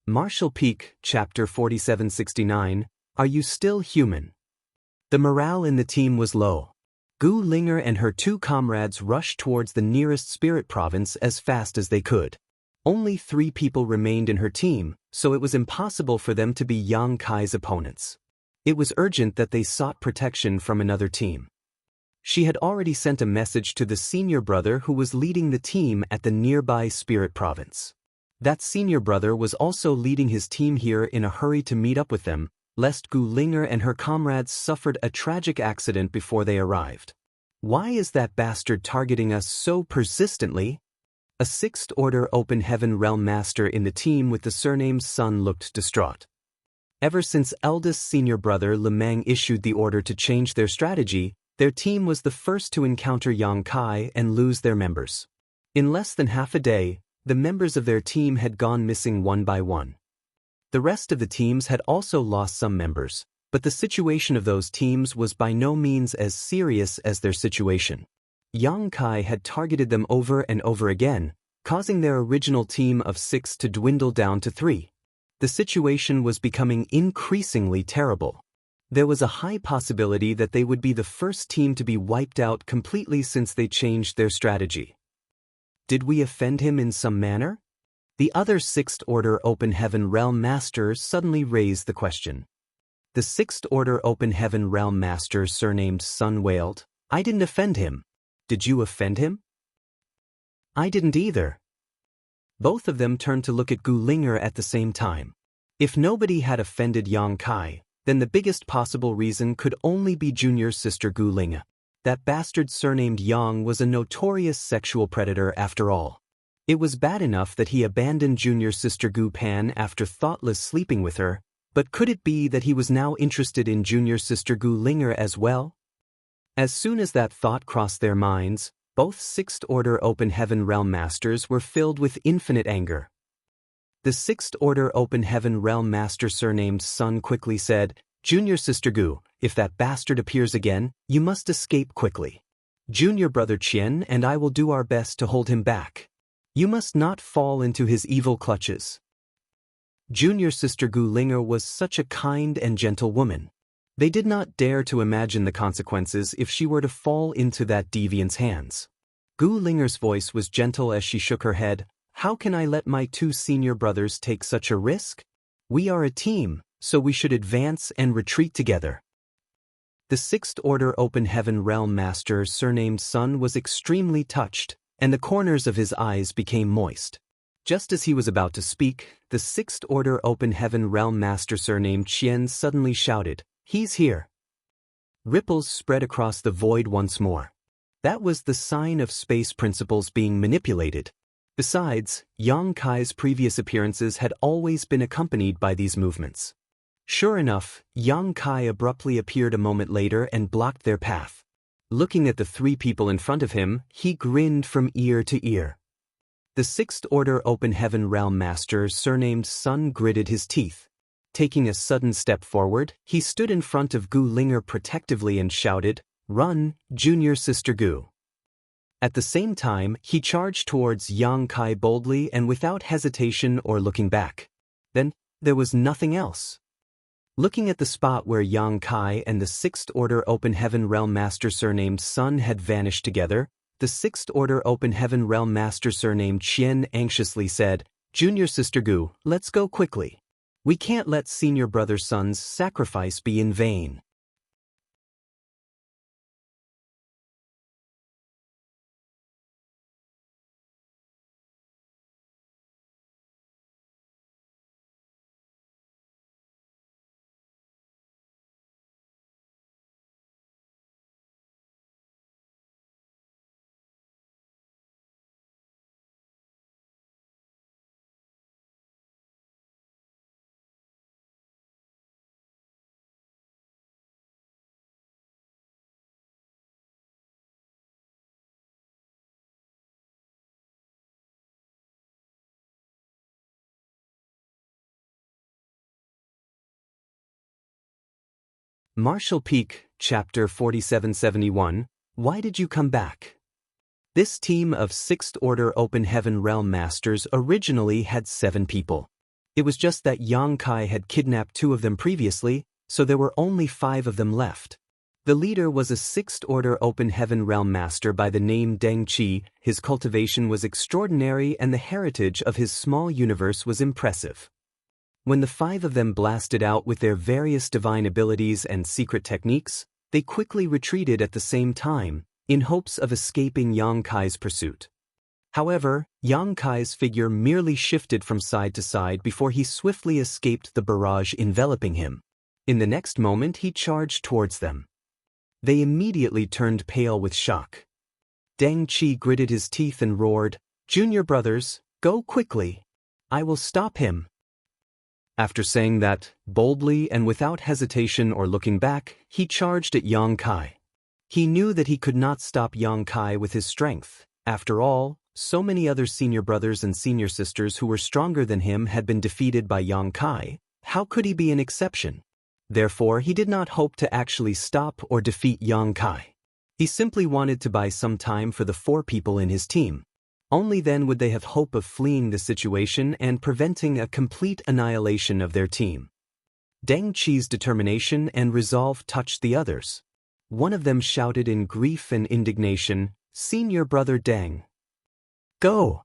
Martial Peak, Chapter 4769, Are You Still Human? The morale in the team was low. Gu Linger and her 2 comrades rushed towards the nearest spirit province as fast as they could. Only 3 people remained in her team, so it was impossible for them to be Yang Kai's opponents. It was urgent that they sought protection from another team. She had already sent a message to the senior brother who was leading the team at the nearby spirit province. That senior brother was also leading his team here in a hurry to meet up with them, lest Gu Linger and her comrades suffered a tragic accident before they arrived. Why is that bastard targeting us so persistently? A Sixth Order Open Heaven Realm Master in the team with the surname Sun looked distraught. Ever since eldest senior brother Lemang issued the order to change their strategy, their team was the first to encounter Yang Kai and lose their members. In less than half a day, the members of their team had gone missing one by one. The rest of the teams had also lost some members, but the situation of those teams was by no means as serious as their situation. Yang Kai had targeted them over and over again, causing their original team of 6 to dwindle down to 3. The situation was becoming increasingly terrible. There was a high possibility that they would be the first team to be wiped out completely since they changed their strategy. Did we offend him in some manner? The other Sixth Order Open Heaven Realm Master suddenly raised the question. The Sixth Order Open Heaven Realm Master surnamed Sun wailed, I didn't offend him. Did you offend him? I didn't either. Both of them turned to look at Gu Linger at the same time. If nobody had offended Yang Kai, then the biggest possible reason could only be junior sister Gu Linger. That bastard surnamed Yang was a notorious sexual predator after all. It was bad enough that he abandoned junior sister Gu Pan after thoughtless sleeping with her, but could it be that he was now interested in junior sister Gu Linger as well? As soon as that thought crossed their minds, both Sixth Order Open Heaven Realm Masters were filled with infinite anger. The Sixth Order Open Heaven Realm Master surnamed Sun quickly said, Junior sister Gu, if that bastard appears again, you must escape quickly. Junior brother Qian and I will do our best to hold him back. You must not fall into his evil clutches. Junior sister Gu Linger was such a kind and gentle woman. They did not dare to imagine the consequences if she were to fall into that deviant's hands. Gu Linger's voice was gentle as she shook her head. How can I let my 2 senior brothers take such a risk? We are a team, so we should advance and retreat together. The Sixth Order Open Heaven Realm Master surnamed Sun was extremely touched, and the corners of his eyes became moist. Just as he was about to speak, the Sixth Order Open Heaven Realm Master surnamed Qian suddenly shouted, He's here. Ripples spread across the void once more. That was the sign of space principles being manipulated. Besides, Yang Kai's previous appearances had always been accompanied by these movements. Sure enough, Yang Kai abruptly appeared a moment later and blocked their path. Looking at the three people in front of him, he grinned from ear to ear. The Sixth Order Open Heaven Realm Master, surnamed Sun, gritted his teeth. Taking a sudden step forward, he stood in front of Gu Linger protectively and shouted, "Run, Junior Sister Gu." At the same time, he charged towards Yang Kai boldly and without hesitation or looking back. Then, there was nothing else. Looking at the spot where Yang Kai and the Sixth Order Open Heaven Realm Master surnamed Sun had vanished together, the Sixth Order Open Heaven Realm Master surnamed Qian anxiously said, "Junior Sister Gu, let's go quickly. We can't let Senior Brother Sun's sacrifice be in vain." Martial Peak, Chapter 4771, Why Did You Come Back? This team of Sixth Order Open Heaven Realm Masters originally had 7 people. It was just that Yang Kai had kidnapped 2 of them previously, so there were only 5 of them left. The leader was a Sixth Order Open Heaven Realm Master by the name Deng Qi. His cultivation was extraordinary and the heritage of his small universe was impressive. When the 5 of them blasted out with their various divine abilities and secret techniques, they quickly retreated at the same time, in hopes of escaping Yang Kai's pursuit. However, Yang Kai's figure merely shifted from side to side before he swiftly escaped the barrage enveloping him. In the next moment he charged towards them. They immediately turned pale with shock. Deng Qi gritted his teeth and roared, "Junior brothers, go quickly. I will stop him." After saying that, boldly and without hesitation or looking back, he charged at Yang Kai. He knew that he could not stop Yang Kai with his strength. After all, so many other senior brothers and senior sisters who were stronger than him had been defeated by Yang Kai. How could he be an exception? Therefore, he did not hope to actually stop or defeat Yang Kai. He simply wanted to buy some time for the 4 people in his team. Only then would they have hope of fleeing the situation and preventing a complete annihilation of their team. Deng Qi's determination and resolve touched the others. One of them shouted in grief and indignation, "Senior brother Deng, go!"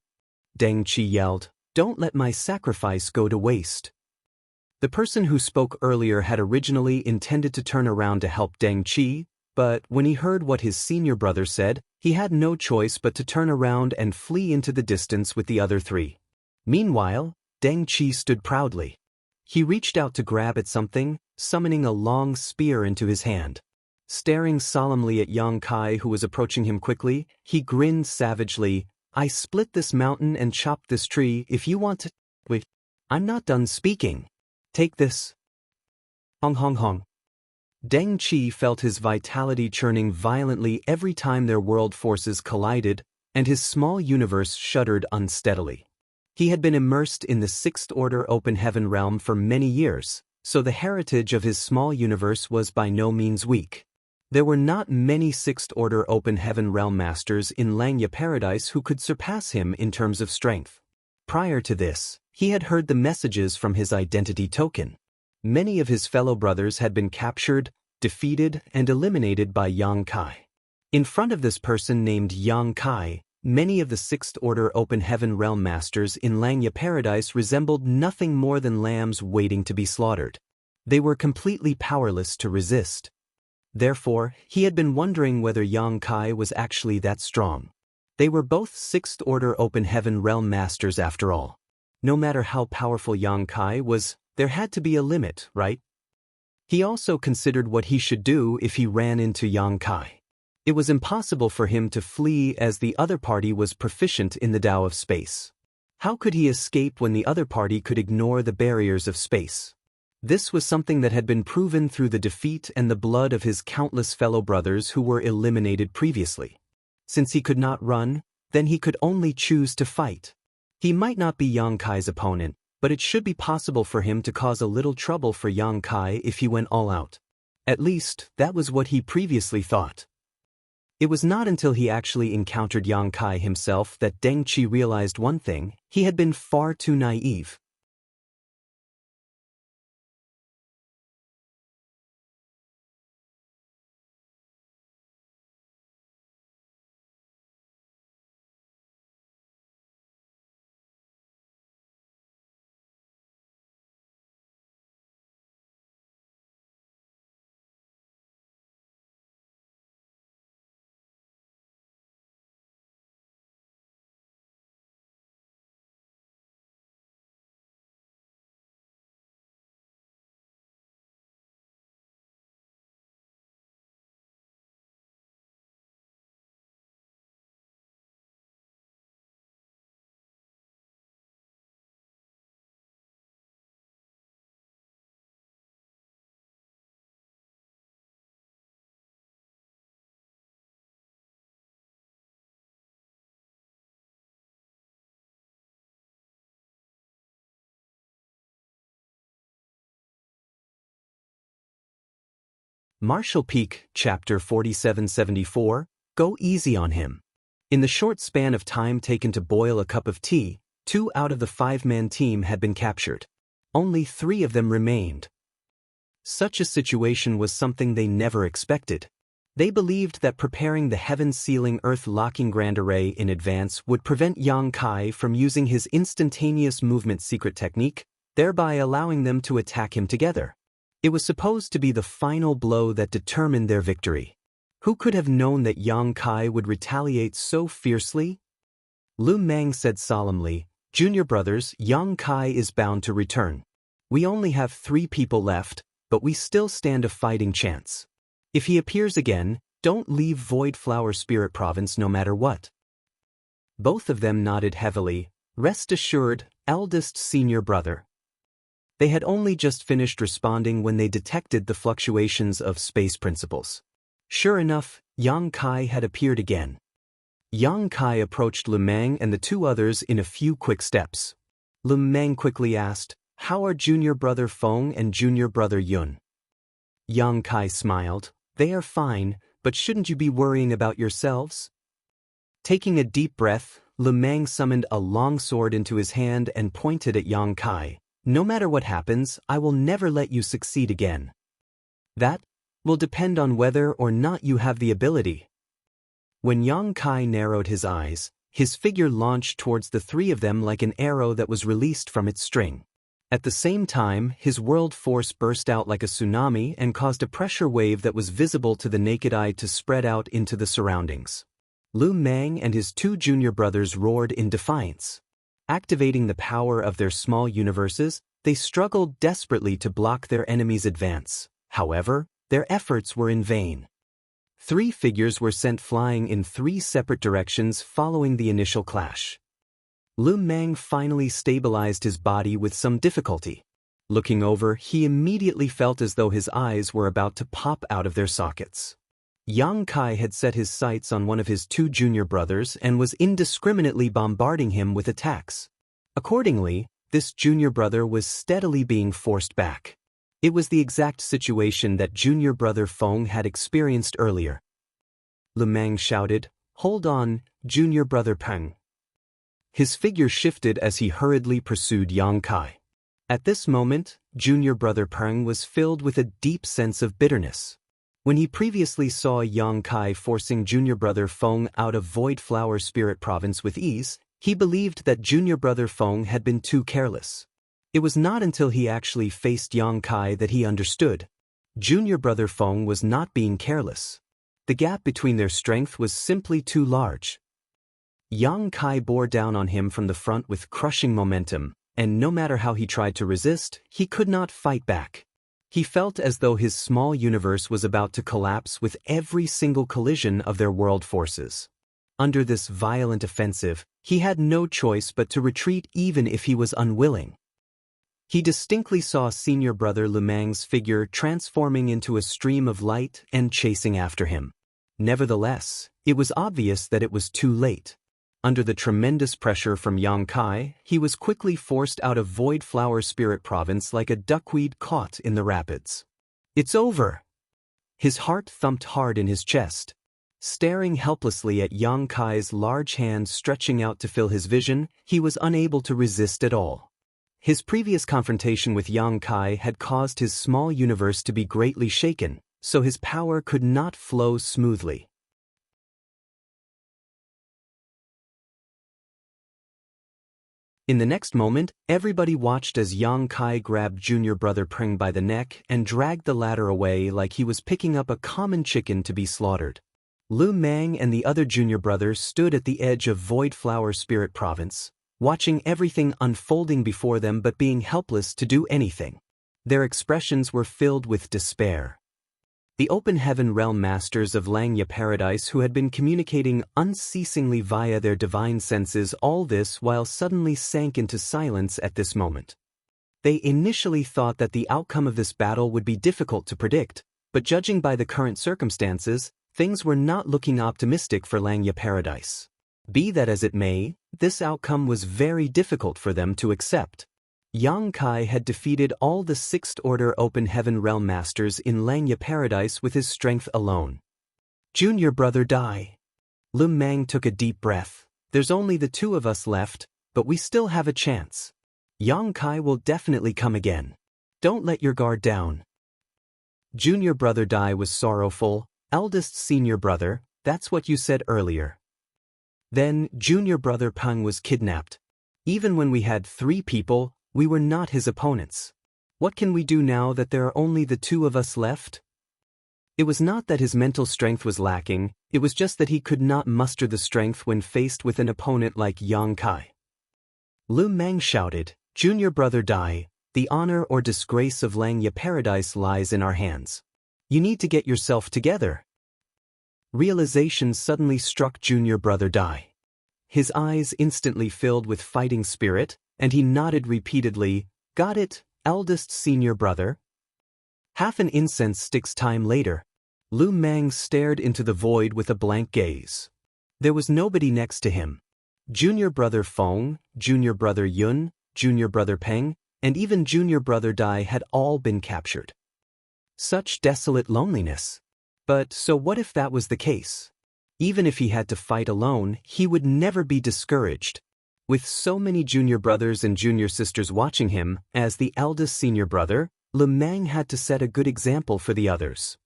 Deng Qi yelled, "Don't let my sacrifice go to waste." The person who spoke earlier had originally intended to turn around to help Deng Qi, but when he heard what his senior brother said, he had no choice but to turn around and flee into the distance with the other 3. Meanwhile, Deng Qi stood proudly. He reached out to grab at something, summoning a long spear into his hand. Staring solemnly at Yang Kai who was approaching him quickly, he grinned savagely, "I split this mountain and chopped this tree if you want to— Wait, I'm not done speaking. Take this." Hong hong hong. Deng Qi felt his vitality churning violently every time their world forces collided, and his small universe shuddered unsteadily. He had been immersed in the Sixth Order Open Heaven realm for many years, so the heritage of his small universe was by no means weak. There were not many Sixth Order Open Heaven realm masters in Xianxia Paradise who could surpass him in terms of strength. Prior to this, he had heard the messages from his identity token. Many of his fellow brothers had been captured, defeated, and eliminated by Yang Kai. In front of this person named Yang Kai, many of the Sixth Order Open Heaven Realm Masters in Xianxia Paradise resembled nothing more than lambs waiting to be slaughtered. They were completely powerless to resist. Therefore, he had been wondering whether Yang Kai was actually that strong. They were both Sixth Order Open Heaven Realm Masters after all. No matter how powerful Yang Kai was, there had to be a limit, right? He also considered what he should do if he ran into Yang Kai. It was impossible for him to flee as the other party was proficient in the Tao of space. How could he escape when the other party could ignore the barriers of space? This was something that had been proven through the defeat and the blood of his countless fellow brothers who were eliminated previously. Since he could not run, then he could only choose to fight. He might not be Yang Kai's opponent, but it should be possible for him to cause a little trouble for Yang Kai if he went all out. At least, that was what he previously thought. It was not until he actually encountered Yang Kai himself that Deng Qi realized one thing: he had been far too naive. Martial Peak, Chapter 4774, Go Easy on Him. In the short span of time taken to boil a cup of tea, 2 out of the 5-man team had been captured. Only 3 of them remained. Such a situation was something they never expected. They believed that preparing the heaven-sealing earth-locking Grand Array in advance would prevent Yang Kai from using his instantaneous movement secret technique, thereby allowing them to attack him together. It was supposed to be the final blow that determined their victory. Who could have known that Yang Kai would retaliate so fiercely? Lu Meng said solemnly, "Junior brothers, Yang Kai is bound to return. We only have 3 people left, but we still stand a fighting chance. If he appears again, don't leave Void Flower Spirit Province no matter what." Both of them nodded heavily. Rest assured, eldest senior brother. They had only just finished responding when they detected the fluctuations of space principles. Sure enough, Yang Kai had appeared again. Yang Kai approached Lu Meng and the 2 others in a few quick steps. Lu Meng quickly asked, "How are junior brother Feng and junior brother Yun?" Yang Kai smiled, "They are fine, but shouldn't you be worrying about yourselves?" Taking a deep breath, Lu Meng summoned a long sword into his hand and pointed at Yang Kai. "No matter what happens, I will never let you succeed again. That will depend on whether or not you have the ability." When Yang Kai narrowed his eyes, his figure launched towards the 3 of them like an arrow that was released from its string. At the same time, his world force burst out like a tsunami and caused a pressure wave that was visible to the naked eye to spread out into the surroundings. Lu Meng and his 2 junior brothers roared in defiance. Activating the power of their small universes, they struggled desperately to block their enemy's advance. However, their efforts were in vain. 3 figures were sent flying in 3 separate directions following the initial clash. Lu Meng finally stabilized his body with some difficulty. Looking over, he immediately felt as though his eyes were about to pop out of their sockets. Yang Kai had set his sights on one of his 2 junior brothers and was indiscriminately bombarding him with attacks. Accordingly, this junior brother was steadily being forced back. It was the exact situation that junior brother Feng had experienced earlier. Lu Meng shouted, "Hold on, junior brother Peng." His figure shifted as he hurriedly pursued Yang Kai. At this moment, junior brother Peng was filled with a deep sense of bitterness. When he previously saw Yang Kai forcing junior brother Feng out of Void Flower Spirit Province with ease, he believed that junior brother Feng had been too careless. It was not until he actually faced Yang Kai that he understood. Junior brother Feng was not being careless. The gap between their strength was simply too large. Yang Kai bore down on him from the front with crushing momentum, and no matter how he tried to resist, he could not fight back. He felt as though his small universe was about to collapse with every single collision of their world forces. Under this violent offensive, he had no choice but to retreat even if he was unwilling. He distinctly saw senior brother Lu Mang's figure transforming into a stream of light and chasing after him. Nevertheless, it was obvious that it was too late. Under the tremendous pressure from Yang Kai, he was quickly forced out of Void Flower Spirit Province like a duckweed caught in the rapids. It's over! His heart thumped hard in his chest. Staring helplessly at Yang Kai's large hand stretching out to fill his vision, he was unable to resist at all. His previous confrontation with Yang Kai had caused his small universe to be greatly shaken, so his power could not flow smoothly. In the next moment, everybody watched as Yang Kai grabbed junior brother Peng by the neck and dragged the latter away like he was picking up a common chicken to be slaughtered. Lu Mang and the other junior brother stood at the edge of Void Flower Spirit Province, watching everything unfolding before them but being helpless to do anything. Their expressions were filled with despair. The Open Heaven Realm Masters of Xianxia Paradise, who had been communicating unceasingly via their divine senses, all this while suddenly sank into silence at this moment. They initially thought that the outcome of this battle would be difficult to predict, but judging by the current circumstances, things were not looking optimistic for Xianxia Paradise. Be that as it may, this outcome was very difficult for them to accept. Yang Kai had defeated all the Sixth Order Open Heaven Realm Masters in Xianxia Paradise with his strength alone. Junior brother Dai. Lu Mang took a deep breath. There's only the two of us left, but we still have a chance. Yang Kai will definitely come again. Don't let your guard down. Junior brother Dai was sorrowful. Eldest senior brother, that's what you said earlier. Then, junior brother Peng was kidnapped. Even when we had 3 people, we were not his opponents. What can we do now that there are only the 2 of us left? It was not that his mental strength was lacking, it was just that he could not muster the strength when faced with an opponent like Yang Kai. Lu Mang shouted, Junior brother Dai, the honor or disgrace of Xianxia Paradise lies in our hands. You need to get yourself together. Realization suddenly struck junior brother Dai. His eyes instantly filled with fighting spirit, and he nodded repeatedly, got it, eldest senior brother? Half an incense stick's time later, Lu Mang stared into the void with a blank gaze. There was nobody next to him. Junior brother Feng, junior brother Yun, junior brother Peng, and even junior brother Dai had all been captured. Such desolate loneliness. But so what if that was the case? Even if he had to fight alone, he would never be discouraged. With so many junior brothers and junior sisters watching him, as the eldest senior brother, Lu Mang had to set a good example for the others.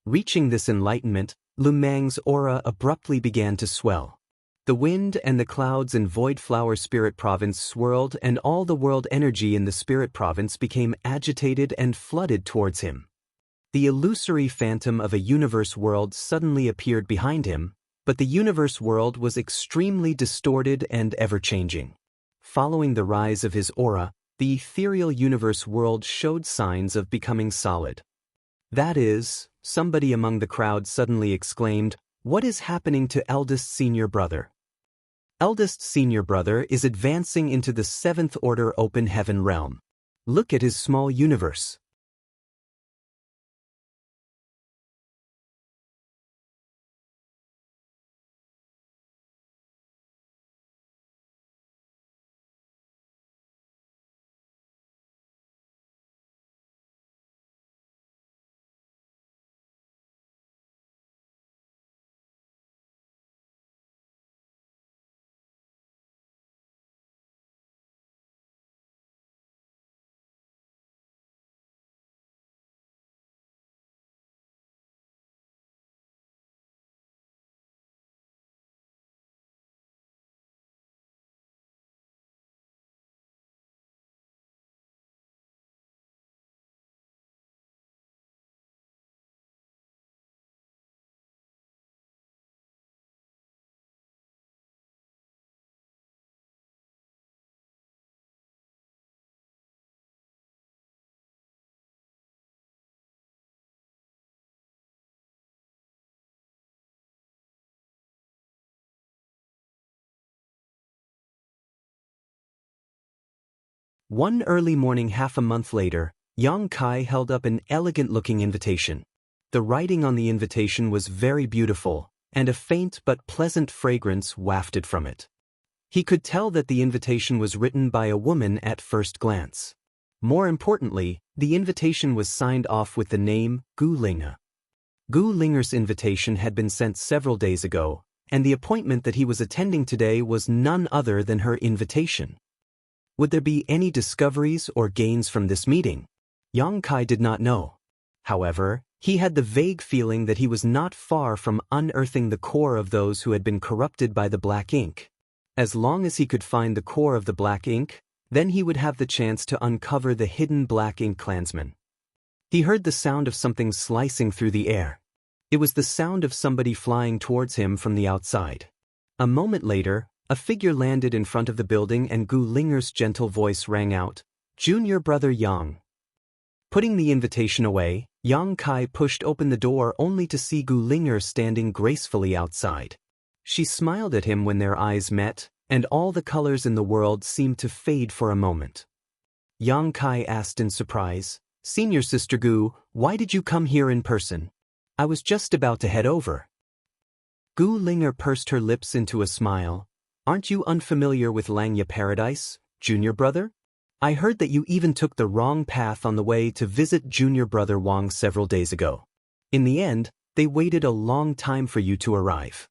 Reaching this enlightenment, Lu Mang's aura abruptly began to swell. The wind and the clouds in Void Flower Spirit Province swirled, and all the world energy in the Spirit Province became agitated and flooded towards him. The illusory phantom of a universe world suddenly appeared behind him, but the universe world was extremely distorted and ever-changing. Following the rise of his aura, the ethereal universe world showed signs of becoming solid. That is, somebody among the crowd suddenly exclaimed, "What is happening to eldest senior brother?" Eldest senior brother is advancing into the 7th Order Open Heaven realm. Look at his small universe. One early morning half a month later, Yang Kai held up an elegant-looking invitation. The writing on the invitation was very beautiful, and a faint but pleasant fragrance wafted from it. He could tell that the invitation was written by a woman at first glance. More importantly, the invitation was signed off with the name Gu Linge. Gu Linger's invitation had been sent several days ago, and the appointment that he was attending today was none other than her invitation. Would there be any discoveries or gains from this meeting? Yang Kai did not know. However, he had the vague feeling that he was not far from unearthing the core of those who had been corrupted by the black ink. As long as he could find the core of the black ink, then he would have the chance to uncover the hidden black ink clansmen. He heard the sound of something slicing through the air. It was the sound of somebody flying towards him from the outside. A moment later, a figure landed in front of the building and Gu Linger's gentle voice rang out, "Junior brother Yang." Putting the invitation away, Yang Kai pushed open the door only to see Gu Linger standing gracefully outside. She smiled at him when their eyes met, and all the colors in the world seemed to fade for a moment. Yang Kai asked in surprise, "Senior Sister Gu, why did you come here in person? I was just about to head over." Gu Linger pursed her lips into a smile. "Aren't you unfamiliar with Xianxia Paradise, Junior brother? I heard that you even took the wrong path on the way to visit Junior brother Wang several days ago. In the end, they waited a long time for you to arrive."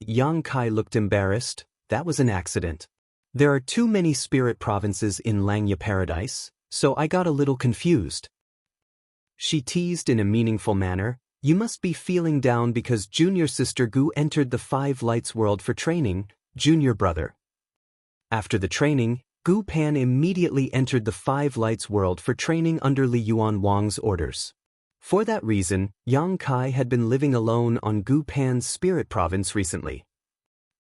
Yang Kai looked embarrassed. "That was an accident. There are too many spirit provinces in Xianxia Paradise, so I got a little confused." She teased in a meaningful manner, "You must be feeling down because Junior Sister Gu entered the Five Lights world for training, Junior brother." After the training, Gu Pan immediately entered the Five Lights world for training under Li Yuan Wang's orders. For that reason, Yang Kai had been living alone on Gu Pan's spirit province recently.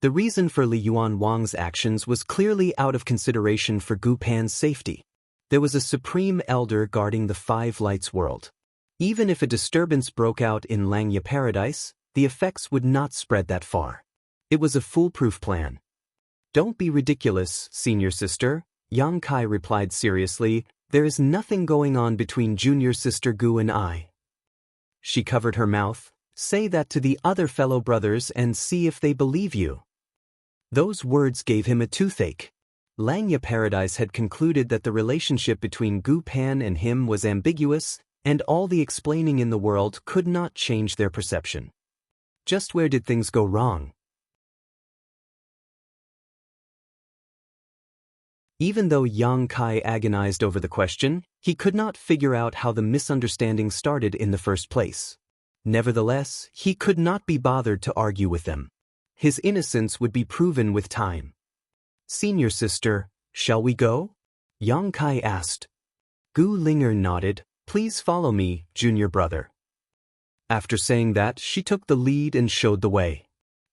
The reason for Li Yuan Wang's actions was clearly out of consideration for Gu Pan's safety. There was a supreme elder guarding the Five Lights world. Even if a disturbance broke out in Xianxia Paradise, the effects would not spread that far. It was a foolproof plan. "Don't be ridiculous, senior sister," Yang Kai replied seriously. "There is nothing going on between Junior Sister Gu and I." She covered her mouth. "Say that to the other fellow brothers and see if they believe you." Those words gave him a toothache. Xianxia Paradise had concluded that the relationship between Gu Pan and him was ambiguous, and all the explaining in the world could not change their perception. Just where did things go wrong? Even though Yang Kai agonized over the question, he could not figure out how the misunderstanding started in the first place. Nevertheless, he could not be bothered to argue with them. His innocence would be proven with time. "Senior sister, shall we go?" Yang Kai asked. Gu Linger nodded. "Please follow me, junior brother." After saying that, she took the lead and showed the way.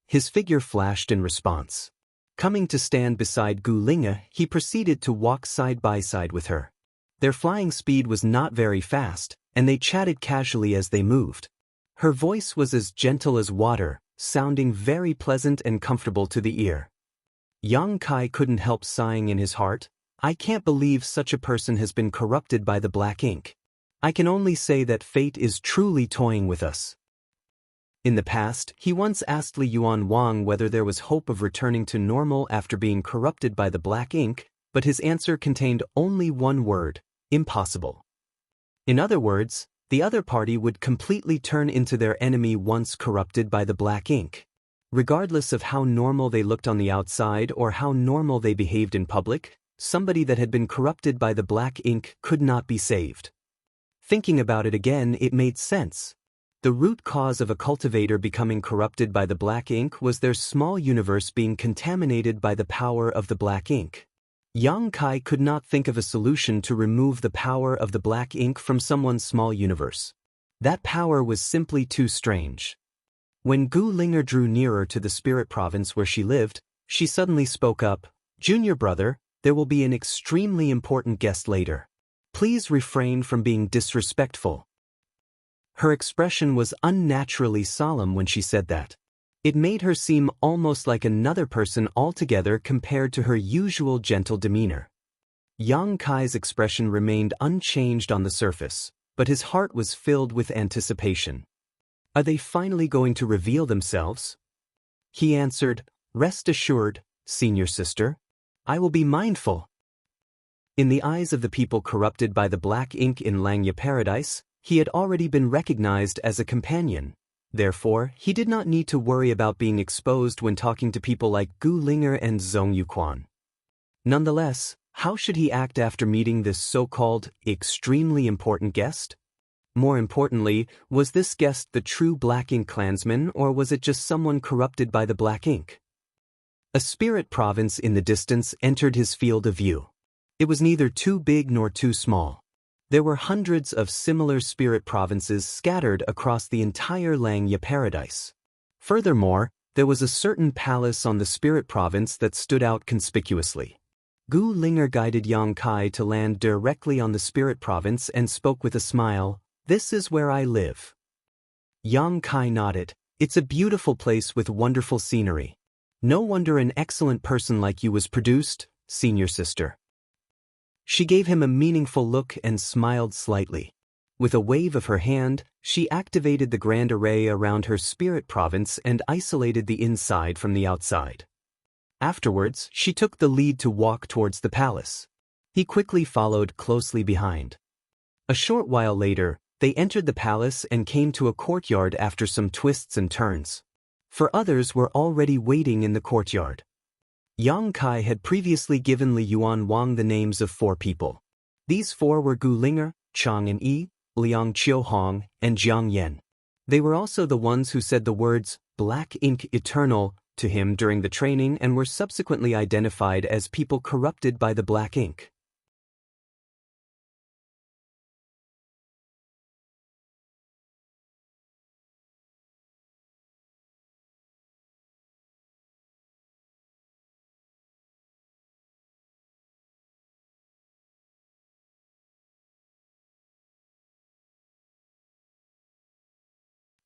His figure flashed in response. Coming to stand beside Gu Linge, he proceeded to walk side by side with her. Their flying speed was not very fast, and they chatted casually as they moved. Her voice was as gentle as water, sounding very pleasant and comfortable to the ear. Yang Kai couldn't help sighing in his heart. "I can't believe such a person has been corrupted by the black ink. I can only say that fate is truly toying with us." In the past, he once asked Li Yuan Wang whether there was hope of returning to normal after being corrupted by the black ink, but his answer contained only one word: impossible. In other words, the other party would completely turn into their enemy once corrupted by the black ink. Regardless of how normal they looked on the outside or how normal they behaved in public, somebody that had been corrupted by the black ink could not be saved. Thinking about it again, it made sense. The root cause of a cultivator becoming corrupted by the black ink was their small universe being contaminated by the power of the black ink. Yang Kai could not think of a solution to remove the power of the black ink from someone's small universe. That power was simply too strange. When Gu Linger drew nearer to the spirit province where she lived, she suddenly spoke up. "Junior brother, there will be an extremely important guest later. Please refrain from being disrespectful." Her expression was unnaturally solemn when she said that. It made her seem almost like another person altogether compared to her usual gentle demeanor. Yang Kai's expression remained unchanged on the surface, but his heart was filled with anticipation. Are they finally going to reveal themselves? He answered, "Rest assured, senior sister. I will be mindful." In the eyes of the people corrupted by the black ink in Xianxia paradise, he had already been recognized as a companion. Therefore, he did not need to worry about being exposed when talking to people like Gu Linger and Zhong Yuquan. Nonetheless, how should he act after meeting this so-called extremely important guest? More importantly, was this guest the true Black Ink clansman, or was it just someone corrupted by the black ink? A spirit province in the distance entered his field of view. It was neither too big nor too small. There were hundreds of similar spirit provinces scattered across the entire Xianxia paradise. Furthermore, there was a certain palace on the spirit province that stood out conspicuously. Gu Linger guided Yang Kai to land directly on the spirit province and spoke with a smile, "This is where I live." Yang Kai nodded. "It's a beautiful place with wonderful scenery. No wonder an excellent person like you was produced, senior sister." She gave him a meaningful look and smiled slightly. With a wave of her hand, she activated the grand array around her spirit province and isolated the inside from the outside. Afterwards, she took the lead to walk towards the palace. He quickly followed closely behind. A short while later, they entered the palace and came to a courtyard after some twists and turns. For others were already waiting in the courtyard. Yang Kai had previously given Li Yuan Wang the names of 4 people. These 4 were Gu Linger, Chang and Yi, Liang Qiuhong, and Jiang Yan. They were also the ones who said the words, "Black Ink Eternal," to him during the training and were subsequently identified as people corrupted by the black ink.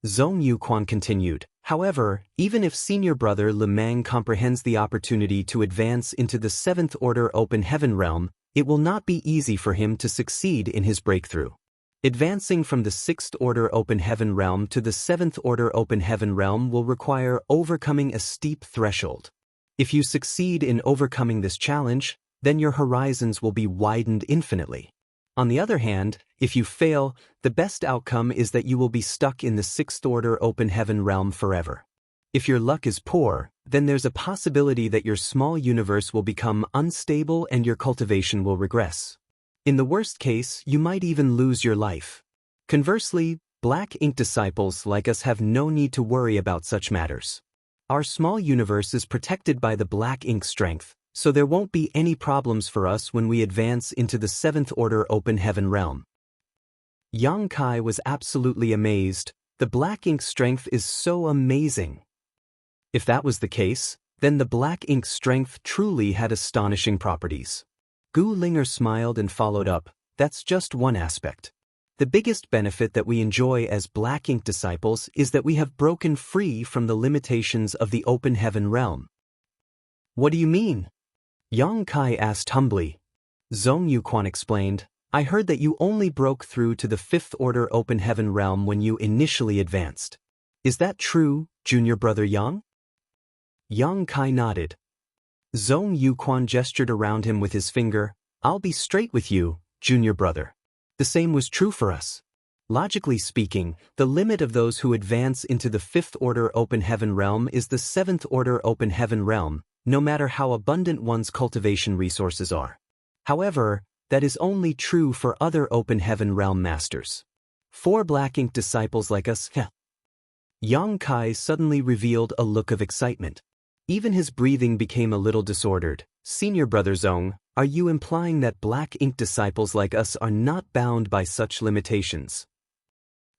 Zhong Yuquan continued, "However, even if senior brother Le Mang comprehends the opportunity to advance into the 7th Order Open Heaven realm, it will not be easy for him to succeed in his breakthrough. Advancing from the 6th Order Open Heaven realm to the 7th Order Open Heaven realm will require overcoming a steep threshold. If you succeed in overcoming this challenge, then your horizons will be widened infinitely. On the other hand, if you fail, the best outcome is that you will be stuck in the 6th Order Open Heaven realm forever. If your luck is poor, then there's a possibility that your small universe will become unstable and your cultivation will regress. In the worst case, you might even lose your life. Conversely, black ink disciples like us have no need to worry about such matters. Our small universe is protected by the black ink strength, so there won't be any problems for us when we advance into the 7th Order Open Heaven realm." Yang Kai was absolutely amazed. The black ink strength is so amazing. If that was the case, then the black ink strength truly had astonishing properties. Gu Linger smiled and followed up, "That's just one aspect. The biggest benefit that we enjoy as black ink disciples is that we have broken free from the limitations of the Open Heaven realm." "What do you mean?" Yang Kai asked humbly. Zhong Yuquan explained, "I heard that you only broke through to the 5th Order Open Heaven realm when you initially advanced. Is that true, junior brother Yang?" Yang Kai nodded. Zhong Yuquan gestured around him with his finger, "I'll be straight with you, junior brother. The same was true for us. Logically speaking, the limit of those who advance into the 5th Order Open Heaven realm is the 7th Order Open Heaven realm, no matter how abundant one's cultivation resources are. However, that is only true for other Open Heaven realm masters. 4 black ink disciples like us." Yang Kai suddenly revealed a look of excitement. Even his breathing became a little disordered. "Senior brother Zhong, are you implying that black ink disciples like us are not bound by such limitations?"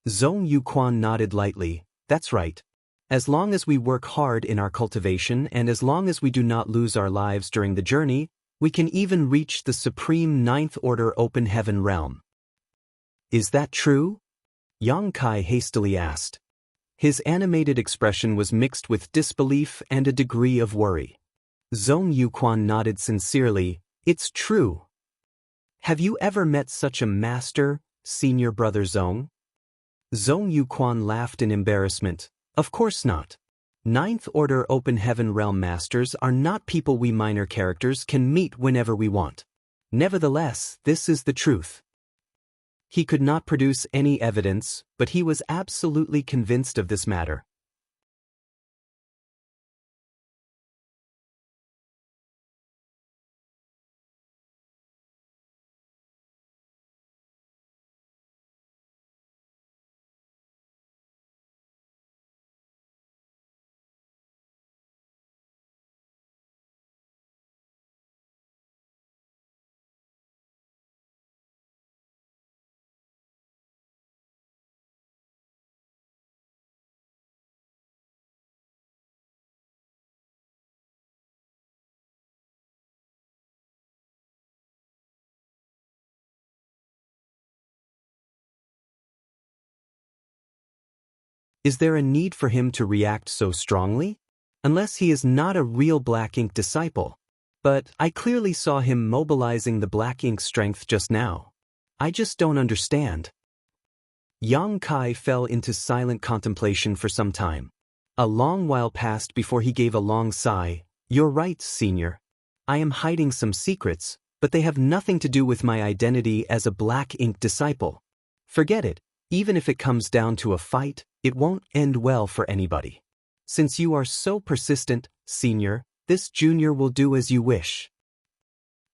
Zhong Yuquan nodded lightly. "That's right. As long as we work hard in our cultivation and as long as we do not lose our lives during the journey, we can even reach the supreme 9th Order Open Heaven realm." "Is that true?" Yang Kai hastily asked. His animated expression was mixed with disbelief and a degree of worry. Zhong Yuquan nodded sincerely. "It's true. Have you ever met such a master, senior brother Zong? Zong Yuquan laughed in embarrassment. Of course not. Ninth Order Open Heaven Realm Masters are not people we minor characters can meet whenever we want. Nevertheless, this is the truth. He could not produce any evidence, but he was absolutely convinced of this matter. Is there a need for him to react so strongly? Unless he is not a real black ink disciple. But I clearly saw him mobilizing the black ink strength just now. I just don't understand. Yang Kai fell into silent contemplation for some time. A long while passed before he gave a long sigh. You're right, senior. I am hiding some secrets, but they have nothing to do with my identity as a black ink disciple. Forget it. Even if it comes down to a fight, it won't end well for anybody. Since you are so persistent, senior, this junior will do as you wish.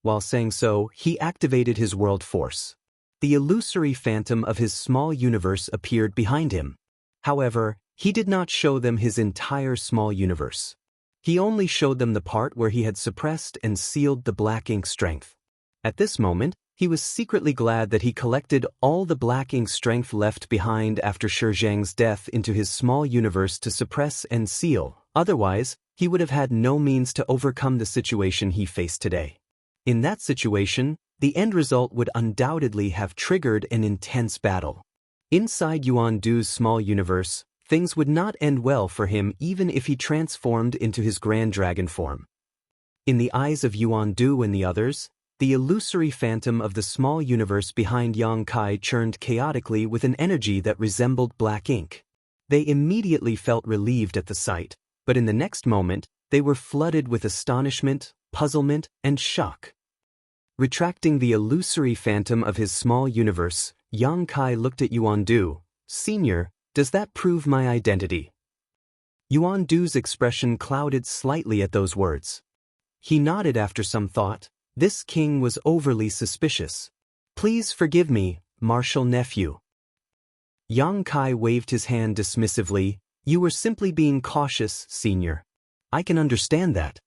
While saying so, he activated his world force. The illusory phantom of his small universe appeared behind him. However, he did not show them his entire small universe. He only showed them the part where he had suppressed and sealed the black ink strength. At this moment, he was secretly glad that he collected all the black ink strength left behind after Shi Zhang's death into his small universe to suppress and seal. Otherwise, he would have had no means to overcome the situation he faced today. In that situation, the end result would undoubtedly have triggered an intense battle. Inside Yuan Du's small universe, things would not end well for him even if he transformed into his grand dragon form. In the eyes of Yuan Du and the others, the illusory phantom of the small universe behind Yang Kai churned chaotically with an energy that resembled black ink. They immediately felt relieved at the sight, but in the next moment, they were flooded with astonishment, puzzlement, and shock. Retracting the illusory phantom of his small universe, Yang Kai looked at Yuan Du. Senior, does that prove my identity? Yuan Du's expression clouded slightly at those words. He nodded after some thought. This king was overly suspicious. Please forgive me, martial nephew. Yang Kai waved his hand dismissively. You were simply being cautious, senior. I can understand that.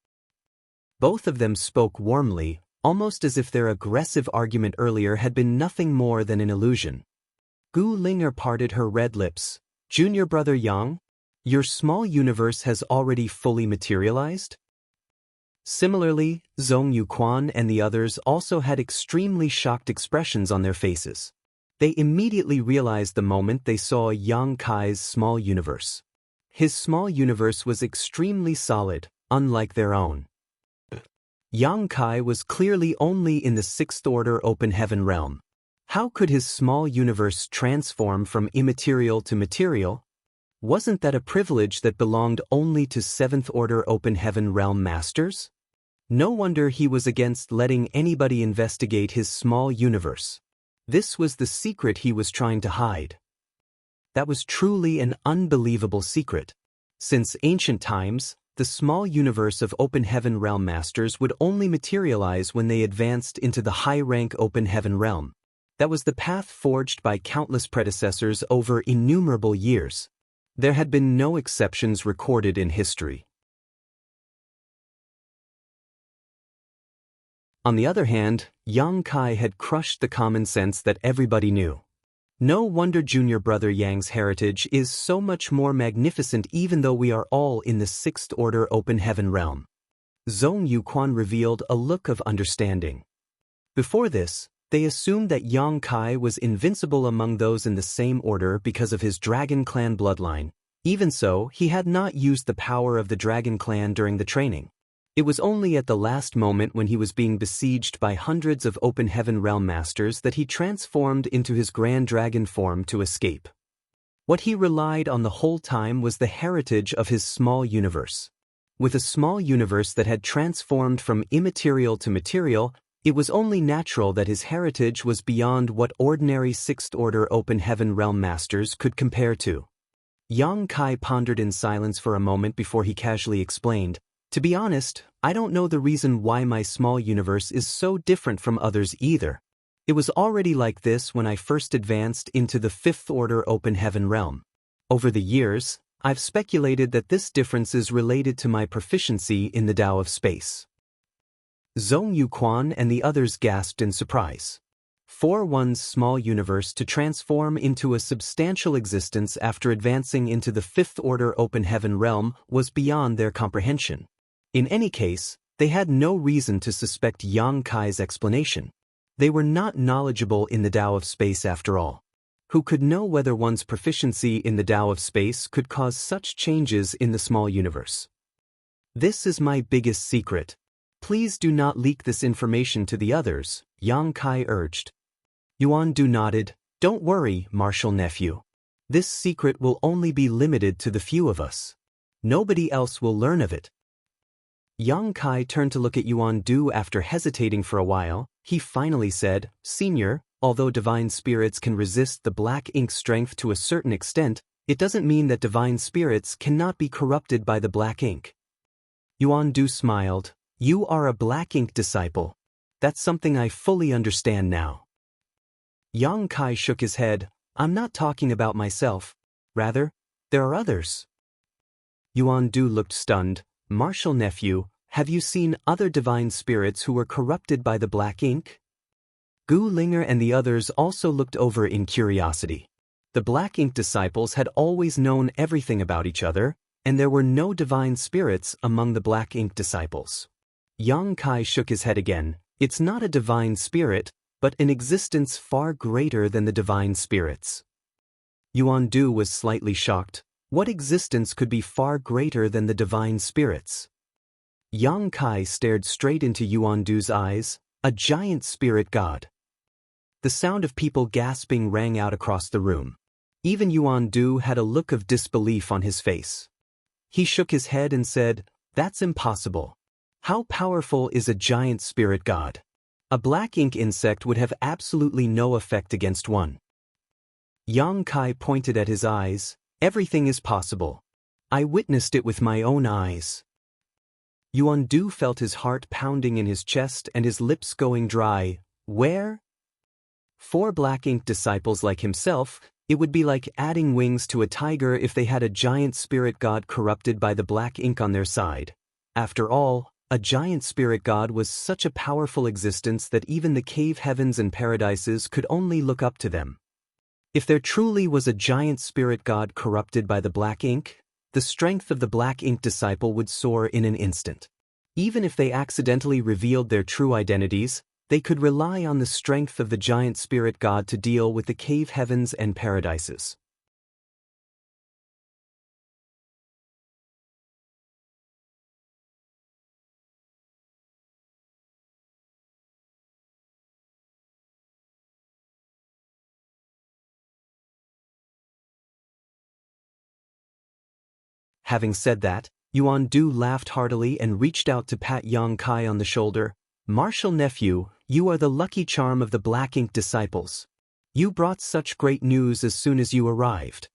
Both of them spoke warmly, almost as if their aggressive argument earlier had been nothing more than an illusion. Gu Linger parted her red lips. Junior brother Yang, your small universe has already fully materialized? Similarly, Zong Yuquan and the others also had extremely shocked expressions on their faces. They immediately realized the moment they saw Yang Kai's small universe. His small universe was extremely solid, unlike their own. Yang Kai was clearly only in the Sixth Order Open Heaven realm. How could his small universe transform from immaterial to material? Wasn't that a privilege that belonged only to Seventh Order Open Heaven realm masters? No wonder he was against letting anybody investigate his small universe. This was the secret he was trying to hide. That was truly an unbelievable secret. Since ancient times, the small universe of Open Heaven realm masters would only materialize when they advanced into the high-rank Open Heaven realm. That was the path forged by countless predecessors over innumerable years. There had been no exceptions recorded in history. On the other hand, Yang Kai had crushed the common sense that everybody knew. No wonder junior brother Yang's heritage is so much more magnificent even though we are all in the Sixth Order Open Heaven realm. Zong Yuquan revealed a look of understanding. Before this, they assumed that Yang Kai was invincible among those in the same order because of his Dragon Clan bloodline. Even so, he had not used the power of the Dragon Clan during the training. It was only at the last moment when he was being besieged by hundreds of open heaven realm masters that he transformed into his grand dragon form to escape. What he relied on the whole time was the heritage of his small universe. With a small universe that had transformed from immaterial to material, it was only natural that his heritage was beyond what ordinary sixth-order open heaven realm masters could compare to. Yang Kai pondered in silence for a moment before he casually explained, "To be honest, I don't know the reason why my small universe is so different from others either. It was already like this when I first advanced into the fifth-order open heaven realm. Over the years, I've speculated that this difference is related to my proficiency in the Tao of space." Zhong Yuquan and the others gasped in surprise. For one's small universe to transform into a substantial existence after advancing into the fifth-order open heaven realm was beyond their comprehension. In any case, they had no reason to suspect Yang Kai's explanation. They were not knowledgeable in the Tao of space after all. Who could know whether one's proficiency in the Tao of space could cause such changes in the small universe? "This is my biggest secret. Please do not leak this information to the others," Yang Kai urged. Yuan Du nodded. "Don't worry, Martial Nephew. This secret will only be limited to the few of us. Nobody else will learn of it." Yang Kai turned to look at Yuan Du after hesitating for a while. He finally said, "Senior, although divine spirits can resist the black ink strength to a certain extent, it doesn't mean that divine spirits cannot be corrupted by the black ink." Yuan Du smiled. "You are a black ink disciple. That's something I fully understand now." Yang Kai shook his head. "I'm not talking about myself. Rather, there are others." Yuan Du looked stunned. "Martial Nephew, have you seen other divine spirits who were corrupted by the black ink?" Gu Linger and the others also looked over in curiosity. The black ink disciples had always known everything about each other, and there were no divine spirits among the black ink disciples. Yang Kai shook his head again. "It's not a divine spirit, but an existence far greater than the divine spirits." Yuan Du was slightly shocked. What existence could be far greater than the divine spirits? Yang Kai stared straight into Yuan Du's eyes. "A giant spirit god." The sound of people gasping rang out across the room. Even Yuan Du had a look of disbelief on his face. He shook his head and said, "That's impossible. How powerful is a giant spirit god? A black ink insect would have absolutely no effect against one." Yang Kai pointed at his eyes. "Everything is possible. I witnessed it with my own eyes." Yuan Du felt his heart pounding in his chest and his lips going dry. Where? For black ink disciples like himself, it would be like adding wings to a tiger if they had a giant spirit god corrupted by the black ink on their side. After all, a giant spirit god was such a powerful existence that even the cave heavens and paradises could only look up to them. If there truly was a giant spirit god corrupted by the black ink, the strength of the black ink disciple would soar in an instant. Even if they accidentally revealed their true identities, they could rely on the strength of the giant spirit god to deal with the cave heavens and paradises. Having said that, Yuan Du laughed heartily and reached out to pat Yang Kai on the shoulder. "Martial Nephew, you are the lucky charm of the black ink disciples. You brought such great news as soon as you arrived."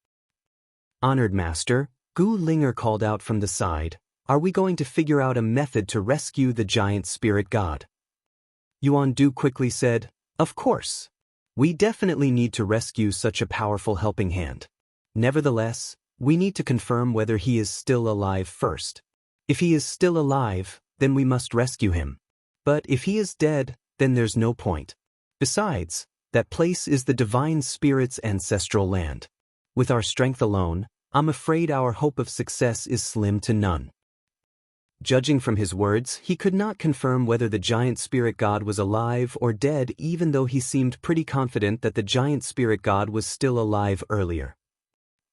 "Honored Master," Gu Linger called out from the side, "are we going to figure out a method to rescue the giant spirit god?" Yuan Du quickly said, "Of course. We definitely need to rescue such a powerful helping hand. Nevertheless, we need to confirm whether he is still alive first. If he is still alive, then we must rescue him. But if he is dead, then there's no point. Besides, that place is the divine spirit's ancestral land. With our strength alone, I'm afraid our hope of success is slim to none." Judging from his words, he could not confirm whether the giant spirit god was alive or dead, even though he seemed pretty confident that the giant spirit god was still alive earlier.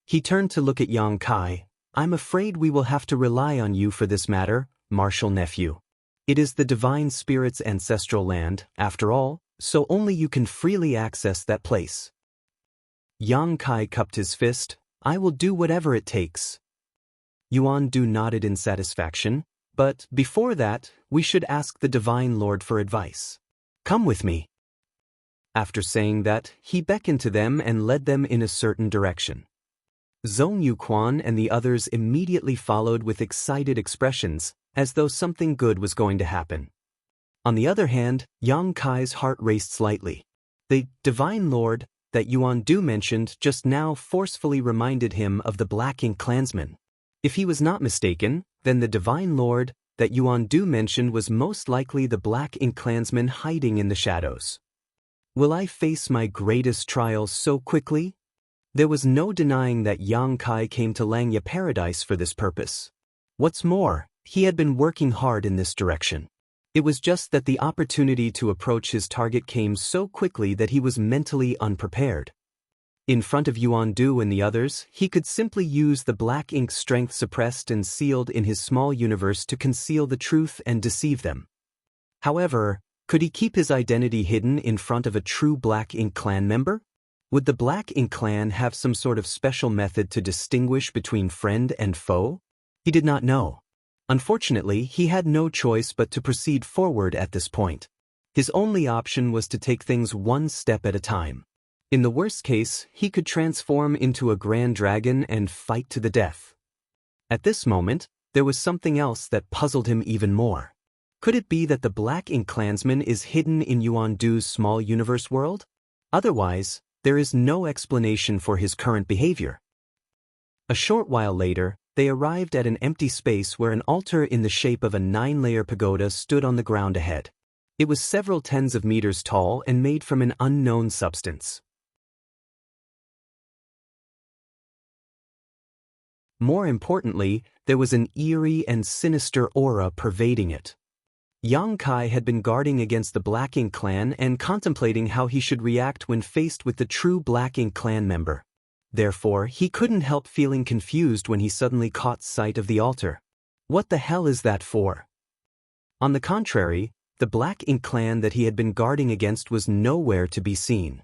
He turned to look at Yang Kai. "I'm afraid we will have to rely on you for this matter, martial nephew. It is the divine spirit's ancestral land, after all, so only you can freely access that place. Yang Kai cupped his fist. I will do whatever it takes. Yuan Du nodded in satisfaction, but before that, we should ask the Divine Lord for advice. Come with me. After saying that, he beckoned to them and led them in a certain direction. Zhong Yuquan and the others immediately followed with excited expressions, as though something good was going to happen. On the other hand, Yang Kai's heart raced slightly. The Divine Lord that Yuan Du mentioned just now forcefully reminded him of the Black Ink clansmen. If he was not mistaken, then the Divine Lord that Yuan Du mentioned was most likely the Black Ink clansman hiding in the shadows. Will I face my greatest trials so quickly? There was no denying that Yang Kai came to Langya Paradise for this purpose. What's more, he had been working hard in this direction. It was just that the opportunity to approach his target came so quickly that he was mentally unprepared. In front of Yuan Du and the others, he could simply use the Black Ink strength suppressed and sealed in his small universe to conceal the truth and deceive them. However, could he keep his identity hidden in front of a true Black Ink clan member? Would the Black Ink clan have some sort of special method to distinguish between friend and foe? He did not know. Unfortunately, he had no choice but to proceed forward at this point. His only option was to take things one step at a time. In the worst case, he could transform into a grand dragon and fight to the death. At this moment, there was something else that puzzled him even more. Could it be that the Black Ink clansman is hidden in Yuan Du's small universe world? Otherwise, there is no explanation for his current behavior. A short while later, they arrived at an empty space where an altar in the shape of a 9-layer pagoda stood on the ground ahead. It was several tens of meters tall and made from an unknown substance. More importantly, there was an eerie and sinister aura pervading it. Yang Kai had been guarding against the Black Ink clan and contemplating how he should react when faced with the true Black Ink clan member. Therefore, he couldn't help feeling confused when he suddenly caught sight of the altar. What the hell is that for? On the contrary, the Black Ink clan that he had been guarding against was nowhere to be seen.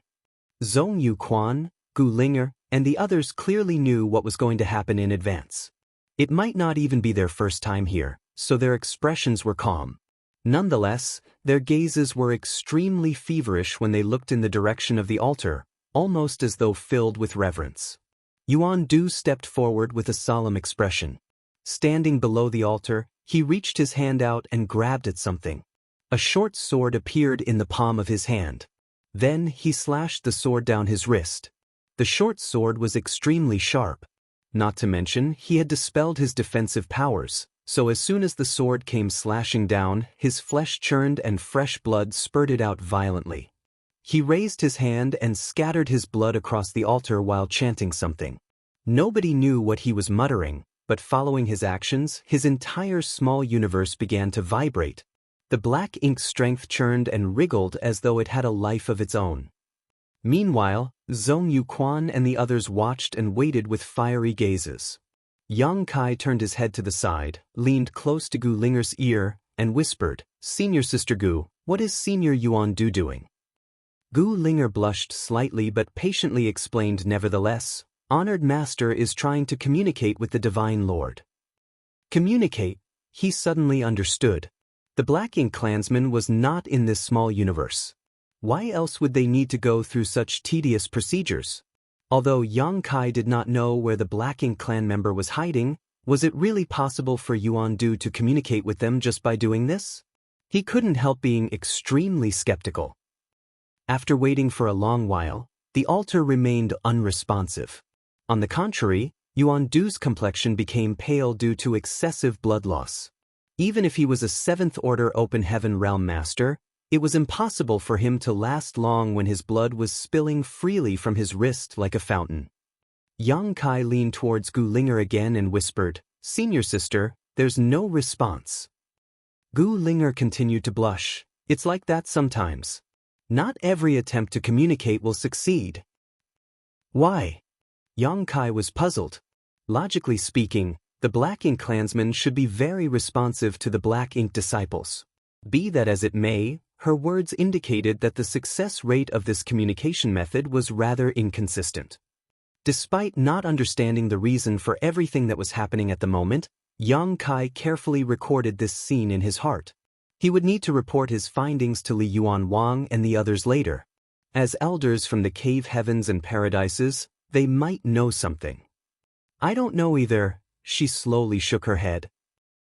Zhong Yuquan, Gu Linger, and the others clearly knew what was going to happen in advance. It might not even be their first time here, so their expressions were calm. Nonetheless, their gazes were extremely feverish when they looked in the direction of the altar, almost as though filled with reverence. Yuan Du stepped forward with a solemn expression. Standing below the altar, he reached his hand out and grabbed at something. A short sword appeared in the palm of his hand. Then he slashed the sword down his wrist. The short sword was extremely sharp. Not to mention, he had dispelled his defensive powers, so as soon as the sword came slashing down, his flesh churned and fresh blood spurted out violently. He raised his hand and scattered his blood across the altar while chanting something. Nobody knew what he was muttering, but following his actions, his entire small universe began to vibrate. The Black Ink strength churned and wriggled as though it had a life of its own. Meanwhile, Zhong Yuquan and the others watched and waited with fiery gazes. Yang Kai turned his head to the side, leaned close to Gu Linger's ear, and whispered, "Senior Sister Gu, what is Senior Yuan Du doing?" Gu Linger blushed slightly but patiently explained nevertheless, "Honored Master is trying to communicate with the Divine Lord." Communicate? He suddenly understood. The Black Ink clansman was not in this small universe. Why else would they need to go through such tedious procedures? Although Yang Kai did not know where the Black Ink clan member was hiding, was it really possible for Yuan Du to communicate with them just by doing this? He couldn't help being extremely skeptical. After waiting for a long while, the altar remained unresponsive. On the contrary, Yuan Du's complexion became pale due to excessive blood loss. Even if he was a 7th Order Open Heaven Realm Master, it was impossible for him to last long when his blood was spilling freely from his wrist like a fountain. Yang Kai leaned towards Gu Linger again and whispered, "Senior Sister, there's no response." Gu Linger continued to blush. "It's like that sometimes. Not every attempt to communicate will succeed." "Why?" Yang Kai was puzzled. Logically speaking, The Black Ink clansmen should be very responsive to the Black Ink disciples. Be that as it may, her words indicated that the success rate of this communication method was rather inconsistent. Despite not understanding the reason for everything that was happening at the moment, Yang Kai carefully recorded this scene in his heart. He would need to report his findings to Li Yuan Wang and the others later. As elders from the cave heavens and paradises, they might know something. I don't know either. She slowly shook her head.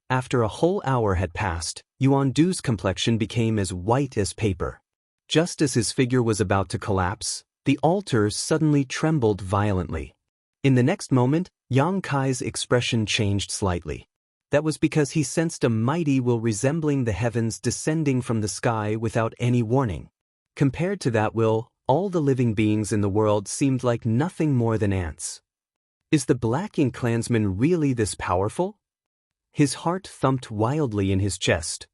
After a whole hour had passed, Yuan Du's complexion became as white as paper. Just as his figure was about to collapse, the altar suddenly trembled violently. In the next moment, Yang Kai's expression changed slightly. That was because he sensed a mighty will resembling the heavens descending from the sky without any warning. Compared to that will, all the living beings in the world seemed like nothing more than ants. Is the Black Ink clansman really this powerful? His heart thumped wildly in his chest.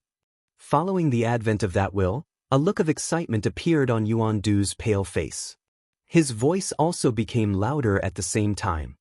Following the advent of that will, a look of excitement appeared on Yuan Du's pale face. His voice also became louder at the same time.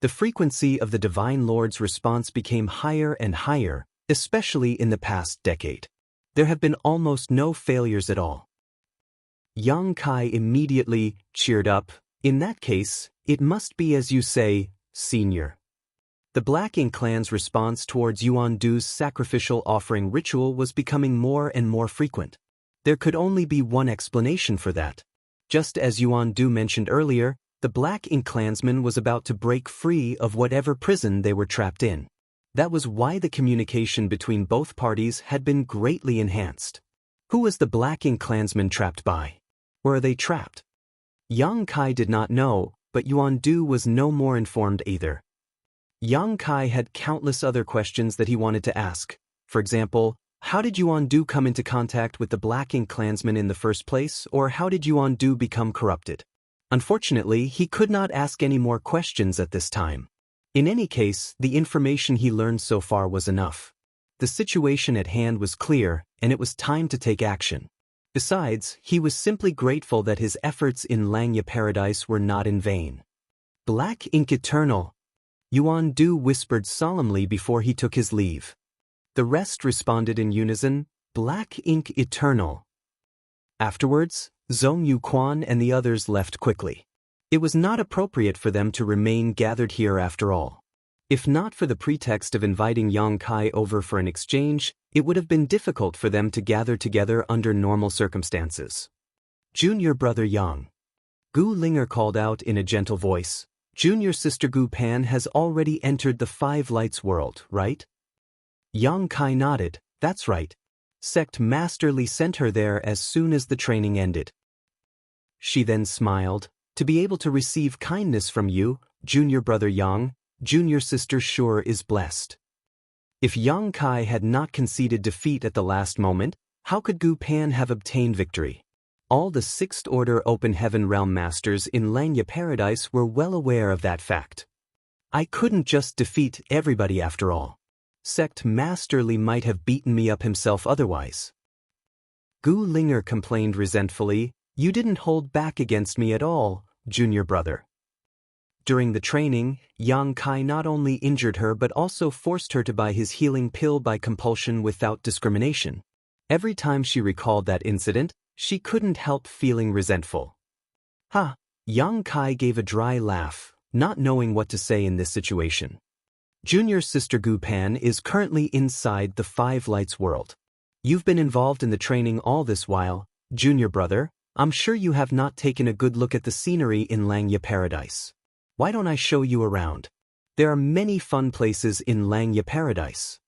The frequency of the Divine Lord's response became higher and higher, especially in the past decade. There have been almost no failures at all. Yang Kai immediately cheered up. In that case, it must be as you say, Senior. The Black Ink clan's response towards Yuan Du's sacrificial offering ritual was becoming more and more frequent. There could only be one explanation for that. Just as Yuan Du mentioned earlier, the Black Ink clansman was about to break free of whatever prison they were trapped in. That was why the communication between both parties had been greatly enhanced. Who was the Black Ink clansman trapped by? Where are they trapped? Yang Kai did not know, but Yuan Du was no more informed either. Yang Kai had countless other questions that he wanted to ask. For example, how did Yuan Du come into contact with the Black Ink clansman in the first place, or how did Yuan Du become corrupted? Unfortunately, he could not ask any more questions at this time. In any case, the information he learned so far was enough. The situation at hand was clear, and it was time to take action. Besides, he was simply grateful that his efforts in Xianxia Paradise were not in vain. Black Ink Eternal, Yuan Du whispered solemnly before he took his leave. The rest responded in unison, Black Ink Eternal. Afterwards, Zhong Yuquan and the others left quickly. It was not appropriate for them to remain gathered here after all. If not for the pretext of inviting Yang Kai over for an exchange, it would have been difficult for them to gather together under normal circumstances. Junior brother Yang. Gu Linger called out in a gentle voice. Junior sister Gu Pan has already entered the Five Lights world, right? Yang Kai nodded. That's right. Sect Master Li sent her there as soon as the training ended. She then smiled. To be able to receive kindness from you, junior brother Yang, junior sister sure is blessed. If Yang Kai had not conceded defeat at the last moment, how could Gu Pan have obtained victory? All the Sixth Order Open Heaven Realm Masters in Xianxia Paradise were well aware of that fact. I couldn't just defeat everybody after all. Sect Master Li might have beaten me up himself otherwise. Gu Linger complained resentfully, you didn't hold back against me at all, junior brother. During the training, Yang Kai not only injured her but also forced her to buy his healing pill by compulsion without discrimination. Every time she recalled that incident, she couldn't help feeling resentful. Ha! Yang Kai gave a dry laugh, not knowing what to say in this situation. Junior sister Gu Pan is currently inside the Five Lights world. You've been involved in the training all this while, junior brother. I'm sure you have not taken a good look at the scenery in Xianxia Paradise. Why don't I show you around? There are many fun places in Xianxia Paradise.